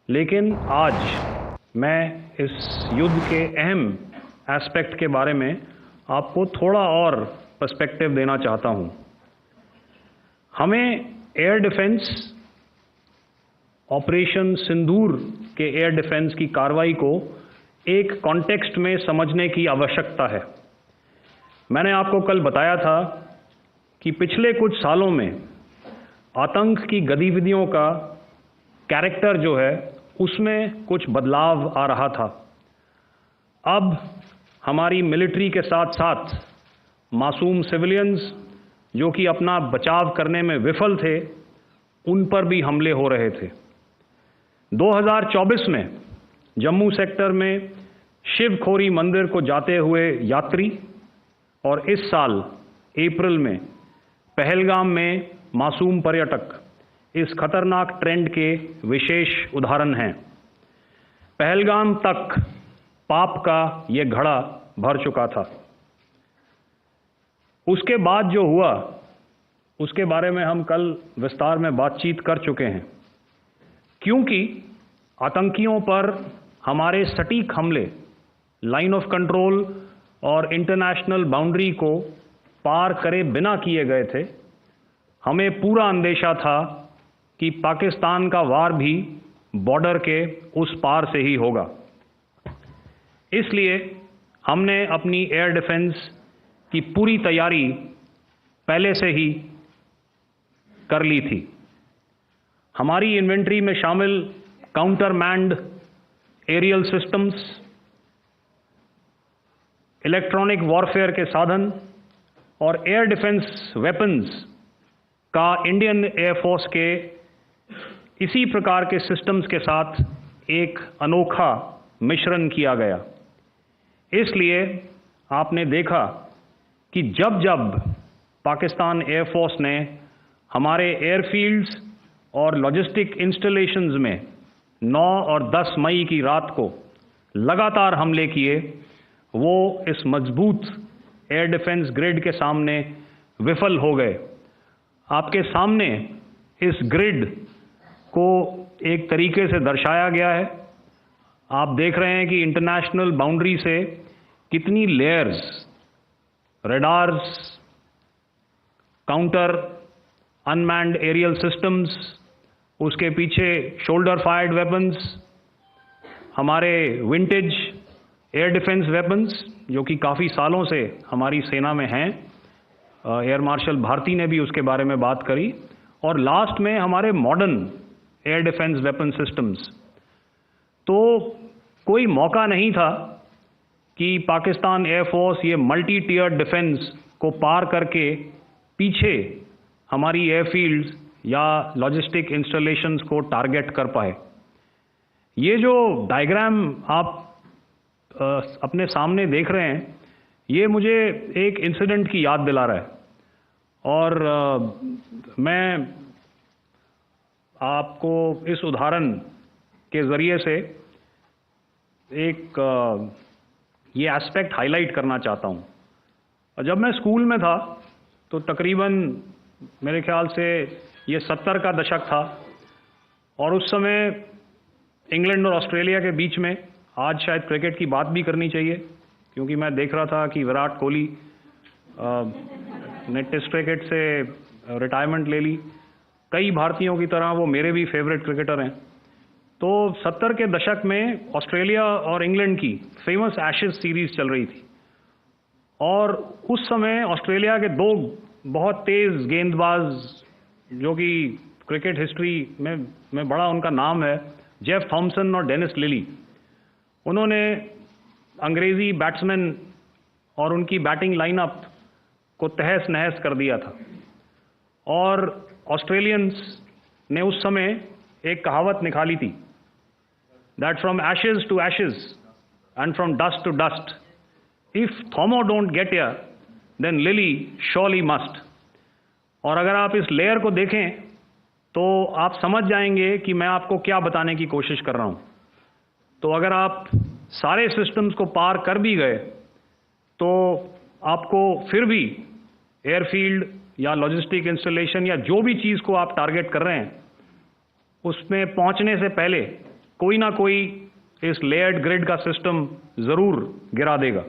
लेकिन आज मैं इस युद्ध के अहम एस्पेक्ट के बारे में आपको थोड़ा और पर्सपेक्टिव देना चाहता हूं। हमें एयर डिफेंस ऑपरेशन सिंदूर के एयर डिफेंस की कार्रवाई को एक कॉन्टेक्स्ट में समझने की आवश्यकता है। मैंने आपको कल बताया था कि पिछले कुछ सालों में आतंक की गतिविधियों का कैरेक्टर जो है उसमें कुछ बदलाव आ रहा था। अब हमारी मिलिट्री के साथ साथ मासूम सिविलियंस जो कि अपना बचाव करने में विफल थे, उन पर भी हमले हो रहे थे। 2024 में जम्मू सेक्टर में शिवखोरी मंदिर को जाते हुए यात्री और इस साल अप्रैल में पहलगाम में मासूम पर्यटक इस खतरनाक ट्रेंड के विशेष उदाहरण हैं। पहलगाम तक पाप का ये घड़ा भर चुका था। उसके बाद जो हुआ उसके बारे में हम कल विस्तार में बातचीत कर चुके हैं। क्योंकि आतंकियों पर हमारे सटीक हमले लाइन ऑफ कंट्रोल और इंटरनेशनल बाउंड्री को पार करे बिना किए गए थे, हमें पूरा अंदेशा था कि पाकिस्तान का वार भी बॉर्डर के उस पार से ही होगा। इसलिए हमने अपनी एयर डिफेंस की पूरी तैयारी पहले से ही कर ली थी। हमारी इन्वेंट्री में शामिल counter manned aerial systems, electronic warfare के साधन और एयर डिफेंस वेपन्स का इंडियन एयरफोर्स के इसी प्रकार के सिस्टम्स के साथ एक अनोखा मिश्रण किया गया। इसलिए आपने देखा कि जब जब पाकिस्तान एयरफोर्स ने हमारे एयरफील्ड्स और लॉजिस्टिक इंस्टॉलेशंस में 9 और 10 मई की रात को लगातार हमले किए, वो इस मजबूत एयर डिफेंस ग्रिड के सामने विफल हो गए। आपके सामने इस ग्रिड को एक तरीके से दर्शाया गया है। आप देख रहे हैं कि इंटरनेशनल बाउंड्री से कितनी layers, radars, counter unmanned aerial systems, उसके पीछे शोल्डर फायर्ड वेपन्स, हमारे विंटेज एयर डिफेंस वेपन्स जो कि काफ़ी सालों से हमारी सेना में हैं। एयर मार्शल भारती ने भी उसके बारे में बात करी। और लास्ट में हमारे modern air defence weapon systems. तो कोई मौका नहीं था कि पाकिस्तान एयरफोर्स ये मल्टी टीयर डिफेंस को पार करके पीछे हमारी एयरफील्ड्स या लॉजिस्टिक इंस्टॉलेशंस को टारगेट कर पाए। ये जो डायग्राम आप अपने सामने देख रहे हैं, ये मुझे एक इंसिडेंट की याद दिला रहा है। और मैं आपको इस उदाहरण के ज़रिए से एक ये एस्पेक्ट हाईलाइट करना चाहता हूँ। जब मैं स्कूल में था तो तकरीबन मेरे ख्याल से ये 70 का दशक था और उस समय इंग्लैंड और ऑस्ट्रेलिया के बीच में, आज शायद क्रिकेट की बात भी करनी चाहिए क्योंकि मैं देख रहा था कि विराट कोहली ने टेस्ट क्रिकेट से रिटायरमेंट ले ली। कई भारतीयों की तरह वो मेरे भी फेवरेट क्रिकेटर हैं। तो 70 के दशक में ऑस्ट्रेलिया और इंग्लैंड की फेमस एशेज सीरीज चल रही थी और उस समय ऑस्ट्रेलिया के दो बहुत तेज़ गेंदबाज जो कि क्रिकेट हिस्ट्री में बड़ा उनका नाम है, जेफ थॉमसन और डेनिस लिली, उन्होंने अंग्रेज़ी बैट्समैन और उनकी बैटिंग लाइनअप को तहस नहस कर दिया था। और ऑस्ट्रेलियंस ने उस समय एक कहावत निकाली थी, that from ashes to ashes and from dust to dust, if Thommo don't get here then Lillee surely must. और अगर आप इस लेयर को देखें तो आप समझ जाएंगे कि मैं आपको क्या बताने की कोशिश कर रहा हूं। तो अगर आप सारे सिस्टम्स को पार कर भी गए तो आपको फिर भी एयरफील्ड या लॉजिस्टिक इंस्टॉलेशन या जो भी चीज़ को आप टारगेट कर रहे हैं उसमें पहुंचने से पहले कोई ना कोई इस लेयर्ड ग्रिड का सिस्टम ज़रूर गिरा देगा।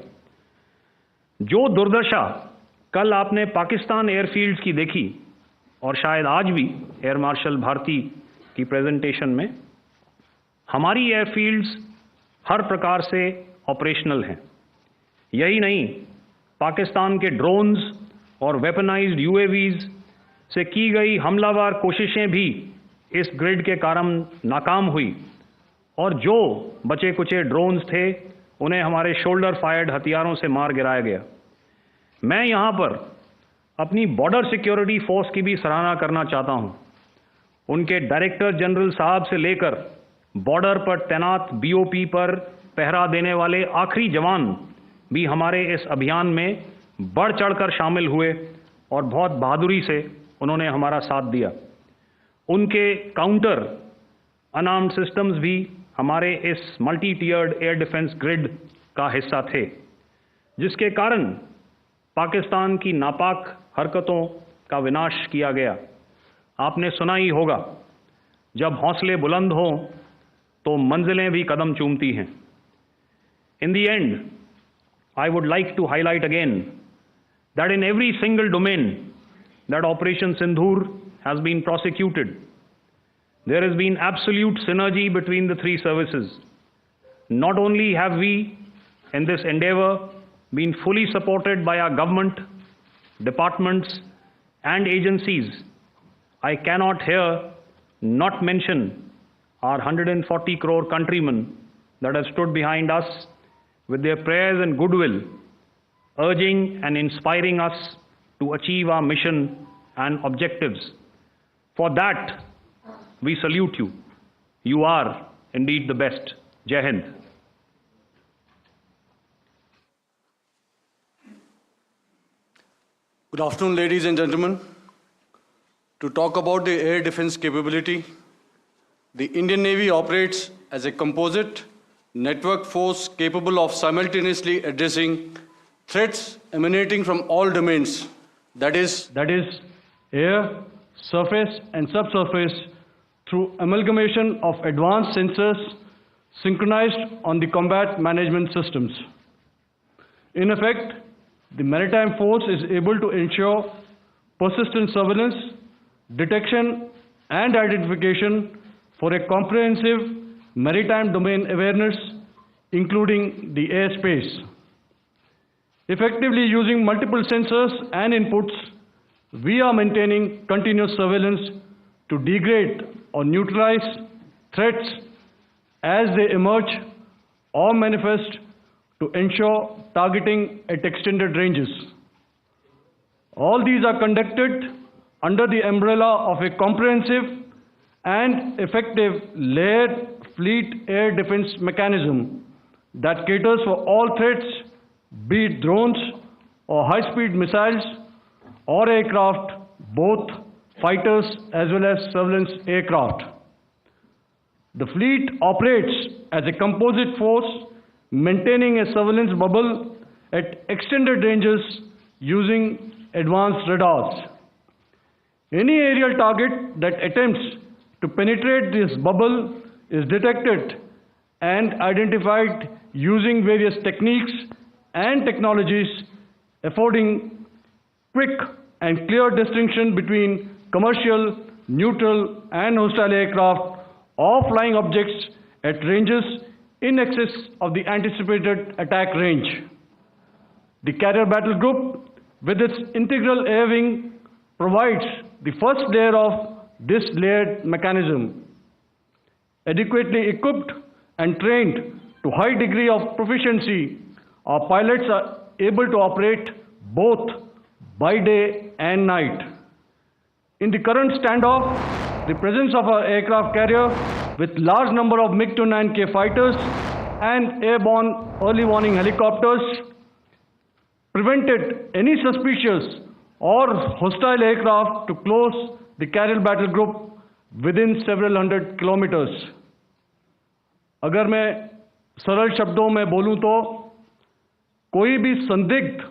जो दुर्दशा कल आपने पाकिस्तान एयरफील्ड्स की देखी और शायद आज भी एयर मार्शल भारती की प्रेजेंटेशन में, हमारी एयरफील्ड्स हर प्रकार से ऑपरेशनल हैं। यही नहीं, पाकिस्तान के ड्रोन्स और वेपनाइज्ड यूएवीज से की गई हमलावर कोशिशें भी इस ग्रिड के कारण नाकाम हुई और जो बचे कुचे ड्रोन्स थे उन्हें हमारे शोल्डर फायर्ड हथियारों से मार गिराया गया। मैं यहाँ पर अपनी बॉर्डर सिक्योरिटी फोर्स की भी सराहना करना चाहता हूँ। उनके डायरेक्टर जनरल साहब से लेकर बॉर्डर पर तैनात बीओपी पर पहरा देने वाले आखिरी जवान भी हमारे इस अभियान में बढ़ चढ़कर शामिल हुए और बहुत बहादुरी से उन्होंने हमारा साथ दिया। उनके काउंटर अनार्म्ड सिस्टम्स भी हमारे इस मल्टी टियर्ड एयर डिफेंस ग्रिड का हिस्सा थे, जिसके कारण पाकिस्तान की नापाक हरकतों का विनाश किया गया। आपने सुना ही होगा, जब हौसले बुलंद हों तो मंजिलें भी कदम चूमती हैं। In the end, I would like to highlight again that in every single domain that Operation Sindoor has been prosecuted, there has been absolute synergy between the three services. Not only have we, in this endeavor, been fully supported by our government, departments, and agencies, I cannot here not mention our 140 crore countrymen that have stood behind us with their prayers and goodwill, urging and inspiring us to achieve our mission and objectives. For that, we salute you. You are indeed the best. Jai Hind. Good afternoon, ladies and gentlemen. To talk about the air defense capability, the Indian Navy operates as a composite network force capable of simultaneously addressing threats emanating from all domains, that is air, surface and subsurface, through amalgamation of advanced sensors synchronized on the combat management systems. In effect, the maritime force is able to ensure persistent surveillance, detection and identification for a comprehensive maritime domain awareness, including the airspace. Effectively using multiple sensors and inputs, we are maintaining continuous surveillance to degrade or neutralize threats as they emerge or manifest, to ensure targeting at extended ranges. All these are conducted under the umbrella of a comprehensive and effective layered fleet air defense mechanism that caters for all threats, be it drones or high-speed missiles or aircraft, both fighters as well as surveillance aircraft. The fleet operates as a composite force, maintaining a surveillance bubble at extended ranges using advanced radars. Any aerial target that attempts to penetrate this bubble is detected and identified using various techniques and technologies, affording quick and clear distinction between commercial, neutral, and hostile aircraft or flying objects at ranges in excess of the anticipated attack range. The carrier battle group, with its integral air wing, provides the first layer of this layered mechanism. Adequately equipped and trained to high degree of proficiency, our pilots are able to operate both by day and night. In the current standoff, the presence of our aircraft carrier with large number of MiG-29K fighters and airborne early warning helicopters prevented any suspicious or hostile aircraft to close the carrier battle group within several hundred kilometers. अगर मैं सरल शब्दों में बोलूं तो कोई भी संदिग्ध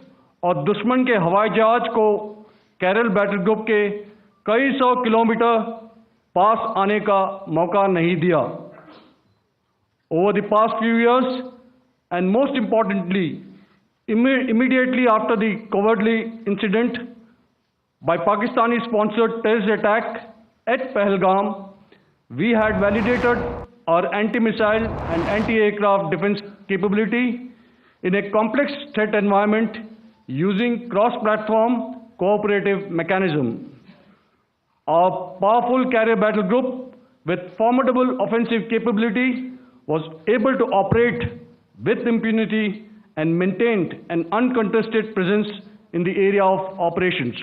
और दुश्मन के हवाई जहाज को कैरल बैटल ग्रुप के कई सौ किलोमीटर पास आने का मौका नहीं दिया. Over the past few years, and most importantly, immediately after the cowardly incident by Pakistani-sponsored terrorist attack at Pahalgam, we had validated our anti-missile and anti-aircraft defense capability in a complex threat environment using cross-platform cooperative mechanism. Our powerful carrier battle group with formidable offensive capability was able to operate with impunity and maintained an uncontested presence in the area of operations.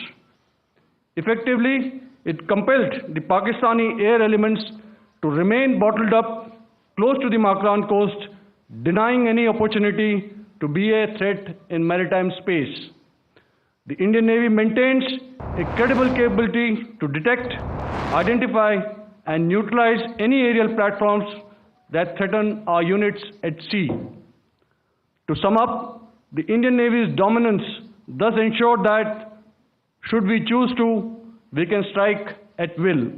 Effectively, it compelled the Pakistani air elements to remain bottled up close to the Makran coast, denying any opportunity to be a threat in maritime space. The Indian Navy maintains a credible capability to detect, identify, and neutralize any aerial platforms that threaten our units at sea. To sum up, the Indian Navy's dominance thus ensured that, should we choose to, we can strike at will.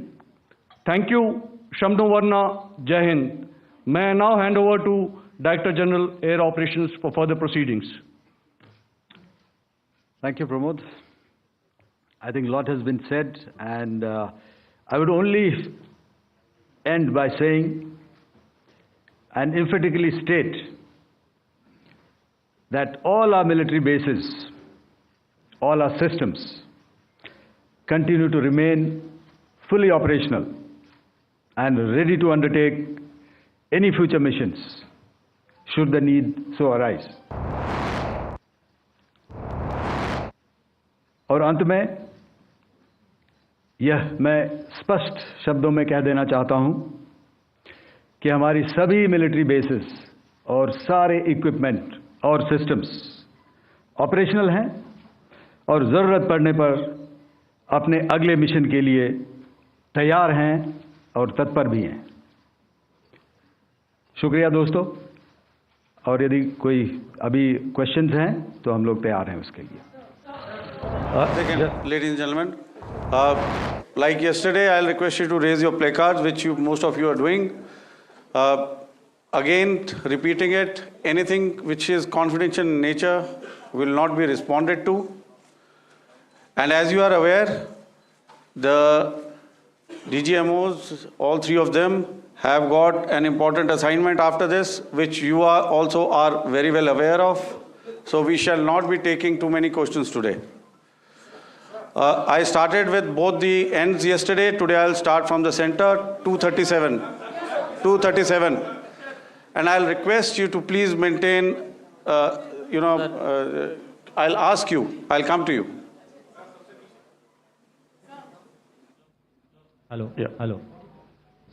Thank you. Shamdo Varna, Jai Hind. May I now hand over to Director General Air Operations for further proceedings. Thank you, Pramod. I think a lot has been said, and I would only end by saying and emphatically state that all our military bases, all our systems continue to remain fully operational and ready to undertake any future missions should the need so arise. और अंत में यह मैं स्पष्ट शब्दों में कह देना चाहता हूं कि हमारी सभी मिलिट्री बेसेस और सारे इक्विपमेंट और सिस्टम्स ऑपरेशनल हैं और ज़रूरत पड़ने पर अपने अगले मिशन के लिए तैयार हैं और तत्पर भी हैं। शुक्रिया दोस्तों, और यदि कोई अभी क्वेश्चंस हैं तो हम लोग तैयार हैं उसके लिए। Ladies and gentlemen, like yesterday, I'll request you to raise your placards, which most of you are doing. Again, repeating it, anything which is confidential in nature will not be responded to. And as you are aware, the DGMOs, all three of them, have got an important assignment after this, which you also are very well aware of. So we shall not be taking too many questions today. I started with both the ends yesterday. Today I'll start from the center, 237. 237. And I'll request you to please maintain, I'll ask you, I'll come to you. Hello hello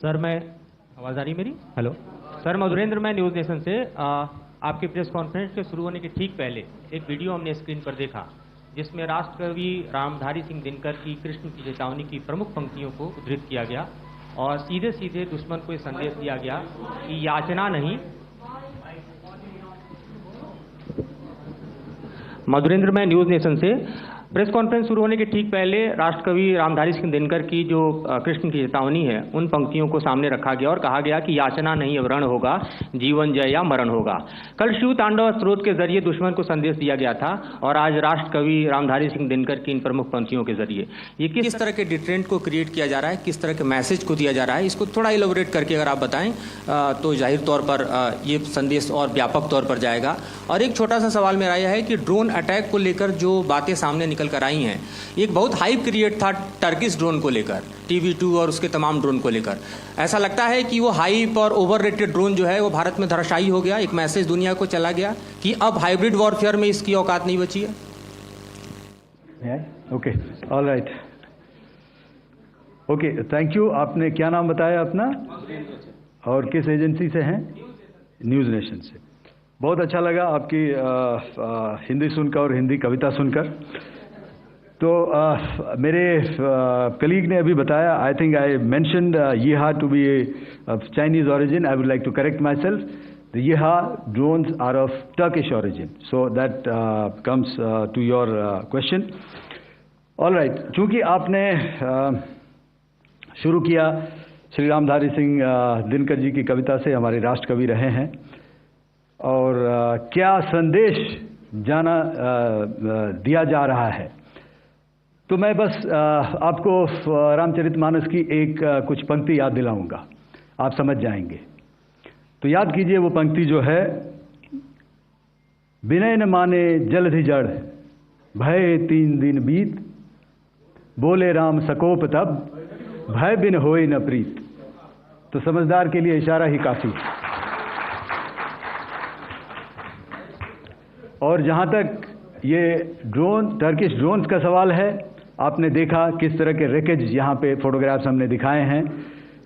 sir, मैं आवाज़ आ रही मेरी? Hello sir, Madhurendra, मैं news nation से आपके press conference के शुरू होने के ठीक पहले एक वीडियो हमने स्क्रीन पर देखा जिसमें राष्ट्रकवि रामधारी सिंह दिनकर की कृष्ण की चेतावनी की प्रमुख पंक्तियों को उद्धृत किया गया और सीधे सीधे दुश्मन को ये संदेश दिया गया कि याचना नहीं। मधुरेंद्र, मैं न्यूज़ नेशन से प्रेस कॉन्फ्रेंस शुरू होने के ठीक पहले राष्ट्रकवि रामधारी सिंह दिनकर की जो कृष्ण की चेतावनी है उन पंक्तियों को सामने रखा गया और कहा गया कि याचना नहीं अब रण होगा, जीवन जय या मरण होगा। कल शिव तांडव स्रोत के जरिए दुश्मन को संदेश दिया गया था और आज राष्ट्रकवि रामधारी सिंह दिनकर की इन प्रमुख पंक्तियों के जरिए ये किस तरह के डिटरेंट को क्रिएट किया जा रहा है, किस तरह के मैसेज को दिया जा रहा है, इसको थोड़ा इलेबोरेट करके अगर आप बताएं तो जाहिर तौर पर ये संदेश और व्यापक तौर पर जाएगा। और एक छोटा सा सवाल मेरा यह है कि ड्रोन अटैक को लेकर जो बातें सामने निकल कर आई हैं, एक बहुत हाइप क्रिएट था टर्किश ड्रोन को लेकर, TB2 और उसके तमाम ड्रोन को लेकर। ऐसा लगता है कि वो हाइप और ओवररेटेड ड्रोन जो है वो भारत में धराशायी हो गया, एक मैसेज दुनिया को चला गया कि अब हाइब्रिड वॉरफेयर में इसकी औकात नहीं बची है। Okay, all right, okay, thank you. आपने क्या नाम बताया अपना और किस एजेंसी से हैं? न्यूज़ नेशन से। बहुत अच्छा लगा आपकी हिंदी सुनकर और हिंदी कविता सुनकर। तो मेरे कलीग ने अभी बताया, I think I mentioned Yiha to be of Chinese origin. I would like to correct myself, the Yiha drones are of Turkish origin, so that comes to your question. All right, चूँकि आपने शुरू किया श्री रामधारी सिंह दिनकर जी की कविता से, हमारे राष्ट्रकवि रहे हैं, और क्या संदेश दिया जा रहा है, तो मैं बस आपको रामचरितमानस की एक कुछ पंक्ति याद दिलाऊंगा, आप समझ जाएंगे। तो याद कीजिए वो पंक्ति जो है, विनय न माने जलधि जड़, भय 3 दिन बीत, बोले राम सकोप तब, भय बिन होए न प्रीत। तो समझदार के लिए इशारा ही काफी। और जहाँ तक ये टर्किश ड्रोन्स का सवाल है, आपने देखा किस तरह के रेकेज यहाँ पे फोटोग्राफ्स हमने दिखाए हैं,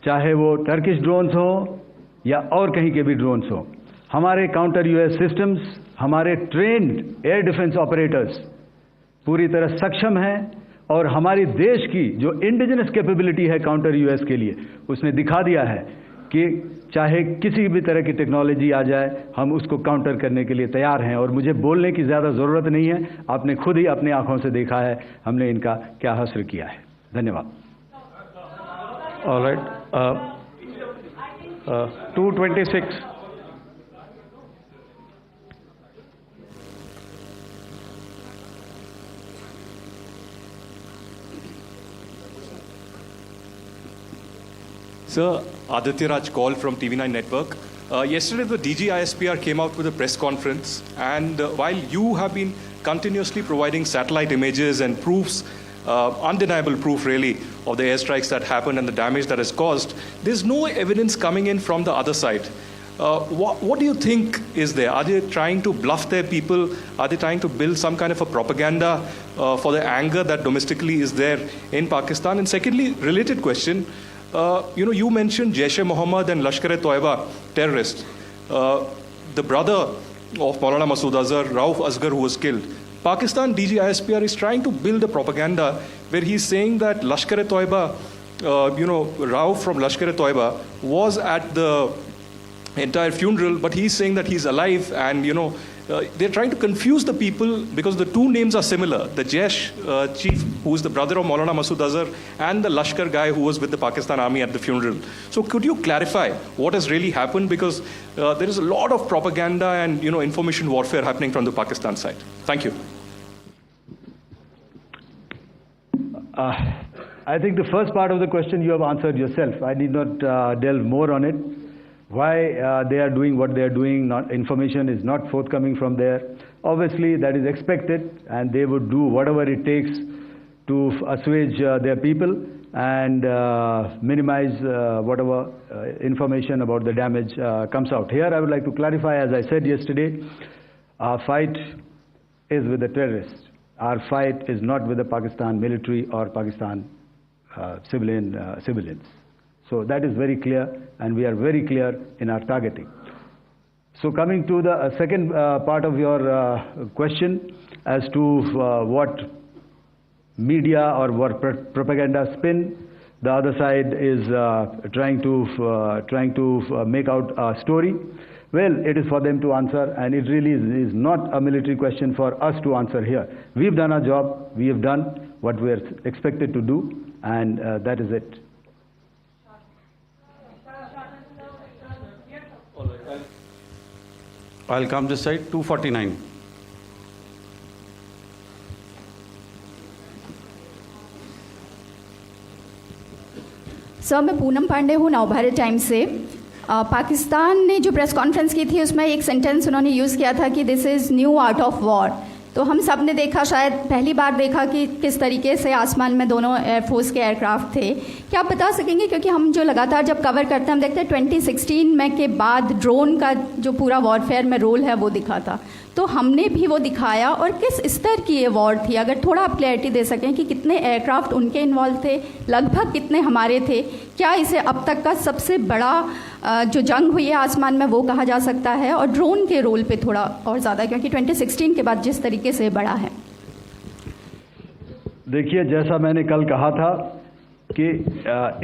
चाहे वो टर्किश ड्रोन्स हो या और कहीं के भी ड्रोन्स हो। हमारे काउंटर यूएस सिस्टम्स, हमारे ट्रेंड एयर डिफेंस ऑपरेटर्स पूरी तरह सक्षम है और हमारी देश की जो इंडिजिनस कैपेबिलिटी है काउंटर यूएस के लिए, उसने दिखा दिया है कि चाहे किसी भी तरह की टेक्नोलॉजी आ जाए, हम उसको काउंटर करने के लिए तैयार हैं। और मुझे बोलने की ज़्यादा ज़रूरत नहीं है, आपने खुद ही अपनी आंखों से देखा है हमने इनका क्या हासिल किया है। धन्यवाद। All right. 226. Sir, Aditya Raj Kaul from TV9 Network. Yesterday, the DGISPR came out with a press conference, and while you have been continuously providing satellite images and proofs, undeniable proof really, of the airstrikes that happened and the damage that is caused, there's no evidence coming in from the other side. What do you think is there? Are they trying to bluff their people? Are they trying to build some kind of a propaganda for the anger that domestically is there in Pakistan? And secondly, related question, you mentioned Jaish-e-Mohammed and Lashkar-e-Toiba terrorists. The brother of Maulana Masood Azhar, Rauf Asghar, who was killed. Pakistan DGISPR is trying to build a propaganda where he's saying that Lashkar-e-Toiba, Rauf from Lashkar-e-Toiba was at the entire funeral, but he's saying that he's alive, and they're trying to confuse the people because the two names are similar. The Jaish chief, who is the brother of Maulana Masood Azhar, and the Lashkar guy who was with the Pakistan army at the funeral. So could you clarify what has really happened? Because there is a lot of propaganda and information warfare happening from the Pakistan side. Thank you. I think the first part of the question you have answered yourself. I need not delve more on it. Why they are doing what they are doing, information is not forthcoming from there. Obviously, that is expected, and they would do whatever it takes to assuage their people and minimize whatever information about the damage comes out. Here, I would like to clarify, as I said yesterday, our fight is with the terrorists. Our fight is not with the Pakistan military or Pakistan civilians. So that is very clear, and we are very clear in our targeting. So coming to the second part of your question as to what media or what propaganda spin the other side is trying to make out a story. Well, it is for them to answer, and it really is not a military question for us to answer here. We've done our job, we have done what we are expected to do, and that is it. I'll come this side, 249. Sir, मैं पूनम पांडे हूँ Navbharat times से। पाकिस्तान ने जो press conference की थी उसमें एक sentence उन्होंने यूज़ किया था कि this is new art of war. तो हम सब ने देखा, शायद पहली बार देखा कि किस तरीके से आसमान में दोनों एयरफोर्स के एयरक्राफ्ट थे। क्या आप बता सकेंगे, क्योंकि हम जो लगातार जब कवर करते हैं हम देखते हैं 2016 में के बाद ड्रोन का जो पूरा वॉरफेयर में रोल है वो दिखा था, तो हमने भी वो दिखाया, और किस स्तर की ये वॉर थी? अगर थोड़ा आप क्लैरिटी दे सकें कि कितने एयरक्राफ्ट उनके इन्वॉल्व थे, लगभग कितने हमारे थे, क्या इसे अब तक का सबसे बड़ा जो जंग हुई है आसमान में वो कहा जा सकता है? और ड्रोन के रोल पे थोड़ा और ज़्यादा, क्योंकि 2016 के बाद जिस तरीके से बढ़ा है। देखिए, जैसा मैंने कल कहा था कि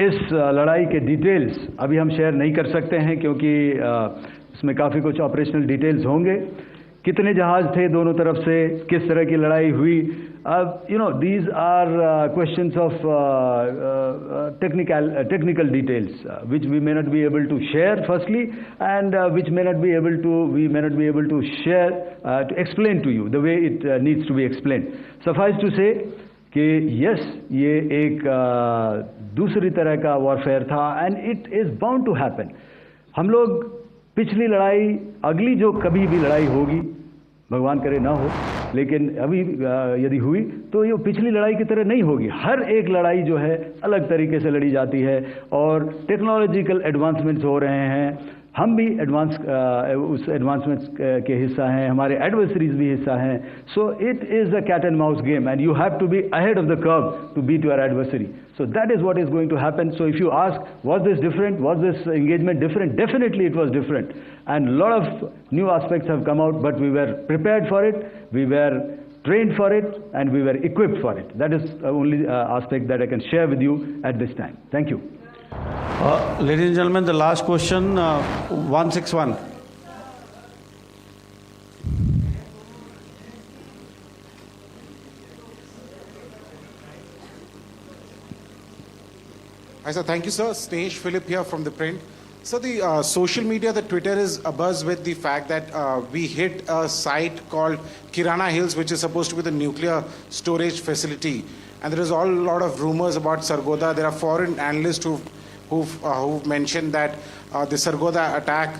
इस लड़ाई के डिटेल्स अभी हम शेयर नहीं कर सकते हैं, क्योंकि इसमें काफ़ी कुछ ऑपरेशनल डिटेल्स होंगे। कितने जहाज थे दोनों तरफ से, किस तरह की लड़ाई हुई, these are questions of technical details which we may not be able to share firstly, and which we may not be able to share to explain to you the way it needs to be explained. Suffice to say कि yes, ये एक दूसरी तरह का warfare था, and it is bound to happen. हम लोग पिछली लड़ाई, अगली जो कभी भी लड़ाई होगी, भगवान करे ना हो, लेकिन अभी यदि हुई तो ये पिछली लड़ाई की तरह नहीं होगी। हर एक लड़ाई जो है अलग तरीके से लड़ी जाती है, और टेक्नोलॉजिकल एडवांसमेंट्स हो रहे हैं। हम भी उस एडवांसमेंट्स के हिस्सा हैं, हमारे एडवर्सरीज भी हिस्सा हैं। So it is a cat and mouse game, and you have to be ahead of the curve to beat your adversary. So that is what is going to happen. So if you ask, was this different? Was this engagement different? Definitely it was different. And a lot of new aspects have come out, but we were prepared for it. We were trained for it, and we were equipped for it. That is the only aspect that I can share with you at this time. Thank you. Ladies and gentlemen, the last question, 161. Hi, sir. Thank you, sir. Snesh Philip here from the print. So the social media, the Twitter is abuzz with the fact that we hit a site called Kirana Hills, which is supposed to be the nuclear storage facility. And there is a lot of rumors about Sargodha. There are foreign analysts who've mentioned that the Sargodha attack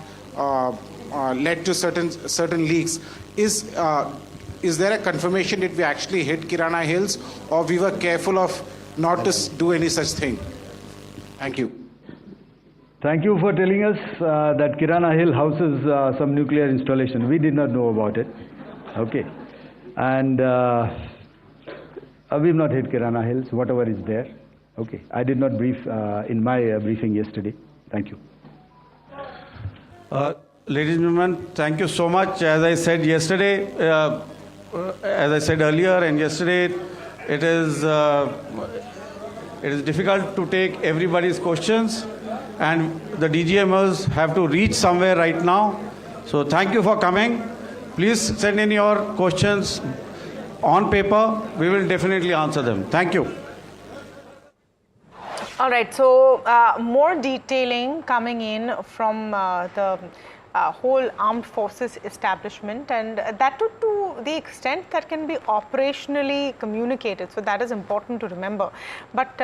led to certain leaks. Is there a confirmation that we actually hit Kirana Hills, or we were careful of not to do any such thing? Thank you. Thank you for telling us that Kirana Hill houses some nuclear installation. We did not know about it. Okay. And we've not hit Kirana Hills, whatever is there. Okay. I did not brief in my briefing yesterday. Thank you. Ladies and gentlemen, thank you so much. As I said yesterday, as I said earlier and yesterday, it is difficult to take everybody's questions, and the DGMers have to reach somewhere right now. So thank you for coming. Please send in your questions on paper. We will definitely answer them. Thank you. All right, so more detailing coming in from the whole armed forces establishment, and that to the extent that can be operationally communicated. So that is important to remember. But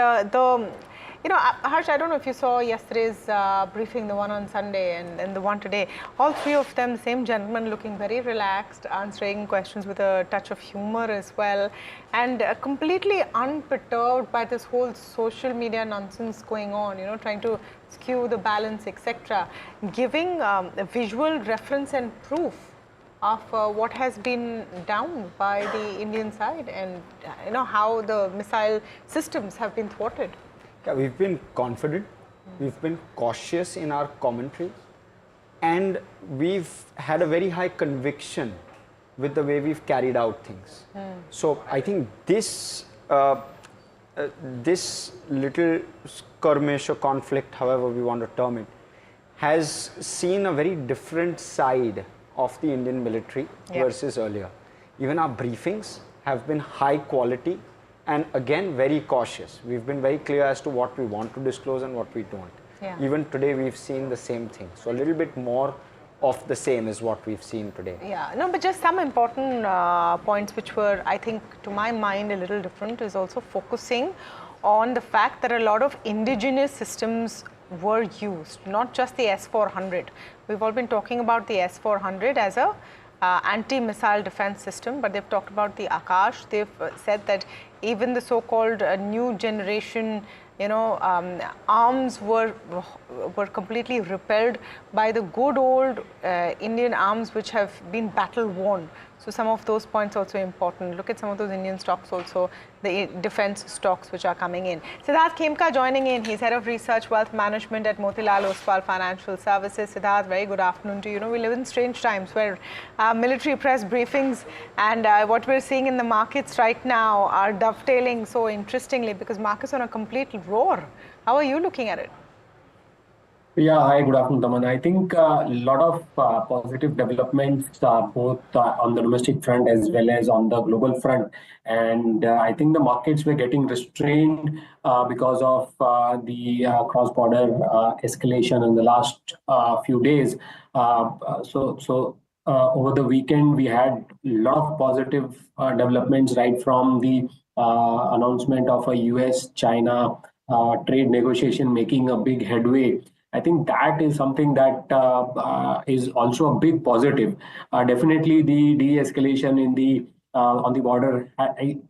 Harsh, I don't know if you saw yesterday's briefing, the one on Sunday and the one today. All three of them, the same gentleman, looking very relaxed, answering questions with a touch of humor as well, and completely unperturbed by this whole social media nonsense going on, trying to skew the balance, etc. Giving a visual reference and proof of what has been done by the Indian side, and how the missile systems have been thwarted. Yeah, we've been confident, we've been cautious in our commentary, and we've had a very high conviction with the way we've carried out things. So I think this this little skirmish or conflict, however we want to term it, has seen a very different side of the Indian military versus earlier. Even our briefings have been high quality and again very cautious. We've been very clear as to what we want to disclose and what we don't. Even today we've seen the same thing. So a little bit more of the same is what we've seen today. Yeah, no, but just some important points which were, I think, to my mind, a little different, is also focusing on the fact that a lot of indigenous systems were used, not just the S-400. We've all been talking about the S-400 as a anti-missile defense system, but they've talked about the Akash. They've said that even the so-called new generation, arms were completely repelled by the good old Indian arms which have been battle worn. So some of those points also important. Look at some of those Indian stocks also, the defense stocks which are coming in. Siddharth Khemka joining in. He's Head of Research Wealth Management at Motilal Oswal Financial Services. Siddharth, very good afternoon to you. We live in strange times where military press briefings and what we're seeing in the markets right now are dovetailing so interestingly, because markets are on a complete roar. How are you looking at it? Yeah, hi, good afternoon, Taman. I think a lot of positive developments, both on the domestic front as well as on the global front. And I think the markets were getting restrained because of the cross-border escalation in the last few days. Over the weekend, we had a lot of positive developments, right from the announcement of a US-China trade negotiation making a big headway. I think that is something that is also a big positive. Definitely, the de-escalation in the on the border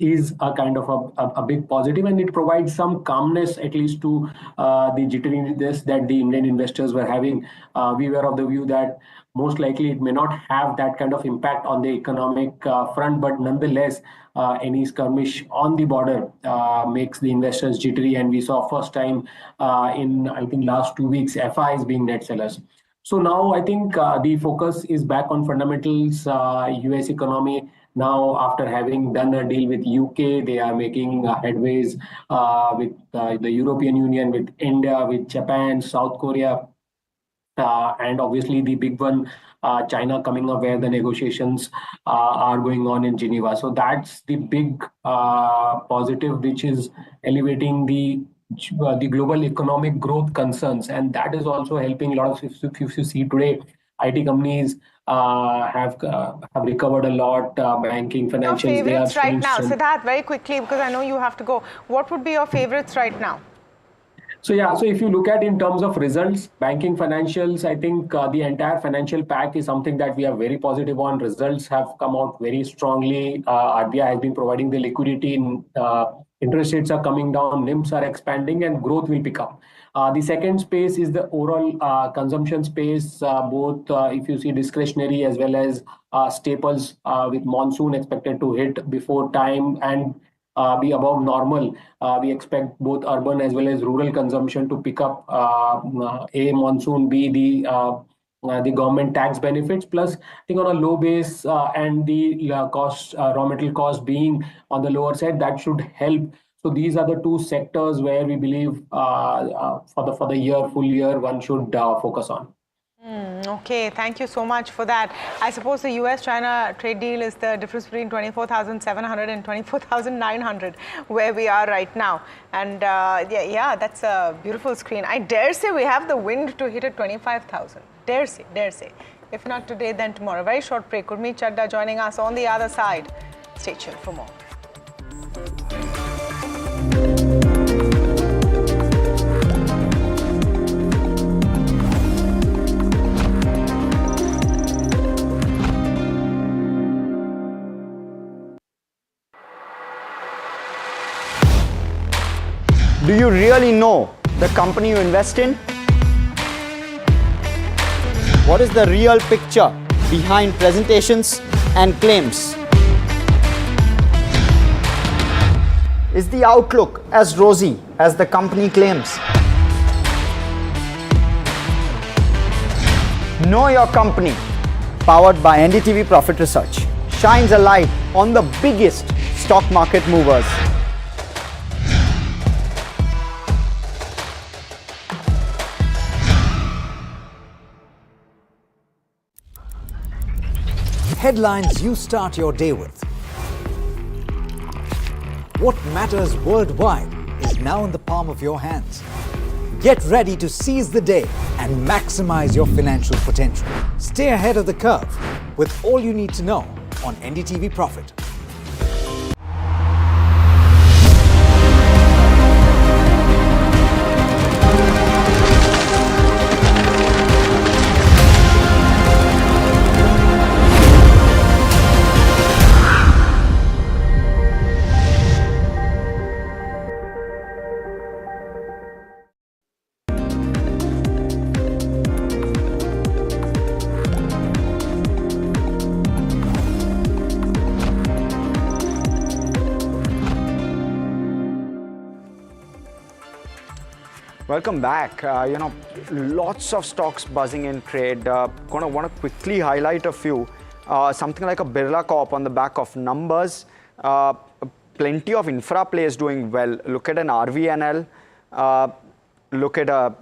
is a kind of a big positive, and it provides some calmness, at least to the jitteriness that the Indian investors were having. We were of the view that most likely it may not have that kind of impact on the economic front, but nonetheless, any skirmish on the border makes the investors jittery, and we saw first time in, I think, last 2 weeks, FIs being net sellers. So now I think the focus is back on fundamentals, US economy now, after having done a deal with UK, they are making headways with the European Union, with India, with Japan, South Korea, and obviously the big one, China coming up, where the negotiations are going on in Geneva. So that's the big positive, which is elevating the global economic growth concerns, and that is also helping a lot of. If you see today, IT companies have recovered a lot. Banking, Your financials, they are favorites right showing now, strength. Siddharth, very quickly, because I know you have to go. What would be your favorites right now? So yeah, so if you look at in terms of results, banking, financials, I think the entire financial pack is something that we are very positive on. Results have come out very strongly. RBI has been providing the liquidity. Interest rates are coming down, NIMs are expanding, and growth will pick up. The second space is the overall consumption space, both if you see discretionary as well as staples, with monsoon expected to hit before time and be above normal. We expect both urban as well as rural consumption to pick up. A monsoon, B the government tax benefits, plus I think on a low base and the cost, raw material cost being on the lower side, that should help. So these are the two sectors where we believe for the year, full year, one should focus on. Okay, thank you so much for that. I suppose the US-China trade deal is the difference between 24,700 and 24,900, where we are right now. And yeah, that's a beautiful screen. I dare say we have the wind to hit at 25,000. Dare say. If not today, then tomorrow. Very short break. Gurmeet Chadda joining us on the other side. Stay tuned for more. Do you really know the company you invest in? What is the real picture behind presentations and claims? Is the outlook as rosy as the company claims? Know Your Company, powered by NDTV Profit Research, shines a light on the biggest stock market movers. Headlines you start your day with. What matters worldwide is now in the palm of your hands. Get ready to seize the day and maximize your financial potential. Stay ahead of the curve with all you need to know on NDTV Profit. Welcome back. Lots of stocks buzzing in trade. Want to quickly highlight a few. Something like a Birla Corp on the back of numbers. Plenty of infra plays doing well. Look at an RVNL. Look at a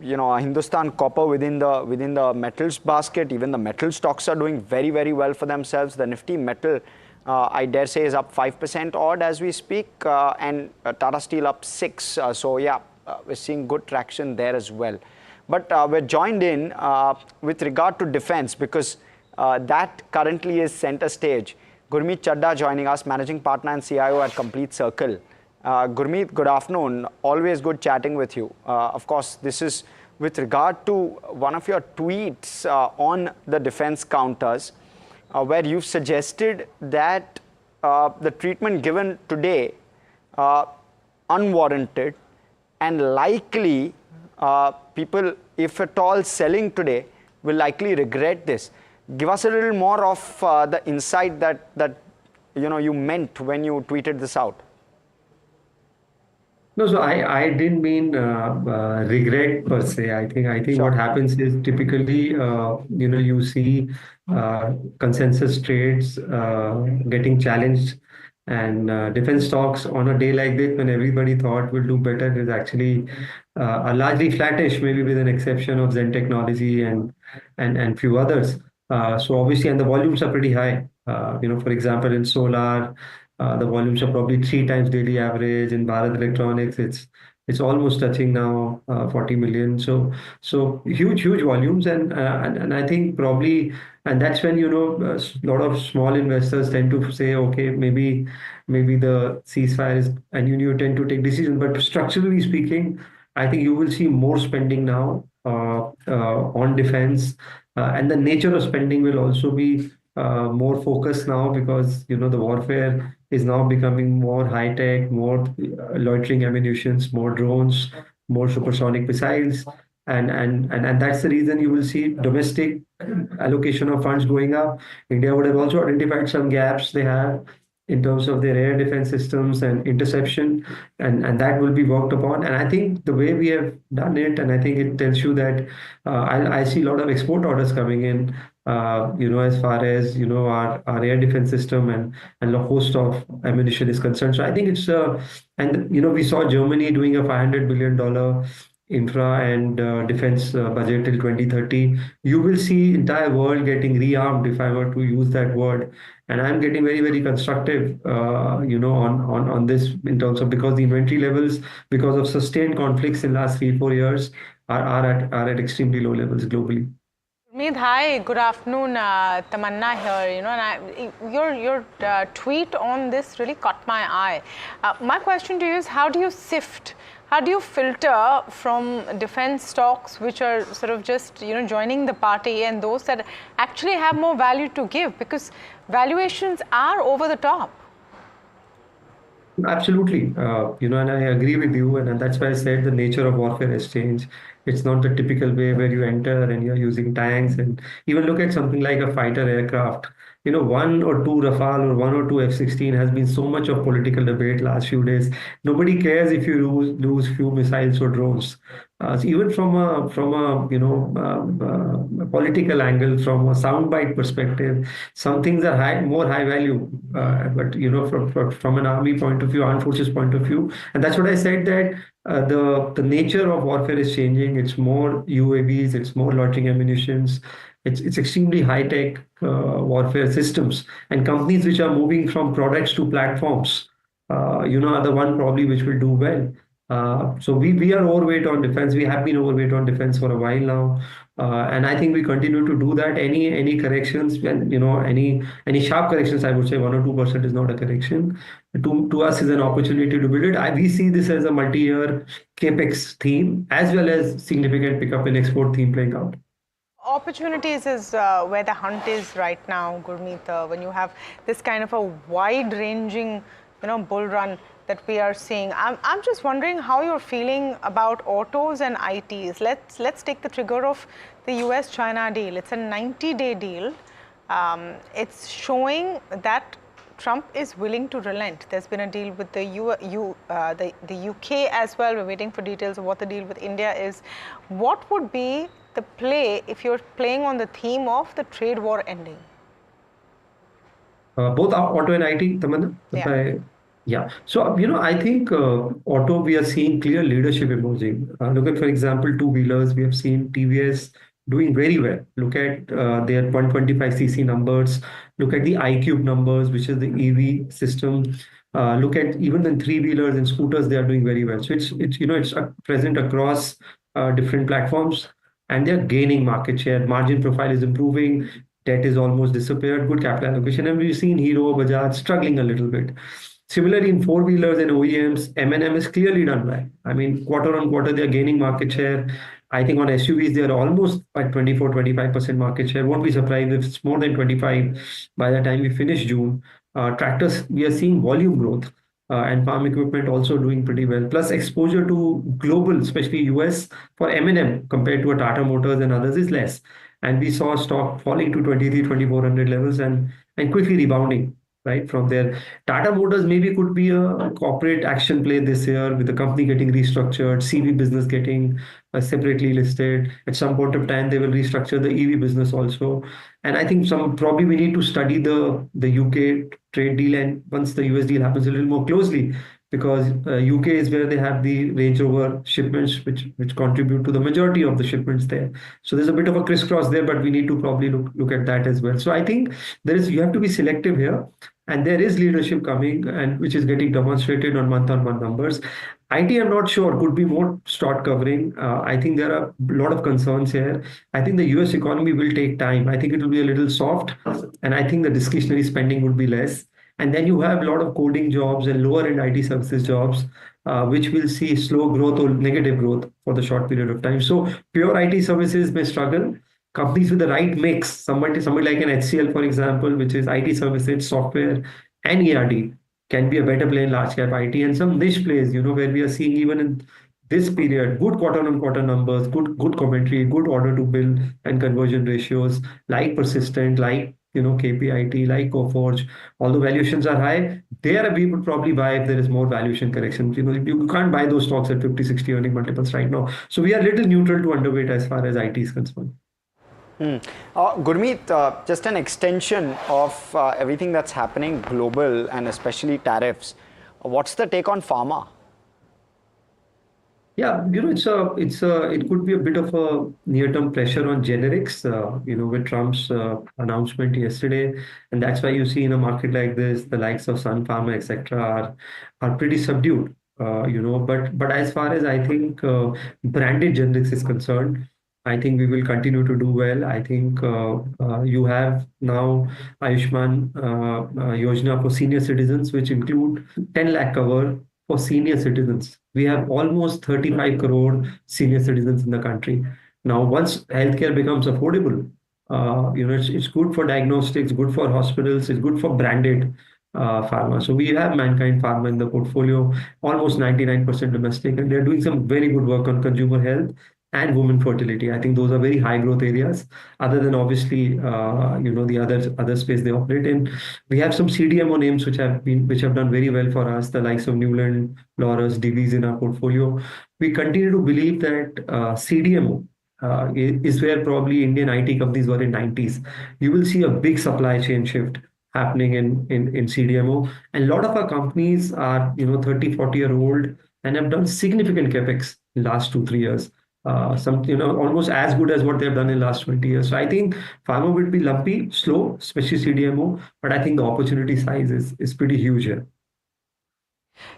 Hindustan Copper within the metals basket. Even the metal stocks are doing very, very well for themselves. The Nifty metal, I dare say, is up 5% odd as we speak, and Tata Steel up 6. So yeah. We're seeing good traction there as well. But we're joined in with regard to defense, because that currently is center stage. Gurmeet Chadda joining us, Managing Partner and CIO at Complete Circle. Gurmeet, good afternoon. Always good chatting with you. Of course, this is with regard to one of your tweets on the defense counters, where you've suggested that the treatment given today unwarranted, and likely people, if at all selling today, will likely regret this. Give us a little more of the insight that you meant when you tweeted this out. No, so I didn't mean regret per se. I think what happens is typically you see consensus trades getting challenged, and defense stocks on a day like this when everybody thought will do better is actually are largely flattish, maybe with an exception of Zen Technology and few others. So obviously, and the volumes are pretty high. For example, in solar. The volumes are probably 3 times daily average. In Bharat Electronics, it's almost touching now 40 million. So huge volumes, and I think probably, and that's when a lot of small investors tend to say, okay, maybe the ceasefire is, and you tend to take decisions. But structurally speaking, I think you will see more spending now on defense, and the nature of spending will also be more focused now because the warfare is now becoming more high tech, more loitering ammunitions, more drones, more supersonic missiles, and that's the reason you will see domestic allocation of funds going up. India would have also identified some gaps they have in terms of their air defense systems and interception, and that will be worked upon. And I think the way we have done it, and I think it tells you that I see a lot of export orders coming in, as far as our air defense system and a host of ammunition is concerned. So I think it's and we saw Germany doing a $500 billion infra and defense budget till 2030. You will see entire world getting rearmed, if I were to use that word. And I'm getting very constructive, on this in terms of, because the inventory levels, because of sustained conflicts in last 3-4 years, are at extremely low levels globally. Meet, hi, good afternoon. Tamanna here, and your tweet on this really caught my eye. My question to you is, how do you sift? How do you filter from defense stocks which are sort of just joining the party and those that actually have more value to give, because valuations are over the top? Absolutely, and I agree with you, and that's why I said the nature of warfare has changed. It's not the typical way where you enter and you're using tanks, and even look at something like a fighter aircraft. 1 or 2 Rafale or 1 or 2 F-16 has been so much of political debate last few days. Nobody cares if you lose few missiles or drones. So even from a political angle, from a soundbite perspective, some things are more high value. But from an army point of view, armed forces point of view, and that's what I said, that the nature of warfare is changing. It's more UAVs, it's more loitering ammunitions. It's extremely high tech warfare systems, and companies which are moving from products to platforms, are the one probably which will do well. So we are overweight on defense. We have been overweight on defense for a while now, and I think we continue to do that. Any corrections, and any sharp corrections, I would say 1 or 2% is not a correction. To us is an opportunity to build it. We see this as a multi-year capex theme, as well as significant pickup in export theme playing out. Opportunities is where the hunt is right now, Gurmeet. When you have this kind of a wide-ranging, bull run that we are seeing, I'm just wondering how you're feeling about autos and ITs. Let's take the trigger of the US-China deal. It's a 90-day deal. It's showing that Trump is willing to relent. There's been a deal with the UK as well. We're waiting for details of what the deal with India is. What would be the play if you're playing on the theme of the trade war ending? Both auto and IT, Tamanna? Yeah. Yeah. So, I think auto, we are seeing clear leadership emerging. Look at, for example, two-wheelers. We have seen TVS doing very well. Look at their 125cc numbers. Look at the iQube numbers, which is the EV system. Look at even the three-wheelers and scooters, they are doing very well. So it's present across different platforms, and they're gaining market share. Margin profile is improving. Debt is almost disappeared. Good capital allocation. And we've seen Hero, Bajaj struggling a little bit. Similarly, in four-wheelers and OEMs, M&M is clearly done well. I mean, quarter on quarter, they're gaining market share. I think on SUVs, they're almost at 24-25% market share. Won't be surprised if it's more than 25 by the time we finish June. Tractors, we are seeing volume growth, and farm equipment also doing pretty well. Plus exposure to global, especially US, for M&M compared to a Tata Motors and others is less. And we saw stock falling to 23,000-24,000 levels and quickly rebounding. right? From there, Tata Motors maybe could be a corporate action play this year with the company getting restructured, CV business getting separately listed. At some point of time, they will restructure the EV business also. And I think probably we need to study the UK trade deal, and once the US deal happens, a little more closely, because UK is where they have the Range Rover shipments, which contribute to the majority of the shipments there. So there's a bit of a crisscross there, but we need to probably look at that as well. So I think you have to be selective here, and there is leadership coming, and which is getting demonstrated on month numbers. IT, I'm not sure, could be more start covering. I think there are a lot of concerns here. I think the US economy will take time. I think it will be a little soft, and I think the discretionary spending would be less. And then you have a lot of coding jobs and lower end IT services jobs, which will see slow growth or negative growth for the short period of time. So pure IT services may struggle. Companies with the right mix, somebody like an HCL, for example, which is IT services, software, and ERD, can be a better play in large cap IT, and some niche plays, where we are seeing even in this period, good quarter-on-quarter numbers, good commentary, good order to bill and conversion ratios, like Persistent, like KPIT, like Coforge. Although valuations are high, there we would probably buy if there is more valuation correction. You can't buy those stocks at 50, 60 earning multiples right now. So we are a little neutral to underweight as far as IT is concerned. Gurmeet, just an extension of everything that's happening global and especially tariffs. What's the take on pharma? Yeah, it could be a bit of a near-term pressure on generics, with Trump's announcement yesterday, and that's why you see in a market like this, the likes of Sun Pharma, etc., are pretty subdued. But as far as I think branded generics is concerned, I think we will continue to do well. I think you have now Ayushman Yojana for senior citizens, which include 10 lakh cover for senior citizens. We have almost 35 crore senior citizens in the country. Now, once healthcare becomes affordable, it's good for diagnostics, good for hospitals, it's good for branded pharma. So we have Mankind Pharma in the portfolio, almost 99% domestic, and they're doing some very good work on consumer health and women fertility. I think those are very high growth areas, other than obviously the other space they operate in. We have some CDMO names which have done very well for us, the likes of Newland, Laurus, Divi's in our portfolio. We continue to believe that CDMO is where probably Indian IT companies were in 90s. You will see a big supply chain shift happening in CDMO, and a lot of our companies are 30, 40-year-old and have done significant capex in the last 2-3 years. Almost as good as what they've done in the last 20 years. So I think pharma will be lumpy, slow, especially CDMO, but I think the opportunity size is pretty huge here.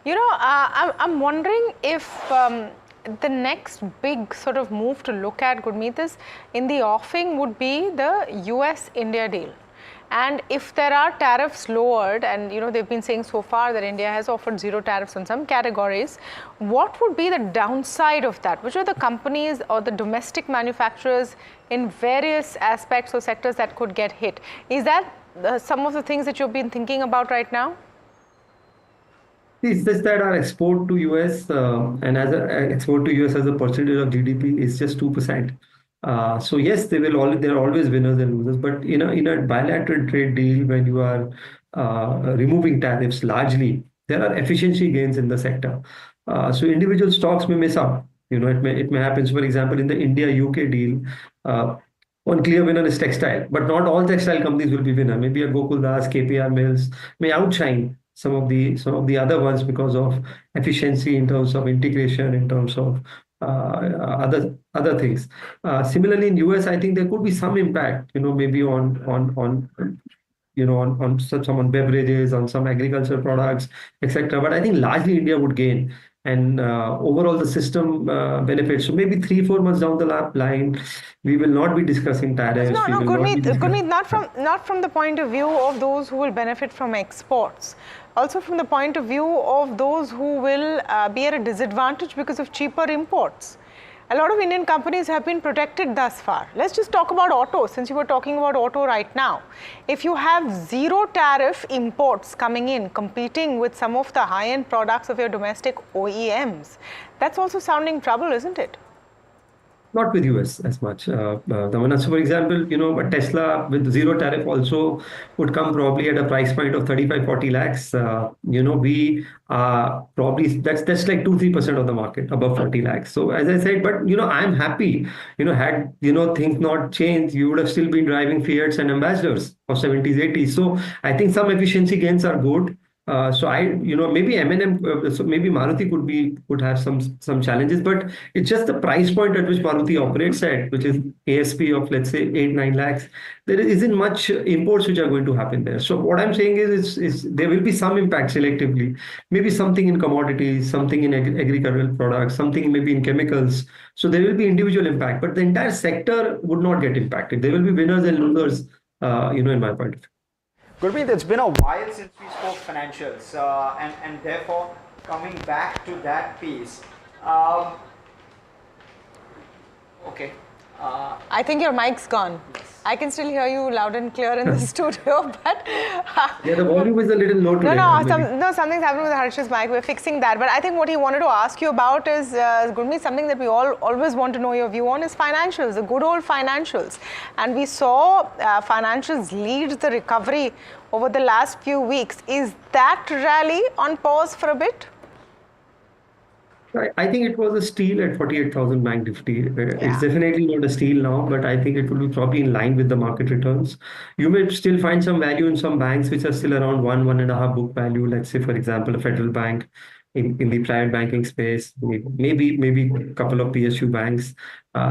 I'm wondering if the next big sort of move to look at, Gurmeet, is in the offing would be the US-India deal. And if there are tariffs lowered, and they've been saying so far that India has offered 0 tariffs on some categories, what would be the downside of that? Which are the companies or the domestic manufacturers in various aspects or sectors that could get hit? Is that some of the things that you've been thinking about right now? It's just that our export to US and as export to US as a percentage of GDP is just 2%. So yes, there are always winners and losers, but in a bilateral trade deal, when you are removing tariffs largely, there are efficiency gains in the sector. So individual stocks may miss out. It may happen. So for example, in the India-UK deal, one clear winner is textile, but not all textile companies will be winner. Maybe a Gokuldas, KPR Mills may outshine some of the other ones because of efficiency in terms of integration, in terms of other things. Similarly, in US, I think there could be some impact, maybe on some beverages, on some agricultural products, etc. But I think largely India would gain, and overall the system benefits. So maybe 3-4 months down the line, we will not be discussing tariffs. No, Gurmeet, not from the point of view of those who will benefit from exports. Also from the point of view of those who will be at a disadvantage because of cheaper imports. A lot of Indian companies have been protected thus far. Let's just talk about auto, since you were talking about auto right now. If you have 0 tariff imports coming in, competing with some of the high-end products of your domestic OEMs, that's also sounding trouble, isn't it? Not with US as much. Damana. So for example, a Tesla with zero tariff also would come probably at a price point of 35, 40 lakhs. We are probably, that's like 2-3% of the market above 40 lakhs. So as I said, but I'm happy, had, things not changed, you would have still been driving Fiats and Ambassadors of 70s, 80s. So I think some efficiency gains are good. So maybe M&M, so maybe Maruti could have some challenges, but it's just the price point at which Maruti operates at, which is ASP of, let's say, 8-9 lakhs. There isn't much imports which are going to happen there. So what I'm saying is there will be some impact selectively, maybe something in commodities, something in agricultural products, something maybe in chemicals. So there will be individual impact, but the entire sector would not get impacted. There will be winners and losers, in my point of view. Gurmeet, it's been a while since we spoke financials, and therefore coming back to that piece. Okay. I think your mic's gone. Yes. I can still hear you loud and clear in the studio, but yeah, the volume is a little low today. Something's happened with Harsh's mic. We're fixing that. But I think what he wanted to ask you about is, Gurmeet, something that we always want to know your view on is financials, the good old financials. And we saw financials lead the recovery over the last few weeks. Is that rally on pause for a bit? I think it was a steal at 48,000 Bank Nifty. It's definitely not a steal now, but I think it will be probably in line with the market returns. You may still find some value in some banks which are still around 1.5 book value. Let's say, for example, a federal bank in the private banking space, maybe a couple of PSU banks.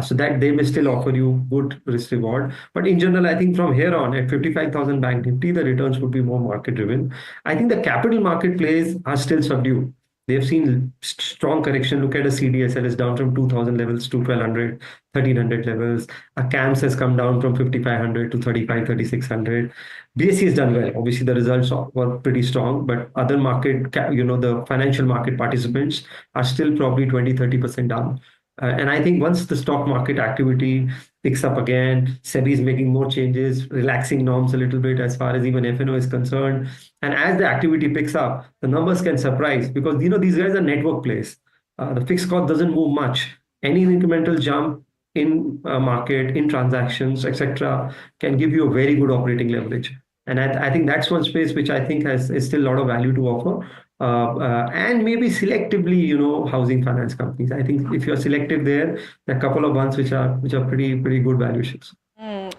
So that they may still offer you good risk reward. But in general, I think from here on at 55,000 Bank Nifty, the returns would be more market driven. I think the capital market plays are still subdued. They've seen strong correction. Look at a CDSL is down from 2,000 levels to 1,200, 1,300 levels. A CAMS has come down from 5,500 to 35, 3,600. BSE has done well. Obviously, the results were pretty strong, but other market, the financial market participants are still probably 20, 30% down. And I think once the stock market activity picks up again, SEBI is making more changes, relaxing norms a little bit as far as even FNO is concerned. And as the activity picks up, the numbers can surprise because, these guys are network plays. The fixed cost doesn't move much. Any incremental jump in market, in transactions, etc., can give you a very good operating leverage. And I think that's one space which I think is still a lot of value to offer. And maybe selectively, housing finance companies. I think if you're selective there are a couple of ones which are pretty good valuations.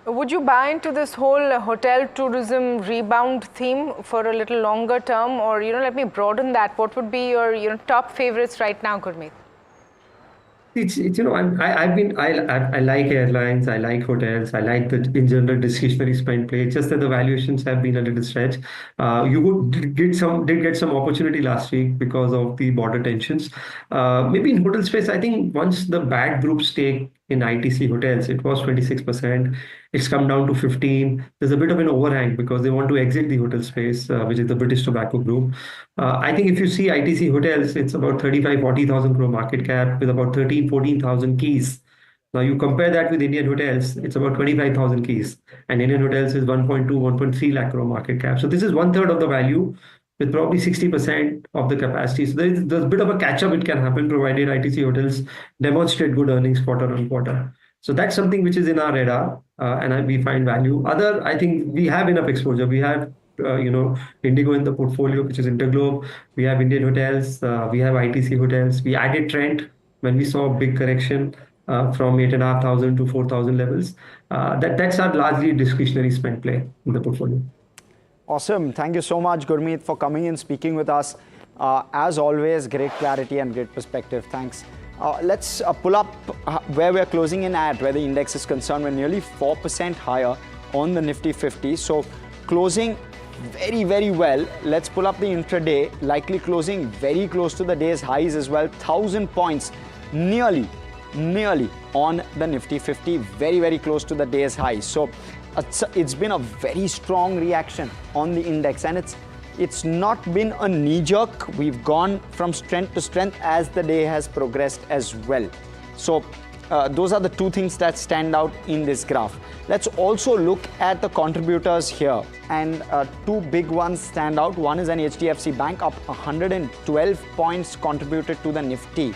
Would you buy into this whole hotel tourism rebound theme for a little longer term, or let me broaden that? What would be your top favorites right now, Gurmeet? It's I like airlines, I like hotels, I like the in general discretionary spend play. It's just that the valuations have been a little stretched. You did get some opportunity last week because of the border tensions. Maybe in hotel space, I think once the bad groups take in ITC hotels, it was 26%. It's come down to 15%. There's a bit of an overhang because they want to exit the hotel space, which is the British Tobacco Group. I think if you see ITC hotels, it's about 35-40,000 crore market cap with about 13-14,000 keys. Now you compare that with Indian hotels, it's about 25,000 keys, and Indian hotels is 1.2-1.3 lakh crore market cap. So this is 1/3 of the value, with probably 60% of the capacity. So there's a bit of a catch-up it can happen provided ITC hotels demonstrate good earnings quarter on quarter. So that's something which is in our radar, and we find value. I think we have enough exposure. We have, Indigo in the portfolio, which is Interglobe. We have Indian hotels. We have ITC hotels. We added Trent when we saw a big correction from 8,500 to 4,000 levels. That's our largely discretionary spend play in the portfolio. Awesome. Thank you so much, Gurmeet, for coming and speaking with us. As always, great clarity and great perspective. Thanks. Let's pull up where we're closing in at, where the index is concerned. We're nearly 4% higher on the Nifty 50. So closing very, very well. Let's pull up the intraday, likely closing very close to the day's highs as well. 1,000 points, nearly on the Nifty 50, very, very close to the day's highs. So it's been a very strong reaction on the index, and it's not been a knee-jerk. We've gone from strength to strength as the day has progressed as well. So those are the two things that stand out in this graph. Let's also look at the contributors here, and two big ones stand out. One is an HDFC Bank, up 112 points contributed to the Nifty.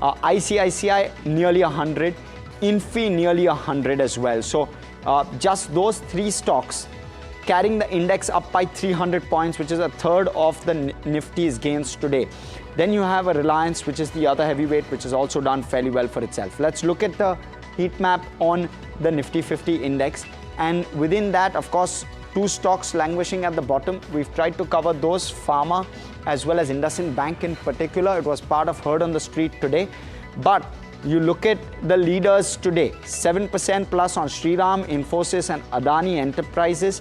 ICICI nearly 100, Infi nearly 100 as well. So just those three stocks carrying the index up by 300 points, which is a third of the Nifty's gains today. Then you have a Reliance, which is the other heavyweight, which has also done fairly well for itself. Let's look at the heat map on the Nifty 50 index. And within that, of course, two stocks languishing at the bottom. We've tried to cover those, Pharma as well as IndusInd Bank in particular. It was part of Heard on the Street today. But you look at the leaders today, 7% plus on Shriram, Infosys and Adani Enterprises.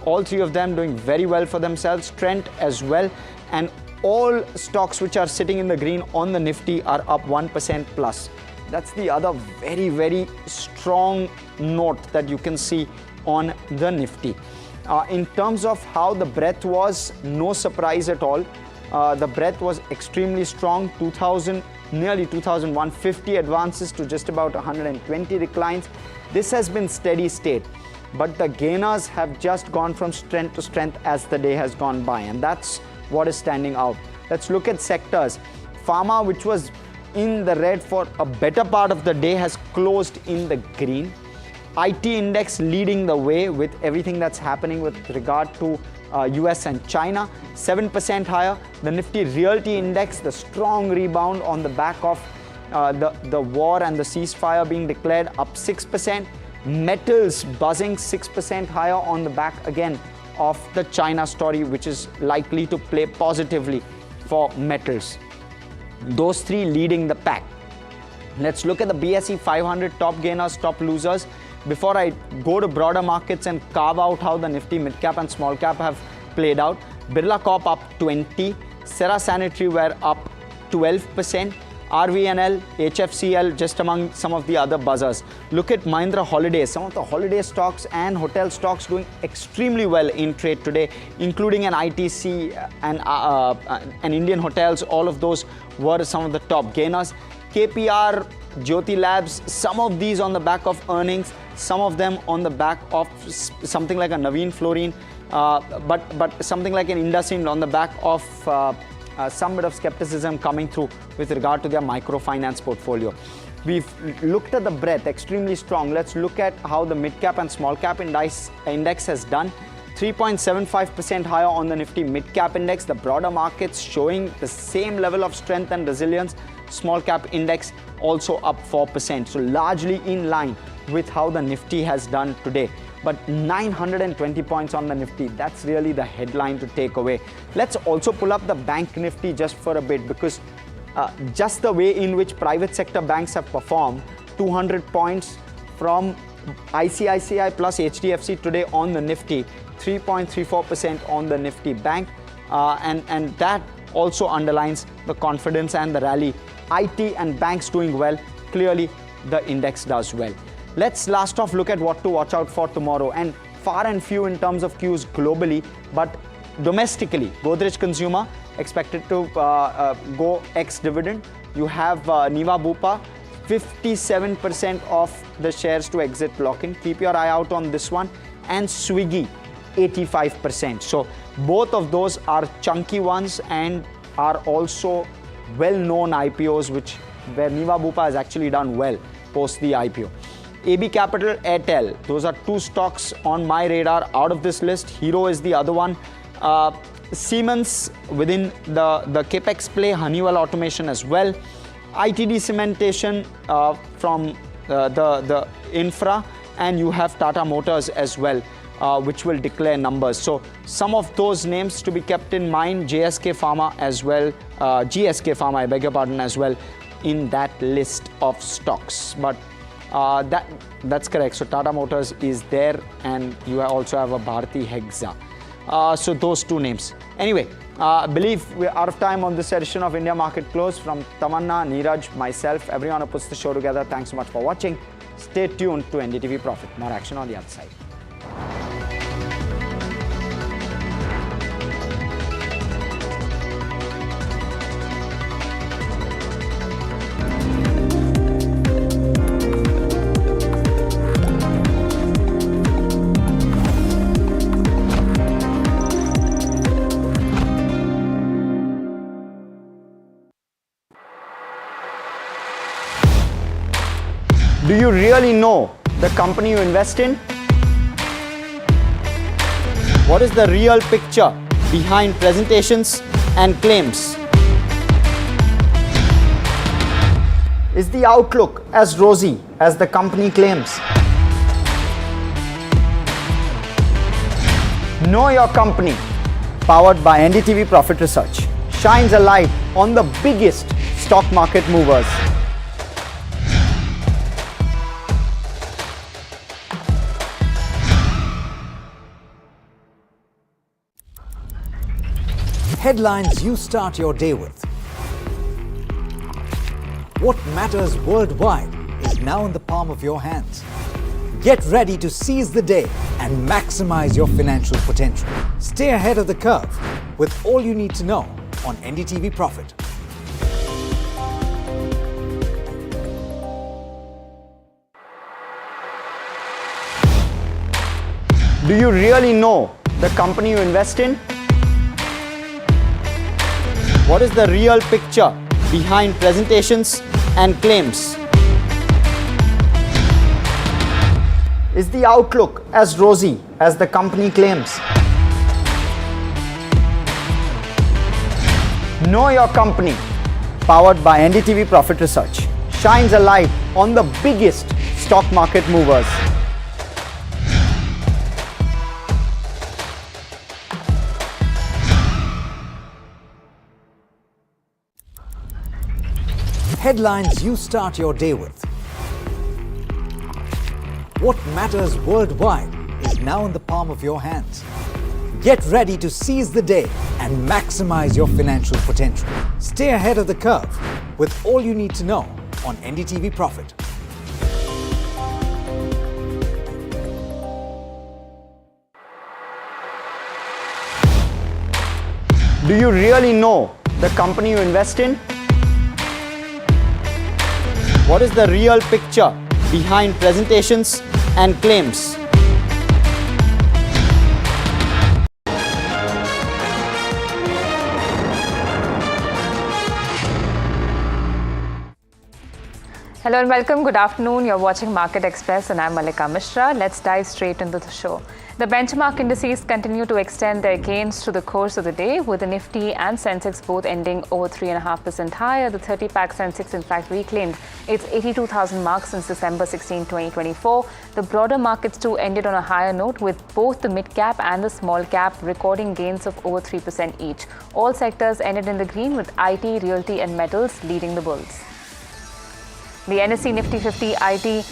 All three of them doing very well for themselves. Trent as well. And all stocks which are sitting in the green on the Nifty are up 1% plus. That's the other very, very strong note that you can see on the Nifty. In terms of how the breadth was, no surprise at all. The breadth was extremely strong, nearly 2,150 advances to just about 120 declines. This has been steady state, but the gainers have just gone from strength to strength as the day has gone by, and that's what is standing out. Let's look at sectors. Pharma, which was in the red for a better part of the day, has closed in the green. IT index leading the way with everything that's happening with regard to US and China, 7% higher. The Nifty Realty Index, the strong rebound on the back of the war and the ceasefire being declared, up 6%. Metals buzzing 6% higher on the back again of the China story, which is likely to play positively for metals. Those three leading the pack. Let's look at the BSE 500 top gainers, top losers. Before I go to broader markets and carve out how the Nifty mid cap and small cap have played out, Birla Corp up 20, Cera Sanitary were up 12%, RVNL, HFCL just among some of the other buzzers. Look at Mahindra Holidays, some of the holiday stocks and hotel stocks doing extremely well in trade today, including an ITC and Indian Hotels. All of those were some of the top gainers. KPR, Jyoti Labs, some of these on the back of earnings, some of them on the back of something like a Naveen Fluorine, but something like an IndusInd on the back of some bit of skepticism coming through with regard to their microfinance portfolio. We've looked at the breadth, extremely strong. Let's look at how the mid-cap and small-cap index has done. 3.75% higher on the Nifty mid-cap index. The broader markets showing the same level of strength and resilience. Small-cap index also up 4%. So largely in line with how the Nifty has done today. But 920 points on the Nifty, that's really the headline to take away. Let's also pull up the bank Nifty just for a bit, because just the way in which private sector banks have performed, 200 points from ICICI plus HDFC today on the Nifty, 3.34% on the Nifty bank, and that also underlines the confidence and the rally. IT and banks doing well, clearly the index does well. Let's last off look at what to watch out for tomorrow, and far and few in terms of cues globally, but domestically, Godrej Consumer expected to go ex-dividend. You have Niva Bupa, 57% of the shares to exit lock-in. Keep your eye out on this one. And Swiggy, 85%. So both of those are chunky ones and are also well-known IPOs, where Niva Bupa has actually done well post the IPO. AB Capital, Airtel, those are two stocks on my radar out of this list. Hero is the other one. Siemens within the Capex play, Honeywell Automation as well. ITD Cementation from the infra, and you have Tata Motors as well, which will declare numbers. So some of those names to be kept in mind, GSK Pharma as well, GSK Pharma, I beg your pardon, as well in that list of stocks. But that's correct. So Tata Motors is there, and you also have a Bharti Hexa. So those two names. Anyway, I believe we're out of time on this edition of India Market Close. From Tamanna, Neeraj, myself, everyone who puts the show together, thanks so much for watching. Stay tuned to NDTV Profit. More action on the other side. Do you really know the company you invest in? What is the real picture behind presentations and claims? Is the outlook as rosy as the company claims? Know Your Company, powered by NDTV Profit Research, shines a light on the biggest stock market movers. Headlines you start your day with. What matters worldwide is now in the palm of your hands. Get ready to seize the day and maximize your financial potential. Stay ahead of the curve with all you need to know on NDTV Profit. Do you really know the company you invest in? What is the real picture behind presentations and claims? Is the outlook as rosy as the company claims? Know Your Company, powered by NDTV Profit Research, shines a light on the biggest stock market movers. Headlines you start your day with. What matters worldwide is now in the palm of your hands. Get ready to seize the day and maximize your financial potential. Stay ahead of the curve with all you need to know on NDTV Profit. Do you really know the company you invest in? What is the real picture behind presentations and claims? Hello and welcome. Good afternoon. You're watching Market Express and I'm Malika Mishra. Let's dive straight into the show. The benchmark indices continue to extend their gains through the course of the day, with the Nifty and Sensex both ending over 3.5% higher. The 30-pack Sensex in fact reclaimed its 82,000 mark since December 16, 2024. The broader markets too ended on a higher note, with both the mid-cap and the small-cap recording gains of over 3% each. All sectors ended in the green, with IT, realty and metals leading the bulls. The NSE Nifty 50 IT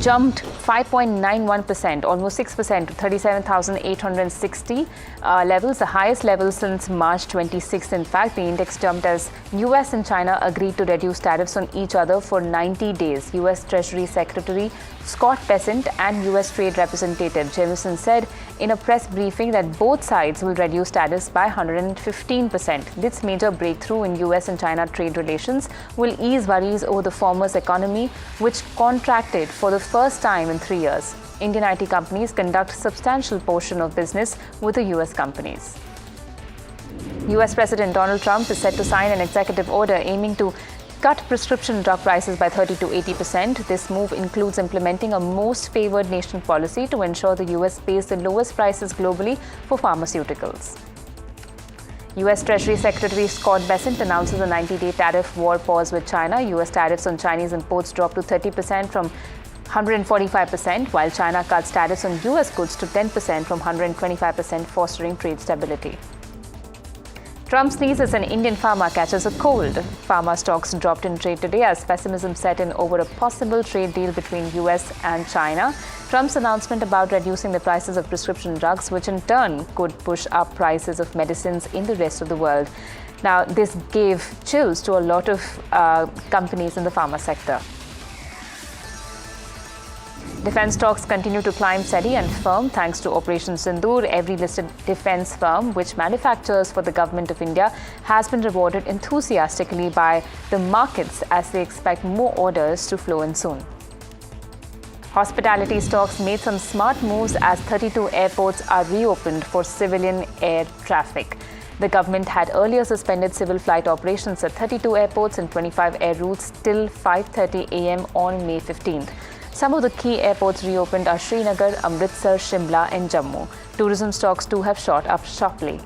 jumped 5.91%, almost 6% to 37,860 levels, the highest level since March 26. In fact, the index jumped as US and China agreed to reduce tariffs on each other for 90 days. US Treasury Secretary Scott Bessent and US Trade Representative Jamieson said in a press briefing that both sides will reduce tariffs by 115%. This major breakthrough in US and China trade relations will ease worries over the former's economy, which contracted for the first time in 3 years. Indian IT companies conduct a substantial portion of business with the US companies. US President Donald Trump is set to sign an executive order aiming to cut prescription drug prices by 30 to 80%. This move includes implementing a most favored nation policy to ensure the US pays the lowest prices globally for pharmaceuticals. US Treasury Secretary Scott Bessent announces a 90-day tariff war pause with China. US tariffs on Chinese imports dropped to 30% from 145%, while China cuts tariffs on US goods to 10% from 125%, fostering trade stability. Trump sneezes and Indian pharma catches a cold. Pharma stocks dropped in trade today as pessimism set in over a possible trade deal between US and China. Trump's announcement about reducing the prices of prescription drugs, which in turn could push up prices of medicines in the rest of the world. Now, this gave chills to a lot of companies in the pharma sector. Defense stocks continue to climb steady and firm thanks to Operation Sindoor. Every listed defense firm which manufactures for the government of India has been rewarded enthusiastically by the markets as they expect more orders to flow in soon. Hospitality stocks made some smart moves as 32 airports are reopened for civilian air traffic. The government had earlier suspended civil flight operations at 32 airports and 25 air routes till 5:30 a.m. on May 15th. Some of the key airports reopened are Srinagar, Amritsar, Shimla and Jammu. Tourism stocks too have shot up sharply.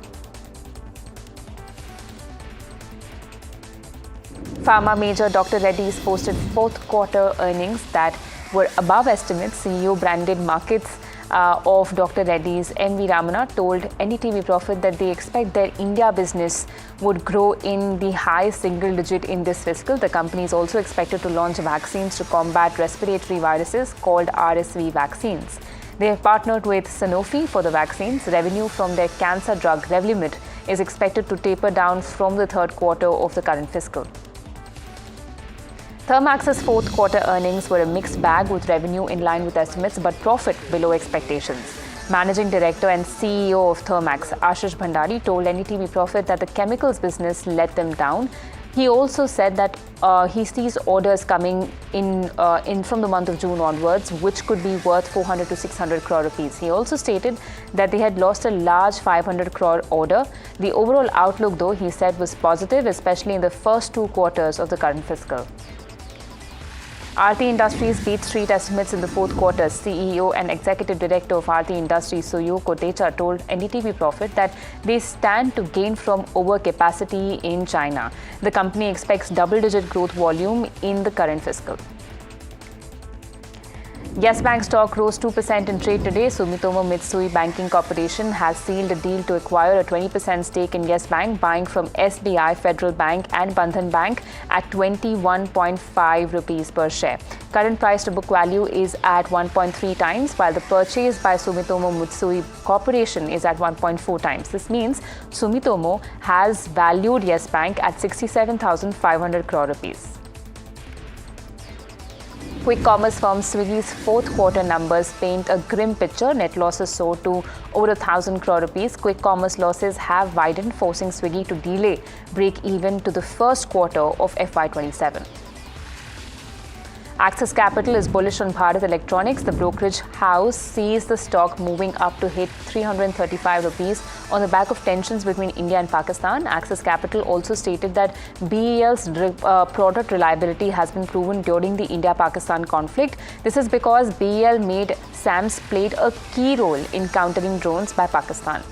Pharma major Dr. Reddy's posted fourth quarter earnings that were above estimates. CEO branded markets of Dr. Reddy's M.V. Ramana told NDTV Profit that they expect their India business would grow in the high single digit in this fiscal. The company is also expected to launch vaccines to combat respiratory viruses called RSV vaccines. They have partnered with Sanofi for the vaccines. Revenue from their cancer drug Revlimid is expected to taper down from the third quarter of the current fiscal. Thermax's fourth quarter earnings were a mixed bag with revenue in line with estimates but profit below expectations. Managing Director and CEO of Thermax, Ashish Bhandari, told NDTV Profit that the chemicals business let them down. He also said that he sees orders coming in from the month of June onwards, which could be worth 400 to 600 crore rupees. He also stated that they had lost a large 500 crore order. The overall outlook, though, he said was positive, especially in the first two quarters of the current fiscal. Aarti Industries beat street estimates in the fourth quarter. CEO and Executive Director of Aarti Industries, Suyo Kotecha, told NDTV Profit that they stand to gain from overcapacity in China. The company expects double-digit growth volume in the current fiscal. Yes Bank stock rose 2% in trade today. Sumitomo Mitsui Banking Corporation has sealed a deal to acquire a 20% stake in Yes Bank, buying from SBI, Federal Bank and Bandhan Bank at 21.5 rupees per share. Current price to book value is at 1.3 times, while the purchase by Sumitomo Mitsui Corporation is at 1.4 times. This means Sumitomo has valued Yes Bank at 67,500 crore rupees. Quick commerce firm Swiggy's fourth quarter numbers paint a grim picture. Net losses soared to over 1,000 crore rupees. Quick commerce losses have widened, forcing Swiggy to delay break even to the first quarter of FY27. Axis Capital is bullish on Bharat Electronics. The brokerage house sees the stock moving up to hit 335 rupees on the back of tensions between India and Pakistan. Axis Capital also stated that BEL's product reliability has been proven during the India-Pakistan conflict. This is because BEL made SAMS played a key role in countering drones by Pakistan.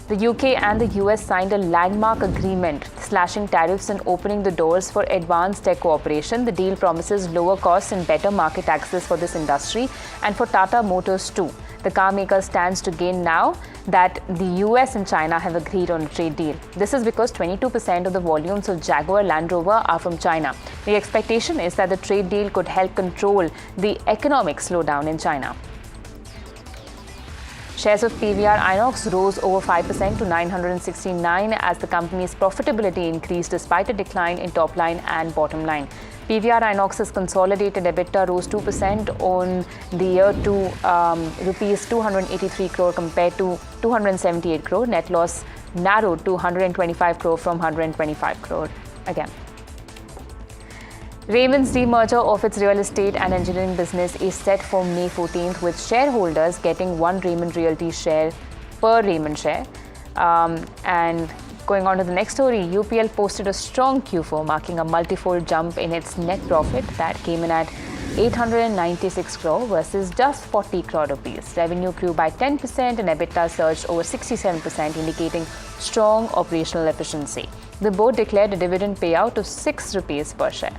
The UK and the US signed a landmark agreement, slashing tariffs and opening the doors for advanced tech cooperation. The deal promises lower costs and better market access for this industry and for Tata Motors too. The car maker stands to gain now that the US and China have agreed on a trade deal. This is because 22% of the volumes of Jaguar Land Rover are from China. The expectation is that the trade deal could help control the economic slowdown in China. Shares of PVR Inox rose over 5% to 969 as the company's profitability increased despite a decline in top line and bottom line. PVR Inox's consolidated EBITDA rose 2% on the year to rupees 283 crore compared to 278 crore. Net loss narrowed to 125 crore from 125 crore again. Raymond's demerger of its real estate and engineering business is set for May 14th, with shareholders getting one Raymond Realty share per Raymond share. And going on to the next story, UPL posted a strong Q4, marking a multifold jump in its net profit that came in at 896 crore versus just 40 crore rupees. Revenue grew by 10% and EBITDA surged over 67%, indicating strong operational efficiency. The board declared a dividend payout of 6 rupees per share.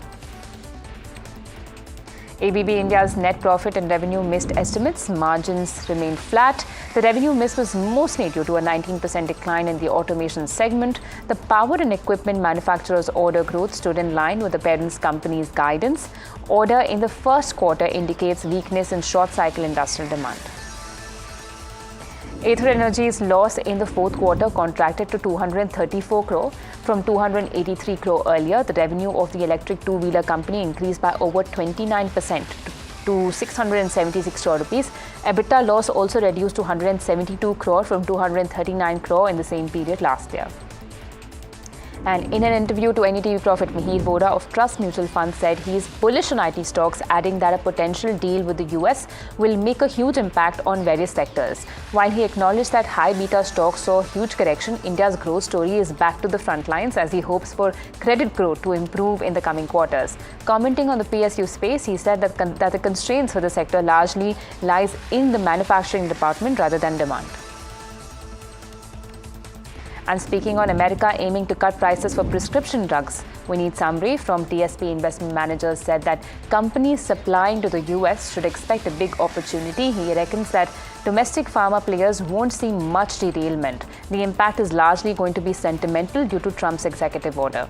ABB India's net profit and revenue missed estimates. Margins remained flat. The revenue miss was mostly due to a 19% decline in the automation segment. The power and equipment manufacturers' order growth stood in line with the parent company's guidance. Order in the first quarter indicates weakness in short-cycle industrial demand. Ather Energy's loss in the fourth quarter contracted to 234 crore from 283 crore earlier. The revenue of the electric two-wheeler company increased by over 29% to 676 crore rupees. EBITDA loss also reduced to 172 crore from 239 crore in the same period last year. And in an interview to NDTV Profit, Mihir Voda of Trust Mutual Fund said he is bullish on IT stocks, adding that a potential deal with the US will make a huge impact on various sectors. While he acknowledged that high beta stocks saw huge correction, India's growth story is back to the front lines as he hopes for credit growth to improve in the coming quarters. Commenting on the PSU space, he said that the constraints for the sector largely lies in the manufacturing department rather than demand. And speaking on America aiming to cut prices for prescription drugs, Vineet Sambre from TSP Investment Managers said that companies supplying to the US should expect a big opportunity. He reckons that domestic pharma players won't see much derailment. The impact is largely going to be sentimental due to Trump's executive order.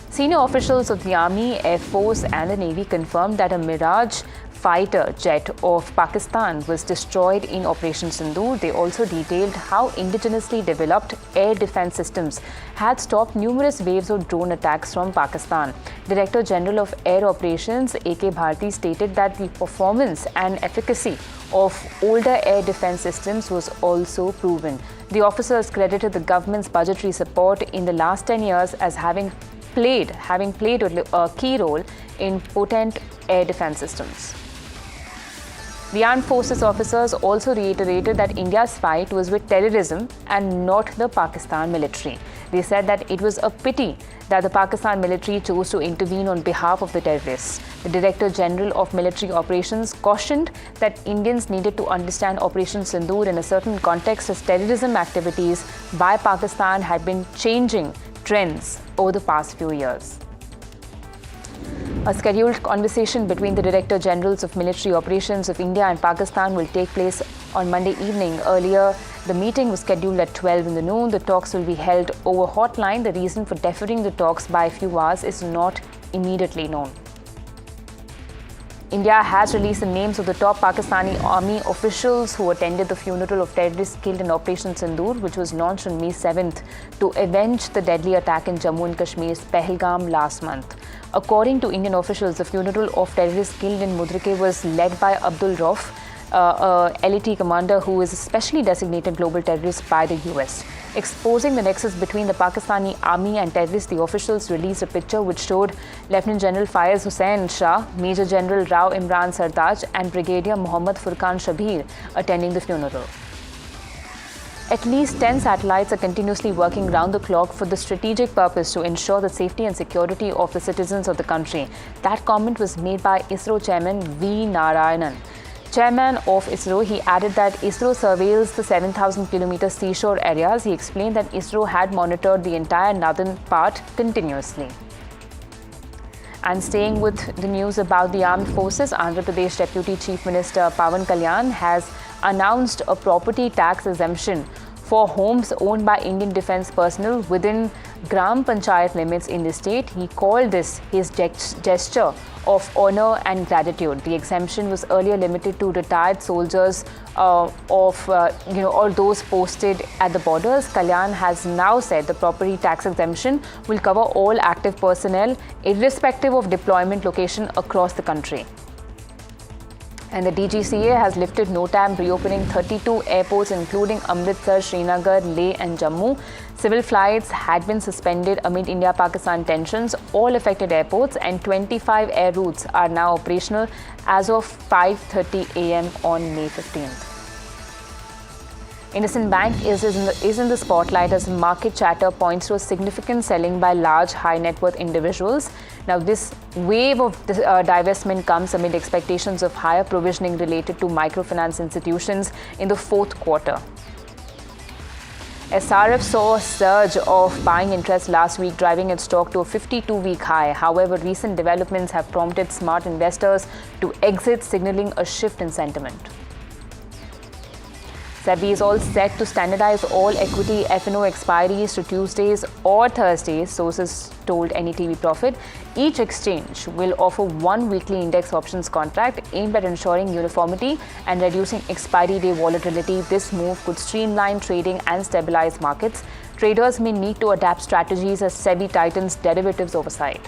Senior officials of the Army, Air Force and the Navy confirmed that a Mirage fighter jet of Pakistan was destroyed in Operation Sindoor. They also detailed how indigenously developed air defense systems had stopped numerous waves of drone attacks from Pakistan. Director General of Air Operations A.K. Bharti stated that the performance and efficacy of older air defense systems was also proven. The officers credited the government's budgetary support in the last 10 years as having played a key role in potent air defense systems. The armed forces officers also reiterated that India's fight was with terrorism and not the Pakistan military. They said that it was a pity that the Pakistan military chose to intervene on behalf of the terrorists. The Director General of Military Operations cautioned that Indians needed to understand Operation Sindoor in a certain context as terrorism activities by Pakistan had been changing trends over the past few years. A scheduled conversation between the Director Generals of Military Operations of India and Pakistan will take place on Monday evening. Earlier, the meeting was scheduled at 12 in the noon. The talks will be held over hotline. The reason for deferring the talks by a few hours is not immediately known. India has released the names of the top Pakistani army officials who attended the funeral of terrorists killed in Operation Sindoor, which was launched on May 7th to avenge the deadly attack in Jammu and Kashmir's Pahalgam last month. According to Indian officials, the funeral of terrorists killed in Mudrike was led by Abdul Rauf, a LET commander who is a specially designated global terrorist by the US. Exposing the nexus between the Pakistani army and terrorists, the officials released a picture which showed Lieutenant General Faiz Hussain Shah, Major General Rao Imran Sardaj and Brigadier Muhammad Furqan Shabir attending the funeral. At least 10 satellites are continuously working round the clock for the strategic purpose to ensure the safety and security of the citizens of the country. That comment was made by ISRO Chairman V. Narayanan. Chairman of ISRO, he added that ISRO surveils the 7,000-kilometer seashore areas. He explained that ISRO had monitored the entire northern part continuously. And staying with the news about the armed forces, Andhra Pradesh Deputy Chief Minister Pawan Kalyan has announced a property tax exemption for homes owned by Indian defence personnel within Gram Panchayat limits in the state. He called this his gesture of honour and gratitude. The exemption was earlier limited to retired soldiers or those posted at the borders. Kalyan has now said the property tax exemption will cover all active personnel irrespective of deployment location across the country. And the DGCA has lifted NOTAM, reopening 32 airports including Amritsar, Srinagar, Leh and Jammu. Civil flights had been suspended amid India-Pakistan tensions. All affected airports and 25 air routes are now operational as of 5:30 a.m. on May 15th. IndusInd Bank is in the spotlight as market chatter points to a significant selling by large high net worth individuals. Now, this wave of divestment comes amid expectations of higher provisioning related to microfinance institutions in the fourth quarter. SRF saw a surge of buying interest last week, driving its stock to a 52-week high. However, recent developments have prompted smart investors to exit, signaling a shift in sentiment. SEBI is all set to standardize all equity F&O expiries to Tuesdays or Thursdays, sources told NDTV Profit. Each exchange will offer one weekly index options contract aimed at ensuring uniformity and reducing expiry day volatility. This move could streamline trading and stabilize markets. Traders may need to adapt strategies as SEBI tightens derivatives oversight.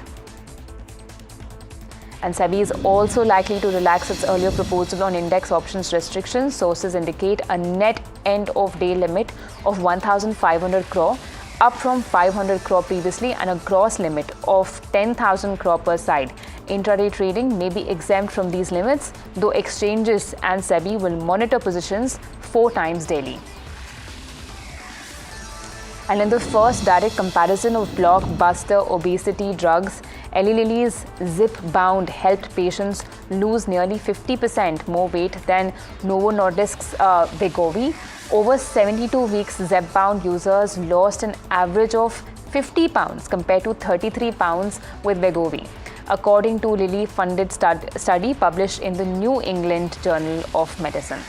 And SEBI is also likely to relax its earlier proposal on index options restrictions. Sources indicate a net end-of-day limit of 1,500 crore up from 500 crore previously, and a gross limit of 10,000 crore per side. Intraday trading may be exempt from these limits, though exchanges and SEBI will monitor positions 4 times daily. And in the first direct comparison of blockbuster obesity drugs, Eli Lilly's Zip-bound helped patients lose nearly 50% more weight than Novo Nordisk's Wegovy. Over 72 weeks, Zip-bound users lost an average of 50 pounds compared to 33 pounds with Wegovy, according to Lilly-funded study published in the New England Journal of Medicine.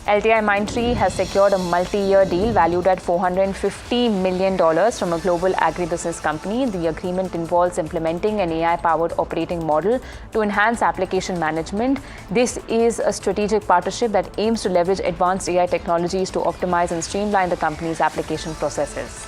LTIMindtree has secured a multi-year deal valued at $450 million from a global agribusiness company. The agreement involves implementing an AI-powered operating model to enhance application management. This is a strategic partnership that aims to leverage advanced AI technologies to optimize and streamline the company's application processes.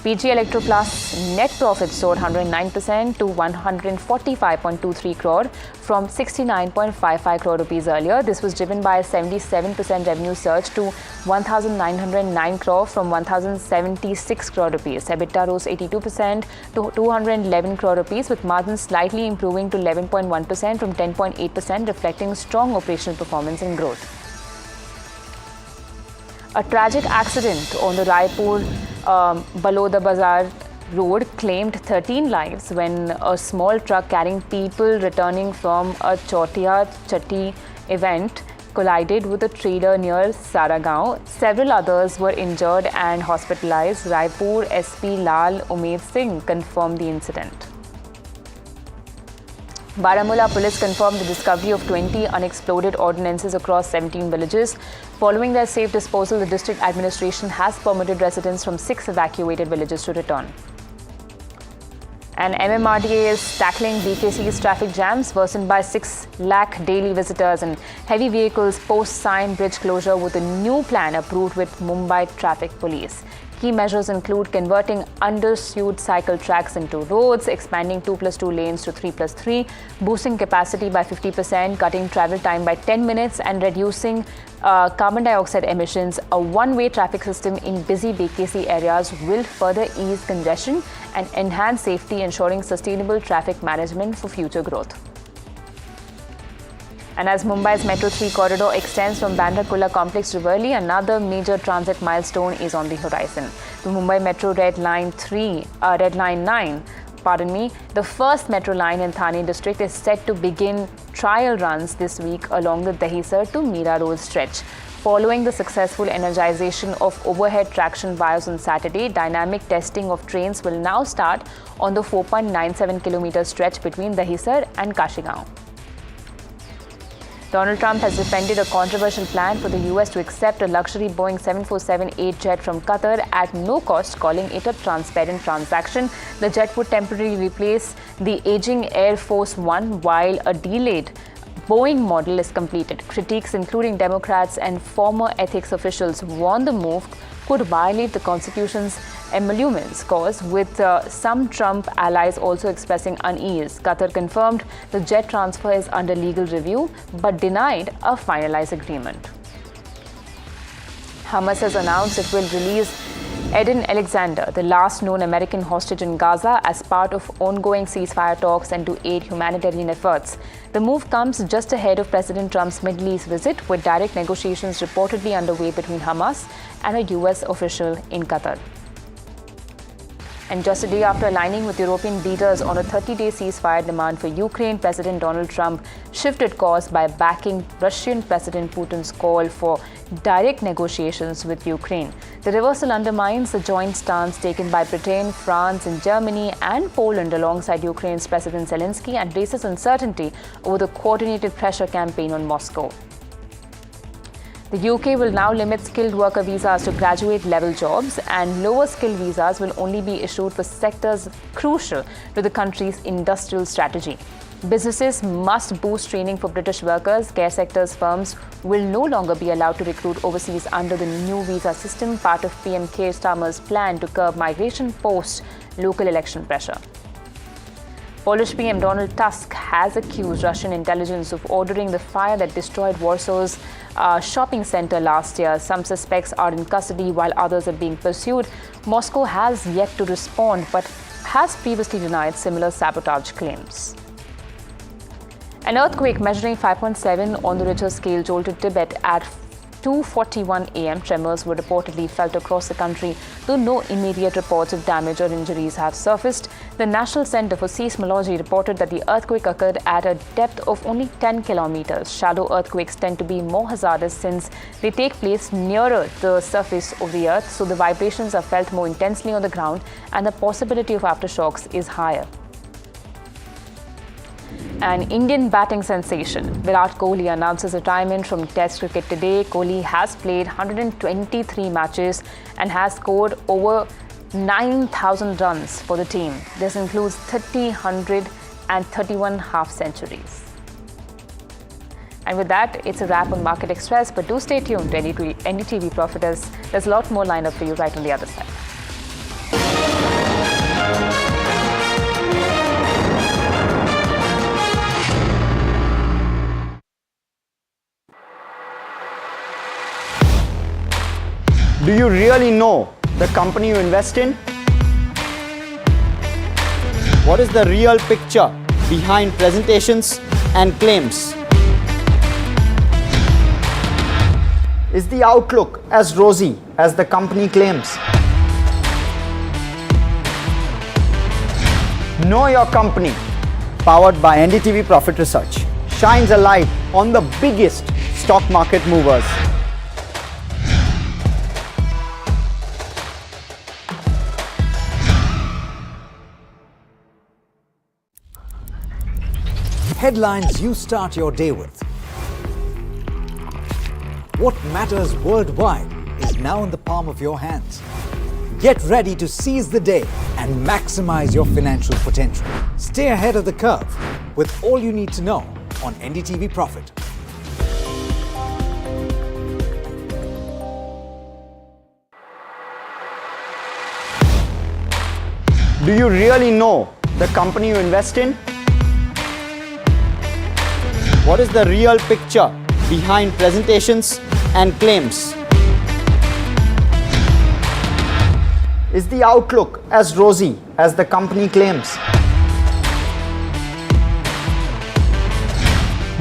PG Electroplast's net profit soared 109% to 145.23 crore from 69.55 crore rupees earlier. This was driven by a 77% revenue surge to 1,909 crore from 1,076 crore rupees. EBITDA rose 82% to 211 crore rupees, with margins slightly improving to 11.1% from 10.8%, reflecting strong operational performance and growth. A tragic accident on the Raipur Baloda Bazar road claimed 13 lives when a small truck carrying people returning from a Chotia Chatti event collided with a trailer near Saragaon. Several others were injured and hospitalized. Raipur SP Lal Umed Singh confirmed the incident. Baramulla police confirmed the discovery of 20 unexploded ordnances across 17 villages. Following their safe disposal, the district administration has permitted residents from 6 evacuated villages to return. And MMRDA is tackling BKC's traffic jams worsened by 6 lakh daily visitors and heavy vehicles post-Sion Bridge closure with a new plan approved with Mumbai Traffic Police. Key measures include converting underused cycle tracks into roads, expanding 2+2 lanes to 3+3, boosting capacity by 50%, cutting travel time by 10 minutes, and reducing carbon dioxide emissions. A one-way traffic system in busy BKC areas will further ease congestion and enhance safety, ensuring sustainable traffic management for future growth. And as Mumbai's Metro 3 corridor extends from Bandra Kurla complex to Worli, another major transit milestone is on the horizon. The Mumbai Metro Red Line 9, the first metro line in Thane district, is set to begin trial runs this week along the Dahisar to Mira Road stretch. Following the successful energization of overhead traction wires on Saturday, dynamic testing of trains will now start on the 4.97 kilometer stretch between Dahisar and Kashigaon. Donald Trump has defended a controversial plan for the US to accept a luxury Boeing 747-8 jet from Qatar at no cost, calling it a transparent transaction. The jet would temporarily replace the aging Air Force One while a delayed Boeing model is completed. Critiques, including Democrats and former ethics officials, warn the move could violate the Constitution's emoluments clause, with some Trump allies also expressing unease. Qatar confirmed the jet transfer is under legal review but denied a finalized agreement. Hamas has announced it will release Eden Alexander, the last known American hostage in Gaza, as part of ongoing ceasefire talks and to aid humanitarian efforts. The move comes just ahead of President Trump's Middle East visit, with direct negotiations reportedly underway between Hamas and a US official in Qatar. And just a day after aligning with European leaders on a 30-day ceasefire demand for Ukraine, President Donald Trump shifted course by backing Russian President Putin's call for direct negotiations with Ukraine. The reversal undermines the joint stance taken by Britain, France, and Germany and Poland alongside Ukraine's President Zelensky, and raises uncertainty over the coordinated pressure campaign on Moscow. The UK will now limit skilled worker visas to graduate-level jobs, and lower-skilled visas will only be issued for sectors crucial to the country's industrial strategy. Businesses must boost training for British workers. Care sectors firms will no longer be allowed to recruit overseas under the new visa system, part of PM Keir Starmer's plan to curb migration post local election pressure. Polish PM Donald Tusk has accused Russian intelligence of ordering the fire that destroyed Warsaw's shopping center last year. Some suspects are in custody while others are being pursued. Moscow has yet to respond but has previously denied similar sabotage claims. An earthquake measuring 5.7 on the Richter scale jolted Tibet at 2:41 a.m. Tremors were reportedly felt across the country, though no immediate reports of damage or injuries have surfaced. The National Center for Seismology reported that the earthquake occurred at a depth of only 10 kilometers. Shallow earthquakes tend to be more hazardous since they take place nearer the surface of the earth, so the vibrations are felt more intensely on the ground and the possibility of aftershocks is higher. An Indian batting sensation, Virat Kohli announces retirement from Test cricket today. Kohli has played 123 matches and has scored over 9,000 runs for the team. This includes 30, 100 and 31 half centuries. And with that, it's a wrap on Market Express, but do stay tuned to NDTV Profit as there's a lot more lined up for you right on the other side. Do you really know the company you invest in? What is the real picture behind presentations and claims? Is the outlook as rosy as the company claims? Know Your Company, powered by NDTV Profit Research, shines a light on the biggest stock market movers. Headlines you start your day with. What matters worldwide is now in the palm of your hands. Get ready to seize the day and maximize your financial potential. Stay ahead of the curve with all you need to know on NDTV Profit. Do you really know the company you invest in? What is the real picture behind presentations and claims? Is the outlook as rosy as the company claims?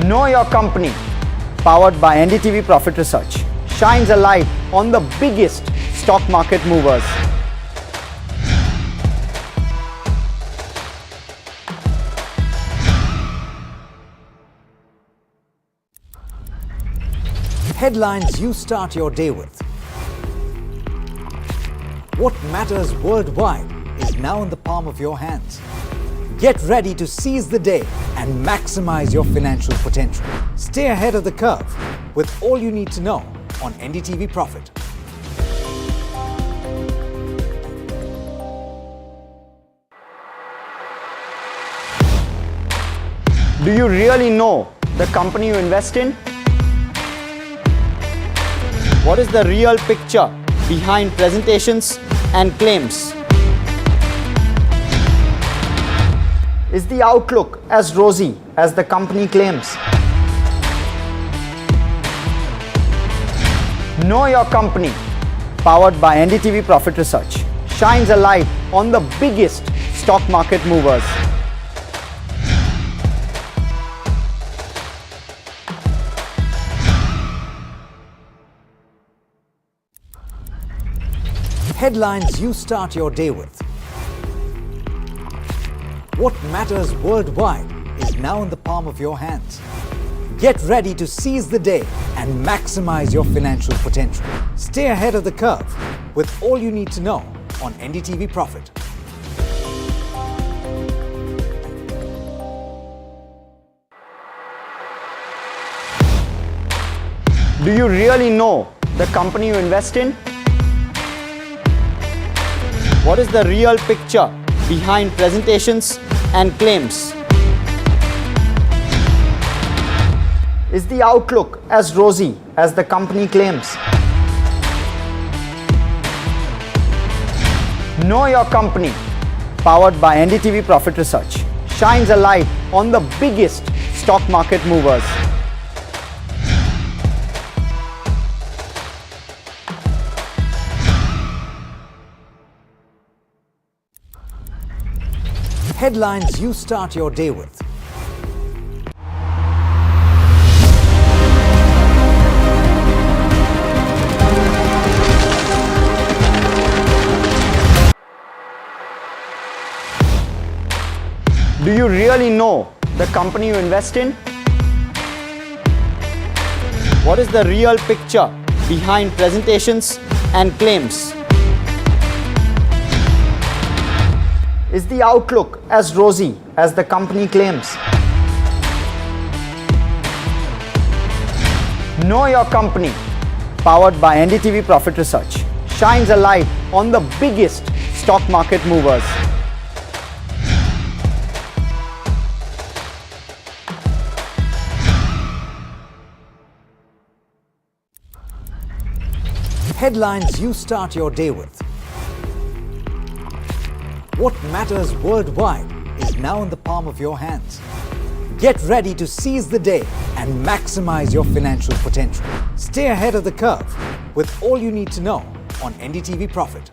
Know Your Company, powered by NDTV Profit Research, shines a light on the biggest stock market movers. Headlines you start your day with. What matters worldwide is now in the palm of your hands. Get ready to seize the day and maximize your financial potential. Stay ahead of the curve with all you need to know on NDTV Profit. Do you really know the company you invest in? What is the real picture behind presentations and claims? Is the outlook as rosy as the company claims? Know Your Company, powered by NDTV Profit Research, shines a light on the biggest stock market movers. Headlines you start your day with. What matters worldwide is now in the palm of your hands. Get ready to seize the day and maximize your financial potential. Stay ahead of the curve with all you need to know on NDTV Profit. Do you really know the company you invest in? What is the real picture behind presentations and claims? Is the outlook as rosy as the company claims? Know Your Company, powered by NDTV Profit Research, shines a light on the biggest stock market movers. Headlines you start your day with. Do you really know the company you invest in? What is the real picture behind presentations and claims? Is the outlook as rosy as the company claims? Know Your Company, powered by NDTV Profit Research, shines a light on the biggest stock market movers. Headlines you start your day with. What matters worldwide is now in the palm of your hands. Get ready to seize the day and maximize your financial potential. Stay ahead of the curve with all you need to know on NDTV Profit.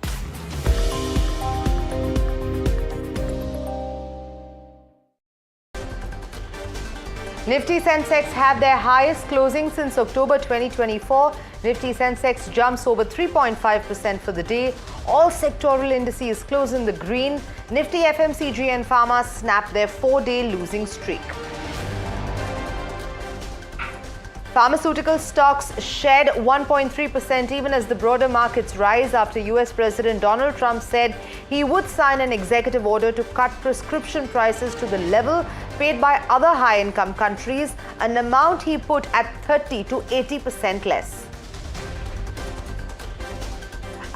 Nifty Sensex had their highest closing since October 2024. Nifty Sensex jumps over 3.5% for the day. All sectoral indices close in the green. Nifty FMCG and Pharma snapped their 4-day losing streak. Pharmaceutical stocks shed 1.3% even as the broader markets rise after US President Donald Trump said he would sign an executive order to cut prescription prices to the level paid by other high-income countries, an amount he put at 30 to 80% less.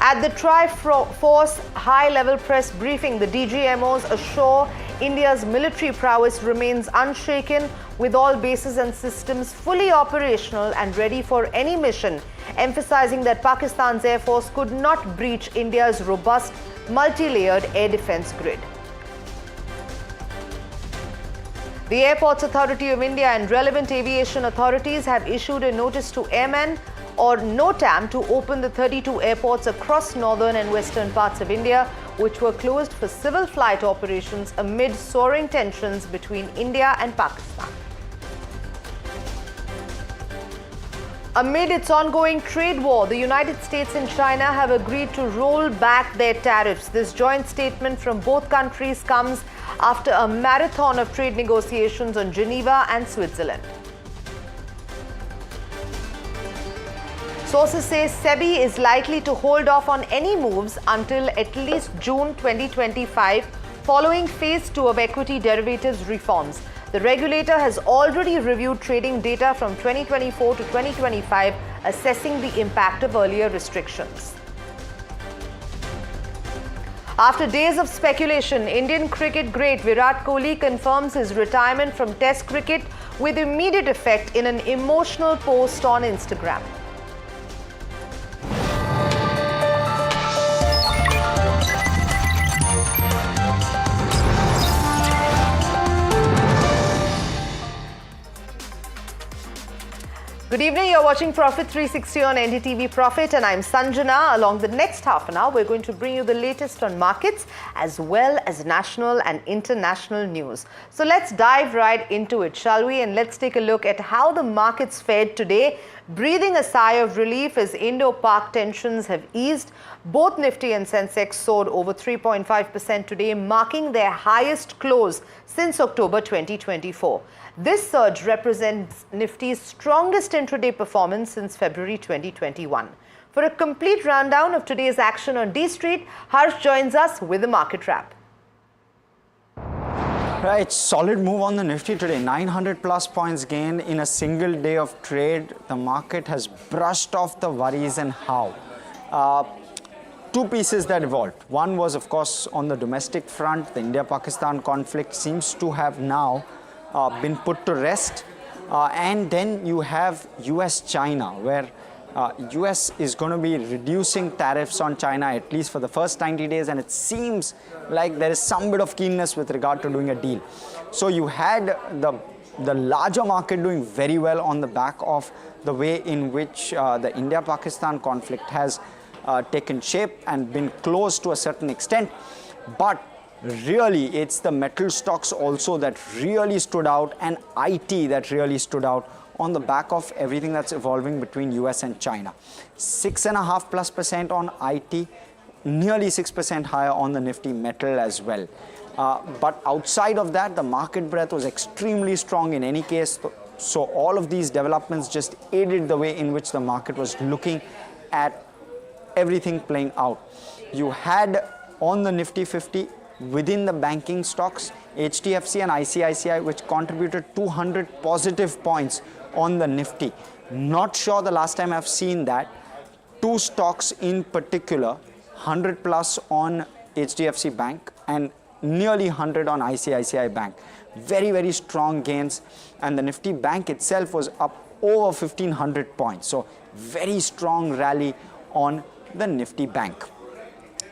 At the Triforce high-level press briefing, the DGMOs assure India's military prowess remains unshaken, with all bases and systems fully operational and ready for any mission, emphasizing that Pakistan's Air Force could not breach India's robust, multi-layered air defense grid. The Airports Authority of India and relevant aviation authorities have issued a notice to airmen or NOTAM to open the 32 airports across northern and western parts of India, which were closed for civil flight operations amid soaring tensions between India and Pakistan. Amid its ongoing trade war, the United States and China have agreed to roll back their tariffs. This joint statement from both countries comes after a marathon of trade negotiations on Geneva and Switzerland. Sources say SEBI is likely to hold off on any moves until at least June 2025, following phase 2 of equity derivatives reforms. The regulator has already reviewed trading data from 2024 to 2025, assessing the impact of earlier restrictions. After days of speculation, Indian cricket great Virat Kohli confirms his retirement from Test cricket with immediate effect in an emotional post on Instagram. Good evening, you're watching Profit 360 on NDTV Profit and I'm Sanjana. Along the next half an hour, we're going to bring you the latest on markets as well as national and international news. So let's dive right into it, shall we? And let's take a look at how the markets fared today, breathing a sigh of relief as Indo-Pak tensions have eased. Both Nifty and Sensex soared over 3.5% today, marking their highest close since October 2024. This surge represents Nifty's strongest intraday performance since February 2021. For a complete rundown of today's action on D Street, Harsh joins us with a market wrap. Right, solid move on the Nifty today. 900 plus points gain in a single day of trade. The market has brushed off the worries and how. Two pieces that evolved. One was, of course, on the domestic front. The India-Pakistan conflict seems to have now been put to rest. And then you have US-China, where US is going to be reducing tariffs on China at least for the first 90 days, and it seems like there is some bit of keenness with regard to doing a deal. So you had the larger market doing very well on the back of the way in which the India-Pakistan conflict has taken shape and been closed to a certain extent. But really it's the metal stocks also that really stood out, and IT that really stood out on the back of everything that's evolving between US and China. 6.5%+ on IT, nearly 6% higher on the Nifty metal as well. But outside of that, the market breadth was extremely strong in any case. So all of these developments just aided the way in which the market was looking at everything playing out. You had on the Nifty 50 within the banking stocks, HDFC and ICICI, which contributed 200 positive points on the Nifty. Not sure the last time I've seen that. Two stocks in particular, 100+ on HDFC Bank and nearly 100 on ICICI Bank. Very, very strong gains, and the Nifty Bank itself was up over 1500 points. So very strong rally on the Nifty Bank.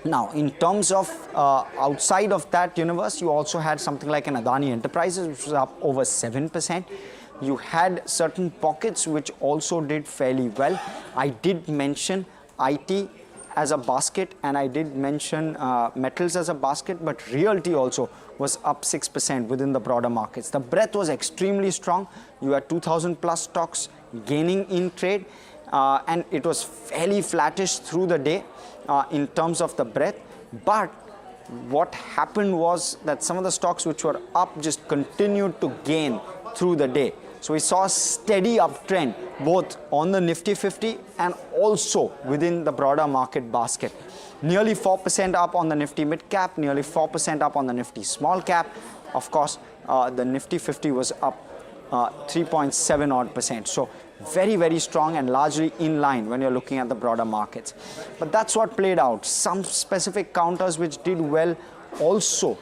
Now, in terms of outside of that universe, you also had something like an Adani Enterprises, which was up over 7%. You had certain pockets which also did fairly well. I did mention IT as a basket, and I did mention metals as a basket, but realty also was up 6% within the broader markets. The breadth was extremely strong. You had 2,000+ stocks gaining in trade, and it was fairly flattish through the day in terms of the breadth. But what happened was that some of the stocks which were up just continued to gain through the day. So we saw a steady uptrend both on the Nifty 50 and also within the broader market basket. Nearly 4% up on the Nifty mid cap, nearly 4% up on the Nifty small cap. Of course, the Nifty 50 was up 3.7 odd%. So very, very strong and largely in line when you're looking at the broader markets. But that's what played out. Some specific counters which did well also.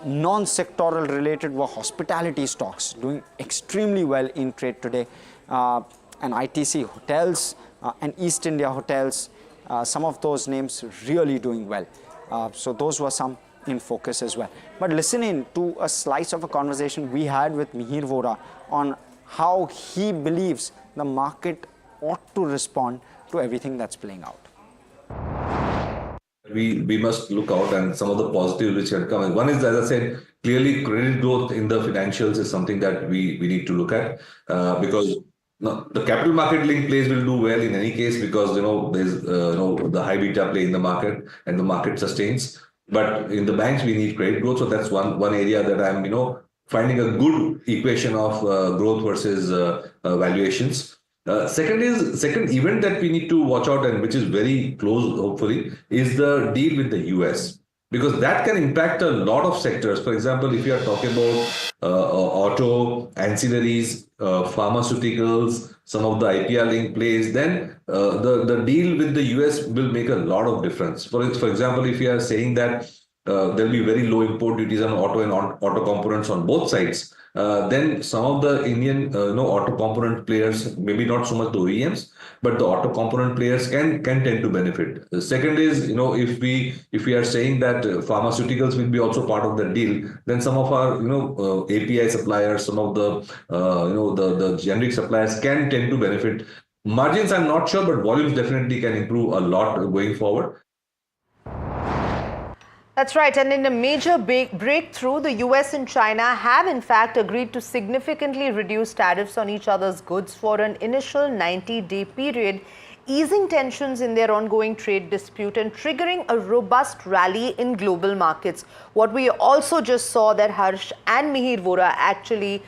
Non-sectoral related were hospitality stocks doing extremely well in trade today, and ITC hotels and East India hotels, some of those names really doing well. So those were some in focus as well. But listen in to a slice of a conversation we had with Mihir Vora on how he believes the market ought to respond to everything that's playing out. We must look out, and some of the positives which had come. One is, as I said, clearly credit growth in the financials is something that we need to look at, because the capital market link plays will do well in any case, because there's the high beta play in the market and the market sustains. But in the banks we need credit growth, so that's one area that I'm finding a good equation of growth versus valuations. Second event that we need to watch out, and which is very close, hopefully, is the deal with the US, because that can impact a lot of sectors. For example, if you are talking about auto, ancillaries, pharmaceuticals, some of the IPR link plays, then the deal with the US will make a lot of difference. For example, if you are saying that there'll be very low import duties on auto and auto components on both sides, then some of the Indian auto component players, maybe not so much the OEMs, but the auto component players can tend to benefit. The second is, if we are saying that pharmaceuticals will be also part of the deal, then some of our API suppliers, some of the the generic suppliers can tend to benefit. Margins I'm not sure, but volumes definitely can improve a lot going forward. That's right. And in a major breakthrough, the US and China have in fact agreed to significantly reduce tariffs on each other's goods for an initial 90-day period, easing tensions in their ongoing trade dispute and triggering a robust rally in global markets. What we also just saw that Harsh and Mihir Vora actually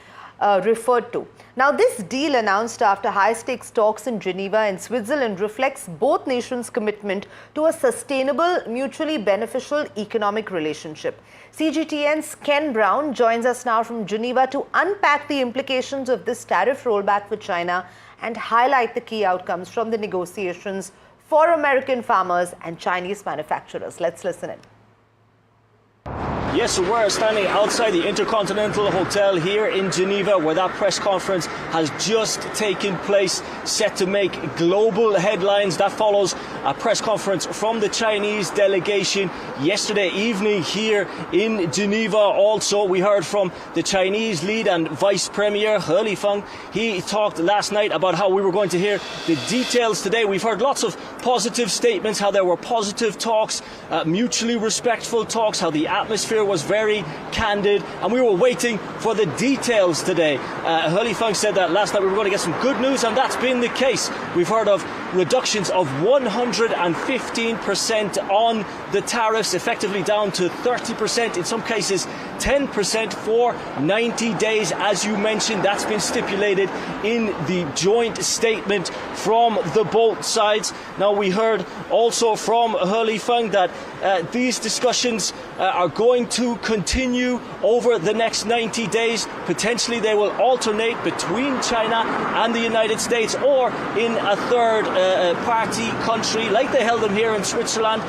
referred to. Now, this deal announced after high-stakes talks in Geneva and Switzerland reflects both nations' commitment to a sustainable, mutually beneficial economic relationship. CGTN's Ken Brown joins us now from Geneva to unpack the implications of this tariff rollback for China and highlight the key outcomes from the negotiations for American farmers and Chinese manufacturers. Let's listen in. Yes, we're standing outside the Intercontinental Hotel here in Geneva, where that press conference has just taken place, set to make global headlines. That follows a press conference from the Chinese delegation yesterday evening here in Geneva. Also, we heard from the Chinese lead and Vice Premier He Lifeng. He talked last night about how we were going to hear the details today. We've heard lots of positive statements, how there were positive talks, mutually respectful talks, how the atmosphere was very candid, and we were waiting for the details today. He Lifeng said that last night we were going to get some good news, and that's been the case. We've heard of reductions of 115% on the tariffs, effectively down to 30%, in some cases 10% for 90 days. As you mentioned, that's been stipulated in the joint statement from the both sides. Now, we heard also from He Lifeng that these discussions are going to continue over the next 90 days. Potentially they will alternate between China and the United States, or in a third party country like they held them here in Switzerland,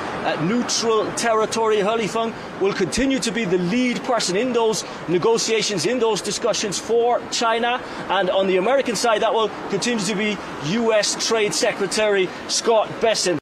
neutral territory. He Lifeng will continue to be the lead person in those negotiations, in those discussions for China. And on the American side, that will continue to be US Trade Secretary Scott Bessent.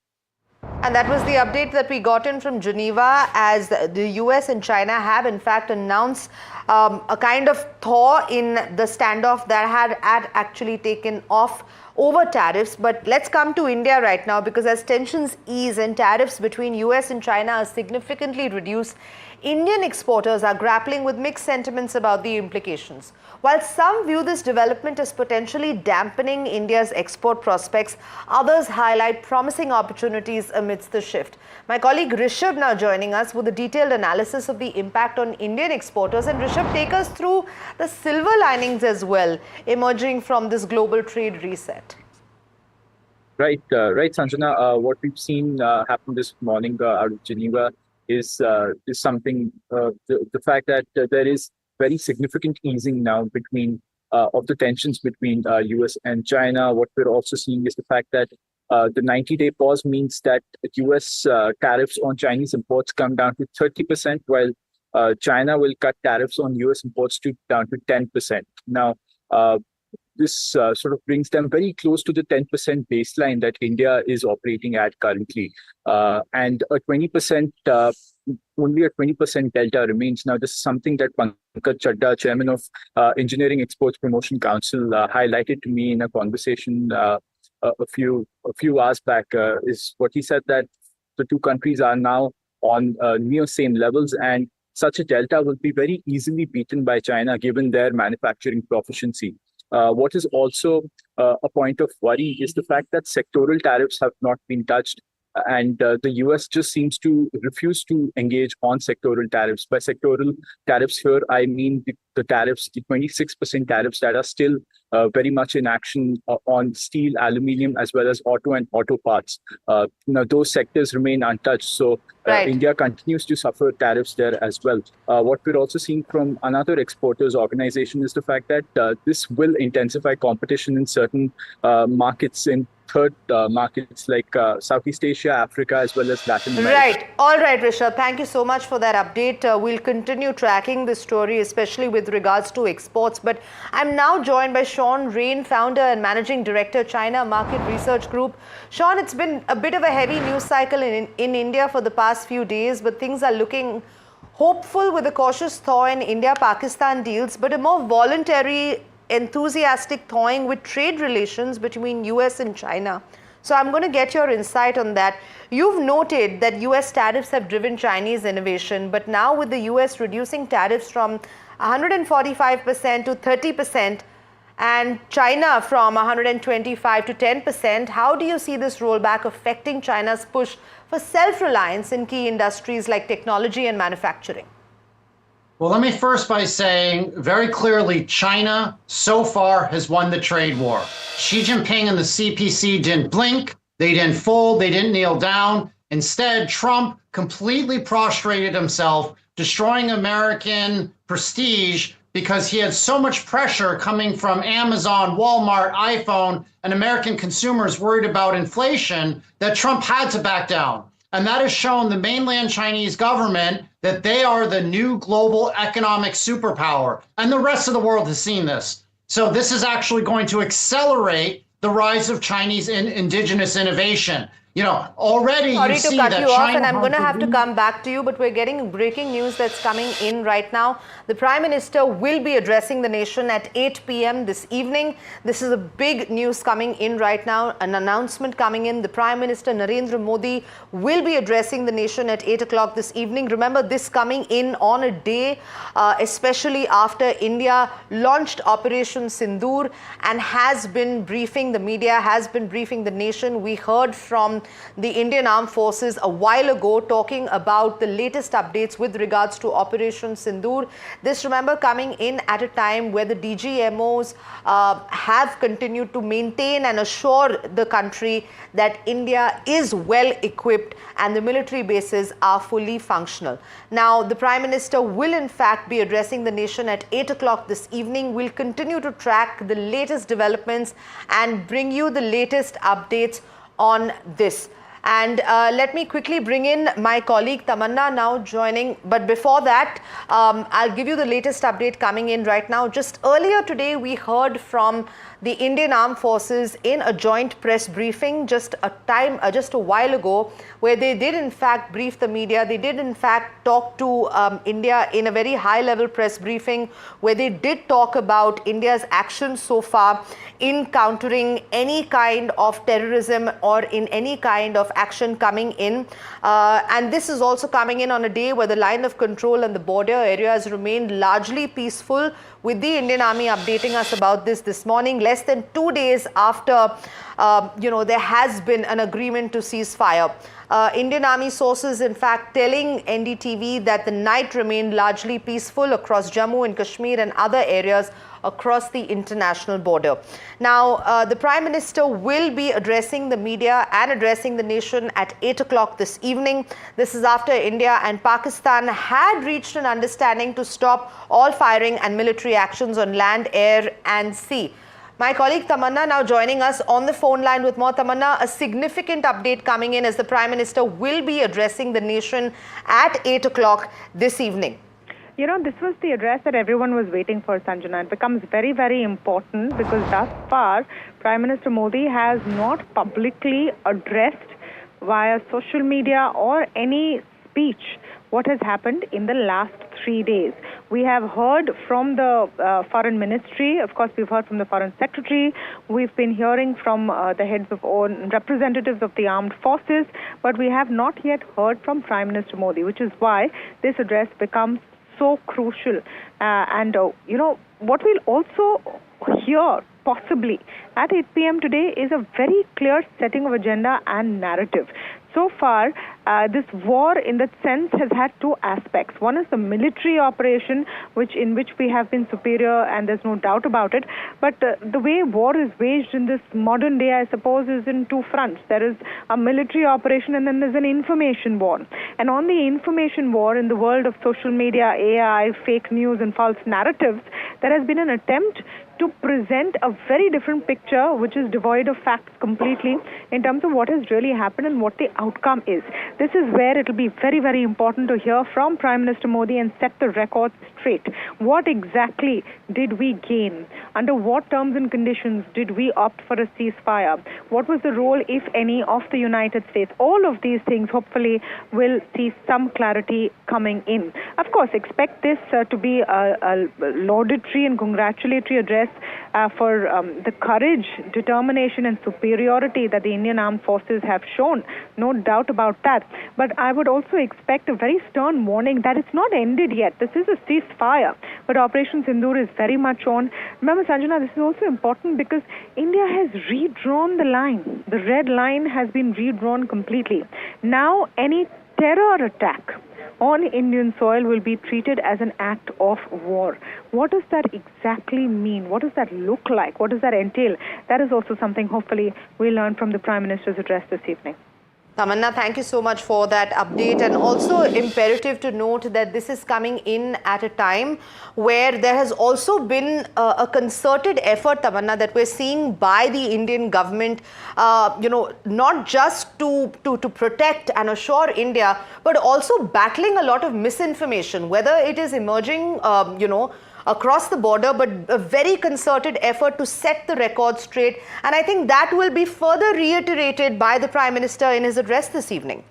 And that was the update that we got in from Geneva, as the US and China have in fact announced a kind of thaw in the standoff that had actually taken off over tariffs. But let's come to India right now, because as tensions ease and tariffs between US and China are significantly reduced, Indian exporters are grappling with mixed sentiments about the implications. While some view this development as potentially dampening India's export prospects, others highlight promising opportunities amidst the shift. My colleague Rishabh now joining us with a detailed analysis of the impact on Indian exporters. And Rishabh, take us through the silver linings as well emerging from this global trade reset. Right, Sanjana. What we've seen happen this morning out of Geneva is something, the fact that there is very significant easing now between of the tensions between US and China. What we're also seeing is the fact that the 90-day pause means that US tariffs on Chinese imports come down to 30%, while China will cut tariffs on US imports down to 10%. Now, this sort of brings them very close to the 10% baseline that India is operating at currently. And a 20%, only a 20% delta remains. Now, this is something that Pankaj Chadda, chairman of Engineering Exports Promotion Council, highlighted to me in a conversation a few hours back, is what he said, that the two countries are now on near same levels, and such a delta will be very easily beaten by China given their manufacturing proficiency. What is also a point of worry is the fact that sectoral tariffs have not been touched, and the US just seems to refuse to engage on sectoral tariffs. By sectoral tariffs here, I mean the tariffs, the 26% tariffs that are still very much in action on steel, aluminium, as well as auto and auto parts. Now, those sectors remain untouched. So India continues to suffer tariffs there as well. What we're also seeing from another exporters organization is the fact that this will intensify competition in certain markets, in third markets like Southeast Asia, Africa, as well as Latin America. Right. All right, Rishabh. Thank you so much for that update. We'll continue tracking this story, especially with regards to exports. But I'm now joined by Sean Rain, founder and managing director, China Market Research Group. Sean, it's been a bit of a heavy news cycle in India for the past few days, but things are looking hopeful with a cautious thaw in India-Pakistan deals, but a more voluntary, enthusiastic thawing with trade relations between US and China. So I'm going to get your insight on that. You've noted that US tariffs have driven Chinese innovation, but now with the US reducing tariffs from 145% to 30% and China from 125 to 10%, how do you see this rollback affecting China's push for self-reliance in key industries like technology and manufacturing? Well, let me first by saying very clearly, China so far has won the trade war. Xi Jinping and the CPC didn't blink, they didn't fold, they didn't kneel down. Instead, Trump completely prostrated himself, destroying American prestige because he had so much pressure coming from Amazon, Walmart, iPhone, and American consumers worried about inflation that Trump had to back down. And that has shown the mainland Chinese government that they are the new global economic superpower. And the rest of the world has seen this. So this is actually going to accelerate the rise of Chinese indigenous innovation. Already Sorry you to see cut that you off, China and I'm going to has have to come back to you, but we're getting breaking news that's coming in right now. The Prime Minister will be addressing the nation at 8 p.m. this evening. This is a big news coming in right now, an announcement coming in. The Prime Minister Narendra Modi will be addressing the nation at 8 o'clock this evening. Remember, this coming in on a day, especially after India launched Operation Sindoor and has been briefing the media, has been briefing the nation. We heard from the Indian Armed Forces a while ago talking about the latest updates with regards to Operation Sindoor. This, remember, coming in at a time where the DGMOs have continued to maintain and assure the country that India is well equipped and the military bases are fully functional. Now, the Prime Minister will in fact be addressing the nation at 8 o'clock this evening. We'll continue to track the latest developments and bring you the latest updates on this. And let me quickly bring in my colleague Tamanna now joining. But before that, I'll give you the latest update coming in right now. Just earlier today, we heard from the Indian Armed Forces in a joint press briefing just a while ago, where they did in fact brief the media. They did in fact talk to India in a very high level press briefing, where they did talk about India's actions so far in countering any kind of terrorism or in any kind of action coming in. And this is also coming in on a day where the line of control and the border areas remained largely peaceful, with the Indian Army updating us about this morning, less than 2 days after there has been an agreement to ceasefire. Indian Army sources in fact telling NDTV that the night remained largely peaceful across Jammu and Kashmir and other areas across the international border. Now, the Prime Minister will be addressing the media and addressing the nation at 8 o'clock this evening. This is after India and Pakistan had reached an understanding to stop all firing and military actions on land, air and sea. My colleague Tamanna now joining us on the phone line with more. Tamanna, a significant update coming in as the Prime Minister will be addressing the nation at 8 o'clock this evening. This was the address that everyone was waiting for, Sanjana. It becomes very, very important because thus far, Prime Minister Modi has not publicly addressed via social media or any speech what has happened in the last 3 days. We have heard from the Foreign Ministry. Of course, we've heard from the Foreign Secretary. We've been hearing from the heads of all representatives of the armed forces, but we have not yet heard from Prime Minister Modi, which is why this address becomes so crucial. What we'll also hear possibly at 8 p.m. today is a very clear setting of agenda and narrative. So far, this war in that sense has had two aspects. One is the military operation, in which we have been superior, and there's no doubt about it. But the way war is waged in this modern day, I suppose, is in two fronts. There is a military operation and then there's an information war. And on the information war in the world of social media, AI, fake news and false narratives, there has been an attempt to present a very different picture, which is devoid of facts completely in terms of what has really happened and what the outcome is. This is where it will be very, very important to hear from Prime Minister Modi and set the record straight. What exactly did we gain? Under what terms and conditions did we opt for a ceasefire? What was the role, if any, of the United States? All of these things hopefully will see some clarity coming in. Of course, expect this to be a laudatory and congratulatory address for the courage, determination and superiority that the Indian Armed Forces have shown. No doubt about that. But I would also expect a very stern warning that it's not ended yet. This is a ceasefire. But Operation Sindoor is very much on. Remember, Sanjana, this is also important because India has redrawn the line. The red line has been redrawn completely. Now, any terror attack on Indian soil will be treated as an act of war. What does that exactly mean? What does that look like? What does that entail? That is also something hopefully we'll learn from the Prime Minister's address this evening. Tamanna, thank you so much for that update, and also imperative to note that this is coming in at a time where there has also been a concerted effort, Tamanna, that we're seeing by the Indian government, not just to protect and assure India, but also battling a lot of misinformation, whether it is emerging, across the border, but a very concerted effort to set the record straight. And I think that will be further reiterated by the Prime Minister in his address this evening.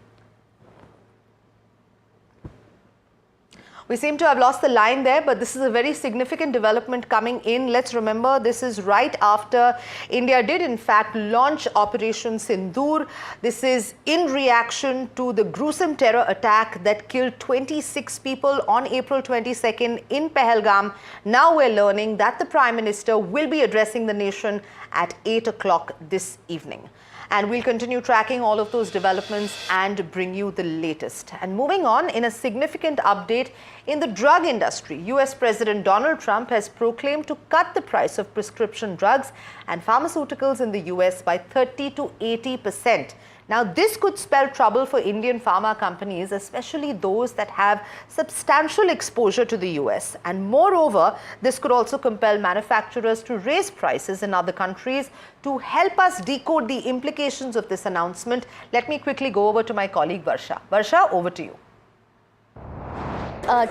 We seem to have lost the line there, but this is a very significant development coming in. Let's remember, this is right after India did in fact launch Operation Sindoor. This is in reaction to the gruesome terror attack that killed 26 people on April 22nd in Pahalgam. Now we're learning that the Prime Minister will be addressing the nation at 8 o'clock this evening. And we'll continue tracking all of those developments and bring you the latest. And moving on, in a significant update in the drug industry, US President Donald Trump has proclaimed to cut the price of prescription drugs and pharmaceuticals in the US by 30 to 80%. Now, this could spell trouble for Indian pharma companies, especially those that have substantial exposure to the US. And moreover, this could also compel manufacturers to raise prices in other countries. To help us decode the implications of this announcement, let me quickly go over to my colleague Varsha. Varsha, over to you.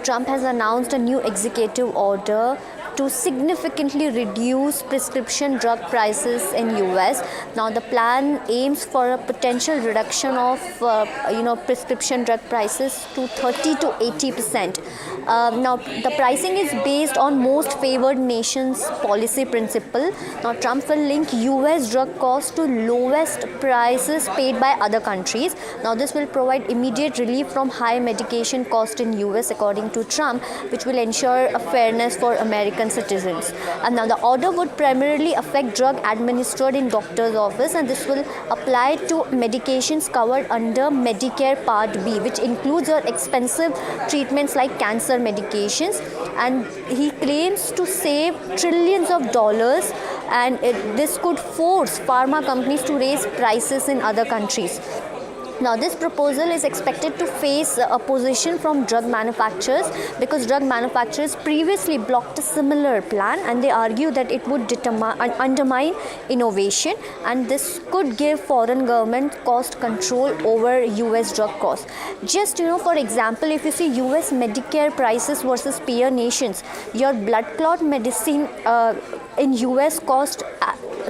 Trump has announced a new executive order to significantly reduce prescription drug prices in US. Now the plan aims for a potential reduction of prescription drug prices to 30 to 80%. Now the pricing is based on most favored nations policy principle. Now Trump will link US drug costs to lowest prices paid by other countries. Now this will provide immediate relief from high medication cost in US according to Trump, which will ensure a fairness for American citizens. And now the order would primarily affect drug administered in doctor's office, and this will apply to medications covered under Medicare Part B, which includes expensive treatments like cancer medications. And he claims to save trillions of dollars, and this could force pharma companies to raise prices in other countries. Now this proposal is expected to face opposition from drug manufacturers because drug manufacturers previously blocked a similar plan, and they argue that it would undermine innovation, and this could give foreign government cost control over US drug costs. Just for example, if you see US Medicare prices versus peer nations, your blood clot medicine in US cost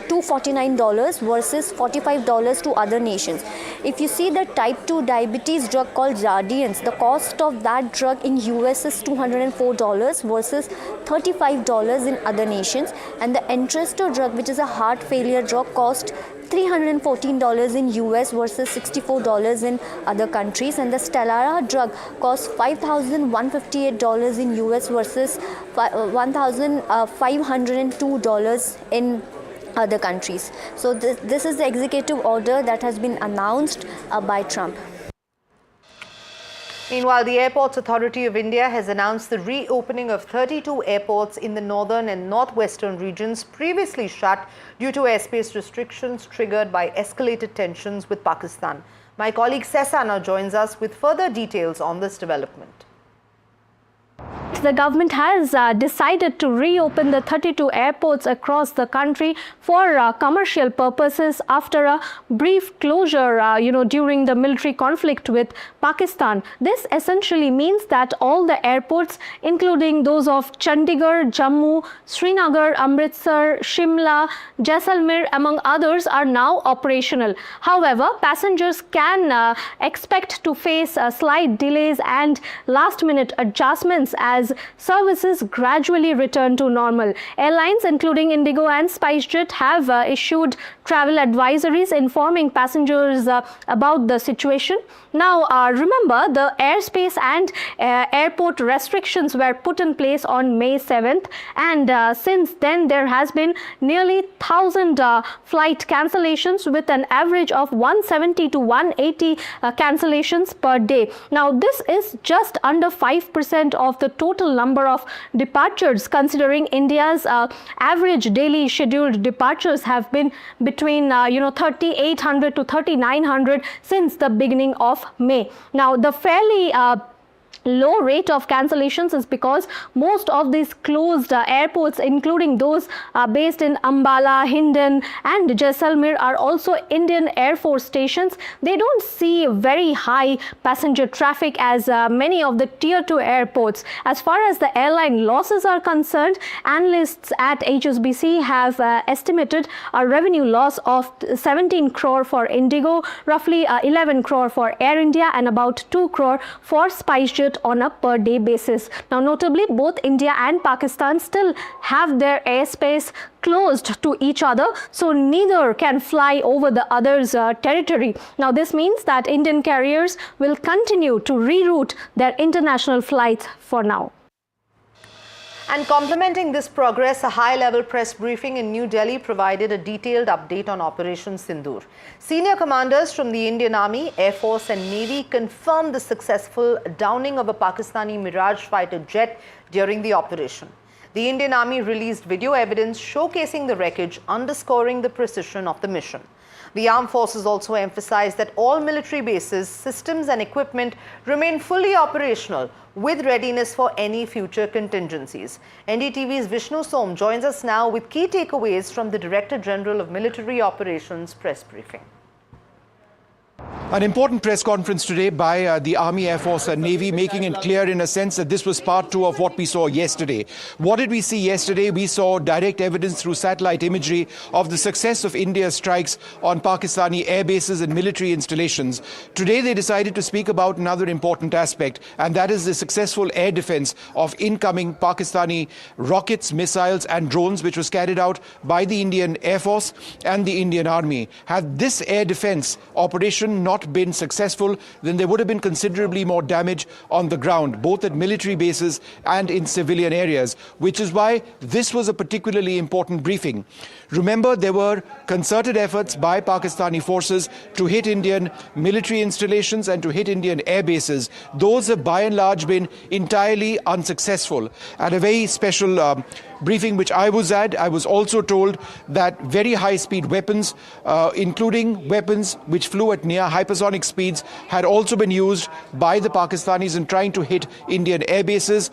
$249 versus $45 to other nations. If you see the type 2 diabetes drug called Jardiance, the cost of that drug in US is $204 versus $35 in other nations. And the Entresto drug, which is a heart failure drug, cost $314 in US versus $64 in other countries. And the Stelara drug costs $5,158 in US versus $1,502 in other countries. So this is the executive order that has been announced by Trump. Meanwhile, the Airports Authority of India has announced the reopening of 32 airports in the northern and northwestern regions previously shut due to airspace restrictions triggered by escalated tensions with Pakistan. My colleague Sessa now joins us with further details on this development. The government has decided to reopen the 32 airports across the country for commercial purposes after a brief closure, during the military conflict with Pakistan. This essentially means that all the airports, including those of Chandigarh, Jammu, Srinagar, Amritsar, Shimla, Jaisalmer, among others, are now operational. However, passengers can expect to face slight delays and last-minute adjustments as services gradually return to normal. Airlines including Indigo and SpiceJet have issued travel advisories informing passengers about the situation. Now, remember, the airspace and airport restrictions were put in place on May 7th, and since then there has been nearly 1,000 flight cancellations with an average of 170 to 180 cancellations per day. Now, this is just under 5% of the total number of departures, considering India's average daily scheduled departures have been between 3,800 to 3,900 since the beginning of May. Now, the fairly low rate of cancellations is because most of these closed airports, including those based in Ambala, Hindon and Jaisalmer, are also Indian Air Force stations. They don't see very high passenger traffic as many of the tier 2 airports. As far as the airline losses are concerned, analysts at HSBC have estimated a revenue loss of 17 crore for Indigo, roughly 11 crore for Air India and about 2 crore for SpiceJet on a per day basis. Now notably, both India and Pakistan still have their airspace closed to each other, so neither can fly over the other's territory. Now this means that Indian carriers will continue to reroute their international flights for now. And complementing this progress, a high-level press briefing in New Delhi provided a detailed update on Operation Sindoor. Senior commanders from the Indian Army, Air Force and Navy confirmed the successful downing of a Pakistani Mirage fighter jet during the operation. The Indian Army released video evidence showcasing the wreckage, underscoring the precision of the mission. The armed forces also emphasized that all military bases, systems and equipment remain fully operational with readiness for any future contingencies. NDTV's Vishnu Som joins us now with key takeaways from the Director General of Military Operations press briefing. An important press conference today by the Army, Air Force and Navy, making it clear in a sense that this was part 2 of what we saw yesterday. What did we see yesterday? We saw direct evidence through satellite imagery of the success of India's strikes on Pakistani air bases and military installations. Today they decided to speak about another important aspect, and that is the successful air defense of incoming Pakistani rockets, missiles and drones, which was carried out by the Indian Air Force and the Indian Army. Had this air defense operation not been successful, then there would have been considerably more damage on the ground, both at military bases and in civilian areas, which is why this was a particularly important briefing. Remember, there were concerted efforts by Pakistani forces to hit Indian military installations and to hit Indian air bases. Those have by and large been entirely unsuccessful. At a very special briefing which I was at, I was also told that very high-speed weapons, including weapons which flew at near hypersonic speeds, had also been used by the Pakistanis in trying to hit Indian air bases.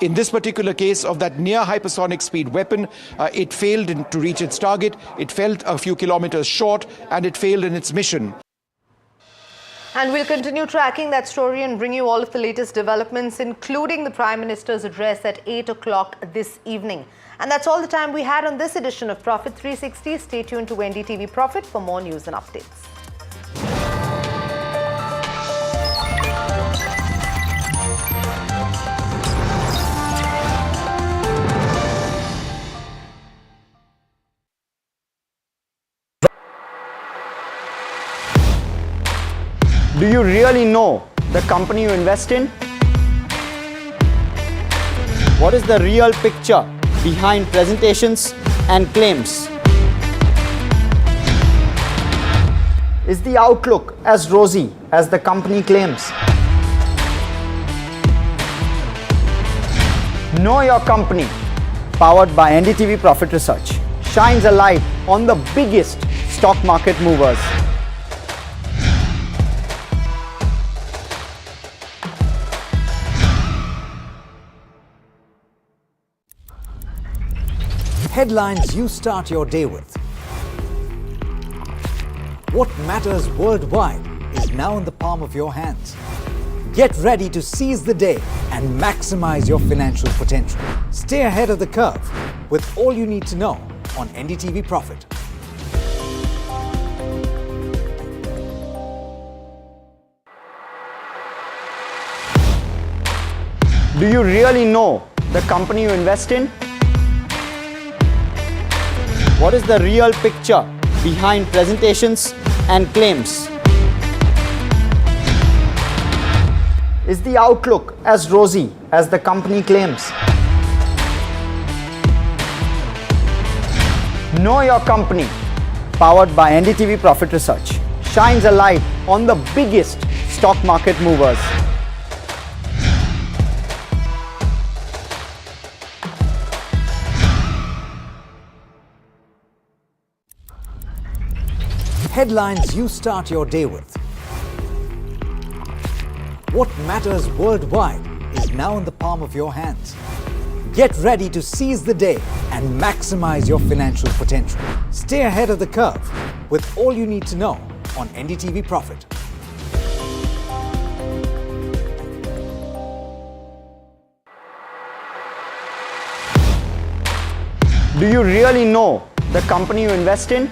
In this particular case of that near hypersonic speed weapon, it failed to reach its target, it fell a few kilometers short, and it failed in its mission. And we'll continue tracking that story and bring you all of the latest developments, including the Prime Minister's address at 8 o'clock this evening. And that's all the time we had on this edition of Profit 360. Stay tuned to NDTV Profit for more news and updates. Do you really know the company you invest in? What is the real picture behind presentations and claims? Is the outlook as rosy as the company claims? Know Your Company, powered by NDTV Profit Research, shines a light on the biggest stock market movers. Headlines you start your day with. What matters worldwide is now in the palm of your hands. Get ready to seize the day and maximize your financial potential. Stay ahead of the curve with all you need to know on NDTV Profit. Do you really know the company you invest in? What is the real picture behind presentations and claims? Is the outlook as rosy as the company claims? Know Your Company, powered by NDTV Profit Research, shines a light on the biggest stock market movers. Headlines you start your day with. What matters worldwide is now in the palm of your hands. Get ready to seize the day and maximize your financial potential. Stay ahead of the curve with all you need to know on NDTV Profit. Do you really know the company you invest in?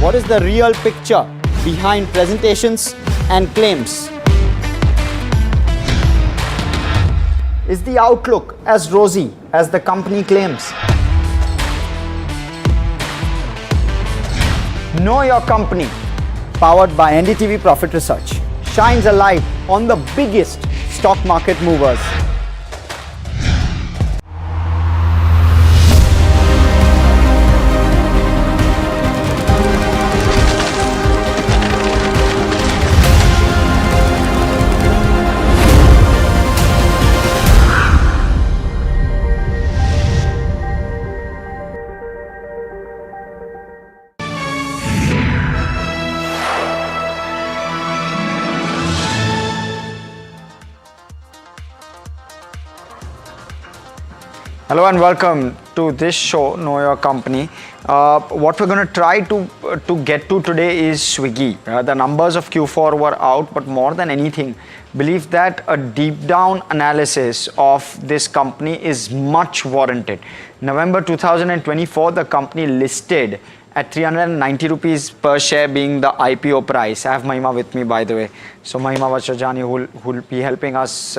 What is the real picture behind presentations and claims? Is the outlook as rosy as the company claims? Know Your Company, powered by NDTV Profit Research, shines a light on the biggest stock market movers. Hello and welcome to this show, Know Your Company. What we're going to try to get to today is Swiggy. The numbers of Q4 were out, but more than anything, believe that a deep down analysis of this company is much warranted. November 2024, the company listed at 390 rupees per share being the IPO price. I have Mahima with me, by the way. So Mahima Vachajani who will be helping us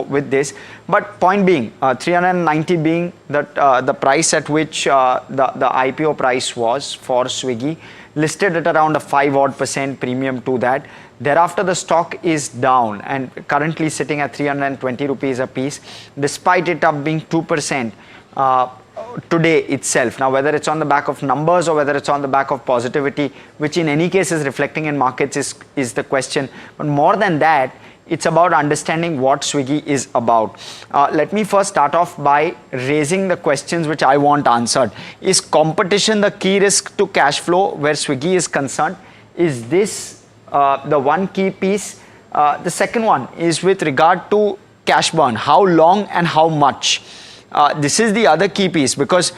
with this. But point being, 390 being the price at which the IPO price was for Swiggy, listed at around a 5% premium to that. Thereafter, the stock is down and currently sitting at 320 rupees a piece, despite it up being 2% today itself. Now, whether it's on the back of numbers or whether it's on the back of positivity, which in any case is reflecting in markets, is the question. But more than that, it's about understanding what Swiggy is about. Let me first start off by raising the questions which I want answered. Is competition the key risk to cash flow where Swiggy is concerned? Is this the one key piece? The second one is with regard to cash burn. How long and how much? This is the other key piece, because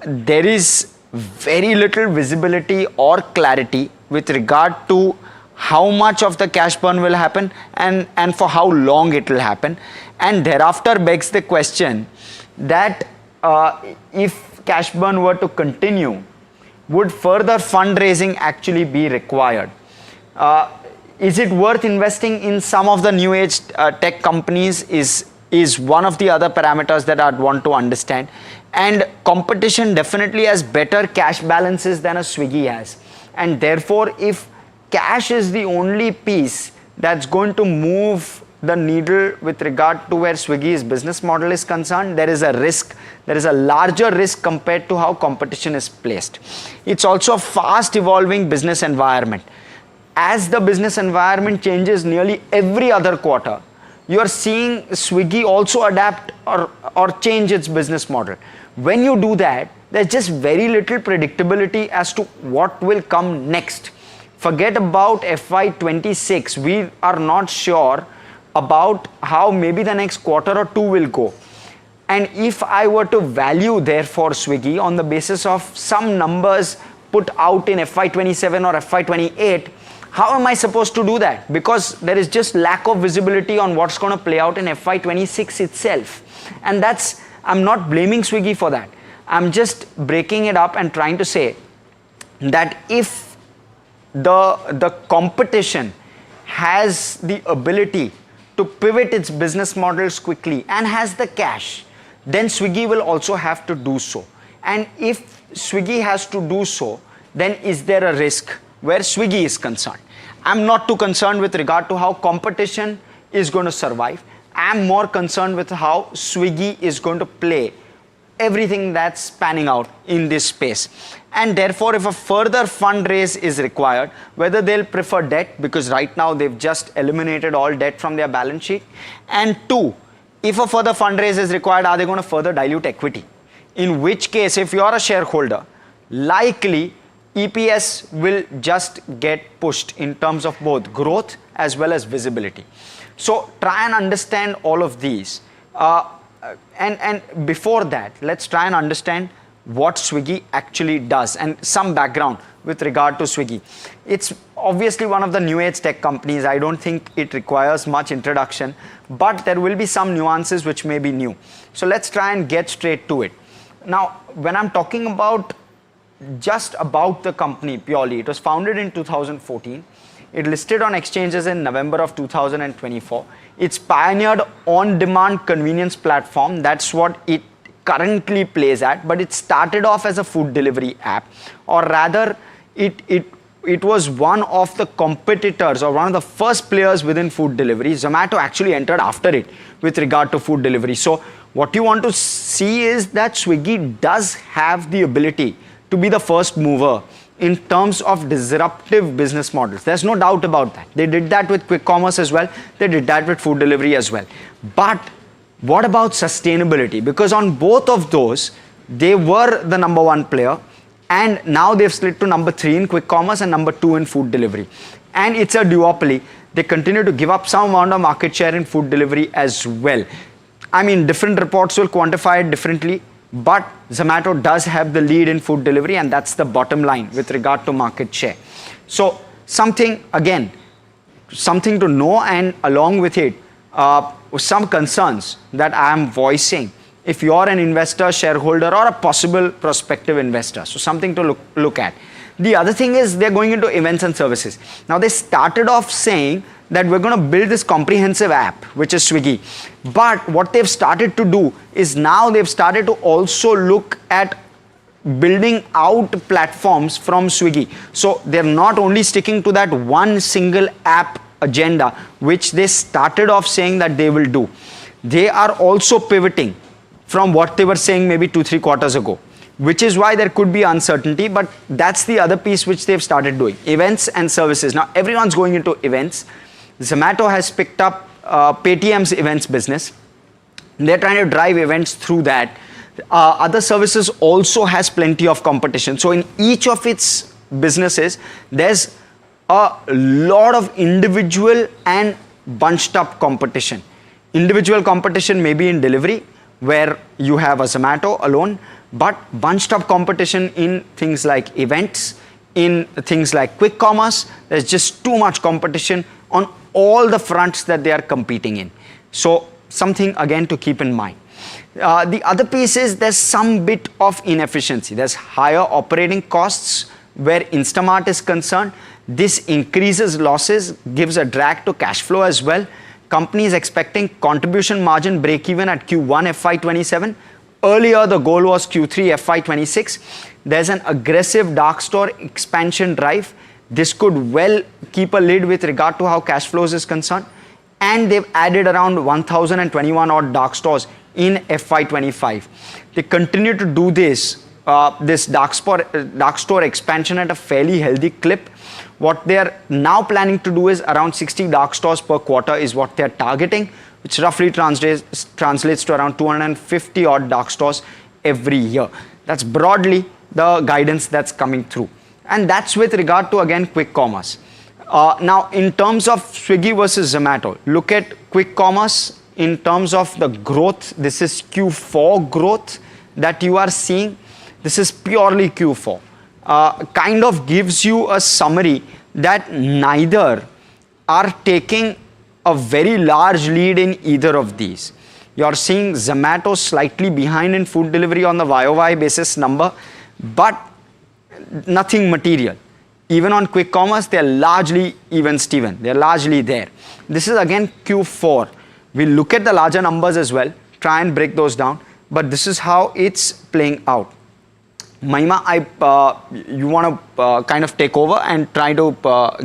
there is very little visibility or clarity with regard to how much of the cash burn will happen and for how long it will happen. And thereafter begs the question that if cash burn were to continue, would further fundraising actually be required? Is it worth investing in some of the new age tech companies is one of the other parameters that I'd want to understand. And competition definitely has better cash balances than a Swiggy has. And therefore, if cash is the only piece that's going to move the needle with regard to where Swiggy's business model is concerned, there is a risk. There is a larger risk compared to how competition is placed. It's also a fast evolving business environment. As the business environment changes nearly every other quarter, you are seeing Swiggy also adapt or change its business model. When you do that, there's just very little predictability as to what will come next. Forget about FY26. We are not sure about how maybe the next quarter or two will go. And if I were to value therefore Swiggy on the basis of some numbers put out in FY27 or FY28, how am I supposed to do that? Because there is just lack of visibility on what's going to play out in FY26 itself. And that's, I'm not blaming Swiggy for that. I'm just breaking it up and trying to say that if the competition has the ability to pivot its business models quickly and has the cash, then Swiggy will also have to do so. And if Swiggy has to do so, then is there a risk where Swiggy is concerned? I'm not too concerned with regard to how competition is going to survive. I'm more concerned with how Swiggy is going to play everything that's panning out in this space. And therefore, if a further fundraise is required, whether they'll prefer debt, because right now they've just eliminated all debt from their balance sheet, and two, if a further fundraise is required, are they going to further dilute equity? In which case, if you're a shareholder, likely EPS will just get pushed in terms of both growth as well as visibility. So try and understand all of these. And before that, let's try and understand what Swiggy actually does and some background with regard to Swiggy. It's obviously one of the new age tech companies. I don't think it requires much introduction, but there will be some nuances which may be new. So let's try and get straight to it. Now, when I'm talking about just about the company purely, it was founded in 2014. It listed on exchanges in November of 2024. It's pioneered on-demand convenience platform. That's what it currently plays at, but it started off as a food delivery app, or rather it was one of the competitors or one of the first players within food delivery. Zomato actually entered after it with regard to food delivery. So what you want to see is that Swiggy does have the ability to be the first mover in terms of disruptive business models. There's no doubt about that. They did that with quick commerce as well. They did that with food delivery as well. But what about sustainability? Because on both of those, they were the number one player, and now they've slid to number 3 in quick commerce and number 2 in food delivery. And it's a duopoly. They continue to give up some amount of market share in food delivery as well. I mean, different reports will quantify it differently, but Zomato does have the lead in food delivery, and that's the bottom line with regard to market share. So something to know, and along with it, some concerns that I am voicing if you're an investor, shareholder, or a possible prospective investor. So something to look at. The other thing is they're going into events and services. Now they started off saying that we're going to build this comprehensive app, which is Swiggy. But what they've started to do is now they've started to also look at building out platforms from Swiggy. So they're not only sticking to that one single app agenda, which they started off saying that they will do. They are also pivoting from what they were saying maybe 2-3 quarters ago, which is why there could be uncertainty, but that's the other piece which they've started doing, events and services. Now everyone's going into events. Zomato has picked up Paytm's events business. They're trying to drive events through that. Other services also has plenty of competition. So in each of its businesses, there's a lot of individual and bunched up competition. Individual competition may be in delivery, where you have a Zomato alone, but bunched up competition in things like events, in things like quick commerce. There's just too much competition on all the fronts that they are competing in. So something again to keep in mind. The other piece is there's some bit of inefficiency. There's higher operating costs where Instamart is concerned. This increases losses, gives a drag to cash flow as well. Company is expecting contribution margin break-even at Q1 FY27. Earlier, the goal was Q3 FY26. There's an aggressive dark store expansion drive. This could well keep a lid with regard to how cash flows is concerned. And they've added around 1,021 odd dark stores in FY25. They continue to do this dark store expansion at a fairly healthy clip. What they're now planning to do is around 60 dark stores per quarter is what they're targeting, which roughly translates to around 250 odd dark stores every year. That's broadly the guidance that's coming through. And that's with regard to, again, quick commerce. Now, in terms of Swiggy versus Zomato, look at quick commerce in terms of the growth. This is Q4 growth that you are seeing. This is purely Q4. Kind of gives you a summary that neither are taking a very large lead in either of these. You're seeing Zomato slightly behind in food delivery on the YOY basis number, but nothing material. Even on quick commerce, they're largely even Steven. They're largely there. This is again Q4. We'll look at the larger numbers as well, try and break those down, but this is how it's playing out. Mahima, you want to kind of take over and try to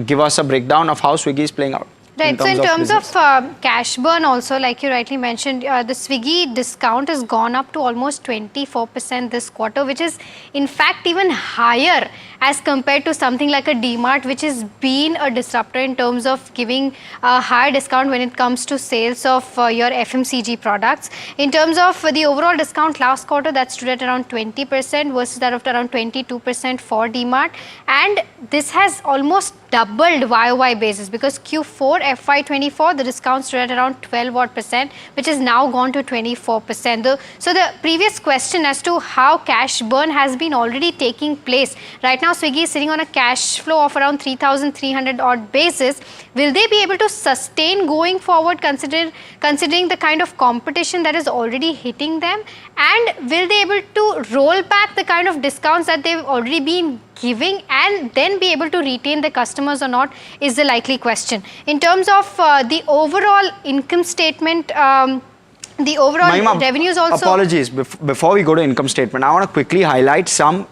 give us a breakdown of how Swiggy is playing out? in Right. So in terms business? of cash burn also, like you rightly mentioned, the Swiggy discount has gone up to almost 24% this quarter, which is in fact even higher as compared to something like a DMart, which has been a disruptor in terms of giving a higher discount when it comes to sales of your FMCG products. In terms of the overall discount last quarter, that stood at around 20% versus that of around 22% for DMart. And this has almost doubled YOY basis, because Q4 FY24 the discount stood at around 12%, which has now gone to 24%. So the previous question as to how cash burn has been already taking place, right now Swiggy is sitting on a cash flow of around 3,300 odd basis. Will they be able to sustain going forward, considering the kind of competition that is already hitting them, and will they able to roll back the kind of discounts that they've already been giving and then be able to retain the customers or not, is the likely question. In terms of the overall income statement, the overall Mahima, revenues also... Apologies, before we go to income statement, I want to quickly highlight some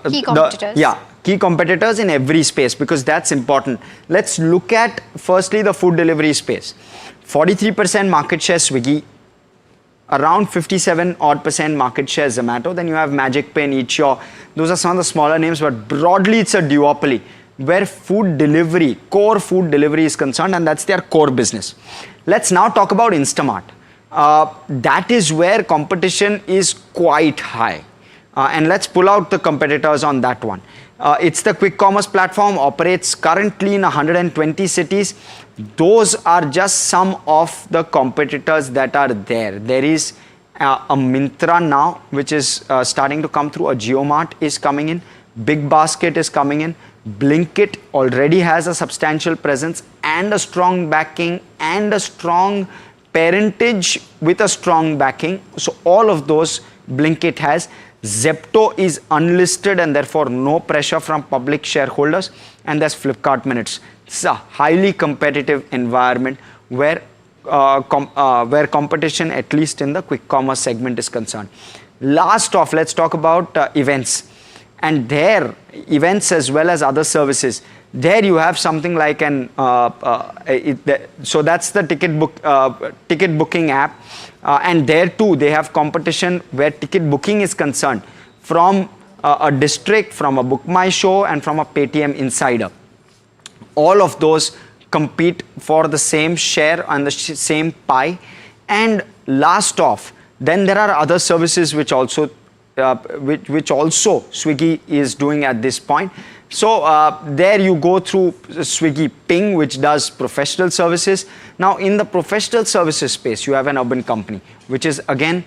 key competitors. Key competitors in every space, because that's important. Let's look at firstly the food delivery space. 43% market share Swiggy, around 57% odd market share Zomato. Then you have Magic Pay, Eat Your. Those are some of the smaller names, but broadly it's a duopoly where food delivery, core food delivery is concerned, and that's their core business. Let's now talk about Instamart. That is where competition is quite high. And let's pull out the competitors on that one. It's the quick commerce platform, operates currently in 120 cities. Those are just some of the competitors that are there. There is a Myntra now, which is starting to come through. A JioMart is coming in. Big Basket is coming in. Blinkit already has a substantial presence and a strong backing and a strong parentage with a strong backing. So all of those Blinkit has. Zepto is unlisted and therefore no pressure from public shareholders. And there's Flipkart Minutes. It's a highly competitive environment where competition, at least in the quick commerce segment, is concerned. Last off, let's talk about events. And there, events as well as other services, there you have something like an, so that's the ticket booking app. And there too, they have competition where ticket booking is concerned from a district, from a Book My Show, and from a Paytm Insider. All of those compete for the same share and the same pie. And last off, then there are other services which also Swiggy is doing at this point. So there you go through Swiggy Ping, which does professional services. Now in the professional services space, you have an Urban Company, which is again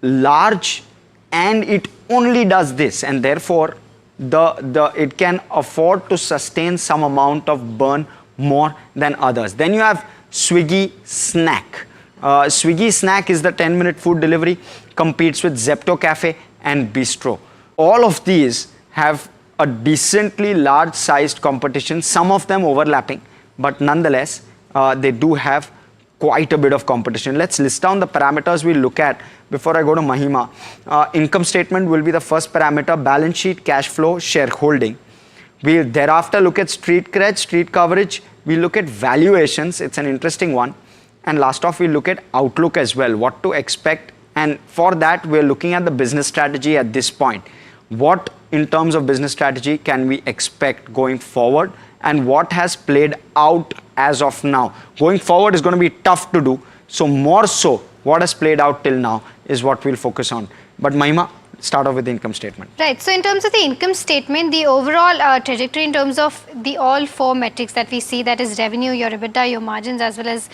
large, and it only does this, and therefore it can afford to sustain some amount of burn more than others. Then you have Swiggy Snack. Swiggy Snack is the 10-minute food delivery, competes with Zepto Cafe and Bistro. All of these have a decently large-sized competition, some of them overlapping, but nonetheless, they do have quite a bit of competition. Let's list down the parameters we'll look at before I go to Mahima. Income statement will be the first parameter, balance sheet, cash flow, shareholding. We'll thereafter look at street cred, street coverage. We'll look at valuations. It's an interesting one. And last off, we'll look at outlook as well, what to expect. And for that, we're looking at the business strategy at this point. What in terms of business strategy can we expect going forward, and what has played out as of now? Going forward is going to be tough to do. So more so, what has played out till now is what we'll focus on. But Mahima, start off with the income statement. Right. So in terms of the income statement, the overall trajectory in terms of the all four metrics that we see, that is revenue, your EBITDA, your margins, as well as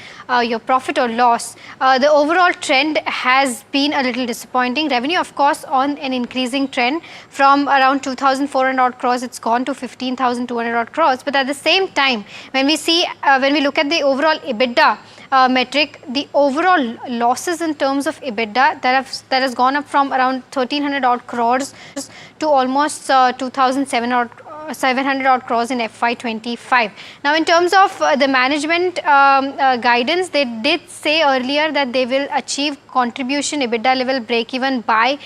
your profit or loss, the overall trend has been a little disappointing. Revenue, of course, on an increasing trend from around 2,400 odd crores, it's gone to 15,200 odd crores. But at the same time, when we see, when we look at the overall EBITDA metric, the overall losses in terms of EBITDA that has gone up from around 1,300 odd crores to almost 2,700 700 odd crores in FY25. Now, in terms of the management guidance, they did say earlier that they will achieve contribution EBITDA level break-even by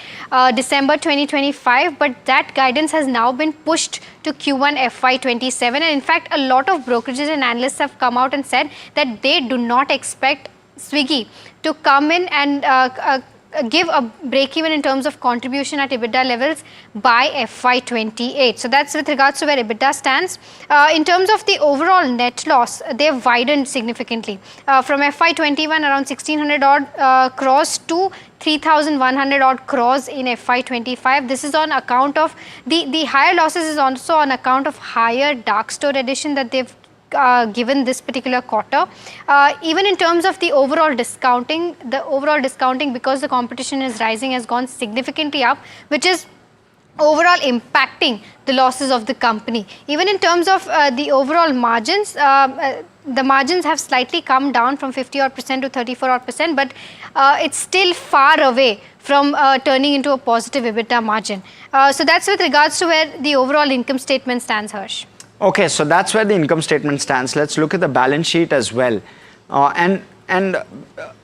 December 2025, but that guidance has now been pushed to Q1 FY27. And in fact, a lot of brokerages and analysts have come out and said that they do not expect Swiggy to come in and give a break-even in terms of contribution at EBITDA levels by FY28. So that's with regards to where EBITDA stands. In terms of the overall net loss, they have widened significantly from FY21 around 1600 odd crores to 3,100 odd crores in FY25. This is on account of the higher losses is also on account of higher dark store addition that they've given this particular quarter. Even in terms of the overall discounting because the competition is rising has gone significantly up, which is overall impacting the losses of the company. Even in terms of the overall margins, the margins have slightly come down from 50% to 34%, but it's still far away from turning into a positive EBITDA margin. So that's with regards to where the overall income statement stands, Harsh. Okay, so that's where the income statement stands. Let's look at the balance sheet as well. And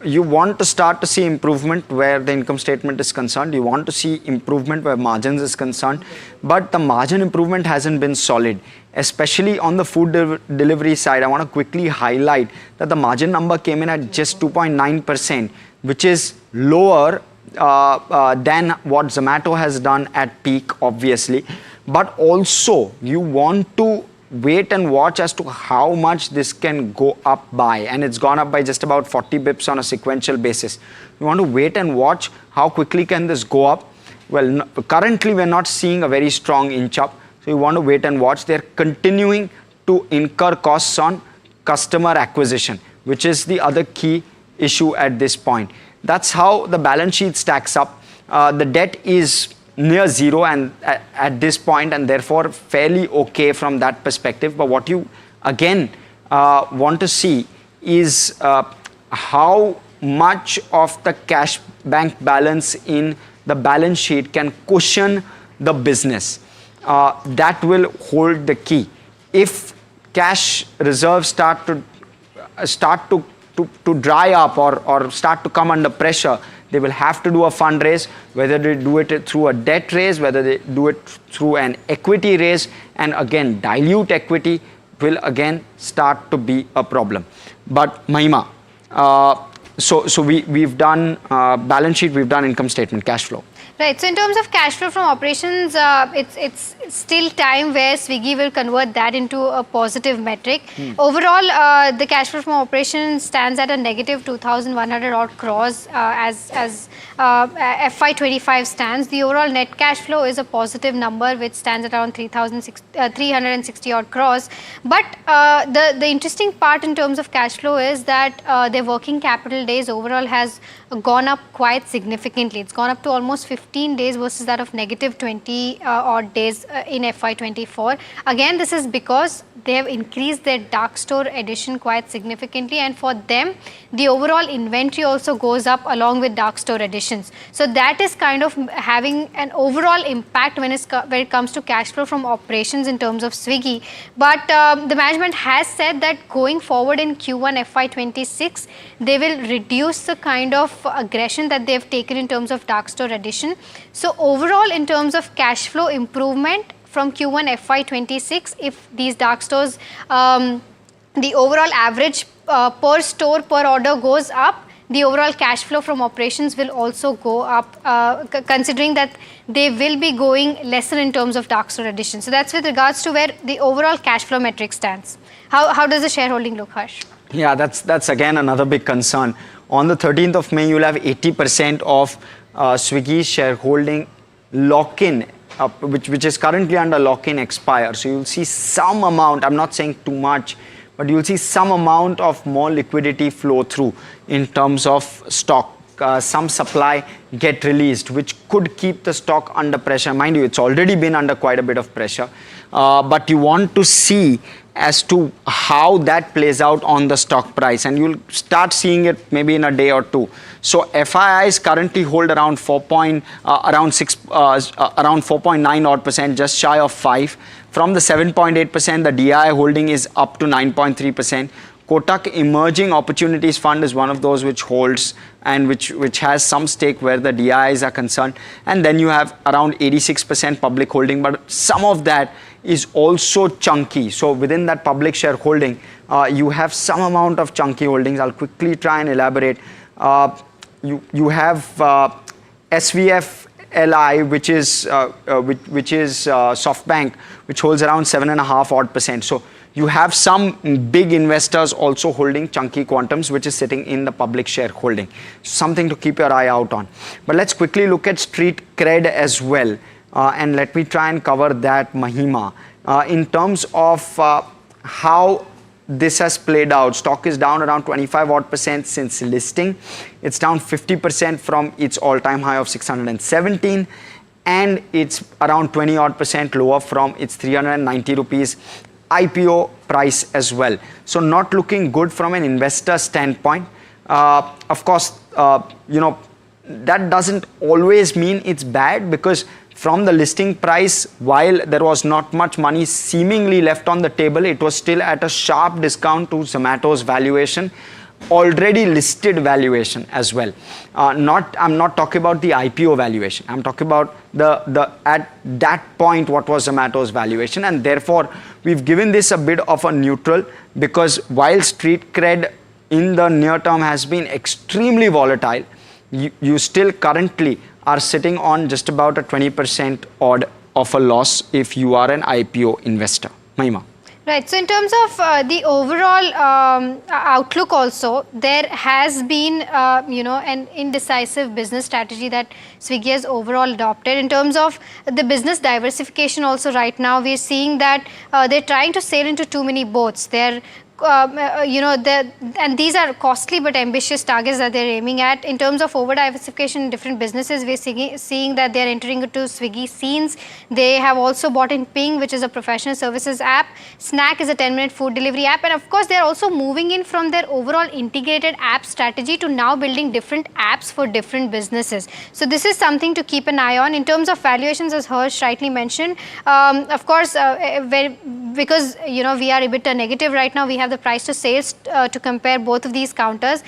you want to start to see improvement where the income statement is concerned. You want to see improvement where margins is concerned. But the margin improvement hasn't been solid, especially on the food delivery side. I want to quickly highlight that the margin number came in at just 2.9%, which is lower than what Zomato has done at peak, obviously. But also, you want to wait and watch as to how much this can go up by, and it's gone up by just about 40 bips on a sequential basis. You want to wait and watch how quickly can this go up. Well, currently we're not seeing a very strong inch up, so you want to wait and watch. They're continuing to incur costs on customer acquisition, which is the other key issue at this point. That's how the balance sheet stacks up. The debt is near zero and at this point, and therefore fairly okay from that perspective. But what you again want to see is how much of the cash bank balance in the balance sheet can cushion the business. That will hold the key. If cash reserves start to dry up or start to come under pressure, they will have to do a fundraise, whether they do it through a debt raise, whether they do it through an equity raise, and again, dilute equity will again start to be a problem. But Mahima, so we've done balance sheet, we've done income statement, cash flow. Right. So in terms of cash flow from operations, it's still time where Swiggy will convert that into a positive metric. Overall, the cash flow from operations stands at a negative 2,100 odd crores as FY25 stands. The overall net cash flow is a positive number, which stands at around 360 odd crores. But the interesting part in terms of cash flow is that their working capital days overall has gone up quite significantly. It's gone up to almost 15 days versus that of negative 20 odd days in FY24. Again, this is because they have increased their dark store addition quite significantly, and for them, the overall inventory also goes up along with dark store additions. So that is kind of having an overall impact when it comes to cash flow from operations in terms of Swiggy. But the management has said that going forward in Q1 FY26, they will reduce the kind of aggression that they have taken in terms of dark store addition. So overall, in terms of cash flow improvement from Q1 FY26, if these dark stores, the overall average per store per order goes up, the overall cash flow from operations will also go up, considering that they will be going lesser in terms of dark store addition. So that's with regards to where the overall cash flow metric stands. How does the shareholding look, Harsh? Yeah, that's again another big concern. On the 13th of May, you'll have 80% of Swiggy's shareholding lock-in, which is currently under lock-in expire. So you'll see some amount, I'm not saying too much, but you'll see some amount of more liquidity flow through in terms of stock. Some supply get released, which could keep the stock under pressure. Mind you, it's already been under quite a bit of pressure. But you want to see as to how that plays out on the stock price, and you'll start seeing it maybe in a day or two. So FIIs currently hold around 4.9 odd %, just shy of 5. From the 7.8%, the DI holding is up to 9.3%. Kotak Emerging Opportunities Fund is one of those which holds and which has some stake where the DIs are concerned. And then you have around 86% public holding, but some of that is also chunky. So within that public shareholding, you have some amount of chunky holdings. I'll quickly try and elaborate. You have SVF LI, which is SoftBank, which holds around 7.5% odd. So you have some big investors also holding chunky quantums, which is sitting in the public shareholding. Something to keep your eye out on. But let's quickly look at street cred as well. And let me try and cover that, Mahima. In terms of how this has played out, stock is down around 25% odd since listing. It's down 50% from its all-time high of 617, and it's around 20% odd lower from its 390 rupees IPO price as well. So not looking good from an investor standpoint. Of course, that doesn't always mean it's bad, because from the listing price, while there was not much money seemingly left on the table, it was still at a sharp discount to Zomato's valuation, already listed valuation as well. I'm not talking about the IPO valuation. I'm talking about the at that point what was Zomato's valuation, and therefore we've given this a bit of a neutral, because while street cred in the near term has been extremely volatile, you still currently are sitting on just about a 20% odd of a loss if you are an IPO investor. Mahima. Right. So in terms of the overall outlook also, there has been, an indecisive business strategy that Swiggy has overall adopted. In terms of the business diversification also, right now, we're seeing that they're trying to sail into too many boats. They're and these are costly but ambitious targets that they're aiming at. In terms of over diversification in different businesses, we're seeing that they're entering into Swiggy Scenes. They have also bought in Ping, which is a professional services app. Snack is a 10-minute food delivery app. And of course, they're also moving in from their overall integrated app strategy to now building different apps for different businesses. So this is something to keep an eye on. In terms of valuations, as Harsh rightly mentioned, of course, because we are EBITDA negative right now, we have the price to sales to compare both of these counters.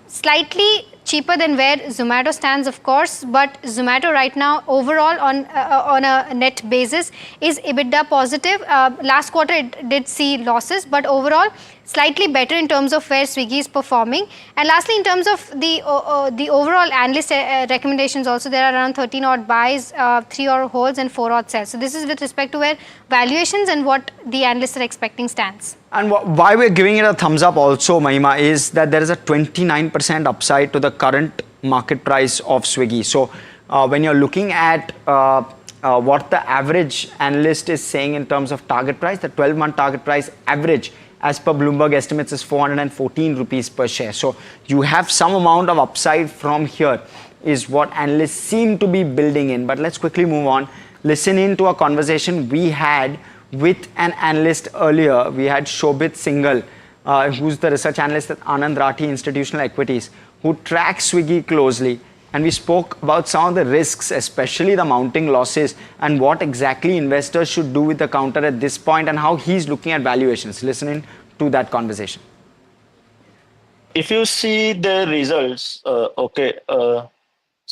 Slightly cheaper than where Zomato stands, of course, but Zomato right now overall on a net basis is EBITDA positive. Last quarter it did see losses, but overall slightly better in terms of where Swiggy is performing. And lastly, in terms of the overall analyst recommendations also, there are around 13 odd buys, 3 odd holds and 4 odd sells. So this is with respect to where valuations and what the analysts are expecting stands. And why we're giving it a thumbs up also, Mahima, is that there is a 29% upside to the current market price of Swiggy. So when you're looking at what the average analyst is saying in terms of target price, the 12-month target price average as per Bloomberg estimates is 414 rupees per share. So you have some amount of upside from here is what analysts seem to be building in. But let's quickly move on. Listen in to a conversation we had with an analyst earlier. We had Shobit Singhal, who's the research analyst at Anand Rathi Institutional Equities, who tracks Swiggy closely. And we spoke about some of the risks, especially the mounting losses, and what exactly investors should do with the counter at this point and how he's looking at valuations. Listening to that conversation. If you see the results, so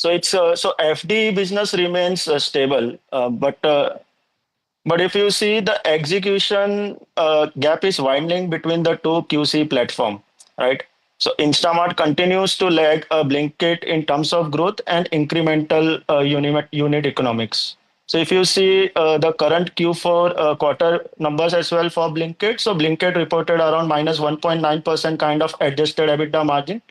it's so FD business remains stable, but if you see the execution gap is widening between the two QC platform, right? So Instamart continues to lag Blinkit in terms of growth and incremental unit economics. So if you see the current Q4 quarter numbers as well for Blinkit, so Blinkit reported around minus 1.9% kind of adjusted EBITDA margin.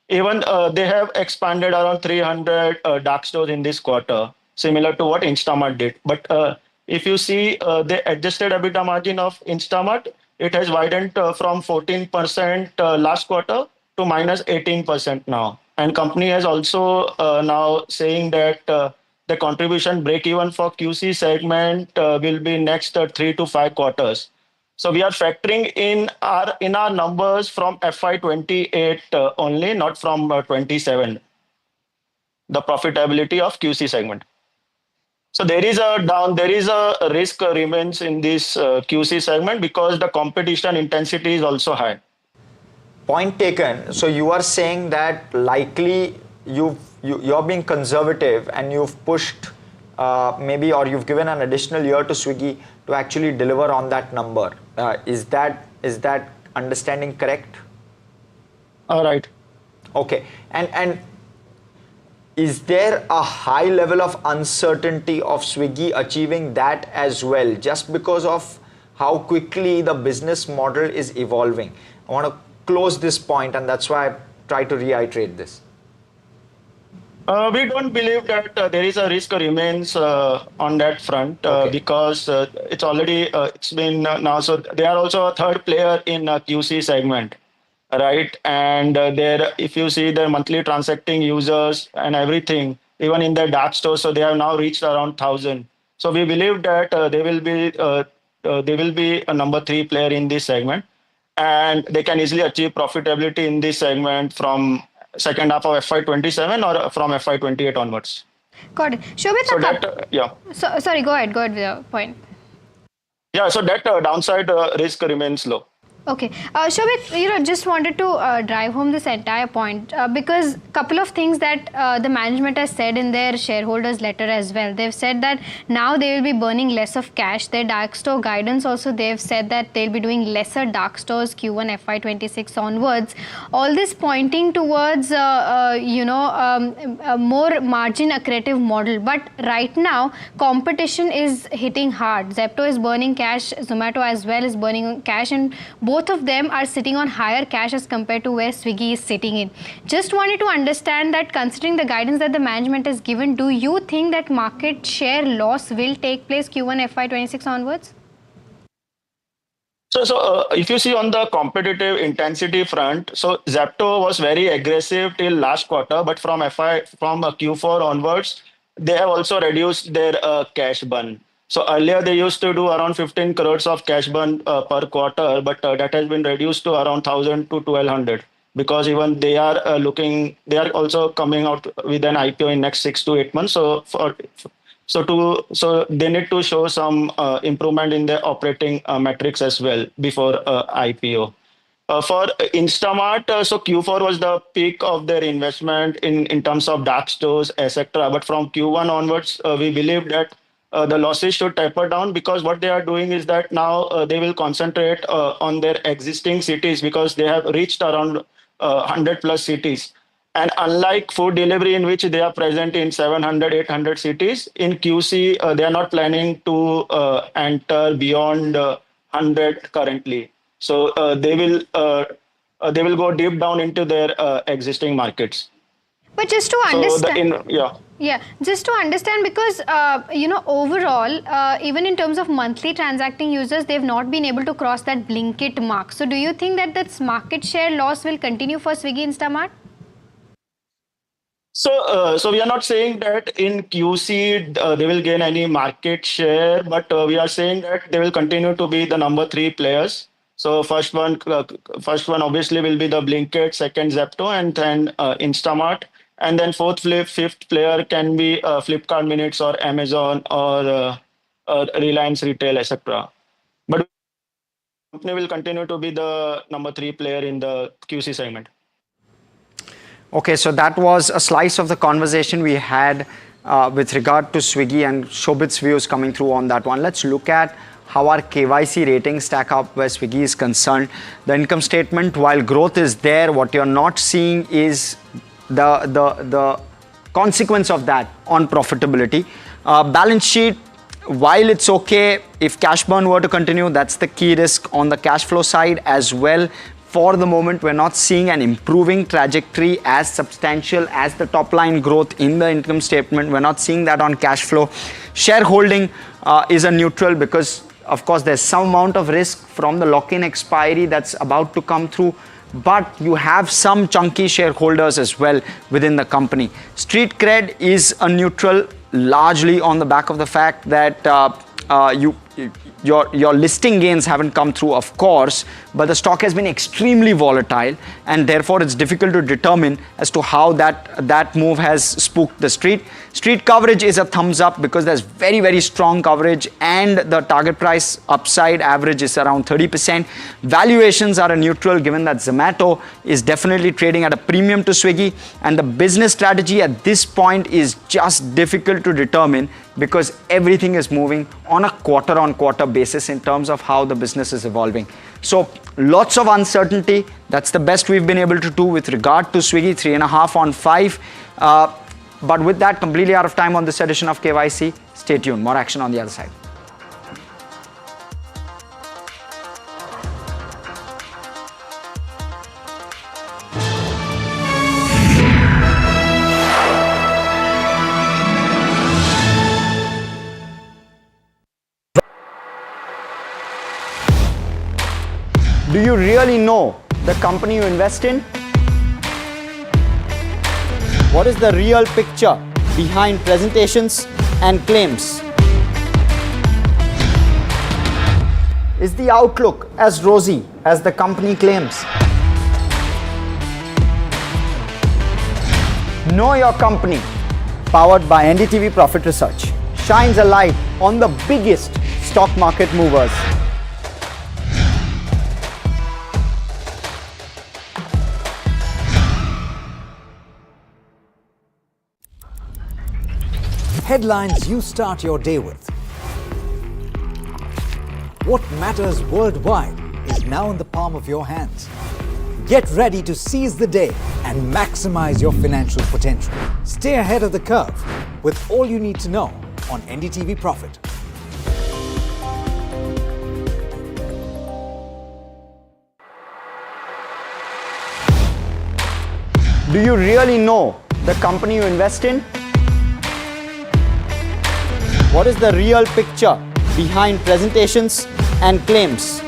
Even they have expanded around 300 dark stores in this quarter, similar to what Instamart did. But if you see the adjusted EBITDA margin of Instamart, it has widened from 14% last quarter to minus 18% now. And company has also now saying that the contribution break even for QC segment will be next 3 to 5 quarters. So we are factoring in our numbers from FY28 only, not from 27, the profitability of QC segment. So there is a risk remains in this QC segment because the competition intensity is also high. Point taken. So you are saying that likely you're being conservative and you've pushed maybe, or you've given an additional year to Swiggy to actually deliver on that number. Is that understanding correct? All right. Okay. And is there a high level of uncertainty of Swiggy achieving that as well, just because of how quickly the business model is evolving? I want to close this point, and that's why I try to reiterate this. We don't believe that there is a risk remains on that front because it's already it's been now. So they are also a third player in QC segment, right? And there, if you see their monthly transacting users and everything, even in their dark store, so they have now reached around 1,000. So we believe that they will be a number 3 player in this segment, and they can easily achieve profitability in this segment from second half of FY27 or from FY28 onwards. Got it. Shobit, so that, yeah. So, sorry, go ahead with the point. Yeah, so that downside risk remains low. Okay, Shobit, just wanted to drive home this entire point because couple of things that the management has said in their shareholders letter as well. They've said that now they will be burning less of cash. Their dark store guidance also, they've said that they'll be doing lesser dark stores Q1 FY26 onwards. All this pointing towards a more margin accretive model. But right now competition is hitting hard. Zepto is burning cash, Zomato as well is burning cash, and both of them are sitting on higher cash as compared to where Swiggy is sitting in. Just wanted to understand that considering the guidance that the management has given, do you think that market share loss will take place Q1 FY26 onwards? So if you see on the competitive intensity front, so Zepto was very aggressive till last quarter, but from Q4 onwards, they have also reduced their cash burn. So earlier they used to do around 15 crores of cash burn per quarter, but that has been reduced to around 1,000 to 1,200 because even they are they are also coming out with an IPO in next 6 to 8 months. So they need to show some improvement in their operating metrics as well before IPO. For Instamart, so Q4 was the peak of their investment in terms of dark stores, etc. But from Q1 onwards, we believe that the losses should taper down because what they are doing is that now they will concentrate on their existing cities because they have reached around 100 plus cities. And unlike food delivery in which they are present in 700, 800 cities, in QC, they are not planning to enter beyond 100 currently. So they will go deep down into their existing markets. But just to understand, just to understand, because overall, even in terms of monthly transacting users, they've not been able to cross that Blinkit mark. So do you think that this market share loss will continue for Swiggy Instamart? So we are not saying that in QC they will gain any market share, but we are saying that they will continue to be the number 3 players. So first one obviously will be the Blinkit, second Zepto, and then Instamart. And then fifth player can be Flipkart Minutes or Amazon or Reliance Retail, etc. But the company will continue to be the number 3 player in the QC segment. Okay, so that was a slice of the conversation we had with regard to Swiggy and Shobit's views coming through on that one. Let's look at how our KYC ratings stack up where Swiggy is concerned. The income statement, while growth is there, what you're not seeing is the consequence of that on profitability. Balance sheet, while it's okay, if cash burn were to continue, that's the key risk on the cash flow side as well. For the moment, we're not seeing an improving trajectory as substantial as the top line growth in the income statement. We're not seeing that on cash flow. Shareholding is a neutral because, of course, there's some amount of risk from the lock-in expiry that's about to come through. But you have some chunky shareholders as well within the company. Street cred is a neutral, largely on the back of the fact that your listing gains haven't come through, of course, but the stock has been extremely volatile, and therefore it's difficult to determine as to how that move has spooked the street. Street coverage is a thumbs up because there's very, very strong coverage, and the target price upside average is around 30%. Valuations are a neutral given that Zomato is definitely trading at a premium to Swiggy, and the business strategy at this point is just difficult to determine because everything is moving on a quarter-on-quarter basis in terms of how the business is evolving. So lots of uncertainty. That's the best we've been able to do with regard to Swiggy, 3.5 on 5. But with that, completely out of time on this edition of KYC. Stay tuned. More action on the other side. Do you really know the company you invest in? What is the real picture behind presentations and claims? Is the outlook as rosy as the company claims? Know Your Company, powered by NDTV Profit Research, shines a light on the biggest stock market movers. Headlines you start your day with. What matters worldwide is now in the palm of your hands. Get ready to seize the day and maximize your financial potential. Stay ahead of the curve with all you need to know on NDTV Profit. Do you really know the company you invest in? What is the real picture behind presentations and claims?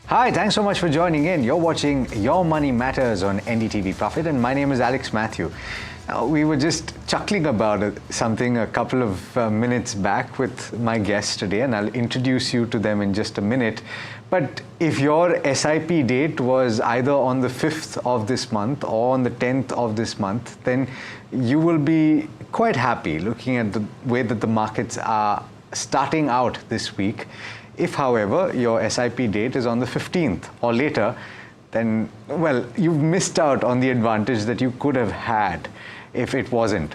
Hi, thanks so much for joining in. You're watching Your Money Matters on NDTV Profit, and my name is Alex Matthew. We were just chuckling about something a couple of minutes back with my guests today, and I'll introduce you to them in just a minute. But if your SIP date was either on the 5th of this month or on the 10th of this month, then you will be quite happy looking at the way that the markets are starting out this week. If, however, your SIP date is on the 15th or later, then, well, you've missed out on the advantage that you could have had if it wasn't.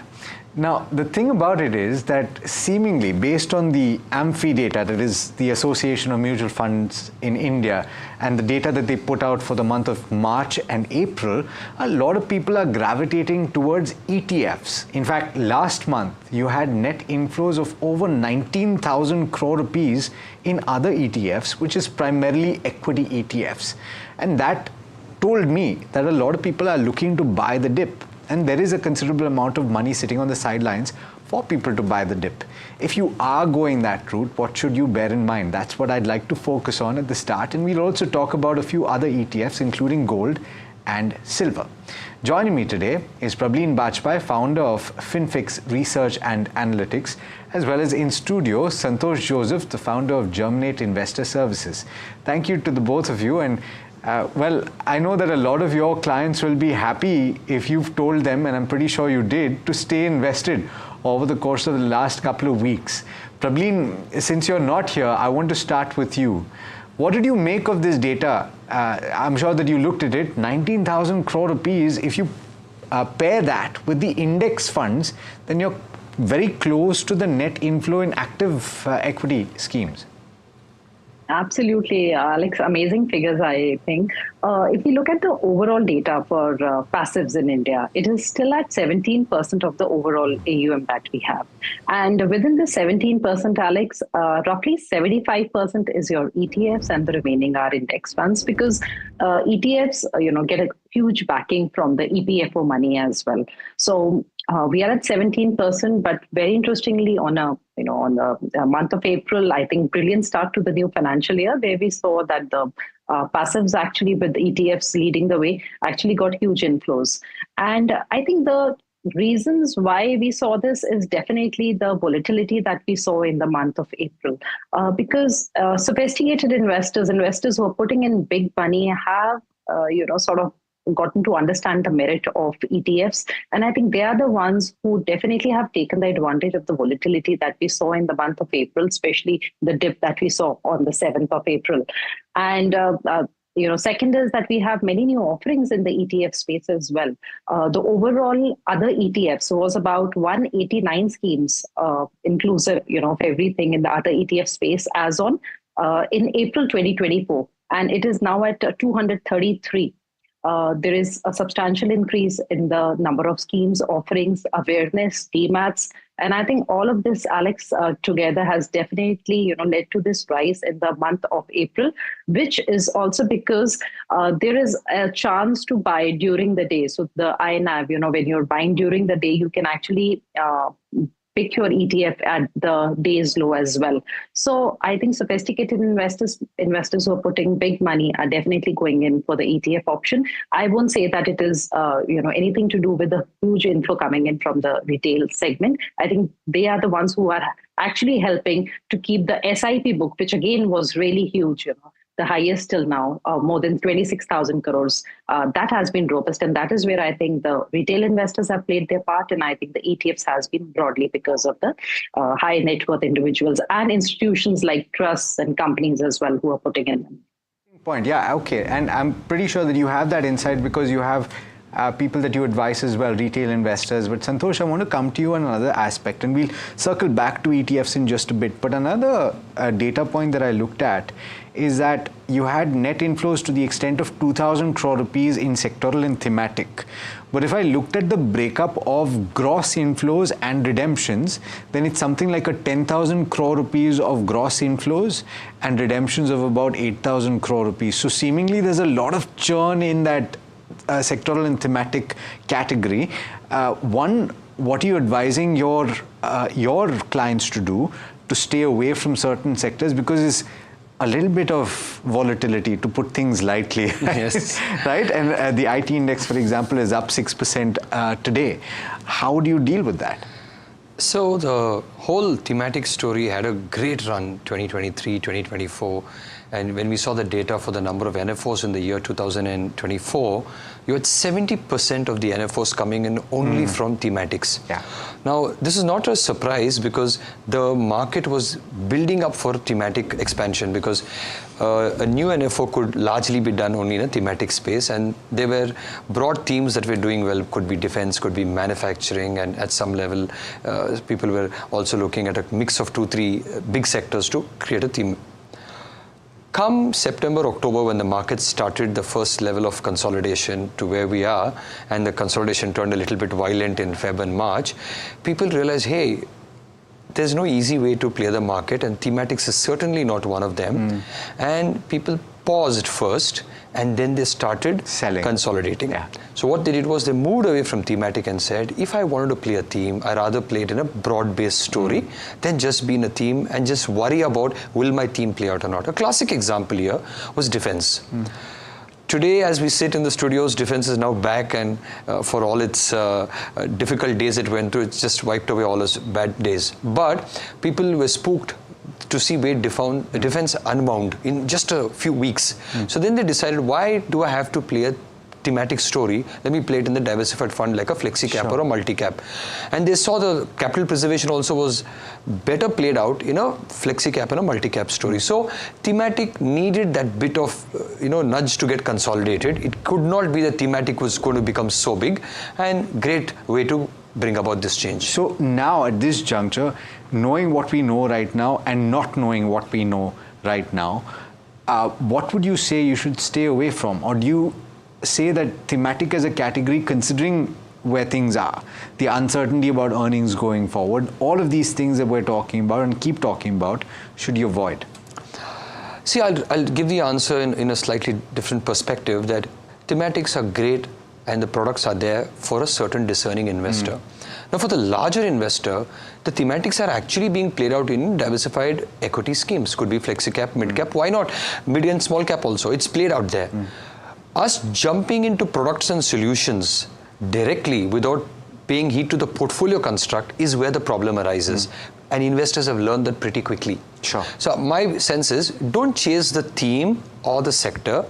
Now, the thing about it is that seemingly, based on the AMFI data, that is the Association of Mutual Funds in India, and the data that they put out for the month of March and April, a lot of people are gravitating towards ETFs. In fact, last month, you had net inflows of over 19,000 crore rupees in other ETFs, which is primarily equity ETFs. And that told me that a lot of people are looking to buy the dip. And there is a considerable amount of money sitting on the sidelines for people to buy the dip. If you are going that route, what should you bear in mind? That's what I'd like to focus on at the start. And we'll also talk about a few other ETFs, including gold and silver. Joining me today is Prableen Bajpai, founder of Finfix Research and Analytics, as well as in studio, Santosh Joseph, the founder of Germinate Investor Services. Thank you to the both of you. And well, I know that a lot of your clients will be happy if you've told them, and I'm pretty sure you did, to stay invested over the course of the last couple of weeks. Prableen, since you're not here, I want to start with you. What did you make of this data? I'm sure that you looked at it, 19,000 crore rupees. If you pair that with the index funds, then you're very close to the net inflow in active equity schemes. Absolutely, Alex. Amazing figures, I think. If you look at the overall data for passives in India, it is still at 17% of the overall AUM that we have. And within the 17%, Alex, roughly 75% is your ETFs and the remaining are index funds, because ETFs, get a huge backing from the EPFO money as well. So we are at 17%, but very interestingly, on the month of April, I think brilliant start to the new financial year, where we saw that the passives actually, with ETFs leading the way, actually got huge inflows. And I think the reasons why we saw this is definitely the volatility that we saw in the month of April, because sophisticated investors who are putting in big money have, sort of gotten to understand the merit of ETFs. And I think they are the ones who definitely have taken the advantage of the volatility that we saw in the month of April, especially the dip that we saw on the 7th of April. And second is that we have many new offerings in the ETF space as well. The overall other ETFs was about 189 schemes, inclusive, of everything in the other ETF space as on in April 2024. And it is now at 233. There is a substantial increase in the number of schemes, offerings, awareness, DMATs. And I think all of this, Alex, together has definitely, led to this rise in the month of April, which is also because there is a chance to buy during the day. So the INAV, when you're buying during the day, you can actually pick your ETF at the day's low as well. So I think sophisticated investors who are putting big money are definitely going in for the ETF option. I won't say that it is, anything to do with the huge inflow coming in from the retail segment. I think they are the ones who are actually helping to keep the SIP book, which again was really huge, the highest till now, more than 26,000 crores. That has been robust. And that is where I think the retail investors have played their part. And I think the ETFs has been broadly because of the high net worth individuals and institutions like trusts and companies as well who are putting in. Point. Yeah, okay. And I'm pretty sure that you have that insight because you have people that you advise as well, retail investors. But Santosh, I want to come to you on another aspect, and we'll circle back to ETFs in just a bit. But another data point that I looked at is that you had net inflows to the extent of 2,000 crore rupees in sectoral and thematic. But if I looked at the breakup of gross inflows and redemptions, then it's something like a 10,000 crore rupees of gross inflows and redemptions of about 8,000 crore rupees. So seemingly there's a lot of churn in that sectoral and thematic category. One, what are you advising your clients to do to stay away from certain sectors? Because it's a little bit of volatility, to put things lightly. Yes. Right? And the IT index, for example, is up 6% today. How do you deal with that? So the whole thematic story had a great run, 2023, 2024. And when we saw the data for the number of NFOs in the year 2024, you had 70% of the NFOs coming in only from thematics. Yeah. Now, this is not a surprise because the market was building up for thematic expansion, because a new NFO could largely be done only in a thematic space, and there were broad themes that were doing well. Could be defense, could be manufacturing, and at some level people were also looking at a mix of 2-3 big sectors to create a theme. Come September, October, when the market started the first level of consolidation to where we are, and the consolidation turned a little bit violent in Feb and March, people realized, hey, there's no easy way to play the market, and thematics is certainly not one of them. And people paused first, and then they started consolidating. Yeah. So what they did was they moved away from thematic and said, if I wanted to play a theme, I rather play it in a broad-based story than just be in a theme and just worry about, will my theme play out or not? A classic example here was defense. Today, as we sit in the studios, defense is now back, and for all its difficult days it went through, it's just wiped away all its bad days. But people were spooked to see where defense unwound in just a few weeks. So then they decided, why do I have to play a thematic story? Let me play it in the diversified fund like a flexi cap or a multi cap. And they saw the capital preservation also was better played out in a flexi cap and a multi cap story. So thematic needed that bit of nudge to get consolidated. It could not be that thematic was going to become so big, and great way to bring about this change. So now at this juncture, knowing what we know right now and not knowing what we know right now, what would you say you should stay away from? Or do you say that thematic as a category, considering where things are, the uncertainty about earnings going forward, all of these things that we're talking about and keep talking about, should you avoid? See, I'll give the answer in a slightly different perspective, that thematics are great and the products are there for a certain discerning investor. Now, for the larger investor, the thematics are actually being played out in diversified equity schemes. Could be flexi cap, mid cap, why not? Mid and small cap also, it's played out there. Us jumping into products and solutions directly without paying heed to the portfolio construct is where the problem arises. And investors have learned that pretty quickly. Sure. So my sense is, don't chase the theme or the sector.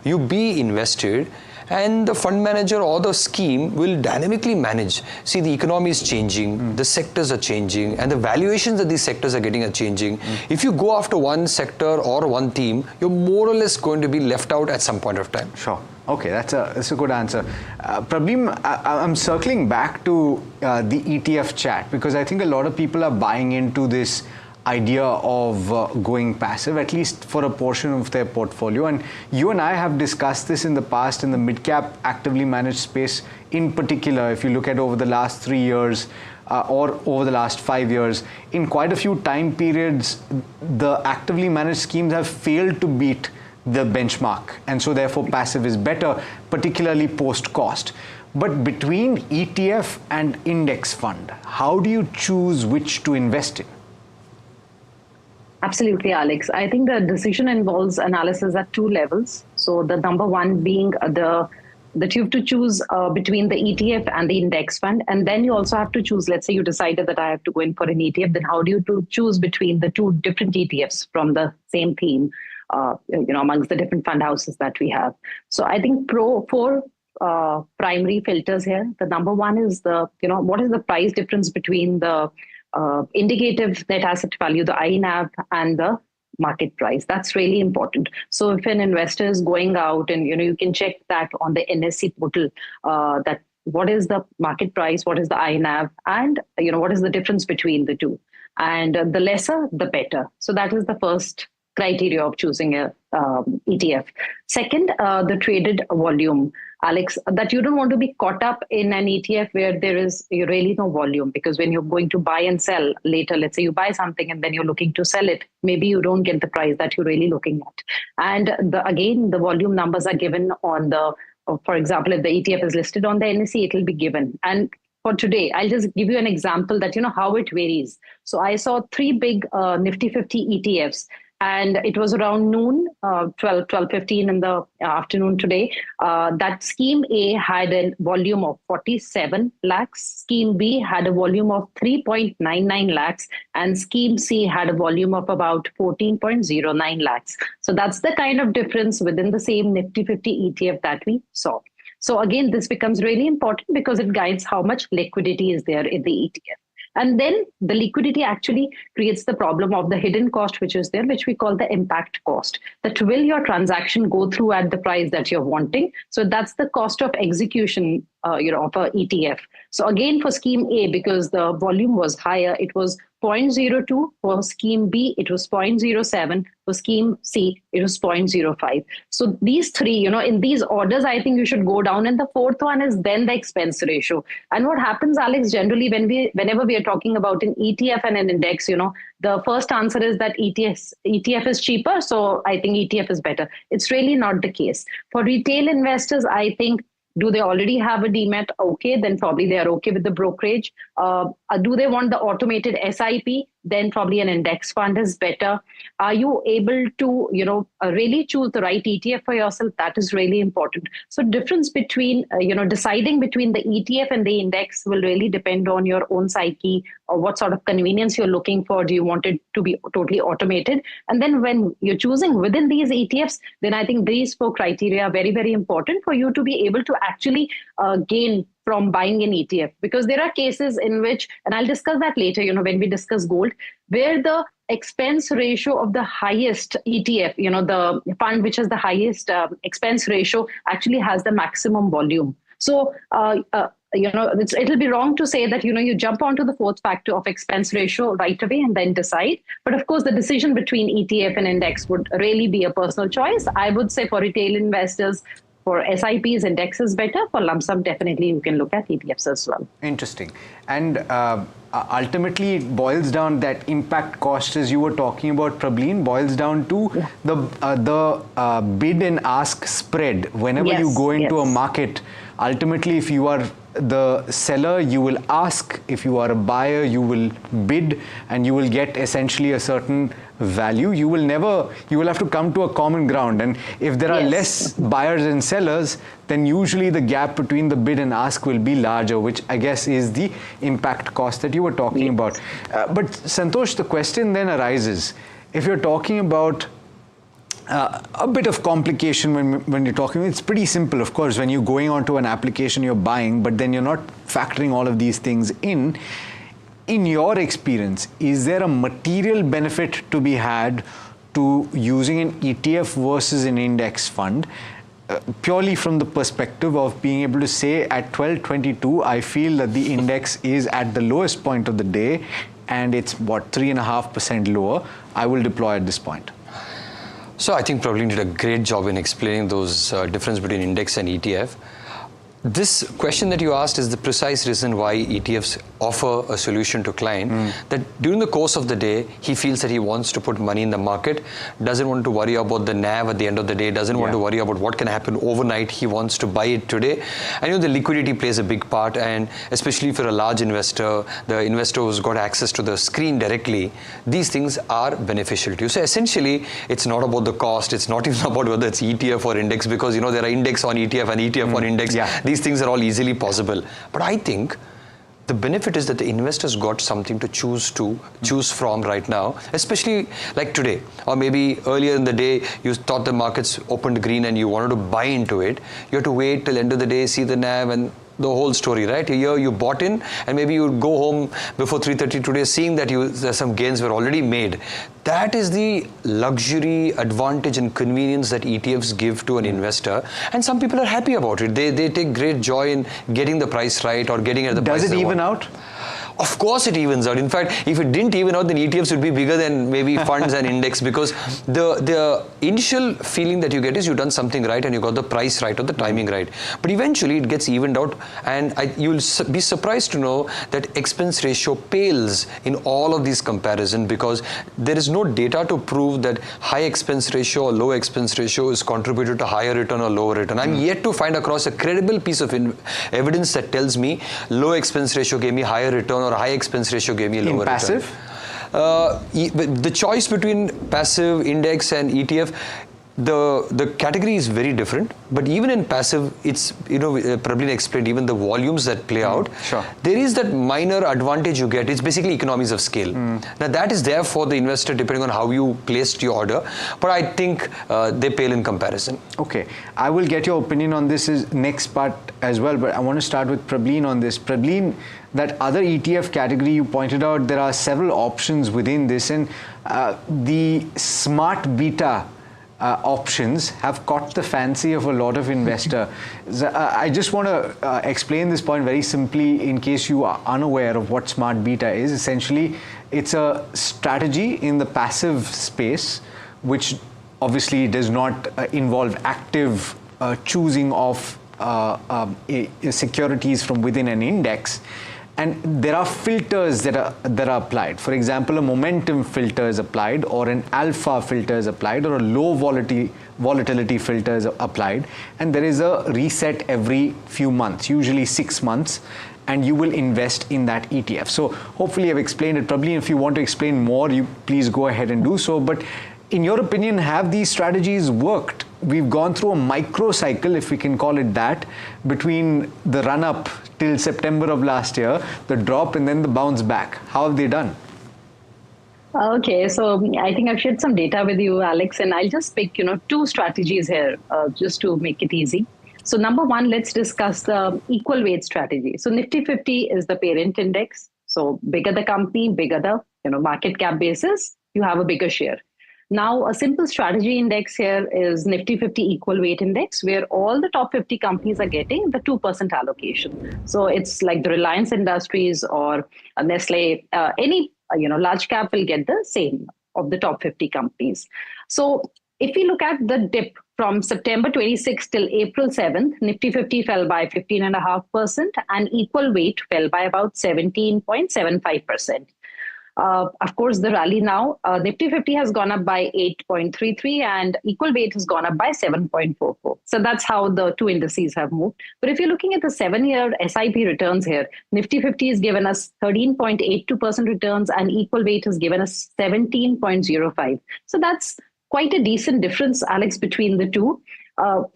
You be invested, and the fund manager or the scheme will dynamically manage. See, the economy is changing, the sectors are changing, and the valuations that these sectors are getting are changing. If you go after one sector or one theme, you're more or less going to be left out at some point of time. Sure. Okay, that's a good answer. Prablim, I'm circling back to the ETF chat, because I think a lot of people are buying into this idea of going passive, at least for a portion of their portfolio. And you and I have discussed this in the past in the mid-cap actively managed space in particular. If you look at over the last 3 years or over the last 5 years, in quite a few time periods, the actively managed schemes have failed to beat the benchmark, and so therefore passive is better, particularly post-cost. But between ETF and index fund, how do you choose which to invest in? Absolutely, Alex. I think the decision involves analysis at two levels. So the number one being that you have to choose between the ETF and the index fund. And then you also have to choose, let's say you decided that I have to go in for an ETF, then how do you choose between the two different ETFs from the same theme, amongst the different fund houses that we have. So I think four primary filters here. The number one is what is the price difference between the indicative net asset value, the INAV, and the market price. That's really important. So if an investor is going out and, you can check that on the NSE portal, that what is the market price, what is the INAV, and, what is the difference between the two. And the lesser, the better. So that is the first criteria of choosing a ETF. Second, the traded volume. Alex, that you don't want to be caught up in an ETF where there is really no volume, because when you're going to buy and sell later, let's say you buy something and then you're looking to sell it, maybe you don't get the price that you're really looking at. And again, the volume numbers are given on for example, if the ETF is listed on the NSE, it will be given. And for today, I'll just give you an example that, how it varies. So I saw 3 big Nifty 50 ETFs. And it was around noon, 12:15 in the afternoon today. That scheme A had a volume of 47 lakhs. Scheme B had a volume of 3.99 lakhs. And scheme C had a volume of about 14.09 lakhs. So that's the kind of difference within the same Nifty 50 ETF that we saw. So again, this becomes really important because it guides how much liquidity is there in the ETF. And then the liquidity actually creates the problem of the hidden cost, which is there, which we call the impact cost. That will your transaction go through at the price that you're wanting? So that's the cost of execution, of a ETF. So again, for scheme A, because the volume was higher, it was 0.02. For scheme B, it was 0.07. For scheme C, it was 0.05. So these three, in these orders, I think you should go down. And the fourth one is then the expense ratio. And what happens, Alex, generally whenever we are talking about an ETF and an index, the first answer is that ETF is cheaper. So I think ETF is better. It's really not the case. For retail investors, I think, do they already have a demat? Okay, then probably they are okay with the brokerage. Do they want the automated SIP? Then probably an index fund is better. Are you able to, really choose the right ETF for yourself? That is really important. So difference between, deciding between the ETF and the index will really depend on your own psyche or what sort of convenience you're looking for. Do you want it to be totally automated? And then when you're choosing within these ETFs, then I think these 4 criteria are very, very important for you to be able to actually gain from buying an ETF, because there are cases in which, and I'll discuss that later, when we discuss gold, where the expense ratio of the highest ETF, the fund which has the highest expense ratio actually has the maximum volume. So it'll be wrong to say that, you jump onto the fourth factor of expense ratio right away and then decide. But of course, the decision between ETF and index would really be a personal choice. I would say for retail investors, for SIPs, index is better. For lump sum, definitely you can look at ETFs as well. Interesting. And ultimately, it boils down, that impact cost, as you were talking about, Prableen, boils down to the bid and ask spread. Whenever you go into a market, ultimately, if you are the seller, you will ask. If you are a buyer, you will bid, and you will get essentially a certain value. You will have to come to a common ground. And if there are less buyers and sellers, then usually the gap between the bid and ask will be larger, which I guess is the impact cost that you were talking about. But Santosh, the question then arises, if you're talking about a bit of complication when you're talking, it's pretty simple, of course. When you're going onto an application, you're buying, but then you're not factoring all of these things in. In your experience, is there a material benefit to be had to using an ETF versus an index fund? Purely from the perspective of being able to say at 12.22, I feel that the index is at the lowest point of the day, and it's 3.5% lower. I will deploy at this point. So I think Prableen did a great job in explaining those difference between index and ETF. This question that you asked is the precise reason why ETFs offer a solution to client, that during the course of the day, he feels that he wants to put money in the market, doesn't want to worry about the NAV at the end of the day, doesn't want to worry about what can happen overnight. He wants to buy it today. And the liquidity plays a big part, and especially for a large investor, the investor who's got access to the screen directly, these things are beneficial to you. So essentially, it's not about the cost, it's not even about whether it's ETF or index, because there are index on ETF and ETF on index. These things are all easily possible. But I think the benefit is that the investors got something to choose from right now, especially like today, or maybe earlier in the day, you thought the markets opened green and you wanted to buy into it. You have to wait till end of the day, see the NAV and the whole story, right? Here you bought in, and maybe you go home before 3:30 today, seeing that some gains were already made. That is the luxury, advantage, and convenience that ETFs give to an investor, and some people are happy about it. They take great joy in getting the price right or getting at the price. Does it even out? Of course it evens out. In fact, if it didn't even out, then ETFs would be bigger than maybe funds and index, because the initial feeling that you get is you've done something right and you got the price right or the timing right. But eventually it gets evened out, and you'll be surprised to know that expense ratio pales in all of these comparisons, because there is no data to prove that high expense ratio or low expense ratio is contributed to higher return or lower return. I'm yet to find across a credible piece of evidence that tells me low expense ratio gave me higher return or high expense ratio gave me a lower passive? Return. The choice between passive, index and ETF, the category is very different, but even in passive, it's, Prableen explained, even the volumes that play out, there is that minor advantage you get. It's basically economies of scale. Now that is there for the investor depending on how you placed your order, but I think they pale in comparison. Okay, I will get your opinion on this next part as well, but I want to start with Prableen on this. Prableen, that other ETF category you pointed out, there are several options within this, and the smart beta options have caught the fancy of a lot of investors. I just want to explain this point very simply in case you are unaware of what smart beta is. Essentially, it's a strategy in the passive space, which obviously does not involve active choosing of securities from within an index. And there are filters that are applied. For example, a momentum filter is applied, or an alpha filter is applied, or a low volatility filter is applied. And there is a reset every few months, usually 6 months, and you will invest in that ETF. So hopefully I've explained it. Probably if you want to explain more, you please go ahead and do so. But in your opinion, have these strategies worked? We've gone through a micro cycle, if we can call it that, between the run-up till September of last year, the drop, and then the bounce back. How have they done? Okay, so I think I've shared some data with you, Alex, and I'll just pick, two strategies here just to make it easy. So number one, let's discuss the equal weight strategy. So Nifty 50 is the parent index. So bigger the company, bigger the market cap basis, you have a bigger share. Now, a simple strategy index here is Nifty 50 equal weight index, where all the top 50 companies are getting the 2% allocation. So it's like the Reliance Industries or Nestle, any large cap will get the same of the top 50 companies. So if we look at the dip from September 26th till April 7th, Nifty 50 fell by 15.5% and equal weight fell by about 17.75%. Of course, the rally now, Nifty 50 has gone up by 8.33 and equal weight has gone up by 7.44. So that's how the two indices have moved. But if you're looking at the 7-year SIP returns here, Nifty 50 has given us 13.82% returns and equal weight has given us 17.05. So that's quite a decent difference, Alex, between the two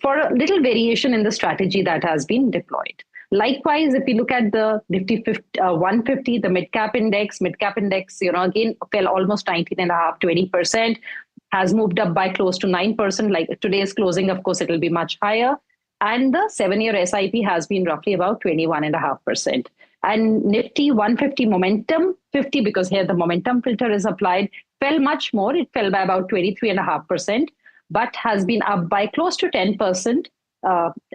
for a little variation in the strategy that has been deployed. Likewise, if you look at the Nifty 150, the mid-cap index, again, fell almost 19.5%, 20%, has moved up by close to 9%. Like today's closing, of course, it will be much higher. And the 7-year SIP has been roughly about 21.5%. And Nifty 150 momentum 50, because here the momentum filter is applied, fell much more. It fell by about 23.5%, but has been up by close to 10%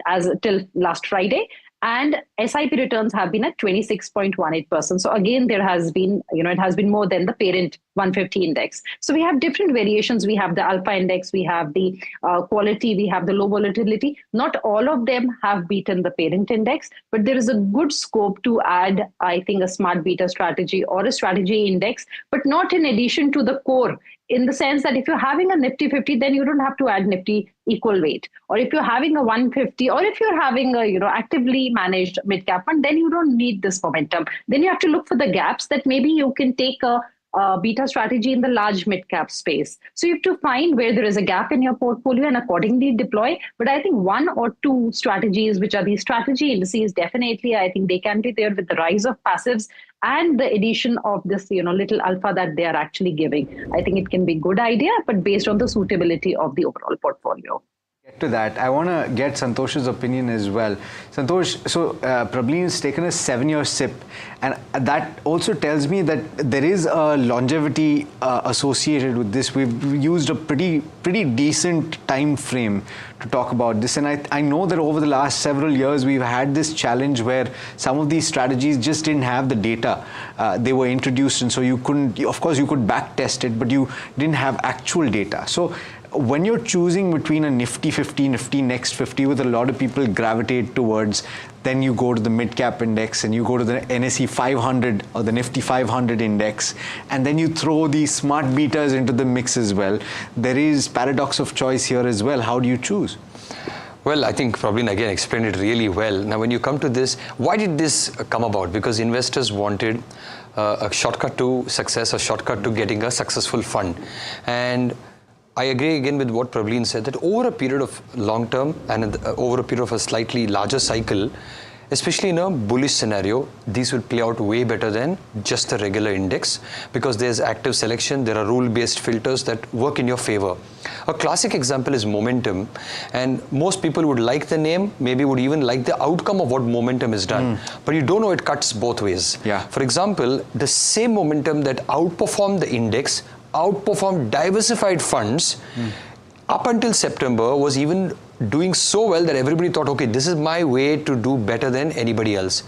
as till last Friday. And SIP returns have been at 26.18%. So again, there has been, it has been more than the parent 150 index. So we have different variations. We have the alpha index, we have the quality, we have the low volatility. Not all of them have beaten the parent index, but there is a good scope to add, I think, a smart beta strategy or a strategy index, but not in addition to the core. In the sense that if you're having a Nifty 50, then you don't have to add Nifty equal weight. Or if you're having a 150, or if you're having a actively managed mid-cap fund, then you don't need this momentum. Then you have to look for the gaps that maybe you can take a beta strategy in the large mid-cap space. So you have to find where there is a gap in your portfolio and accordingly deploy. But I think one or two strategies, which are these strategy indices, definitely I think they can be there with the rise of passives and the addition of this, little alpha that they are actually giving. I think it can be a good idea, but based on the suitability of the overall portfolio. To that, I want to get Santosh's opinion as well. Santosh, so Prableen has taken a 7-year SIP, and that also tells me that there is a longevity associated with this. We've used a pretty decent time frame to talk about this, and I know that over the last several years we've had this challenge where some of these strategies just didn't have the data. They were introduced, and so you couldn't, of course you could back test it, but you didn't have actual data. So when you're choosing between a Nifty 50, Nifty Next 50, with a lot of people gravitate towards, then you go to the mid-cap index and you go to the NSE 500 or the Nifty 500 index, and then you throw these smart betas into the mix as well. There is paradox of choice here as well. How do you choose? Well, I think Prableen again explained it really well. Now, when you come to this, why did this come about? Because investors wanted a shortcut to success, a shortcut to getting a successful fund. And I agree again with what Prableen said, that over a period of long term and over a period of a slightly larger cycle, especially in a bullish scenario, these will play out way better than just a regular index, because there's active selection, there are rule-based filters that work in your favor. A classic example is momentum, and most people would like the name, maybe would even like the outcome of what momentum has done, but you don't know it cuts both ways. Yeah. For example, the same momentum that outperformed the index, outperformed diversified funds, up until September was even doing so well that everybody thought, okay, this is my way to do better than anybody else.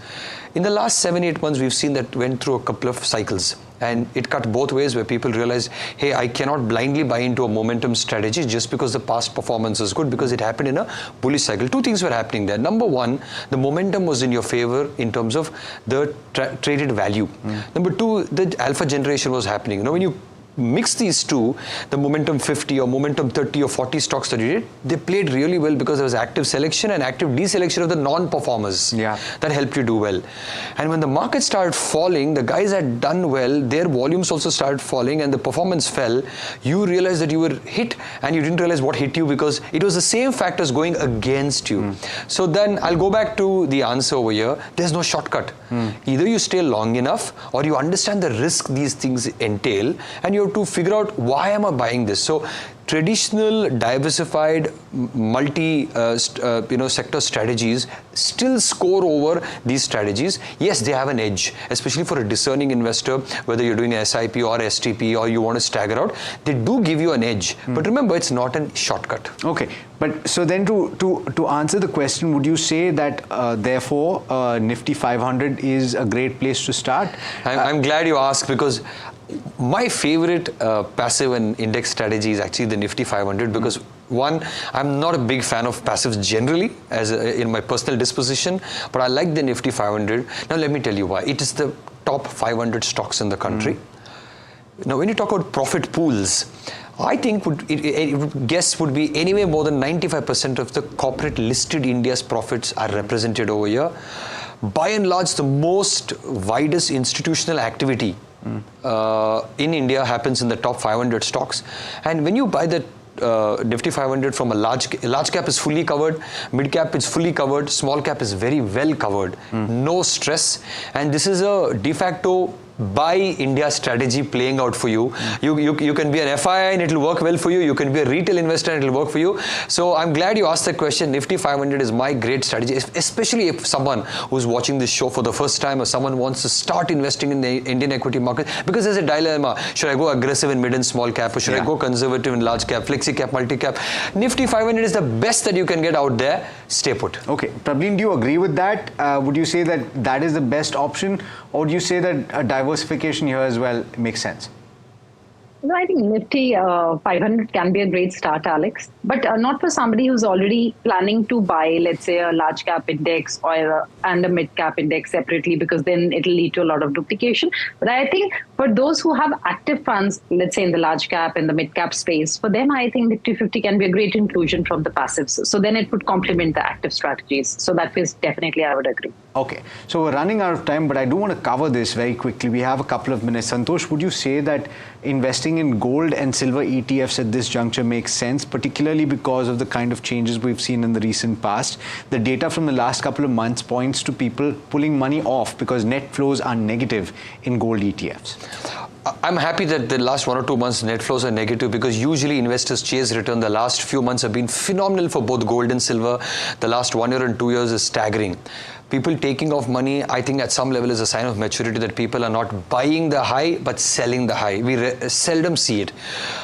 In the last 7-8 months, we've seen that went through a couple of cycles, and it cut both ways, where people realized, hey, I cannot blindly buy into a momentum strategy just because the past performance is good, because it happened in a bullish cycle. Two things were happening there. Number one, the momentum was in your favor in terms of the traded value. Number two, the alpha generation was happening. When you mix these two, the momentum 50 or momentum 30 or 40 stocks that you did, they played really well because there was active selection and active deselection of the non-performers that helped you do well. And when the market started falling, the guys had done well, their volumes also started falling and the performance fell. You realized that you were hit, and you didn't realize what hit you because it was the same factors going against you. So then I'll go back to the answer over here. There's no shortcut. Either you stay long enough or you understand the risk these things entail, and you have to figure out, why am I buying this? So traditional diversified sector strategies still score over these strategies. Yes, they have an edge, especially for a discerning investor, whether you're doing an SIP or STP or you want to stagger out, they do give you an edge. But remember, it's not a shortcut. Okay, but so then to answer the question, would you say that therefore Nifty 500 is a great place to start? I'm glad you asked, because my favorite passive and index strategy is actually the Nifty 500, because one, I'm not a big fan of passives generally as in my personal disposition, but I like the Nifty 500. Now let me tell you why. It is the top 500 stocks in the country. Now when you talk about profit pools, I think guess would be anyway more than 95% of the corporate listed India's profits are represented over here. By and large, the most widest institutional activity in India happens in the top 500 stocks. And when you buy the Nifty 500 from a large cap is fully covered, mid cap is fully covered, small cap is very well covered, no stress, and this is a de facto buy India strategy playing out for you. You can be an FII and it will work well for you. You can be a retail investor and it will work for you. So I'm glad you asked that question. Nifty 500 is my great strategy, especially if someone who's watching this show for the first time or someone wants to start investing in the Indian equity market, because there's a dilemma. Should I go aggressive in mid and small cap, or should I go conservative in large cap, flexi cap, multi cap? Nifty 500 is the best that you can get out there. Stay put. Okay, Prableen, do you agree with that? Would you say that that is the best option, or do you say that a diversification here as well makes sense? No, I think Nifty 500 can be a great start, Alex, but not for somebody who's already planning to buy, let's say, a large cap index or and a mid cap index separately, because then it'll lead to a lot of duplication. But I think for those who have active funds, let's say in the large cap and the mid cap space, for them, I think Nifty 50 can be a great inclusion from the passives. So then it would complement the active strategies. So that is definitely, I would agree. Okay, so we're running out of time, but I do want to cover this very quickly. We have a couple of minutes. Santosh, would you say that investing in gold and silver ETFs at this juncture makes sense, particularly because of the kind of changes we've seen in the recent past? The data from the last couple of months points to people pulling money off because net flows are negative in gold ETFs. I'm happy that the last 1 or 2 months net flows are negative, because usually investors chase return. The last few months have been phenomenal for both gold and silver. The last 1 year and 2 years is staggering. People taking off money, I think at some level is a sign of maturity, that people are not buying the high but selling the high. We seldom see it.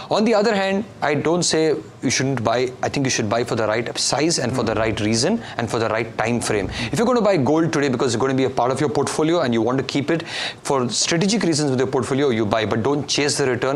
On the other hand, I don't say you shouldn't buy. I think you should buy for the right size and for the right reason and for the right time frame. If you're going to buy gold today because it's going to be a part of your portfolio and you want to keep it for strategic reasons with your portfolio, you buy, but don't chase the return.